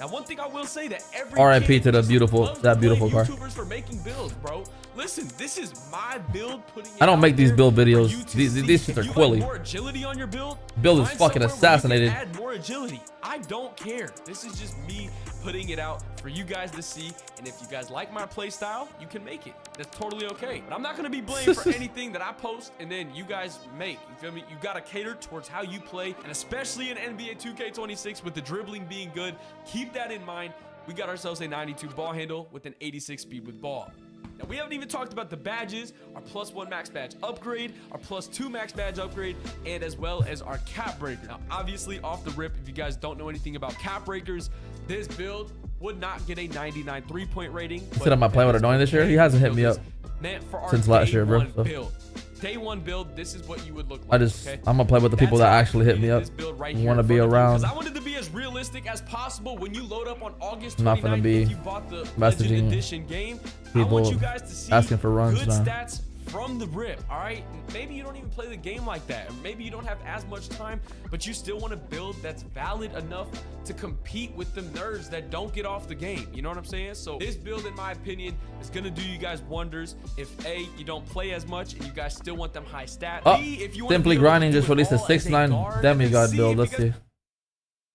Now, one thing I will say that RIP to the beautiful car. YouTubers for making builds, bro. Listen, this is my build. I don't make these build videos. These shits are quilly. More agility on your build is fucking assassinated. Add more agility. I don't care. This is just me putting it out for you guys to see, and if you guys like my play style, you can make it. That's totally okay. But I'm not gonna be blamed for anything that I post and then you guys make. You feel me? You gotta cater towards how you play, and especially in NBA 2K26 with the dribbling being good, keep that in mind. We got ourselves a 92 ball handle with an 86 speed with ball. Now, we haven't even talked about the badges, our +1 max badge upgrade, our +2 max badge upgrade, and as well as our cap breaker. Now, obviously, off the rip, if you guys don't know anything about cap breakers, this build would not get a 99 3-point rating. He said, am I playing with annoying this year? He hasn't hit me up since last year, bro. So. Day one build, this is what you would look like. I'm gonna play with the people that actually hit me up. Want to be around. I wanted to be as realistic as possible when you load up on August 29th. I'm not gonna be if you bought the Legend messaging Edition game, I people want you guys to see asking for runs good now. stats from the rip. All right, maybe you don't even play the game like that, or maybe you don't have as much time, but you still want to build that's valid enough to compete with the nerds that don't get off the game. You know what I'm saying? So this build, in my opinion, is gonna do you guys wonders if A, you don't play as much and you guys still want them high stats. B, if you want Simply Grinding just released a all as 6'9" guard, demigod C, build. if Let's you guys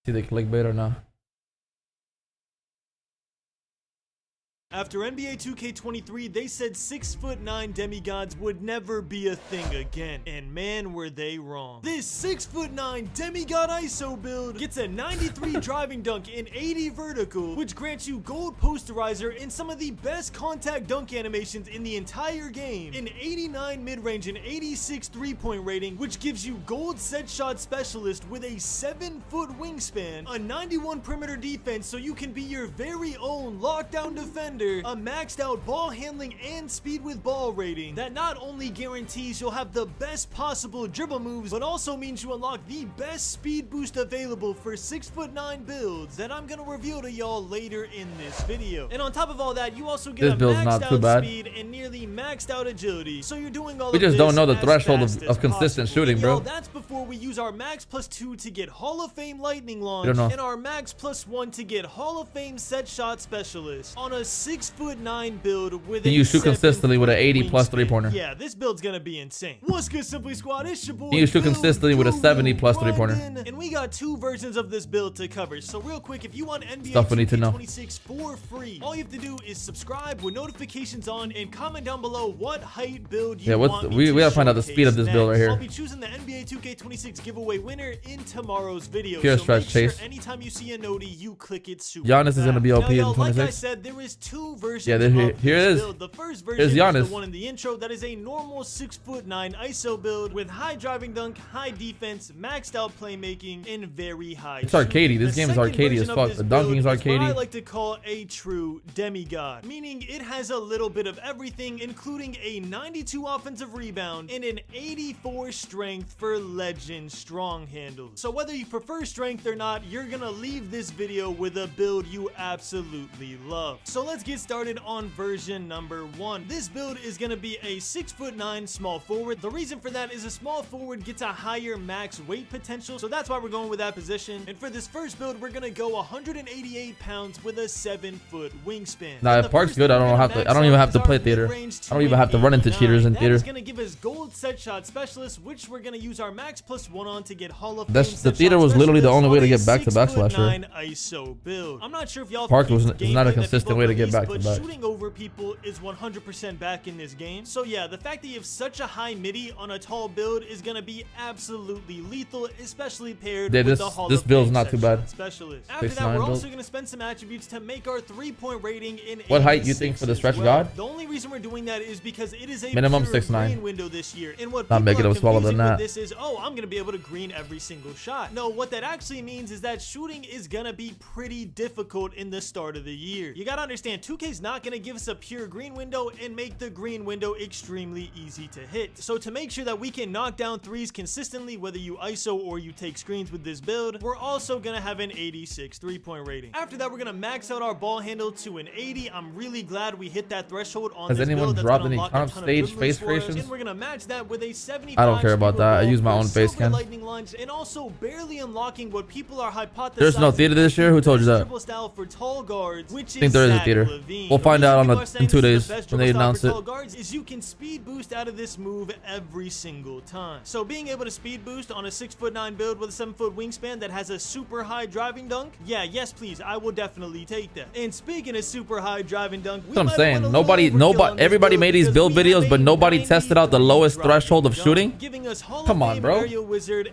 see the clickbait or not. After NBA 2K23, they said 6'9" demigods would never be a thing again. And man, were they wrong. This 6'9" demigod ISO build gets a 93 driving dunk and 80 vertical, which grants you gold posterizer and some of the best contact dunk animations in the entire game, an 89 mid-range and 86 3-point rating, which gives you gold set shot specialist with a 7-foot wingspan, a 91 perimeter defense so you can be your very own lockdown defender, a maxed out ball handling and speed with ball rating that not only guarantees you'll have the best possible dribble moves, but also means you unlock the best speed boost available for 6'9" builds that I'm gonna reveal to y'all later in this video. And on top of all that, you also get a maxed out speed and nearly maxed out agility. So you're doing all we of just this don't know the as threshold fast of as consistent possible. shooting, And bro. y'all, that's before we use our max +2 to get Hall of Fame lightning launch don't know. and our max +1 to get Hall of Fame set shot specialist on a 6'9" build with Can a you shoot consistently with an 80+ wingspan. 3-pointer? Yeah, this build's gonna be insane. What's good, Simply Squad? It's your boy. Can you shoot Bill consistently with a 70+ 3-pointer? Grindin'. And we got two versions of this build to cover. So real quick, if you want NBA Stuff we need to know. 2K26 for free, all you have to do is subscribe with notifications on and comment down below what height build you want me we to gotta find out the speed of this build right next. I'll here. be choosing the NBA 2K26 giveaway winner in tomorrow's video. Pure so stretch make sure chase. anytime you see a noti, you click it super Giannis is gonna fast. be OP Now, in y'all, like I 26. said, there is two versions Yeah, of here it this is. build. The first version Here's is Giannis. the one in the intro that is a normal 6'9" ISO build with high driving dunk, high defense, maxed out playmaking, and very high It's arcadey. This The game is second arcadey as version of fuck. this The build dunking's is what I arcadey. like to call a true demigod, meaning it has a little bit of everything, including a 92 offensive rebound and an 84 strength for legend strong handles. So whether you prefer strength or not, you're gonna leave this video with a build you absolutely love. So let's get started on version number 1. This build is gonna be a 6'9" small forward. The reason for that is a small forward gets a higher max weight potential, so that's why we're going with that position. And for this first build, we're gonna go 188 pounds with a 7-foot wingspan. Nah, if Park's good, I don't even have to play theater. I don't even have to run into cheaters in theater. That is gonna give us gold set shot specialist, which we're gonna use our max +1 on to get Hall of Fame. The theater was literally the only way to get back-to-backs last year. 6'9" ISO build. I'm not sure if y'all Park was think is not a gameplay that consistent people way to get release, but back-to-backs. shooting over people is 100% back in this game. So yeah, the fact that you have such a high midi on a tall build is gonna be absolutely lethal, especially paired Yeah, with the Hall this of build's Fame not too set bad. shot specialist. After that, 6'9" we're build. also gonna spend some attributes to make our 3-point rating in What height you think 86 for the as stretch well. god? The only reason we're doing that is because it is a Minimum pure 6'9". green window this year. And what Not people making are it smaller confusing than with that. this is, oh, I'm gonna be able to green every single shot. No, what that actually means is that shooting is gonna be pretty difficult in the start of the year. You gotta understand, 2K's not gonna give us a pure green window and make the green window extremely easy to hit. So to make sure that we can knock down threes consistently, whether you ISO or you take screens with this build, we're also gonna have an 86 3-point rating. After that, we're gonna max out our ball handle to an 80. I'm really glad we hit that threshold on Has this anyone build. That's dropped gonna any unlock a comp ton of stage dribblers face for us, creations? and we're gonna match that with a 75 I don't care about that. I use my own face silver cam. lightning launch, and also barely unlocking what people are hypothesizing. There's no theater this year? Who told you that? Dribble style for tall guards, which I think there is a theater. We'll find out in 2 days when they announce it. Guards is you can speed boost out of this move every single time. So being able to speed boost on a 6'9" build with a 7-foot wingspan that has a super high driving dunk, yeah, yes please, I will definitely take that. And speaking of super high driving dunk, That's what I'm saying. Nobody, everybody made these build videos, but nobody tested out the lowest threshold of shooting. Come on, bro.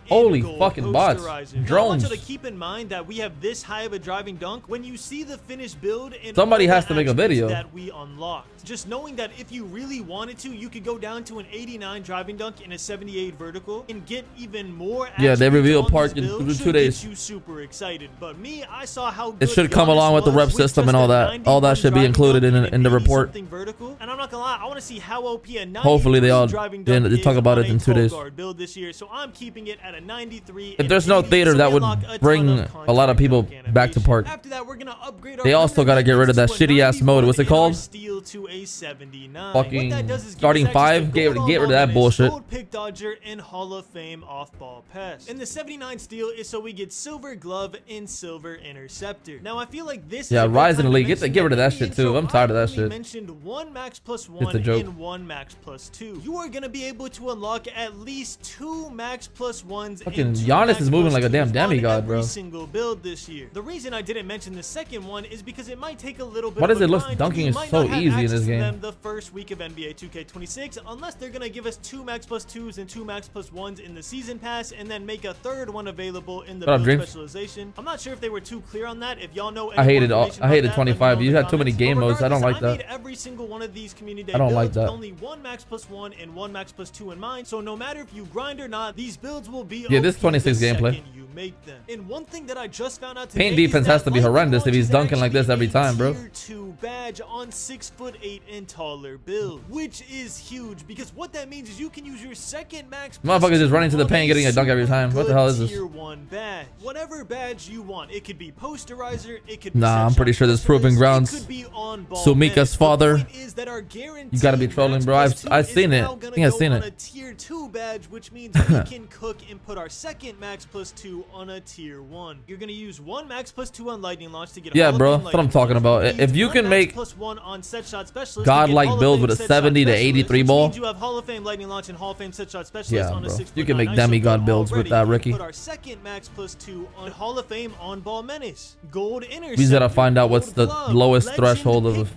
Holy fucking bots. Drones. I want you to keep in mind that we have this high of a driving dunk. When you see the finished build, Somebody has to make a video. That we unlocked. Just knowing that if you really wanted to, you could go down to an 89 driving dunk and a 78 vertical and get even more. Yeah, they reveal park in 2 days. You super excited, but me, I saw how it should come along with the rep system and all that. All that should be included in the report. Vertical. And I'm not gonna lie, I want to see how OP a 93 hopefully they all driving they dunk talk about it in 2 days. Build this year, so I'm keeping it at a 93. If there's no theater, that would bring a lot of people back to park. After that, we're gonna upgrade our they also got to get rid of that shitty ass mode. What's it called? Steel to a 79. Fucking starting 5. Get rid of that bullshit. Gold pick dodger and Hall of Fame off-ball pass. And the 79 steel is so we get silver glove and silver interceptor. Now I feel like this. Yeah, Rising Elite. Get rid of that shit too. I'm tired of that shit. Mentioned 1 max plus 1 and 1 max plus 2. You are gonna be able to unlock at least 2 max plus 1s. Fucking Giannis is moving like a damn demigod, bro. Single build this year. The reason I didn't mention the second one is because it might take a little bit. Why does it look dunking is so easy in this game? The first week of NBA 2K26, unless they're gonna give us 2 max plus 2s and 2 max plus 1s in the season pass, and then make a third one available in the build specialization. I'm not sure if they were too clear on that. If y'all know, I hated 25. You had too many game modes. I don't like that. Every single one of these community I don't like that. Only 1 max plus 1 and 1 max plus 2 in mind. So no matter if you grind or not, these builds will be this 26 gameplay. You make them. And one thing that I just found out paint defense has to be horrendous if he's dunking like this every time, bro. Tier 2 badge on 6'8" and taller build, which is huge because what that means is you can use your second max. Motherfuckers just running to the paint, getting a dunk every time. What the hell is this? Tier 1 badge, whatever badge you want. It could be posterizer. It could be I'm pretty sure this proving grounds. Sumika's father. You gotta be trolling, bro. I've seen it. I think I've seen it. A tier 2 badge, which means we can cook and put our second max plus 2 on a tier 1. You're gonna use 1 max plus 2 on lightning launch to get. Yeah, bro. That's what I'm talking about. If you can make godlike build with a 70 to 83 ball, you have Hall of Fame lightning launch and Hall of Fame set shot specialist yeah, on a bro. 6'9" You can make demigod builds with that, Ricky. Put our second max plus 2 on Hall of Fame on ball menace. Gold interceptor. We gotta find out what's the lowest threshold of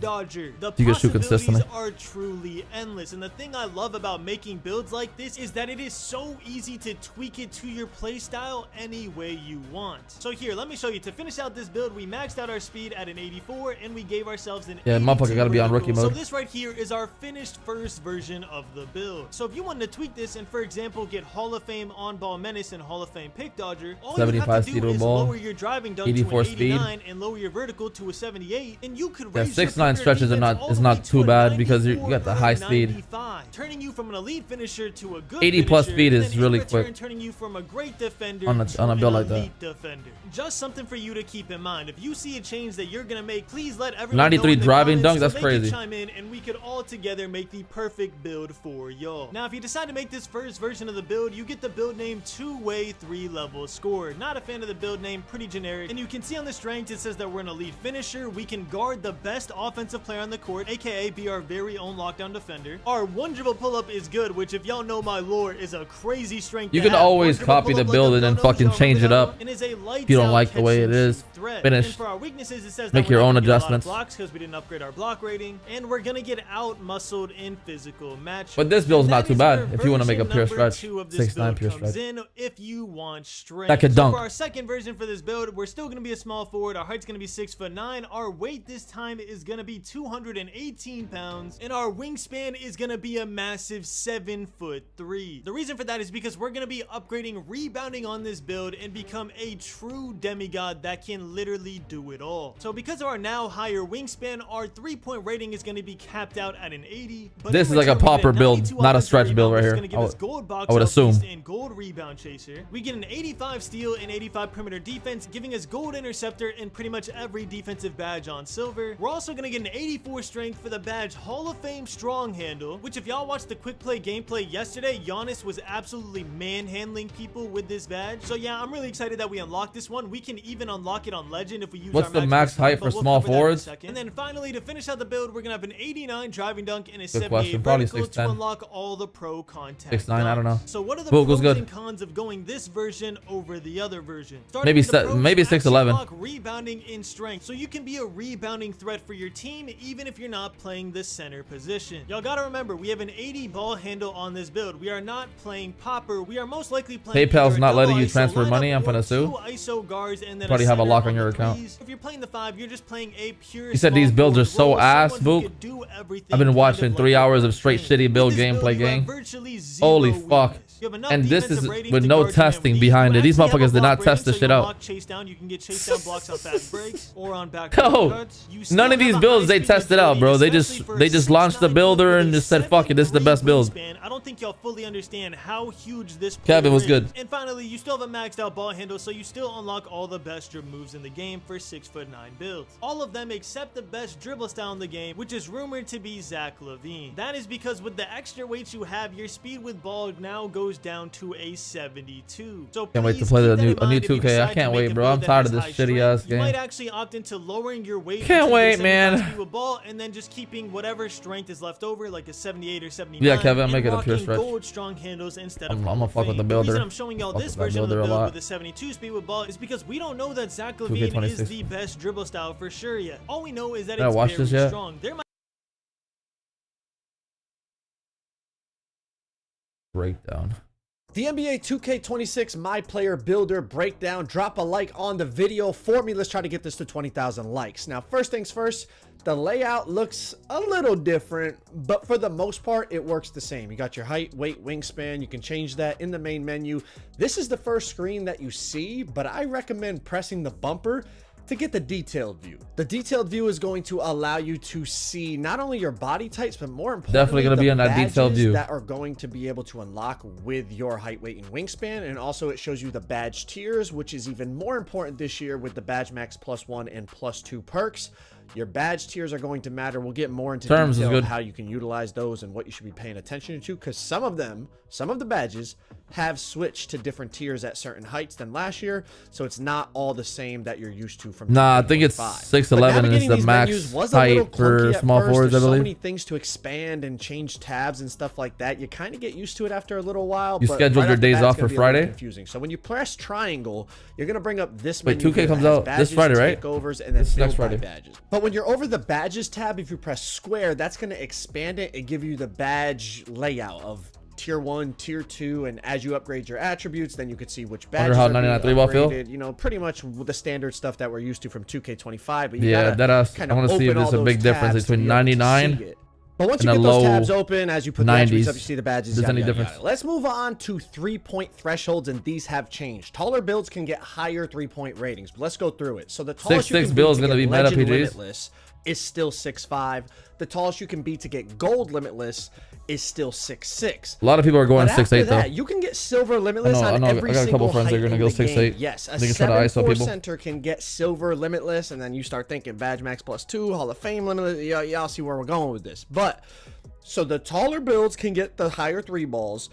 you can shoot consistently. Are truly endless, and the thing I love about making builds like this is that it is so easy to tweak it to your playstyle any way you want. So here, let me show you. To finish out this build, we maxed out our speed at an 84 and we gave ourselves an motherfucker gotta be on rookie mode. So this right here is our finished first version of the build. So if you wanted to tweak this and, for example, get Hall of Fame on ball menace and Hall of Fame pick dodger, all 75 you have to do is ball, lower your driving dunk 84 to an 89 speed, and lower your vertical to a 78, and you could raise 6'9" stretches are not too bad because you got the high speed. Turning you from an elite finisher to a good 80 plus finisher, speed is really quick turning you from a great defender on a build like that. Defender. Just something for you to keep in mind. If you see a change that you're gonna make, please let everyone 93 know driving dunk, so that's they crazy. can chime in and we could all together make the perfect build for y'all. Now, if you decide to make this first version of the build, you get the build name 2-way 3-level score. Not a fan of the build name, pretty generic. And you can see on the strength it says that we're an elite finisher. We can guard the best offensive player on the court, aka be our very own lockdown defender. Our 1 dribble pull-up is good, which if y'all know my lore is a crazy strength. You can always copy the build and then fucking change it up if you don't like the way it is. Finish. For our weaknesses, it says make your own adjustments. Because we didn't upgrade our block rating, and we're gonna get out muscled in physical match. But this build's not too bad if you want to make a pure stretch. 6'9" pure stretch. If you want strength. That could dunk. For our second version for this build, we're still gonna be a small forward. Our height's gonna be 6'9". Our weight this time is gonna be 218 pounds, and our wingspan is gonna be a massive 7'3". The reason for that is because we're gonna be upgrading rebounding on this build and become a true demigod that can literally do it all. So because of our now higher wingspan, our 3-point rating is going to be capped out at an 80. But this is like a popper build, not a stretch build right here. I would assume. And gold rebound chaser. We get an 85 steal and 85 perimeter defense, giving us gold interceptor and pretty much every defensive badge on silver. We're also going to get an 84 strength for the badge Hall of Fame strong handle, which if y'all watched the quick play gameplay yesterday, Giannis was absolutely manhandling people with this badge. So yeah, I'm really excited that we unlocked this one. We can even unlock it on legend if we use what's our the max height for small forwards? And then finally, to finish out the build, we're gonna have an 89 driving dunk and a Good 78 question. Probably vertical 6'10". to unlock all the pro contact 6'9", I don't know. So what are the Google's pros good. and cons of going this version over the other version? Maybe 6'11". Rebounding in strength, so you can be a rebounding threat for your team even if you're not playing the center position. Y'all gotta remember, we have an 80 ball handle on this build. We are not playing popper. We are most likely playing PayPal's not letting you ISO transfer lineup money. I'm gonna sue. ISO guards and then Probably have a center lock on your account. If you're playing the 5, you're just playing a pure. He said these builds are so ass, Boop. I've been watching 3 hours of straight shitty build gameplay gang. Holy fuck. And this is with no testing behind it. These motherfuckers did not test this shit out. Oh, none of these builds they tested out, bro. They just launched the builder and just said, fuck it, this is the best build. I don't think y'all fully understand how huge this Kevin was good. And finally, you still have a maxed out ball handle, so you still unlock all the best dribble moves in the game for 6'9" builds. All of them except the best dribble style in the game, which is rumored to be Zach LaVine. That is because with the extra weight you have, your speed with ball now goes down to a 72. So can't wait to play a new 2K. I can't wait, bro. I'm tired of this shitty ass game. You might actually opt into lowering your weight. Can't wait, man. With ball, and then just keeping whatever strength is left over, like a 78 or 79. Yeah, Kevin, I'm making a pure stretch. Gold strong handles instead of I'm gonna fuck with the builder. The reason I'm showing y'all this version of the build with the 72 speed with ball is because we don't know that Zach LaVine is the best dribble style for sure yet. All we know is that it's very strong. Breakdown. The NBA 2K26 My Player Builder breakdown. Drop a like on the video for me. Let's try to get this to 20,000 likes. Now, first things first, the layout looks a little different, but for the most part, it works the same. You got your height, weight, wingspan. You can change that in the main menu. This is the first screen that you see, but I recommend pressing the bumper to get the detailed view. The detailed view is going to allow you to see not only your body types, but more importantly, definitely going to be on that detailed view that are going to be able to unlock with your height, weight, and wingspan. And also it shows you the badge tiers, which is even more important this year with the badge max +1 and +2 perks. Your badge tiers are going to matter. We'll get more into detail of how you can utilize those and what you should be paying attention to, because some of the badges have switched to different tiers at certain heights than last year, so it's not all the same that you're used to from I think it's 6'11" is the max height for small forwards, I believe. So many things to expand and change tabs and stuff like that. You kind of get used to it after a little while. You scheduled your days off for Friday? Confusing. So when you press triangle, you're gonna bring up this menu. Wait, 2K comes out this Friday, right? Takeovers and then this next Friday. Badges. But when you're over the badges tab, if you press square, that's gonna expand it and give you the badge layout of tier 1, tier 2, and as you upgrade your attributes, then you could see which badges how are being 99 3-ball feel? You know, pretty much the standard stuff that we're used to from 2K25. But yeah, I want to see if there's a big difference between 99 but once you get those tabs open, as you put the attributes up, you see the badges. There's any difference? Let's move on to 3-point thresholds, and these have changed. Taller builds can get higher 3-point ratings, but let's go through it. So the tallest you can build is going to be meta PGs. Limitless is still 6'5". The tallest you can be to get gold limitless is still 6'6". A lot of people are going 6'8" though. You can get silver limitless on every I got a couple friends that are gonna go 6'8". Yes, a they can try to ISO 7'4" people. center can get silver limitless, and then you start thinking badge max +2, Hall of Fame limitless. Y'all see where we're going with this. But so the taller builds can get the higher 3 balls.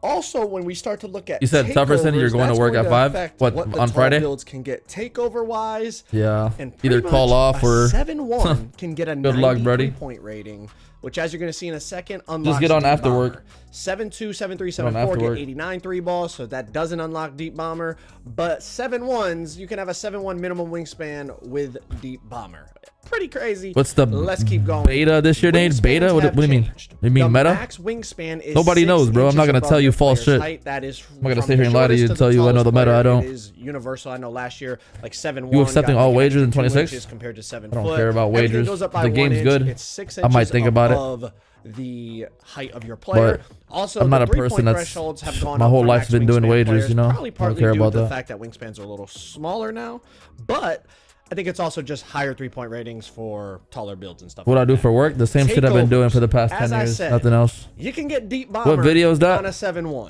Also, when we start to look at, you said Tufferson, you're going to work at 5. What on Friday? Builds can get takeover wise. Yeah. And either call off or 7-1 can get a good luck, buddy. 93-point rating, which, as you're going to see in a second, unlocks. Just get on after work. 7-2, 7-3, 7-4 get 89 3 balls, so that doesn't unlock Deep Bomber. But 7-1s, you can have a 7-1 minimum wingspan with Deep Bomber. Pretty crazy. What's the Let's keep going. Beta this year, Nate? Beta? What do you mean? You mean meta? Max wingspan is nobody knows, bro. I'm not gonna tell you false shit. Height. That is I'm not gonna sit here and lie to you and tell you I know the meta. I don't. It is universal. I know last year, like 7-1. You accepting all wagers in 26? Compared to 7 I don't care about wagers. The game's good. It's 6 I might think about it. The height of your player. But also, I'm not a person that's my whole life's been doing wagers, you know. I don't care about the that. fact that wingspans are a little smaller now, but I think it's also just higher 3-point ratings for taller builds and stuff. What I do for work, the same shit I've been doing for the past 10 years. Nothing else. You can get Deep Bomber. What video is that? On a 7-1.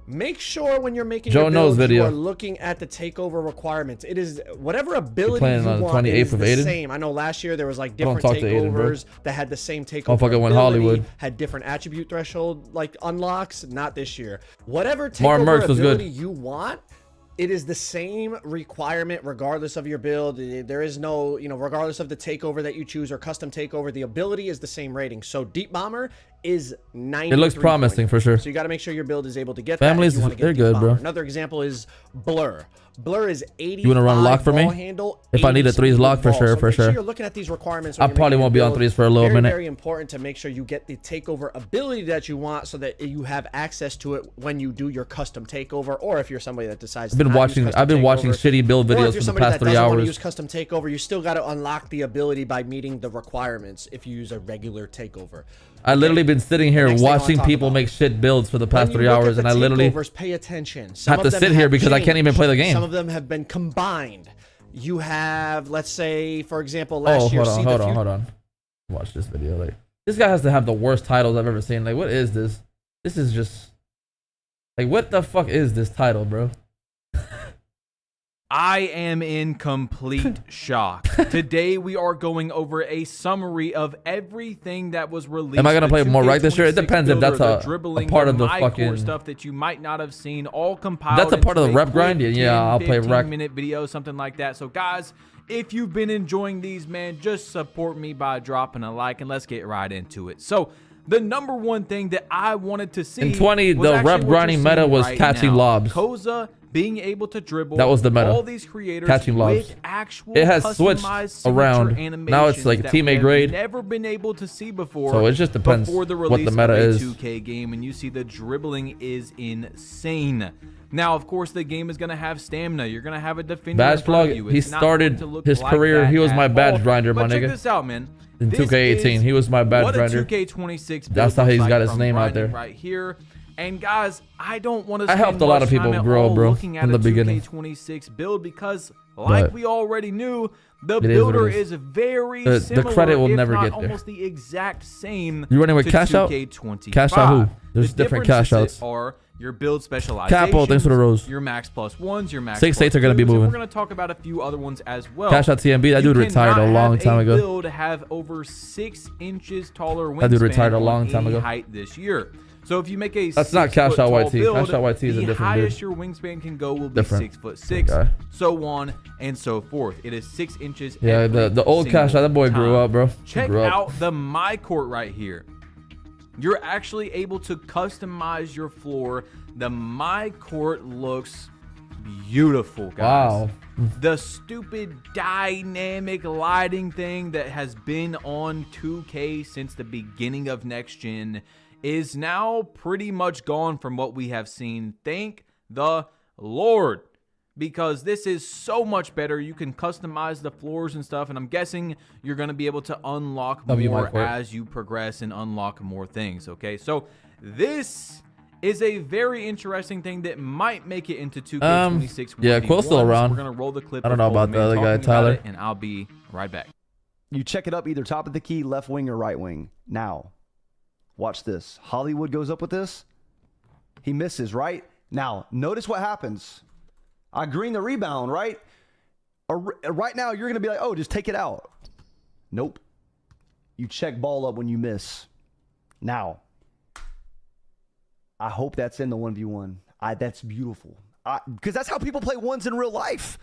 Make sure when you're making Joe your knows builds, video. you are looking at the takeover requirements. It is whatever ability playing you on the want 28th is of the Aiden? same. I know last year there was like different talk to Aiden, bro. takeovers that had the same takeover Motherfucker went ability, Hollywood. had different attribute threshold like unlocks. Not this year. Whatever Mar takeover Mercs was ability good. you want, it is the same requirement regardless of your build. There is no, regardless of the takeover that you choose or custom takeover, the ability is the same rating. So Deep Bomber is 93 It looks promising for sure. So you got to make sure your build is able to get Families, that. If you wanna get they're good, bro. Another example is Blur. Blur is 80. You want to run lock for me? If I need a threes lock, for sure, for sure. You're looking at these requirements. I probably won't be on threes for a little minute. Very important to make sure you get the takeover ability that you want, so that you have access to it when you do your custom takeover, or if you're somebody that decides. I've been watching shitty build videos for the past 3 hours. Want to use custom takeover, you still got to unlock the ability by meeting the requirements if you use a regular takeover. I literally been sitting here watching people make shit builds for the past 3 hours, and I literally pay attention. have to sit here because I can't even play the game. Some of them have been combined. You have, let's say, for example, last year. Hold on. Watch this video. Like, this guy has to have the worst titles I've ever seen. Like, what is this? This is just like, what the fuck is this title, bro? I am in complete shock. Today we are going over a summary of everything that was released. Am I gonna play more right this year? It depends if that's a part of the fucking stuff that you might not have seen, all compiled. That's a part of the rep grind. Yeah, I'll play rep. 15-minute video, something like that. So guys, if you've been enjoying these, man, just support me by dropping a like, and let's get right into it. So the number one thing that I wanted to see in 20, the rep grinding meta was catching lobs. Koza being able to dribble. That was the meta. All these creators catching lobs. with actual it has switched around. Now it's like teammate grade. Never been able to see before. So it just depends what the meta is. 2K game, and you see the dribbling is insane. Now, of course, the game is going to have stamina. You're going to have a defender. Badge plug. He started his career. He was my badge grinder, my nigga. Check this out, man. In 2K18, he was my badge grinder. What a 2K26 That's how he's got his name out there. Right here. And guys, I don't want to. I helped a lot of people grow, bro, from the beginning. 2K26 build because, like we already knew, the builder is very similar. The credit will never get there. Almost the exact same. You running with cash out? Cash out who? There's different cash outs. Are your build specialization? Capo, thanks for the rose. Your max plus ones, your max. 6-8s are gonna be moving. We're gonna talk about a few other ones as well. Cash out TMB. That dude retired a long time ago. Build have over 6 inches taller wingspan. That dude retired a long time ago. Height this year. So if you make a that's not cash out YT. Cash out YT is a different the highest your wingspan can go will be 6'6", so on and so forth. It is 6 inches. Yeah, the old cash out, that boy grew up, bro. Check out the mycourt right here. You're actually able to customize your floor. The mycourt looks beautiful, guys. Wow. The stupid dynamic lighting thing that has been on 2K since the beginning of next gen is now pretty much gone from what we have seen. Thank the Lord, because this is so much better. You can customize the floors and stuff, and I'm guessing you're going to be able to unlock more as you progress and unlock more things. Okay, so this is a very interesting thing that might make it into 2K26. Yeah, Quill's still around. We're gonna roll the clip. I don't know about the other guy, Tyler. And I'll be right back. You check it up either top of the key, left wing, or right wing. Now, watch this. Hollywood goes up with this. He misses, right? Now, notice what happens. I green the rebound, right? Right now, you're going to be like, oh, just take it out. Nope. You check ball up when you miss. Now, I hope that's in the 1v1. That's beautiful. Because that's how people play ones in real life.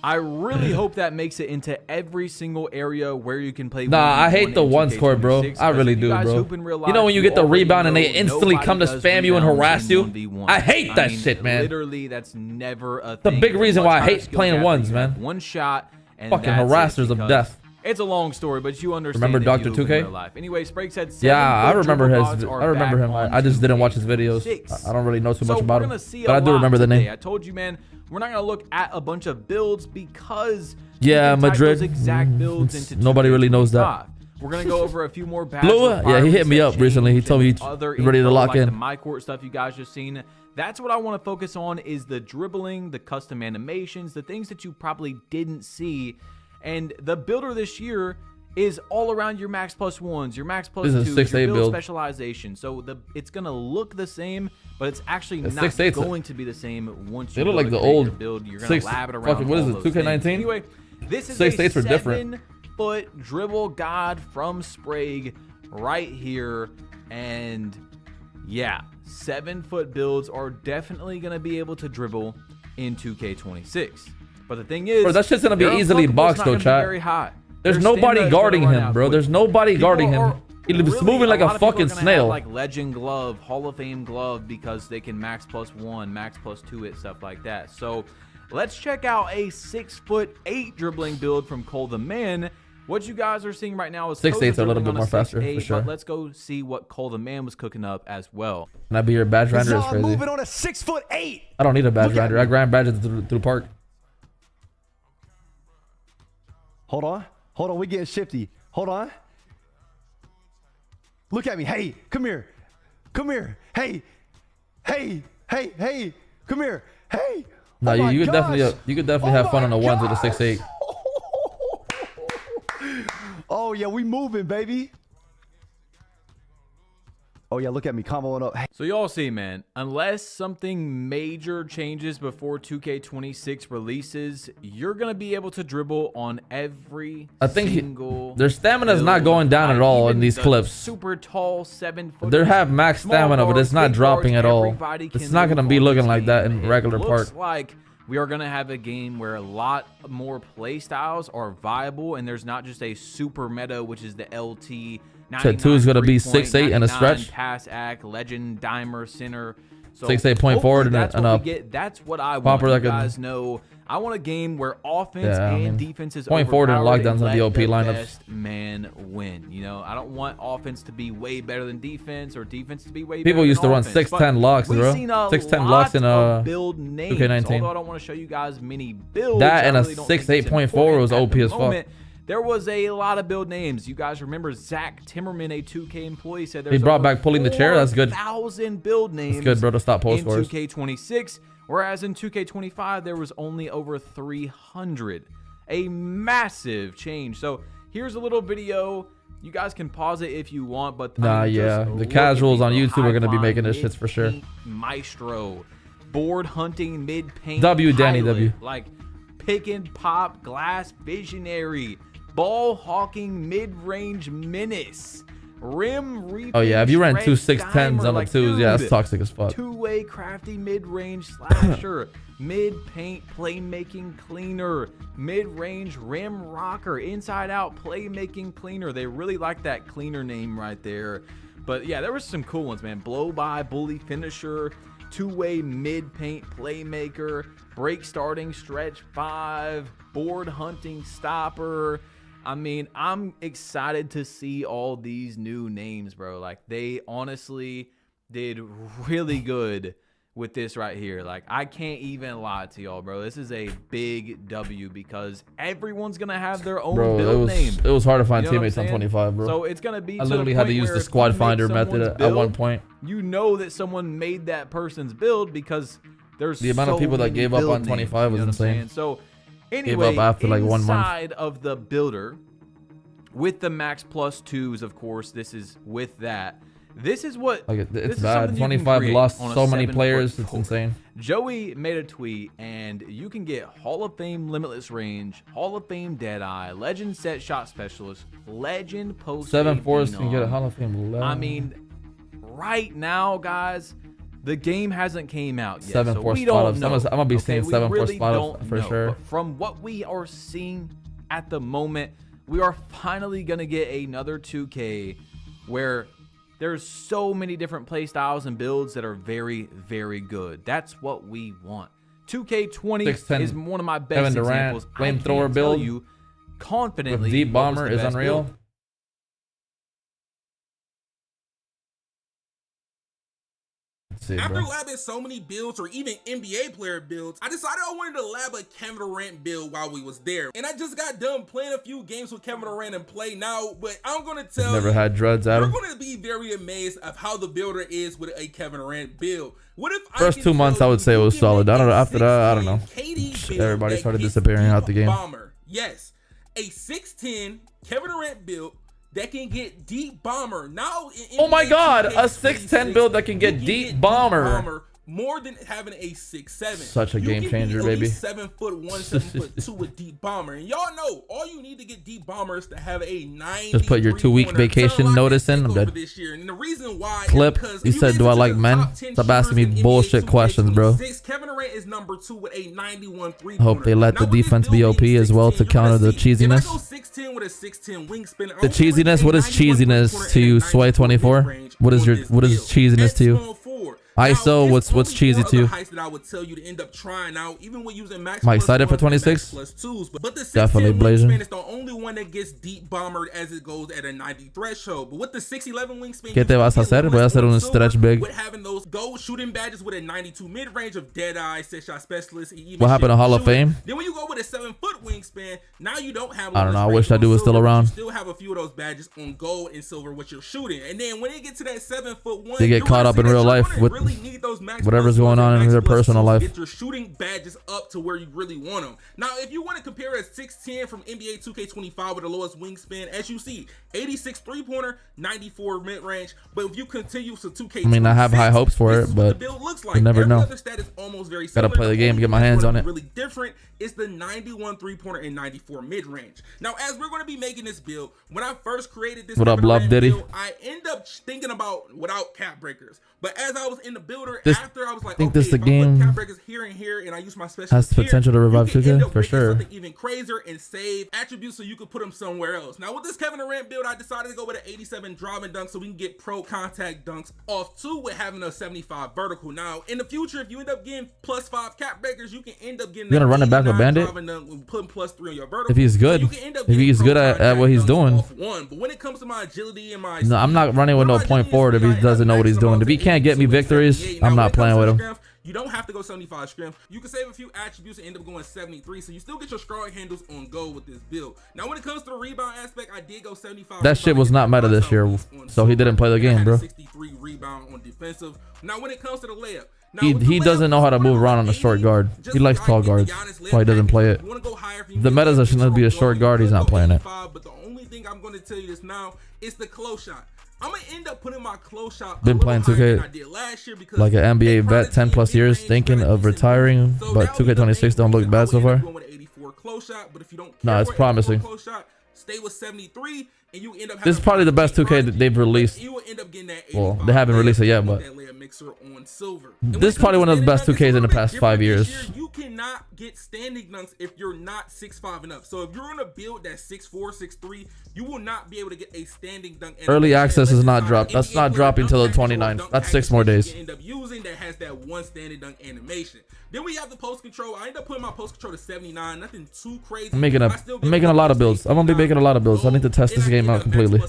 I really hope that makes it into every single area where you can play. Nah, I hate the one score, bro. I really do, bro. You know when you get the rebound and they instantly come to spam you and harass you? I hate that shit, man. Literally, that's never a thing. The big reason why I hate playing ones, man. One shot and fucking harassers of death. It's a long story, but you understand. Remember Dr. 2K? Anyway, Sprague said 7 yeah, I remember him. I just didn't watch his videos. I don't really know too much about him, but I do remember the name. I told you, man, we're not gonna look at a bunch of builds because Madrid. Exact builds into nobody really knows that. We're gonna go over a few more badge Blue, yeah, he hit me up recently. He told me he's ready to lock in. The mycourt stuff you guys just seen. That's what I want to focus on, is the dribbling, the custom animations, the things that you probably didn't see. And the builder this year is all around your max plus ones, your max plus twos, your build specialization. So it's gonna look the same, but it's actually not going to be the same once you look like the old build. You're gonna lab it around. What is it? 2K19. Anyway, this is 6-8s were different. 7-foot dribble god from Sprague right here, and yeah, 7-foot builds are definitely gonna be able to dribble in 2K26. But the thing is, bro, that shit's gonna be easily boxed though, chat. Very high. There's nobody guarding him, bro. There's nobody guarding him. He was moving like a fucking snail. Like legend glove, Hall of Fame glove, because they can max +1, max +2 it, stuff like that. So let's check out a 6'8" dribbling build from coletheman. What you guys are seeing right now is 6'8's a little bit more faster, for sure. But let's go see what coletheman was cooking up as well. Can I be your badge grinder? Is crazy. Moving on a 6'8". I don't need a badge grinder. I grind badges through park. Hold on. Hold on. We getting shifty. Hold on. Look at me. Hey, come here. Come here. Hey. Hey. Hey. Hey. Come here. Hey. No, you could definitely have fun on the ones with the 6'8". Oh yeah, we moving, baby. Oh yeah, look at me comboing up. Hey. So y'all see, man, unless something major changes before 2K26 releases, you're gonna be able to dribble on every single their stamina is not going down at all in these clips. Super tall 7-foot. They have max stamina, but it's not dropping at all. It's not gonna be looking like that in regular park. Looks like we are gonna have a game where a lot more play styles are viable, and there's not just a super meta, which is the LT. Two is gonna be 6'8" and a stretch. Pass act, legend, dimer, center. So 6'8" point forward and a that's what I want. You guys know I want a game where offense and defense is point forward and lockdowns on the OP lineups. Best man win. You know, I don't want offense to be way better than defense or defense to be way. People better used to than run offense. 6'10" locks, bro. 6'10" locks in build names. 2K19. Although I don't want to show you guys many builds. That and a 6'8.4 was OP as fuck. There was a lot of build names. You guys remember Zach Timmerman, a 2K employee, said there's he brought back pulling the chair. That's good. 1,000 build names. That's good, bro. To stop post in scores. 2K26, whereas in 2K25 there was only over 300. A massive change. So here's a little video. You guys can pause it if you want, but the casuals on YouTube are gonna be making this shits for sure. Maestro, board hunting, mid paint. Danny W. Like pick and pop, glass visionary. Ball hawking mid-range menace, rim reaping. Oh yeah, if you ran 2 6'10s on the twos, yeah, that's toxic as fuck. Two-way crafty mid-range slasher, mid-paint playmaking cleaner, mid-range rim rocker, inside-out playmaking cleaner. They really like that cleaner name right there. But yeah, there was some cool ones, man. Blow-by bully finisher, two-way mid-paint playmaker, break starting stretch 5, board hunting stopper. I mean, I'm excited to see all these new names, bro. Like, they honestly did really good with this right here. Like, I can't even lie to y'all, bro. This is a big W because everyone's gonna have their own build name. It was hard to find teammates on 25, bro. So it's gonna be. I literally had to use the squad finder method at one point. You know that someone made that person's build because there's the amount of people that gave up on 25 was insane. So anyway, gave up after like 1 month. Inside of the builder, with the max +2s, of course, this is with that. This is what it's bad. 25 lost so many players. It's insane. Joey made a tweet, and you can get Hall of Fame limitless range, Hall of Fame Deadeye, Legend set shot specialist, Legend post. 7-4s can get a Hall of Fame 11. I mean, right now, guys, the game hasn't came out yet. 7-4 we don't know. I'm gonna be seeing 7-4 spot for sure. But from what we are seeing at the moment, we are finally gonna get another 2K where there's so many different play styles and builds that are very, very good. That's what we want. 2K20 is one of my best examples. Flamethrower build you confidently with deep bomber is unreal. Build. After labbing so many builds or even NBA player builds, I decided I wanted to lab a Kevin Durant build while we was there. And I just got done playing a few games with Kevin Durant and play now, but I'm gonna tell you, never had dreads, Adam. You're gonna be very amazed of how the builder is with a Kevin Durant build. What if first 2 months I would say it was solid. I don't know, after that, I don't know. Everybody started disappearing out the game. Bomber. Yes, a 6'10 Kevin Durant build that can get deep bomber. Now, oh my god, a 6'10 build that can get deep bomber. more than having a 6'7". Such a game changer, at baby. least 7'1", 7'2" with deep bomber, and y'all know all you need to get deep bomber is to have a 90. Just put your 2-week vacation notice in. I'm dead. This year. And the reason why Clip. You said, do I like men? Stop asking me bullshit questions, bro. Kevin Durant is number 2 with a 91 3. I hope they let the defense be OP as well to counter the cheesiness. The cheesiness. What is cheesiness to you, Sway24? What is cheesiness to you? ISO, what's cheesy to you? Am I excited for 26? Definitely blazing. It's the only one that gets deep bombered as it goes at a 90 threshold. But with the 6'11" wingspan, ¿Qué te vas a hacer? Voy a hacer un stretch big. with having those gold shooting badges with a 92 mid-range of Deadeye, set shot specialist, and even What happened to Hall of Fame? Then when you go with a 7-foot wingspan, now you don't have. I don't know. I wish that dude was still around. You still have a few of those badges on gold and silver, what you're shooting. And then when it gets to that 7'1", They get caught up in real life with whatever's going on in their personal life. Get your shooting badges up to where you really want them. Now, if you want to compare a 6'10" from NBA 2K25 with the lowest wingspan, as you see, 86 3-pointer, 94 mid-range. But if you continue to 2K, I mean, I have high hopes for it, but you never know. Gotta play the game to get my hands on it. Really different is the 91 3-pointer and 94 mid-range. Now, as we're going to be making this build, when I first created this What up, Love Diddy? build, I end up thinking about without cap breakers. But as I was in the builder, after I was like, think okay, this the if I put game cap breakers here and here, and I use my special has the potential to revive 2K for sure. something even crazier and save attributes so you could put them somewhere else. Now with this Kevin Durant build, I decided to go with an 87 driving dunk so we can get pro contact dunks off too with having a 75 vertical. Now in the future, if you end up getting +5 cap breakers, you can end up getting. You're gonna run it back with Bandit? Putting +3 on your vertical. If he's good, if he's good at what he's doing. But when it comes to my agility and my No, I'm not running with no point forward if he doesn't know what he's doing. If he can't get me victories, I'm not playing with him. You don't have to go 75 strength. You can save a few attributes and end up going 73, so you still get your strong handles on go with this build. Now, when it comes to the rebound aspect, I did go 75. That shit was not meta this year, so he didn't play the game, bro. 63 rebound on defensive. Now, when it comes to the layup, He doesn't know how to move around on a short guard. He likes tall guards. That's why he doesn't play it. The metas are supposed to be a short guard. He's not playing it. But the only thing I'm going to tell you this now is the close shot. I'm gonna end up putting my close shot. Been playing 2K like an NBA vet, 10+ years, thinking of retiring, but 2K26 don't look bad so far. No, it's promising. Stay with 73, and you end up. This is probably the best 2K that they've released. Well, they haven't released it yet, but this is probably one of the best 2Ks in the past 5 years. You cannot get standing dunks if you're not 6'5" and up. So if you're on a build that's 6'4", 6'3", you will not be able to get a standing dunk. Early access is not dropped. That's not dropping until the 29th. That's 6 more days. End up using that has that one standing dunk animation. Then we have the post control. I end up putting my post control to 79. Nothing too crazy. I'm making a lot of builds. I'm gonna be making a lot of builds. I need to test this game out completely.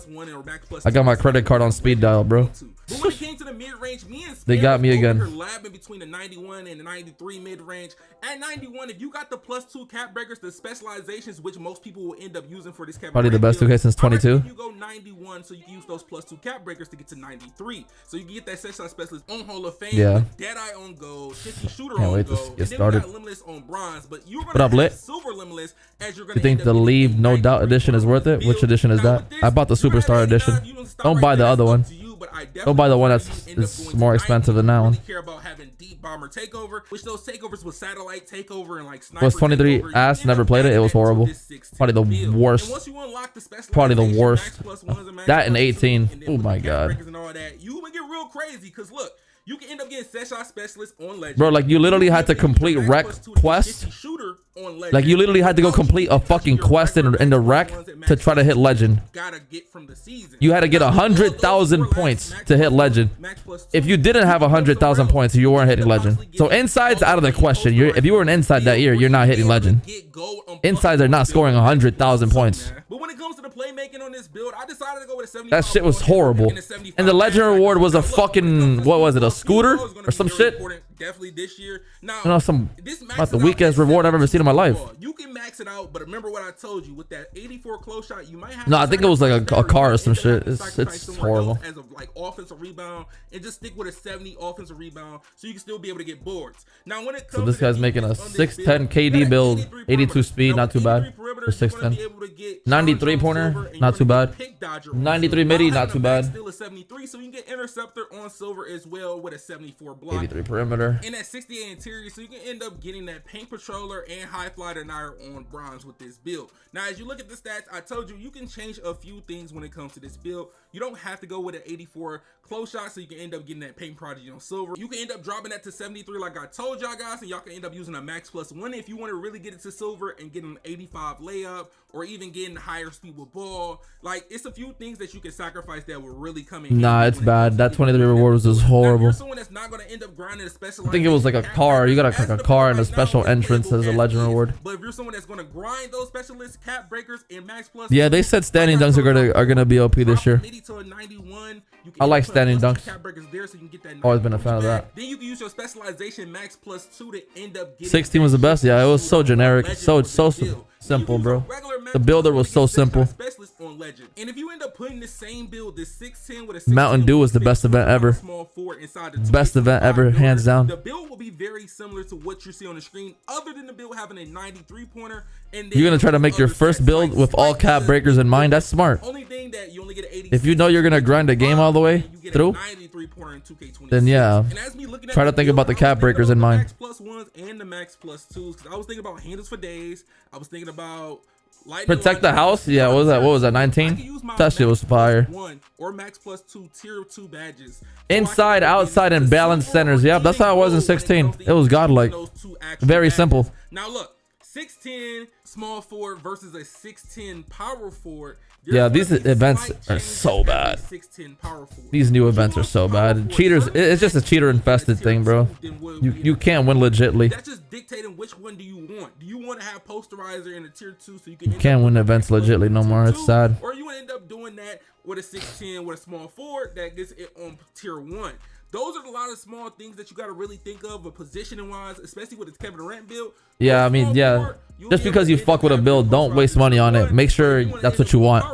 I got my credit card on speed dial, bro. But when it came to the mid-range, me and they got me again. Labbing between the 91 and the 93 mid-range. At 91, if you got the +2 cap breakers, the specializations, which most people will end up using for this cap. Probably the best 2K since 22. You go 91, so you can use those +2 cap breakers to get to 93. So you can get that set shot specialist on Hall of Fame. Yeah. Deadeye on gold, 50 shooter Can't on wait to gold. get started. And then we got limitless on bronze, but you're What up, gonna Lit? have silver limitless as you're gonna. You think the Leave No Doubt edition is worth it? Which edition is that? I bought the Superstar edition. Don't buy the other one. Don't buy the one that's more expensive than that one. Care about having deep bomber takeover, which those takeovers with satellite takeover and like sniper. Was 23 ass? Never played it. It was horrible. Probably the worst. Probably the worst. That and 18. Oh my god. You would get real crazy because look. You can end up getting set shot specialist on legend. Bro, like you literally had to complete rec quest. Like you literally had to go complete a fucking quest in the rec to try to hit legend. You had to get 100,000 points to hit legend. If you didn't have 100,000 points, you weren't hitting legend. So inside's out of the question. If you were an inside that year, you're not hitting legend. Insides are not scoring 100,000 points. But when it comes to the playmaking on this build, I decided to go with a 75. That shit was horrible. And the legend reward was a fucking, what was it, a scooter or some shit? Definitely this year. Now, you know, some about the weakest reward I've ever seen in my life. You can max it out, but remember what I told you with that 84 close shot, you might have. No, I think it was like a car or some shit. It's horrible. As of like offensive rebound, and just stick with a 70 offensive rebound, so you can still be able to get boards. Now, when it comes so this guy's making a 6'10" KD build, 82 speed, not too bad. pointer, For you're going to 6'10". be able to get 93 pointer, not too bad. 93 midi, not too bad. Still a 73, so you can get interceptor on silver as well with a 74 block. 83 perimeter. And at 68 interior, so you can end up getting that paint patroller and high fly denier on bronze with this build. Now, as you look at the stats, I told you can change a few things when it comes to this build. You don't have to go with an 84 close shot, so you can end up getting that paint prodigy on silver. You can end up dropping that to 73 like I told y'all guys, and y'all can end up using a max +1 if you want to really get it to silver and get an 85 layup, or even getting higher speed with ball. Like, it's a few things that you can sacrifice that will really come in. Nah, it's bad. That 23 reward was horrible. Someone that's not going to end up grinding a special, I think it was like a car. You got a car and a special entrance as a legend reward. But if you're someone that's going to grind those specialist cap breakers and max plus, Yeah, they said standing dunks are gonna be OP this year. I like standing dunks. Always been a fan of that. Then you can use your specialization max +2 to end up getting 16 was the best. Yeah, it was so generic, so simple, bro. The builder was so simple. And if you end up putting the same build, this 6'10" with a Mountain Dew was the best event ever. Best event ever, hands down. The build will be very similar to what you see on the screen, other than the build having a 93 pointer. And You're gonna try to make your first build with all cap breakers in mind. That's smart. If you know you're gonna grind a game all the way through, then yeah, try to think about the cap breakers in mind. +1s and the max +2s, because I was thinking about handles for days. I was thinking about Protect the house. Yeah, what was that? 19? That shit was fire. One or max +2 tier 2 badges. Inside, outside, and balanced centers. Yep, that's how it was in 16. It was godlike. Very simple. Now look, 6'10" small forward versus a 6'10" power forward. Yeah, these events are so bad. These new events are so bad. Cheaters, it's just a cheater infested thing, bro. You can't win legitly. That's just dictating which one do you want. Do you want to have posterizer in a tier 2 so you can? You can't win events legitly no more. It's sad. Or you want to end up doing that with a 6'10" with a small forward that gets it on tier 1. Those are a lot of small things that you got to really think of, positioning wise, especially with this Kevin Durant build. Yeah, I mean, yeah. Just because you fuck with a build, don't waste money on it. Make sure that's what you want.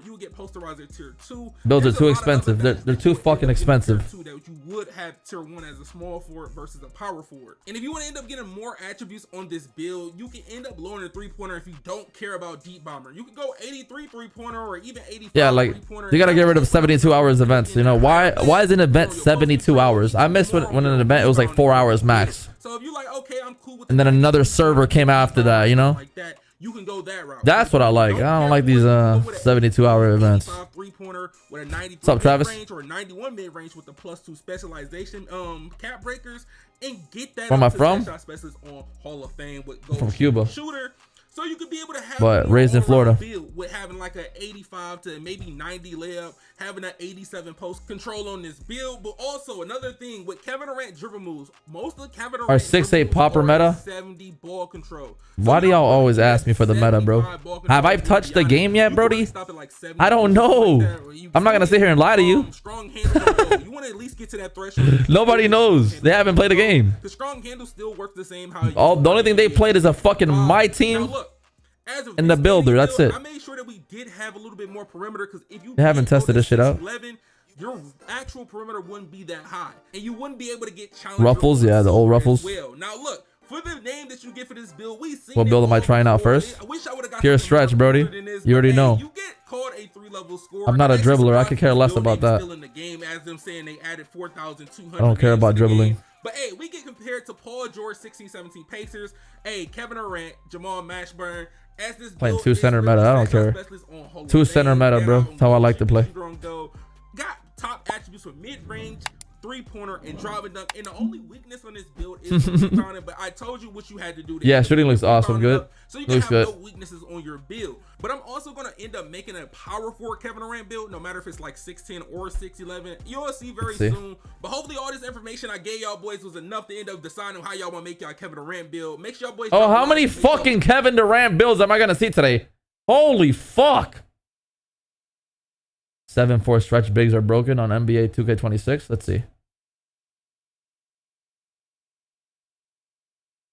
You get posterizer tier 2. Builds are too expensive. They're too fucking expensive. That you would have tier 1 as a small forward versus a power forward. And if you want to end up getting more attributes on this build, you can end up lowering the 3-pointer if you don't care about deep bomber. You can go 83 3-pointer or even 85. Yeah, like you gotta get rid of 72 hours events. You know why is an event 72 hours? I miss when an event it was like 4 hours max. So if you like, okay, I'm cool with, and then another server came after that, you know. Like that, you can go that route. That's what I like. I don't like these 72-hour events. 3-pointer with a 90 What's up, Travis? Range or a 91 mid range with the +2 specialization cap breakers, and get that. Where am I from? Specialist on Hall of Fame with From Cuba. Shooter. So you could be able to have, but raised in Florida, with having like a 85 to maybe 90 layup, having an 87 post control on this build. But also another thing with Kevin Durant dribble moves, most of Kevin Durant our 6'8" popper meta. 70 ball control. Why do y'all always ask me for the meta, bro? Have I touched the game yet, Brody? I don't know. I'm not gonna sit here and lie to you. You want to at least get to that threshold. Nobody knows. They haven't played a game. The strong handle still works the same. The only thing they played is a fucking myteam. And the builder, that's it. I made sure that we did have a little bit more perimeter, because if you haven't tested this shit out, 11, your actual perimeter wouldn't be that high, and you wouldn't be able to get challenged. Ruffles, yeah, the old ruffles. Well, now look, for the name that you get for this build, we see. What build am I trying out first? Pure stretch, Brody. You already know. You get called a 3-level scorer. I'm not a dribbler. I could care less about that. In the game, as them saying they added 4,200. I don't care about dribbling. But hey, we get compared to Paul George, 16-17 Pacers. Hey, Kevin Durant, Jamal Mashburn. As this playing 2 center meta, I don't care. 2 center meta, bro. That's how I like to play. Got top attributes for mid-range, 3-pointer, and driving dunk. And the only weakness on this build is rebounding. But I told you what you had to do. Yeah, shooting looks awesome. Good. So you can have no weaknesses on your build. But I'm also going to end up making a power forward Kevin Durant build, no matter if it's like 6'10" or 6'11". You'll see very soon. But hopefully all this information I gave y'all boys was enough to end up deciding how y'all want to make y'all Kevin Durant build. Make sure y'all boys. Oh, how many fucking Kevin Durant builds am I going to see today? Holy fuck. 7-4 stretch bigs are broken on NBA 2K26. Let's see.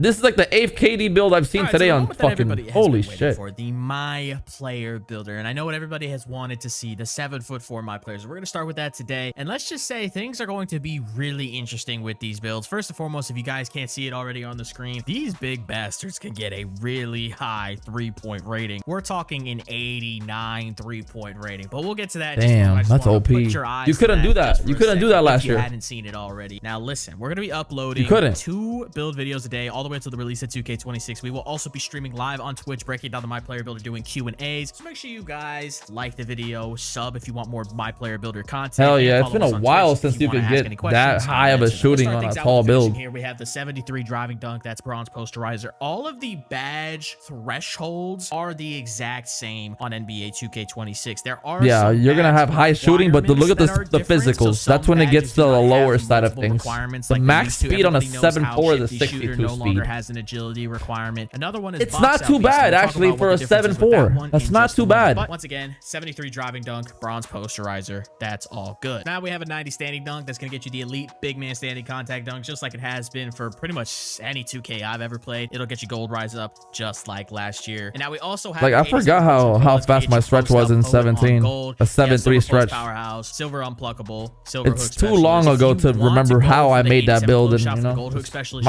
This is like the 8th KD build I've seen today on fucking. Holy shit. For the myplayer builder, and I know what everybody has wanted to see, the 7'4" myplayers. We're gonna start with that today, and let's just say things are going to be really interesting with these builds. First and foremost, if you guys can't see it already on the screen, these big bastards can get a really high 3-point rating. We're talking an 89 3-point rating, but we'll get to that. Damn, that's OP. You couldn't do that. You couldn't do that last year. You hadn't seen it already. Now listen, we're gonna be uploading 2 build videos a day all the way to the release of 2K26. We will also be streaming live on Twitch, breaking down the myplayer builder, doing Q&As. So make sure you guys like the video, sub if you want more myplayer builder content. Hell yeah, it's been a while since you could get that high of a shooting on a tall build. Here we have the 73 driving dunk, that's bronze posterizer. All of the badge thresholds are the exact same on NBA 2K26. There are you're gonna have high shooting, but look at the physicals. That's when it gets to the lower side of things. The max speed on a 7'4" is a 62 speed. Has an agility requirement. Another one is it's not too bad actually for a 7'4". That's not too bad. But once again, 73 driving dunk, bronze posterizer. That's all good. Now we have a 90 standing dunk. That's gonna get you the elite big man standing contact dunk, just like it has been for pretty much any 2K I've ever played. It'll get you gold rise up just like last year. And now we also have I forgot how fast my stretch was in 17. A 7'3" stretch. Powerhouse, silver unpluckable, silver it's too long ago to remember how I made that build, and you know,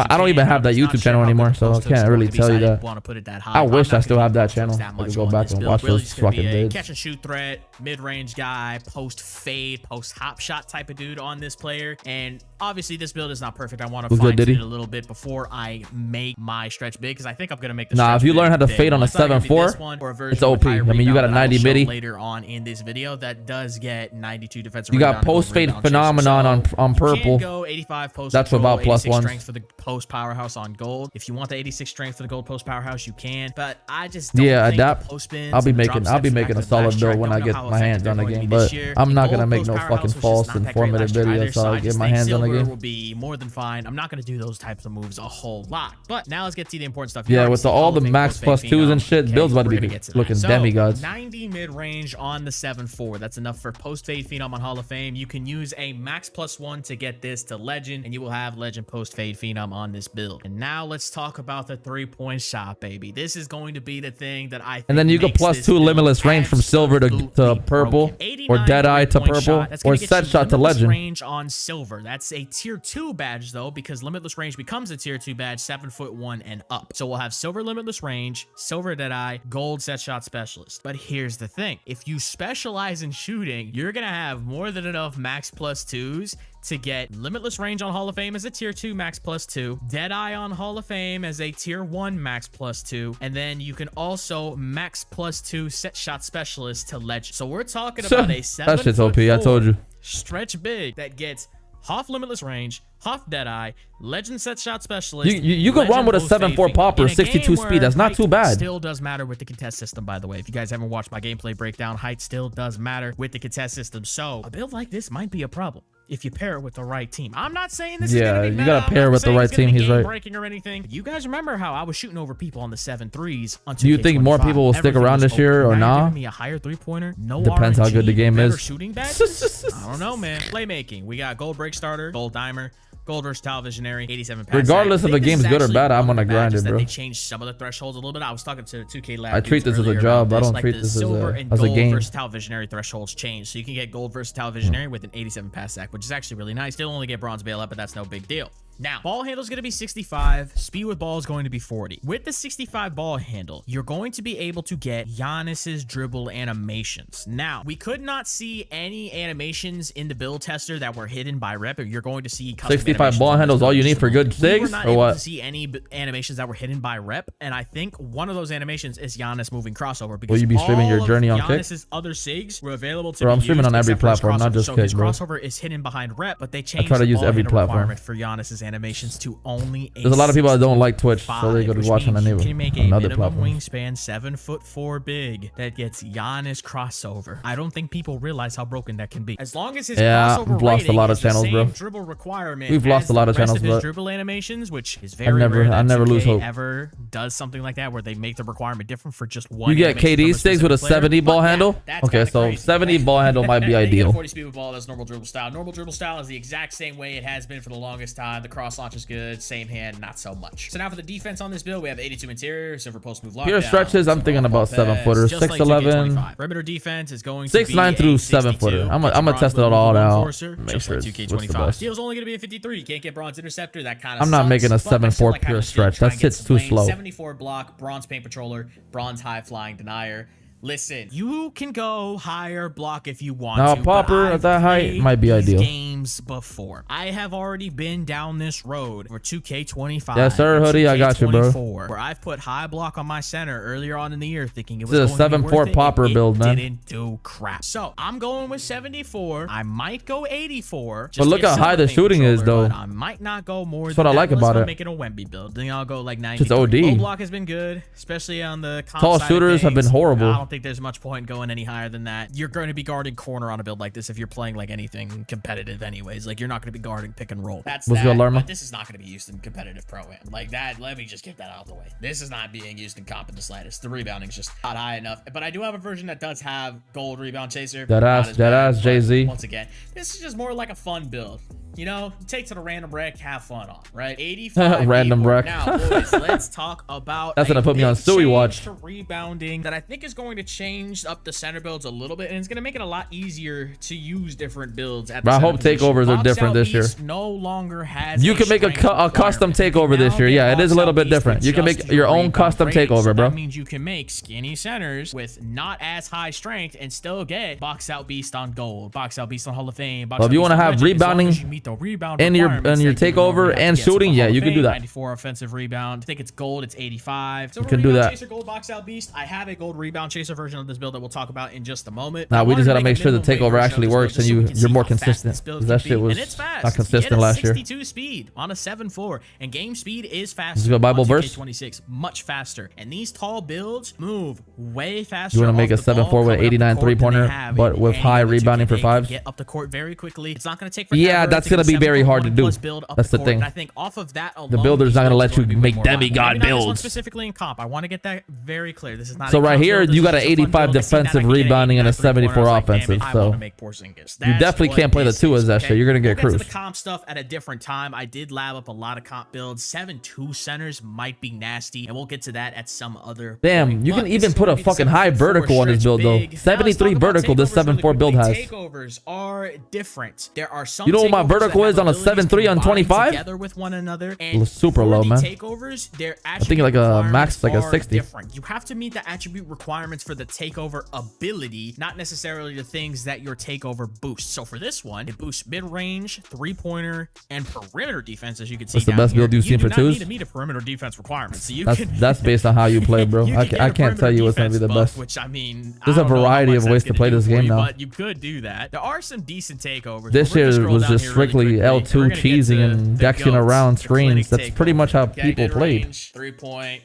I don't even have that YouTube channel anymore, so I can't really tell you that. I wish I still have that channel. I could go back and watch those fucking vids. Catch and shoot threat, mid-range guy, post fade, post hop shot type of dude on this player. And obviously this build is not perfect. I want to fine tune it a little bit before I make my stretch big, because I think I'm gonna make the if you learn how to fade on a 7'4", it's OP. I mean, you got a 90 midi later on in this video that does get 92 defensive. You got post fade phenomenon on purple. Go 85 post. That's about +1 strength for the post powerhouse on gold. If you want the 86 strength for the gold post powerhouse, you can. But I just don't think adapt. Post spins I'll be making a solid build when I get my hands on the game. But I'm not gonna make no fucking false informative videos so I get my hands on the game. Will be more than fine. I'm not gonna do those types of moves a whole lot. But now let's get to the important stuff. Yeah, with all the max +2s and shit, builds about to be looking demigods. 90 mid range on the 7'4". That's enough for post fade phenom on Hall of Fame. You can use a max +1 to get this to legend, and you will have legend post fade phenom on this build. And now let's talk about the 3-point shot, baby. This is going to be the thing that I think and then you go +2 limitless range from silver to purple, or deadeye to purple, or set shot to legend. Range on silver. That's a tier 2 badge though, because limitless range becomes a tier 2 badge 7'1" and up. So we'll have silver limitless range, silver deadeye, gold set shot specialist. But here's the thing: if you specialize in shooting, you're gonna have more than enough max +2s to get limitless range on Hall of Fame as a tier 2 max +2, deadeye on Hall of Fame as a tier 1 max +2, and then you can also max +2 set shot specialist to legend. So we're talking about a 7'4" that shit's OP. I told you. Stretch big that gets half limitless range, half deadeye, legend set shot specialist. You could run with a 7'4" popper, 62 speed. That's not too bad. Still does matter with the contest system, by the way. If you guys haven't watched my gameplay breakdown, height still does matter with the contest system. So a build like this might be a problem if you pair it with the right team. I'm not saying this is gonna be you gotta pair with the right team. He's right. Breaking or anything. You guys remember how I was shooting over people on the 7'3s on 2K25. Do you think more people will stick around this year or not? Me a higher 3-pointer. No depends RNG, how good the game is. Shooting badges? I don't know, man. Playmaking. We got gold break starter, gold dimer, gold versatile visionary, 87 pass. Regardless if the game's good or bad, I'm gonna grind it, bro. They changed some of the thresholds a little bit. I was talking to 2K Lab. I treat this as a job. I don't treat this as a game. Versatile visionary thresholds changed, so you can get gold versatile visionary with an 87 pass sack, which is actually really nice. Still only get bronze bailout, but that's no big deal. Now, ball handle is going to be 65. Speed with ball is going to be 40. With the 65 ball handle, you're going to be able to get Giannis's dribble animations. Now, we could not see any animations in the build tester that were hidden by rep. You're going to see 65 ball handles all you need for good sigs, or what? To see any animations that were hidden by rep, and I think one of those animations is Giannis moving crossover. Because will you be streaming your journey on Kick? Giannis's other sigs were available to. Bro, I'm streaming on every platform, not just so Kick, his bro. crossover is hidden behind rep, but they changed. I try to use every platform for Giannis's animations to only. There's a lot of people that don't like Twitch, so they go to watch on another platform. Wingspan 7'4" big that gets Giannis crossover. I don't think people realize how broken that can be. As long as his crossover we've lost a lot of channels, bro. Dribble requirement. We've lost a lot of channels, but dribble animations, which is very rare. I never lose hope. Ever does something like that where they make the requirement different for just one. You get KD sticks with a 70 ball handle. Okay, so 70 ball handle might be ideal. 40 speed with ball. That's normal dribble style. Normal dribble style is the exact same way it has been for the longest time. The cross launch is good. Same hand, not so much. So now for the defense on this build, we have 82 interior, silver post move lockdown. Pure stretches, I'm thinking about 7-footers. 6'11". Perimeter defense is going to 6'9" through 7-footer. I'm gonna test it all out. Make sure it's what's the best. Steel's only gonna be a 53. You can't get bronze interceptor. That kind of. I'm not making a 7-4 pure stretch. That shit's too slow. 74 block, bronze paint patroller, bronze high flying denier. Listen, you can go higher block if you want now, to. popper at that height might be ideal. Games before. I have already been down this road for 2K25. Yes, sir, hoodie. I got you, bro. Where I've put high block on my center earlier on in the year, thinking it was this is a 7-4 popper build, man. Didn't do crap. So I'm going with 74. I might go 84. But look how high the shooting is, though. I might not go more. That's what I like about it. Make it a Wemby build. Then I'll go like 90. Just OD. Low block has been good, especially on the tall shooters have been horrible. I don't think there's much point going any higher than that. You're going to be guarding corner on a build like this if you're playing like anything competitive anyways. Like, you're not going to be guarding pick and roll. That's What's good, Larma? But this is not going to be used in competitive pro-am. Like that, let me just get that out of the way. This is not being used in comp in the slightest. The rebounding's just not high enough. But I do have a version that does have gold rebound chaser. That ass Jay-Z. Once again, this is just more like a fun build. You know, take to the random wreck, have fun on, right? 85 random wreck. Now, boys, let's talk about that's gonna put me on Suey watch. To rebounding that I think is going to change up the center builds a little bit, and it's going to make it a lot easier to use different builds at the I center hope position. takeovers are different this year. No longer has you can make a custom takeover this year. Yeah, it is a little bit different. You can make your own custom takeover, bro. That means you can make skinny centers with not as high strength and still get box out beast on gold, box out beast on Hall of Fame. Well, if you want to have rebounding and your takeover and shooting, yeah, you can do that. 94 offensive rebound. I think it's gold. It's 85. You can do that. Chaser, gold box out beast. I have a gold rebound chaser version of this build that we'll talk about in just a moment. Now we just gotta make sure the takeover actually works and you're more consistent. That shit was not consistent last year. 62 speed on a 7-4, and game speed is faster. Let's go Bible verse. 26 much faster, and these tall builds move way faster. You want to make a 7-4 with 89 3-pointer, but with high rebounding for 5s. Get up the court very quickly. It's not gonna take. Yeah, that's gonna be very hard to do. That's the thing. I think off of that alone, the builder's not gonna let you make demigod builds. Specifically in comp, I want to get that very clear. This is not. So right here, you got an 85 defensive rebounding and a 74 offensive. So you definitely can't play the 2 as that shit. You're gonna get cruised. We'll get to the comp stuff at a different time. I did lab up a lot of comp builds. 7-2 centers might be nasty, and we'll get to that at some other. Damn, you can even put a fucking high vertical on this build though. 73 vertical. This 7-4 build has. Takeovers are different. There are some. You know what my vertical is on a 7-3 on 25? Together with one another. And super low, man. Takeovers, they're I think like a max, like a 60. Different. You have to meet the attribute requirements for the takeover ability, not necessarily the things that your takeover boosts. So for this one, it boosts mid-range, 3-pointer, and perimeter defense, as you can see. What's the best build you've seen for 2s? You do not need to meet a perimeter defense requirement. So that's based on how you play, bro. I can't tell you what's gonna be the best. Which I mean, there's a variety of ways to play this game now. But you could do that. There are some decent takeovers. This year was just strictly L2 cheesing and dexing around screens. That's pretty much how people played. 3-point.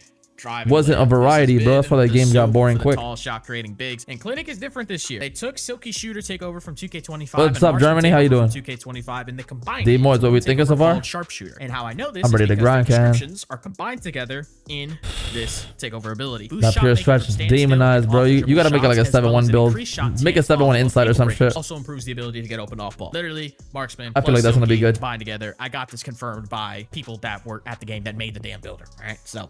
Wasn't a variety, bro. That's why that game got boring quick. Tall shot creating bigs. And Clinic is different this year. They took Silky Shooter takeover from 2K25. What's up, Germany? How you doing? 2K25, and they combined D more is what we think so far. Sharpshooter. And how I know this I'm ready to grind, can. Descriptions are combined together in this takeover ability. That pure stretch is demonized, bro. You gotta make it like a 7-1 build. Make a 7-1 inside or some shit. Also improves the ability to get open off ball. Literally, marksman. I feel like that's gonna be good. Combined together. I got this confirmed by people that were at the game that made the damn builder. All right, so.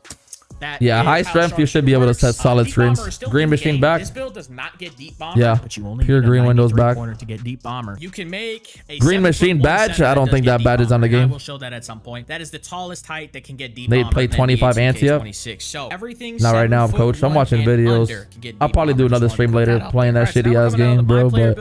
Yeah, high strength, you should be able to set solid screens. Green machine back. This build does not get deep bomber, yeah, but you only pure need green windows back. To get deep bomber. You can make a green machine badge. I don't think that badge is on the game. I will show that at some point. That is the tallest height that can get deep they bomber. They play 25 anti up. So everything's not right now, coach. I'm watching videos. I'll probably do another stream later playing that shitty ass game, bro. But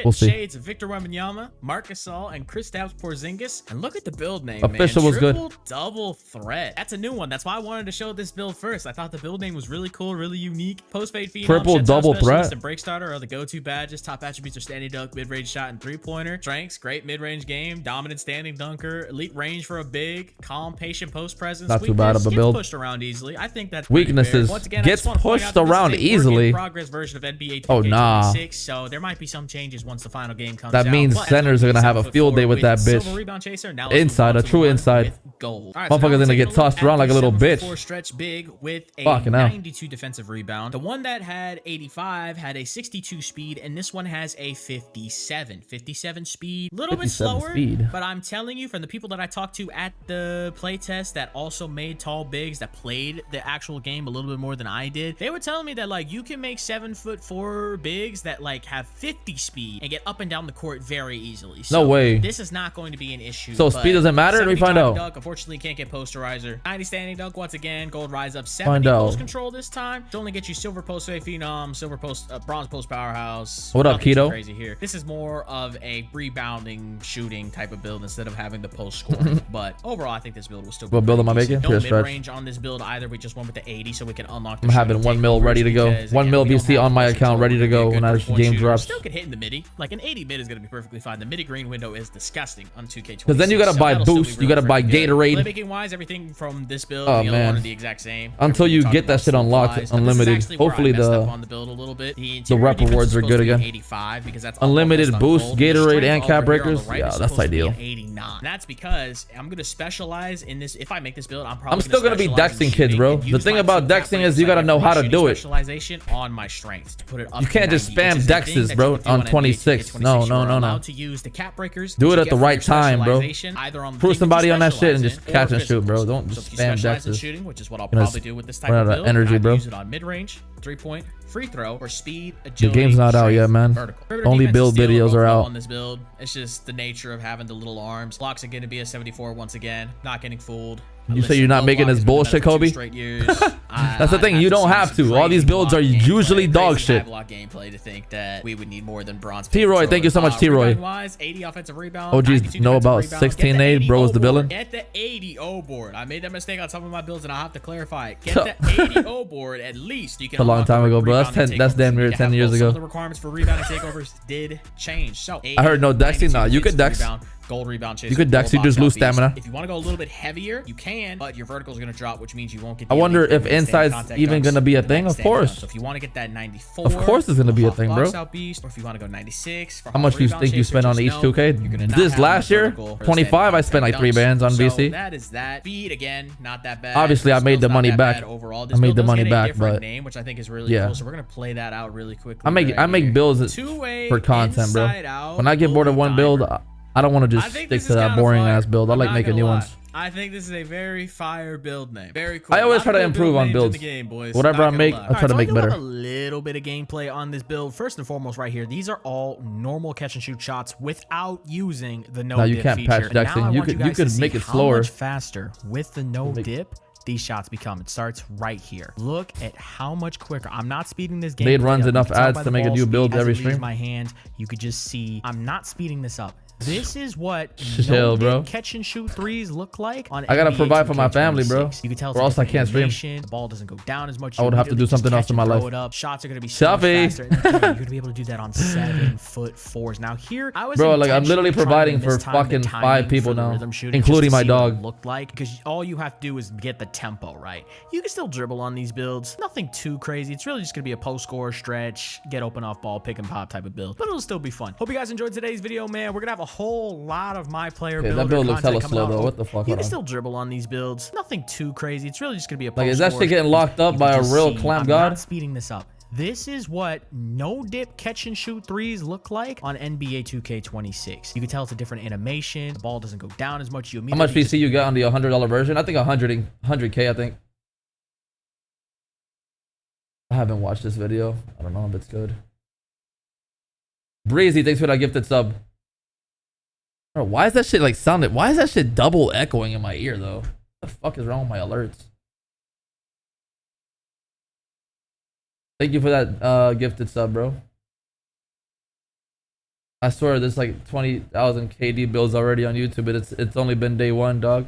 we'll see. Shades of Victor Wembanyama, Marc Gasol, and Kristaps Porzingis. And look at the build name. Official was good. Double threat. That's a new one. That's why I wanted to show this build first. I thought the build name was really cool, really unique. Post-fade phenom, triple double threat, and break starter are the go-to badges. Top attributes are standing dunk, mid-range shot, and 3-pointer. Strengths, great mid-range game, dominant standing dunker, elite range for a big, calm, patient post presence. Not too bad of a build. Pushed around easily. I think that's weaknesses. Once again, gets pushed around easily. Progress version of NBA 2K26, oh nah. So there might be some changes once the final game comes that out. means centers are gonna have a field day with that bitch. Inside, a true inside. Gold. Motherfucker's gonna get tossed around like a little bitch. Stretch big with a fucking 92 defensive rebound. The one that had 85 25 had a 62 speed, and this one has a 57 speed. A little bit slower, but I'm telling you, from the people that I talked to at the playtest that also made tall bigs, that played the actual game a little bit more than I did, they were telling me that like you can make 7'4" bigs that like have 50 speed and get up and down the court very easily. So no way. This is not going to be an issue. So speed doesn't matter? Let me find out. Dunk, unfortunately, can't get posterizer. 90 standing dunk once again. Gold rise up. 70 post control this time. Should only get you silver post phenom, silver post, bronze post powerhouse. What up, Keto? Crazy here. This is more of a rebounding, shooting type of build instead of having the post scoring. But overall, I think this build will still. What build am I making? No mid range on this build either. We just went with the 80, so we can unlock. I'm having 1 mil ready to go. 1 mil VC on my account ready to go when this game drops. Still can hit in the midi. Like an 80 mid is gonna be perfectly fine. The midi green window is disgusting on 2K26. Because then you gotta buy boost, you gotta buy Gatorade. Playmaking wise, everything from this build, oh the other one are man, the exact same. Until you get that shit unlocked, unlimited. Hopefully the rep rewards are good again. 85 because that's unlimited boost, Gatorade, and cap breakers. Yeah, that's ideal. 89. That's because I'm gonna specialize in this. If I make this build, I'm still gonna be dexing kids, bro. The thing about dexing is you gotta know how to do it. Specialization on my strengths to put it up. You can't just spam dexes, bro, on 26. No. To use the cap breakers. Do it at the right time, bro. Prove somebody on that shit and just catch and shoot, bro. Don't just spam dexes. Shooting, which is what I'll probably do with this type of build. Energy, bro. Use it on mid-range, 3-point, free throw, or speed, agility. The game's not out yet, man. Only build videos are out. On this build, it's just the nature of having the little arms. Blocks are going to be a 74 once again. Not getting fooled. You say you're not making this bullshit, Kobe? That's the thing. You don't have to. All these builds are usually dog shit. Gameplay to think that we would need more than bronze. T-Roy, thank you so much, T-Roy. 80 offensive rebound. OGs know about 16-8. Bro is the villain. Get the 80 O board. I made that mistake on some of my builds, and I'll have to clarify it. Get the 80 O board at least. You can. A long time ago, bro. That's damn near 10 years ago. The requirements for rebounding takeovers did change. So I heard no dexing. No, you could dex. Gold rebound chaser. You could dex, you just lose stamina. If you want to go a little bit heavier, you can, but your vertical is going to drop, which means you won't get. I wonder if inside's even going to be a thing. Of course. So if you want to get that 94, of course it's going to be a thing, bro. Or if you want to go 96. How much do you think you spent on each 2K? This last year, 25, I spent like 3 bands on VC. That is that. Speed again, not that bad. Obviously, I made the money back. Overall, I made the money back, but name, which I think is really cool. So we're going to play that out really quickly. I make builds for content, bro. When I get bored of one build, I don't want to just stick to that boring ass build. I like making new ones. I think this is a very fire build name. Very cool. I always try to improve on builds. Whatever I make, I try to make better. A little bit of gameplay on this build. First and foremost, right here, these are all normal catch and shoot shots without using the no dip feature. No, you can't patch dexing. You could make it slower. How much faster with the no dip these shots become. It starts right here. Look at how much quicker. I'm not speeding this game. Nade runs enough ads to make a new build every stream. My hand, you could just see I'm not speeding this up. This is what catch and shoot threes look like on I gotta provide for my family, bro. You can tell or else I can't stream. The ball doesn't go down as much. I would have to do something else in my life. Shots are gonna be so much faster. You're gonna be able to do that on 7'4". Now here, I was bro, like I'm literally providing for fucking 5 people now, including my dog. Looked like because all you have to do is get the tempo right. You can still dribble on these builds. Nothing too crazy. It's really just gonna be a post score, stretch, get open off ball, pick and pop type of build. But it'll still be fun. Hope you guys enjoyed today's video, man. We're gonna have a whole lot of my player that build looks hella slow though. What the fuck? You can still dribble on these builds. Nothing too crazy. It's really just gonna be a post like is that shit getting locked up by a real clamp god? I'm not speeding this up. This is what no dip catch and shoot threes look like on NBA 2K26. You can tell it's a different animation. The ball doesn't go down as much. How much VC you got on the $100 version? I think 100K. I think. I haven't watched this video. I don't know if it's good. Breezy, thanks for that gifted sub. Bro, why is that shit like sounded? Why is that shit double echoing in my ear though? What the fuck is wrong with my alerts? Thank you for that gifted sub, bro. I swear there's like 20,000 KD builds already on YouTube, but it's only been day 1, dog.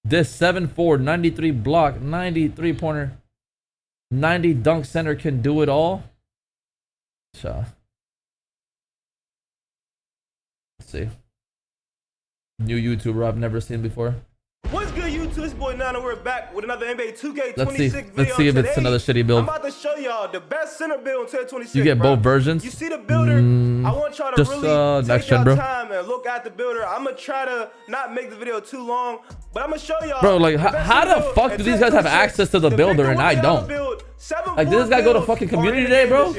This 7'4", 93 block, 93 pointer, 90 dunk center can do it all. So let's see. New YouTuber I've never seen before. What's good, YouTube? It's boy Nana. We're back with another NBA 2K26 video. Let's see if it's another shitty build. I'm about to show y'all the best center build in 2026. You get both versions. You see the builder? I want y'all to just really next take gen, y'all bro. time and look at the builder. I'm gonna try to not make the video too long, but I'm gonna show y'all. Bro, like, how the fuck do these guys have access to the builder and I don't? Like, did this guy go to fucking community day, bro?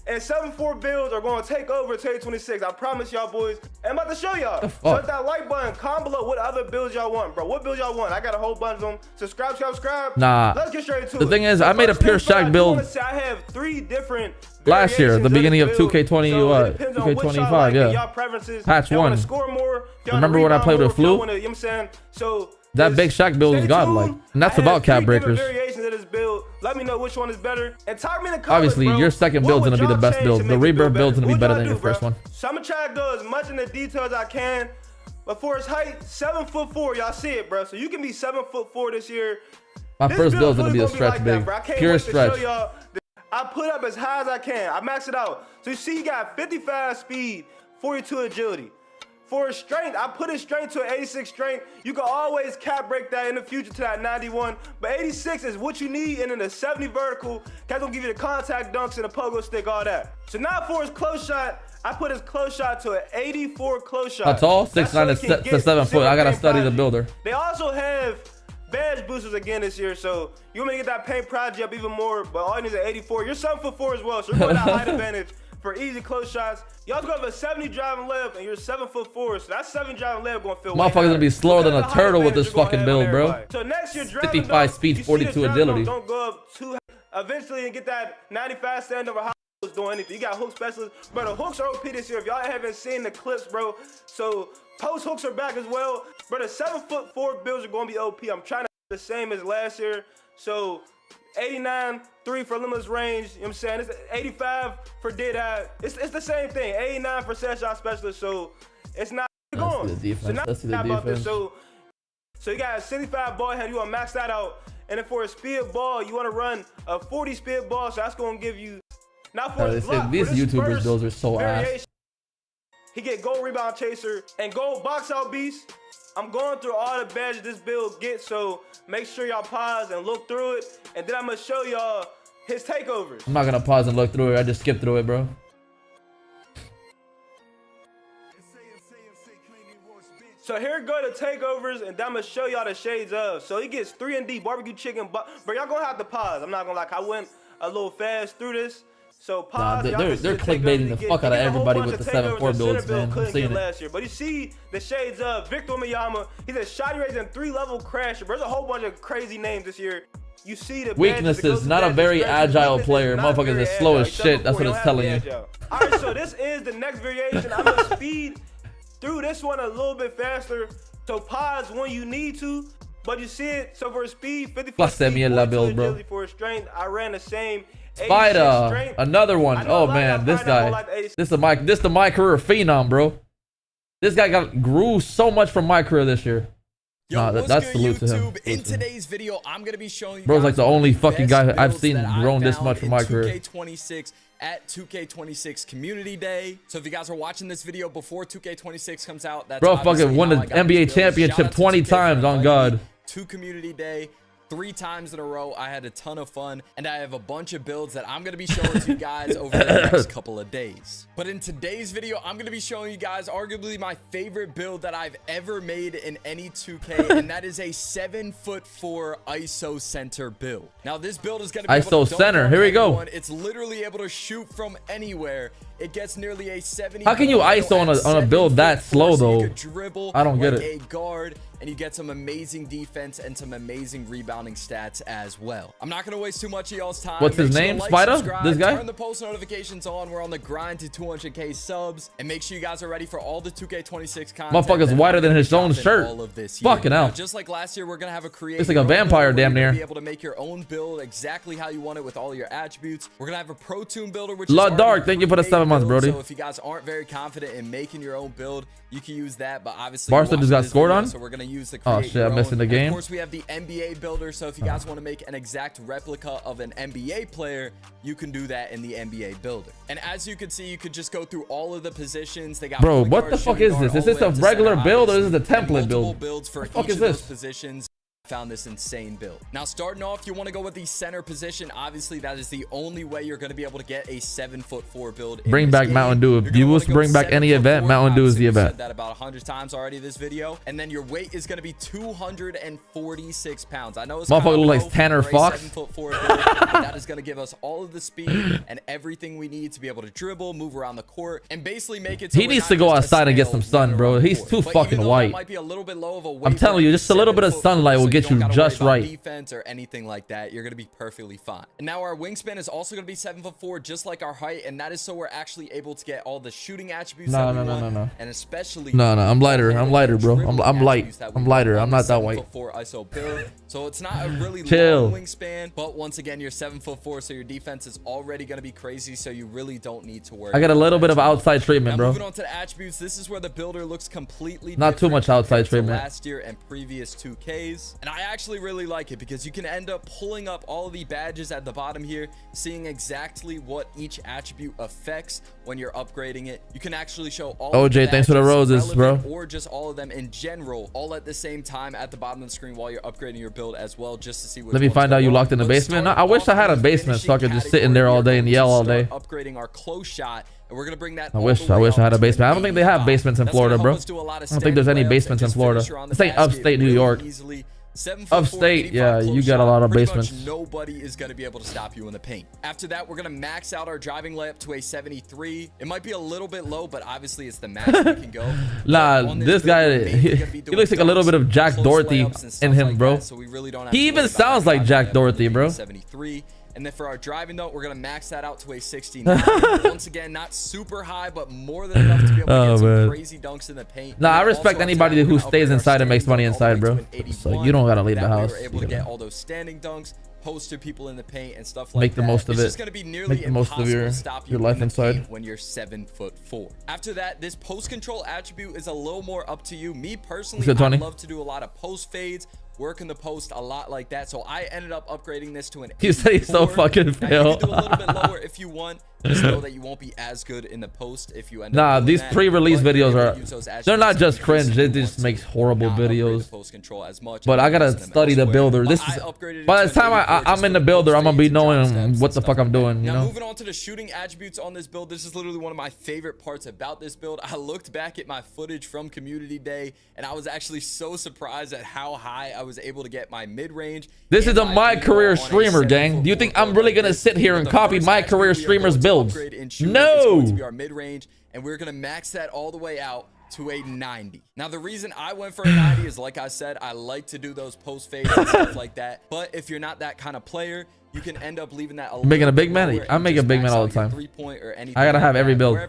And 7-4 builds are going to take over 2026. I promise y'all, boys. And I'm about to show y'all. So hit that like button. Comment below what other builds y'all want, bro. What builds y'all want? I got a whole bunch of them. Subscribe. Nah. Let's get straight to it. The thing is, I made a pure Shaq build I have 3 different last year, at the beginning of 2K20, so 2K25, yeah. Y'all preferences. Patch y'all 1. Score more, Remember when I played with Flu? You know what I'm saying? So that big Shaq build is godlike. And that's about cap breakers. Variations of this build. Let me know which one is better. And talk me in the comments, Obviously, bro, your second build's gonna be the best build. The rebirth build's gonna be better than your first one. So I'm gonna try to go as much in the detail as I can. But for his height, 7'4", y'all see it, bro. So you can be 7'4" this year. My first build's gonna be a stretch big. Pure stretch. I put up as high as I can. I max it out. So you see, you got 55 speed, 42 agility. For his strength, I put his strength to an 86 strength. You can always cap break that in the future to that 91. But 86 is what you need, and then the 70 vertical, that's gonna give you the contact dunks and the pogo stick, all that. So now for his close shot, I put his close shot to an 84 close shot. That's all? 6'9" to 7 foot. I gotta study the builder. They also have badge boosters again this year, so you want me to get that paint project up even more, but all you need is an 84. You're 7'4" as well, so you're going to that height advantage for easy close shots. You also have a 70 driving layup, and you're 7'4", so that 70 driving layup going to feel Motherfucker's gonna be slower than a turtle with this fucking build, bro. So next year, 55 speed, 42 agility. Don't go up too high. Eventually, and get that 95 stand over high. Doing anything. You got hook specialists, bro. The hooks are OP this year. If y'all haven't seen the clips, bro, so post hooks are back as well. Bro, the 7'4" builds are gonna be OP. I'm trying to the same as last year. So 89, 3 for limitless range. You know what I'm saying? It's 85 for dead eye. It's the same thing. 89 for set shot specialist. So it's not going. Let's see the defense. So you got a 65 ball hand. You wanna max that out. And then for a speed ball, you wanna run a 40 speed ball. So that's gonna give you. Now for his block, these YouTubers builds are so ass. He get gold rebound chaser and gold box out beast. I'm going through all the badges this build gets, so make sure y'all pause and look through it, and then I'm gonna show y'all his takeovers. I'm not gonna pause and look through it. I just skip through it, bro. So here go the takeovers, and then I'm gonna show y'all the shades of. So he gets 3 and D barbecue chicken, but y'all gonna have to pause. I'm not gonna I went a little fast through this. So pause. Nah, they're clickbaiting the fuck out of everybody with the 7'4" builds, man. I'm seeing it. Last year. But you see the shades of Victor Miyama. He's a shotty raising 3-level crasher. There's a whole bunch of crazy names this year. You see the weaknesses. Not a very agile player. Motherfuckers is slow as shit. That's what it's telling you. All right, so this is the next variation. I'm gonna speed through this one a little bit faster. So pause when you need to. But you see it. So for speed, 54 build, bro. For strength, I ran the same. Spider, another one. Oh man, this guy. This the mycareer phenom, bro. This guy grew so much from mycareer this year. Yo, that's salute to him. In today's video, I'm gonna be showing you. Bro's like the only fucking guy I've seen grown this much from mycareer. 2K26 at 2K26 Community Day. So if you guys are watching this video before 2K26 comes out, that's bro fucking won the NBA championship 20 times on God. To Community Day 3 times in a row. I had a ton of fun, and I have a bunch of builds that I'm going to be showing to you guys over the next couple of days. But in today's video, I'm going to be showing you guys arguably my favorite build that I've ever made in any 2K, and that is a 7'4" ISO center build. Now this build is going to be ISO center. Here we go. It's literally able to shoot from anywhere. It gets nearly a 70. How can you ISO on a build that slow though? Dribble I don't get like it. A guard, and you get some amazing defense and some amazing rebounding stats as well. I'm not gonna waste too much of y'all's time. What's his name? Spider? This guy? Turn the post notifications on. We're on the grind to 200K subs, and make sure you guys are ready for all the 2K26 content. Motherfucker's whiter than his own shirt. Fucking hell. Just like last year, we're gonna have a create. It's like a vampire damn near. Be able to make your own build exactly how you want it with all your attributes. We're gonna have a Pro Tune builder, which Lord Dark. Thank you for the 7 months, Brody. So if you guys aren't very confident in making your own build, you can use that, but obviously Barca just got scored on. So we're gonna use the oh shit, I'm missing the game. Of course, we have the NBA builder. So if you guys want to make an exact replica of an NBA player, you can do that in the NBA builder. And as you can see, you could just go through all of the positions. They got bro, what the fuck is this? Is this a regular build or is this a template build? Builds for what the fuck each is of this? those positions. found this insane build. Now, starting off, you want to go with the center position. Obviously, that is the only way you're going to be able to get a 7'4" build. Bring back Mountain Dew. If you was to bring back any event, Mountain Dew is the event. I've said that about 100 times already this video. And then your weight is going to be 246 pounds. I know it's motherfucker look like Tanner Fox. 7'4" build, but that is going to give us all of the speed and everything we need to be able to dribble, move around the court, and basically make it. So he needs to go outside and get some sun, bro. He's too fucking white. I'm telling you, just a little bit of sunlight will get you just right. Defense or anything like that, you're going to be perfectly fine. And now our wingspan is also going to be 7'4", just like our height, and that is so we're actually able to get all the shooting attributes. No, and especially I'm lighter, bro. I'm light. I'm lighter. I'm not that white. 7'4" ISO build. So it's not a really Chill. long wingspan, but once again, you're 7'4", so your defense is already going to be crazy, so you really don't need to worry. I got a little bit of outside treatment, bro. Moving on to the attributes, this is where the builder looks completely not too much outside treatment. Last year and previous 2Ks, and I actually really like it because you can end up pulling up all the badges at the bottom here, seeing exactly what each attribute affects when you're upgrading it. You can actually show all OJ, thanks for the roses, bro. Or just all of them in general, all at the same time at the bottom of the screen while you're upgrading your build as well, just to see what. Let me find out you locked in the basement. No, I wish I had a basement so I could just sit in there all day and yell all day. Upgrading our close shot, and we're gonna bring that. I wish I had a basement. I don't think they have basements in Florida, bro. I don't think there's any basements in Florida. This ain't upstate New York. Upstate, yeah, you got a lot of basements. Nobody is going to be able to stop you in the paint. After that, we're going to max out our driving layup to a 73. It might be a little bit low, but obviously it's the max we can go. Nah, this guy, he looks like a little bit of Jack Doherty in him, bro. He even sounds like Jack Doherty, bro. 73. And then for our driving though, we're gonna max that out to a 69. Once again, not super high, but more than enough to be able to get some crazy dunks in the paint. Nah, I respect anybody who stays inside and makes money inside, bro. So you don't gotta leave the house. We're able to get all those standing dunks, poster people in the paint and stuff like make the most of it. It's just gonna be nearly make the most of your life inside when you're 7'4". After that, this post control attribute is a little more up to you. Me personally, I love to do a lot of post fades, work in the post a lot like that, so I ended up upgrading this to an 84. You say he's so fucking fail. You can do a little bit lower if you want. Just know that you won't be as good in the post if you end up. Nah, these pre-release videos are—they're not just cringe. It just makes horrible videos. But I gotta study the builder. This is by the time I'm in the builder, I'm gonna be knowing what the fuck I'm doing. You know. Moving on to the shooting attributes on this build, this is literally one of my favorite parts about this build. I looked back at my footage from Community Day, and I was actually so surprised at how high I was able to get my mid-range. This is a mycareer streamer, gang. Do you think I'm really gonna sit here and copy mycareer streamers' builds? No. To be our mid-range, and we're gonna max that all the way out to a 90. Now the reason I went for a 90 is, like I said, I like to do those post fades and stuff like that. But if you're not that kind of player, you can end up leaving that making a big man. I make a big man all the time. I gotta have every build,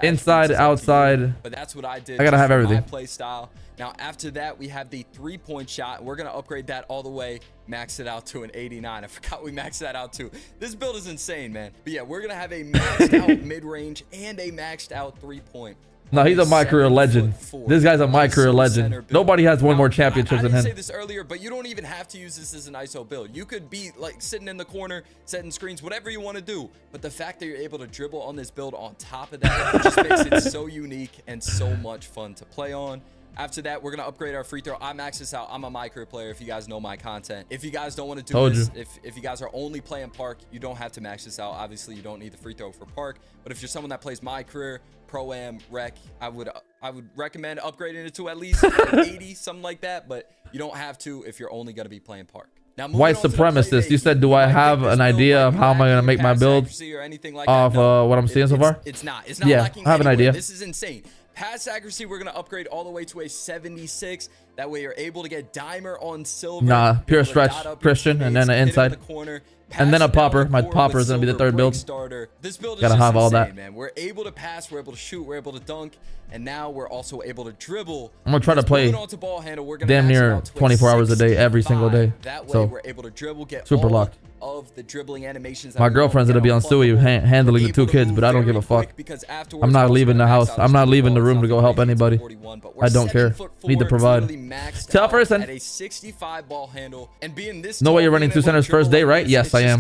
inside, outside. But that's what I did. I gotta have everything. My play style. Now after that, we have the 3-point shot. We're gonna upgrade that all the way, max it out to an 89. I forgot we maxed that out too. This build is insane, man. But yeah, we're gonna have a maxed out mid-range and a maxed out 3-point. No, he's a mycareer legend. This guy's a mycareer legend. Nobody has won more championships than him. I didn't say this earlier, but you don't even have to use this as an ISO build. You could be like sitting in the corner, setting screens, whatever you want to do. But the fact that you're able to dribble on this build on top of that just makes it so unique and so much fun to play on. After that, we're going to upgrade our free throw. I max this out. I'm a mycareer player if you guys know my content. If you guys don't want to do this, if you guys are only playing park, you don't have to max this out. Obviously, you don't need the free throw for park. But if you're someone that plays mycareer, pro-am, rec, I would recommend upgrading it to at least 80, something like that. But you don't have to if you're only going to be playing park. Now, white supremacist, you said, do I have an idea of how am I going to make my build off what I'm seeing so far? It's not yeah, I have an idea. This is insane. Pass accuracy, we're going to upgrade all the way to a 76. That way you're able to get dimer on silver. Nah, pure stretch, Christian, and then an inside. And then a popper. My popper is going to be the third build. This build is gotta have all insane, that. Man. We're able to pass, we're able to shoot, we're able to dunk, and now we're also able to dribble. I'm going to try to play damn near 24 hours a day, every single day. That way so, we're able to dribble, get super locked. Of the dribbling animations. My girlfriend's gonna be on Stewie handling the 2 kids, but I don't give a fuck. I'm not leaving the house. I'm not leaving the room to go help anybody. I don't care. Need to provide. being maxed Tell out person. at a 65 ball handle and being this. No way you're running 2 centers first day, right? Yes, I am.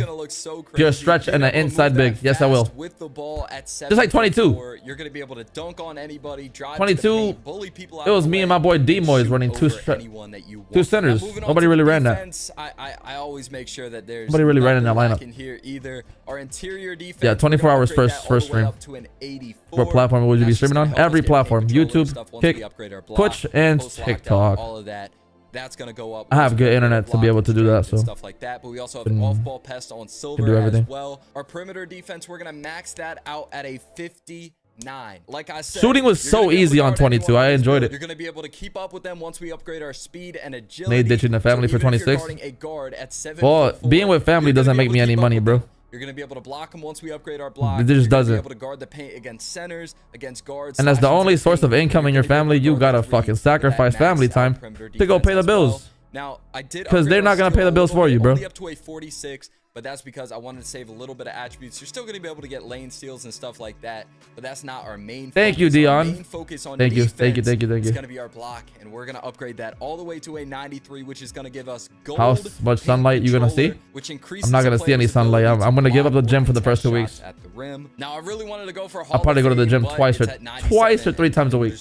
You're a stretch and an inside big. Yes, I will. With the ball at just like 22. You're gonna be able to dunk on anybody. Drive 22. It was me and my boy D-Moyes running 2 centers. Nobody really ran that. I always make sure that there's nobody really ran in that lineup. Here either. Our interior defense. Yeah, 24 hours first stream. What platform would you be streaming on? Every platform: YouTube, Kick, Twitch, and TikTok. All of that. That's gonna go up. I have good internet to be able to do that, so stuff like that. But we also have off-ball pest on silver as well. Our perimeter defense, we're gonna max that out at a 59. Like I said, shooting was so easy on 22. I enjoyed it. You're gonna be able to keep up with them once we upgrade our speed and agility. Nate ditching the family for 26. Well, being with family doesn't make me any money, bro. You're going to be able to block them once we upgrade our block. It just doesn't. You're going to be able to guard the paint against centers, against guards. And that's the only source of income in your family. You gotta fucking sacrifice family time to go pay the bills. Now, I did because they're not gonna pay the bills for you, bro. Only up to a 46, but that's because I wanted to save a little bit of attributes. You're still going to be able to get lane steals and stuff like that, but that's not our main focus. Thank you, Dion. Our main focus on thank you. It's going to be our block, and we're going to upgrade that all the way to a 93, which is going to give us gold. How much sunlight you gonna see? I'm not gonna see any sunlight. I'm gonna give up the gym for the first 2 weeks. At the rim. Now, I really wanted to go for a I'll probably go to the gym twice or 3 times a week.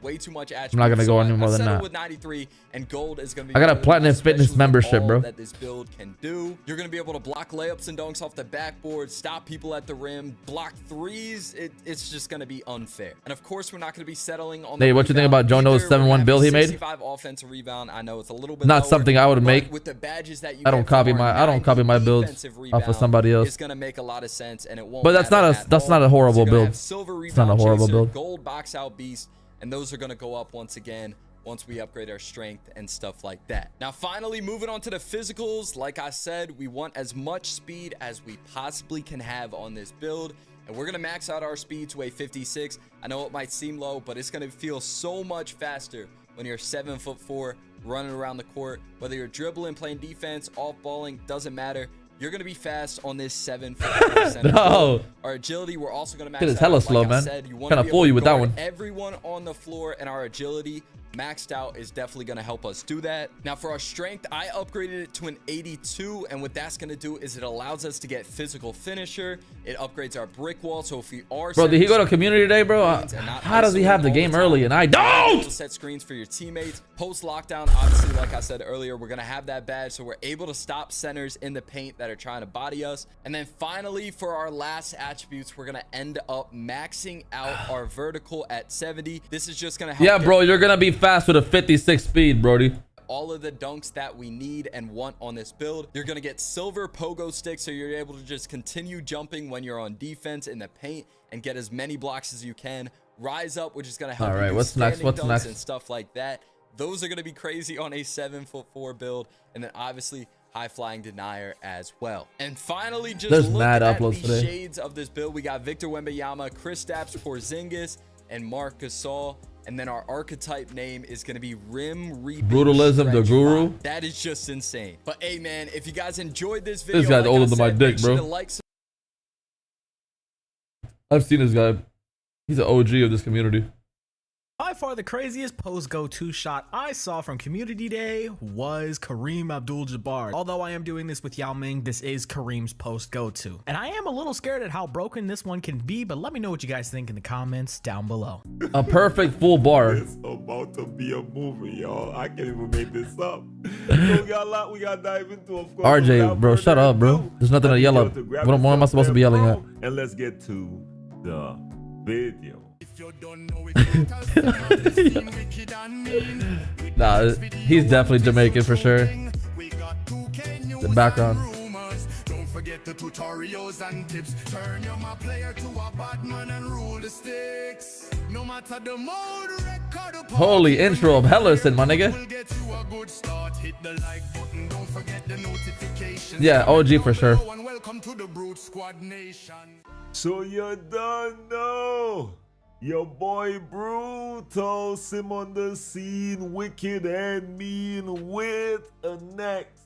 Way too much I'm not gonna go any more than that. With 93, and gold is gonna be I got a platinum fitness membership, bro. That this build can do. You're gonna be able to block layups and dunks off the backboard, stop people at the rim, block threes. It's just gonna be unfair. And of course, we're not gonna be settling on. Hey, what you think about Joe No's 7-1 build he made? 65 offensive rebound. I know it's a little bit not something I would make. With the badges that you I don't copy my builds off of somebody else. It's gonna make a lot of sense, and it won't. But that's not a horrible build. It's not a horrible build. Gold box out beast, and those are gonna go up once again once we upgrade our strength and stuff like that. Now, finally, moving on to the physicals. Like I said, we want as much speed as we possibly can have on this build, and we're gonna max out our speed to a 56. I know it might seem low, but it's gonna feel so much faster when you're 7'4", running around the court. Whether you're dribbling, playing defense, off-balling, doesn't matter. You're gonna be fast on this 7'4" center. No. Our agility, we're also gonna max it is out. hella slow, like man. I said, you Kind of fool you with that one. Everyone on the floor, and our agility maxed out is definitely going to help us do that. Now, for our strength, I upgraded it to an 82, and what that's going to do is it allows us to get physical finisher. It upgrades our brick wall, so if we are, bro, did he go to community day, bro? How does he have the game early and I don't? Set screens for your teammates. Post lockdown, obviously, like I said earlier, we're going to have that badge, so we're able to stop centers in the paint that are trying to body us. And then finally, for our last attributes, we're going to end up maxing out our vertical at 70. This is just going to help. Yeah, bro, you're going to be fast with a 56 speed, brody. All of the dunks that we need and want on this build. You're going to get silver pogo sticks, so you're able to just continue jumping when you're on defense in the paint and get as many blocks as you can. Rise up, which is going to help. All right, what's next? What's next? And stuff like that. Those are going to be crazy on a 7'4" build, and then obviously high flying denier as well. And finally, just there's look mad at uploads the today. Shades of this build. We got Victor Wembanyama, Kristaps Porzingis, and Marc Gasol. And then our archetype name is going to be Rim Reaping Brutalism, the Guru. That is just insane. But hey, man, if you guys enjoyed this video, this guy's like older than my dick, bro. I've seen this guy. He's an OG of this community. By far the craziest post go-to shot I saw from Community Day was Kareem Abdul-Jabbar. Although I am doing this with Yao Ming, this is Kareem's post go-to. And I am a little scared at how broken this one can be, but let me know what you guys think in the comments down below. A perfect full bar. It's about to be a movie, y'all. I can't even make this up. So we got a lot we got to dive into, of course. RJ, bro, shut up, bro. There's nothing to yell at. What am I supposed to be yelling at? And let's get to the video. Nah, he's definitely Jamaican for sure. The background. Don't forget the tutorials and tips. Turn your myplayer to a bad man and rule the sticks. No matter the mode, record. Holy intro of Hellerson, my nigga. Yeah, OG for sure. Welcome to the Brute Squad Nation. So you don't know. Your boy Brutal, sim on the scene, wicked and mean with a next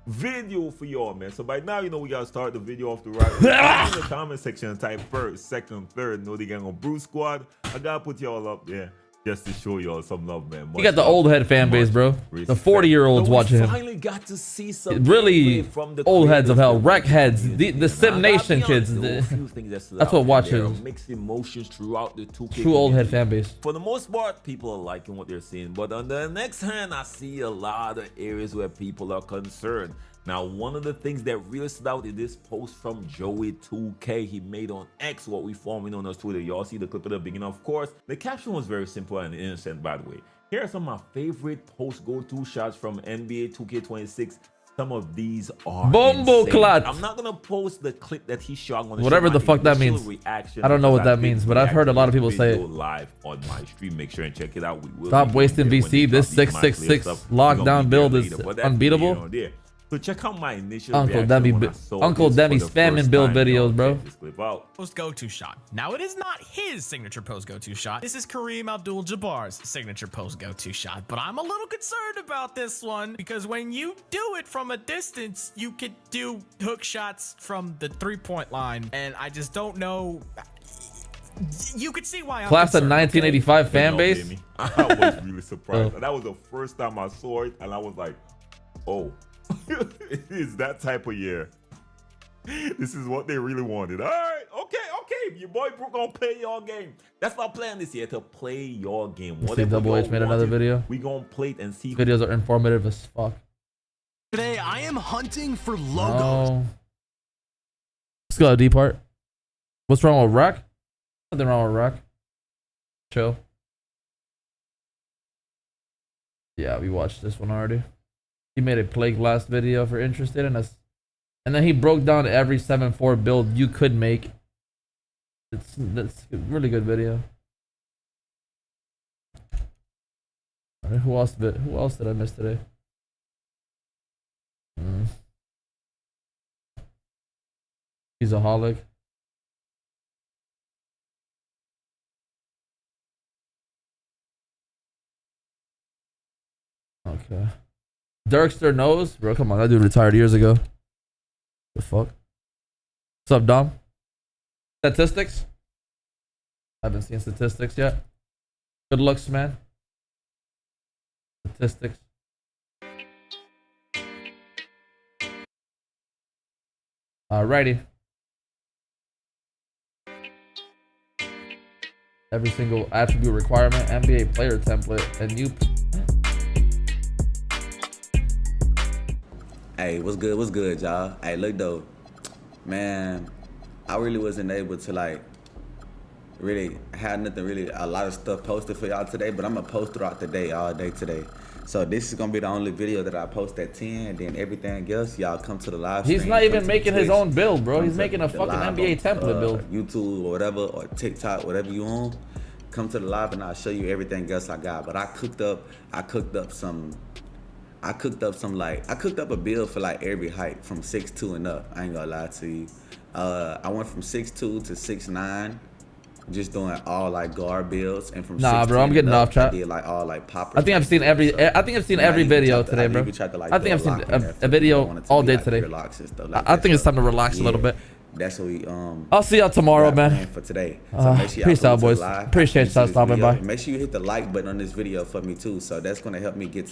video for y'all, man. So by now, you know we gotta start the video off the right. In the comment section, type first, second, third, know the gang on Brute Squad. I gotta put y'all up there. Just to show y'all some love, man. You got the old head fan base, bro. The 40-year-olds watching him. Finally got to see some really from the old heads of hell, wreck heads, community. the Sim Nation kids. That's what watches. Mixed emotions throughout the 2K True old head fan base. For the most part, people are liking what they're seeing, but on the next hand, I see a lot of areas where people are concerned. Now, one of the things that really stood out in this post from Joey2K he made on X, what we formerly known as Twitter. Y'all see the clip at the beginning, of course. The caption was very simple and innocent, by the way. Here are some of my favorite post go-to shots from NBA 2K26. Some of these are Bumbleclat. I'm not gonna post the clip that he shot on whatever the fuck that means. I don't know what that means, but I've heard a lot of people say it. Live on my stream. Make sure and check it out. We will stop wasting VC. This 666 lockdown build is unbeatable. So check out my initial Uncle Demi spamming build videos, bro. Post go-to shot. Now it is not his signature post go-to shot. This is Kareem Abdul-Jabbar's signature post go-to shot. But I'm a little concerned about this one because when you do it from a distance, you could do hook shots from the 3-point line, and I just don't know. You could see why I'm Class of 1985 okay? fan base. I was really surprised. That was the first time I saw it, and I was like, oh. It's that type of year. This is what they really wanted. All right, okay. Your boy Brook gonna play your game. That's my plan this year, to play your game. See, Double H made another video. We gonna play it and see. Videos are informative as fuck. Today I am hunting for logos. Oh. Let's go D part. What's wrong with Rack? Nothing wrong with Rack. Chill. Yeah, we watched this one already. He made a play glass video for interested in us. And then he broke down every 7-4 build you could make. That's a really good video. Right, who else did I miss today? Cheesaholic. Okay. Dirkster knows, bro. Come on, that dude retired years ago. The fuck? What's up, Dom? Statistics? I haven't seen statistics yet. Good looks, man. Statistics. Alrighty. Every single attribute requirement, NBA player template, and you. Hey, what's good, y'all? Hey, look though, man, I really wasn't able to like really have nothing really, a lot of stuff posted for y'all today, but I'm gonna post throughout the day, all day today. So this is gonna be the only video that I post at 10, and then everything else, y'all come to the live stream. He's not even making his own build, bro. He's making a fucking NBA template build. YouTube or whatever, or TikTok, whatever you on. Come to the live and I'll show you everything else I got. But I cooked up a build for like every height from 6'2" and up. I ain't gonna lie to you. I went from 6'2" to 6'9", just doing all like guard builds, and from nah, bro, I'm getting off track. I did like all like poppers. I think I've seen every video today, bro. I think I've seen a video all day today. I think it's time to relax a little bit. That's what we I'll see y'all tomorrow, man. For today. So make sure peace out, boys. Appreciate y'all stopping by. Make sure you hit the like button on this video for me too. So that's gonna help me get to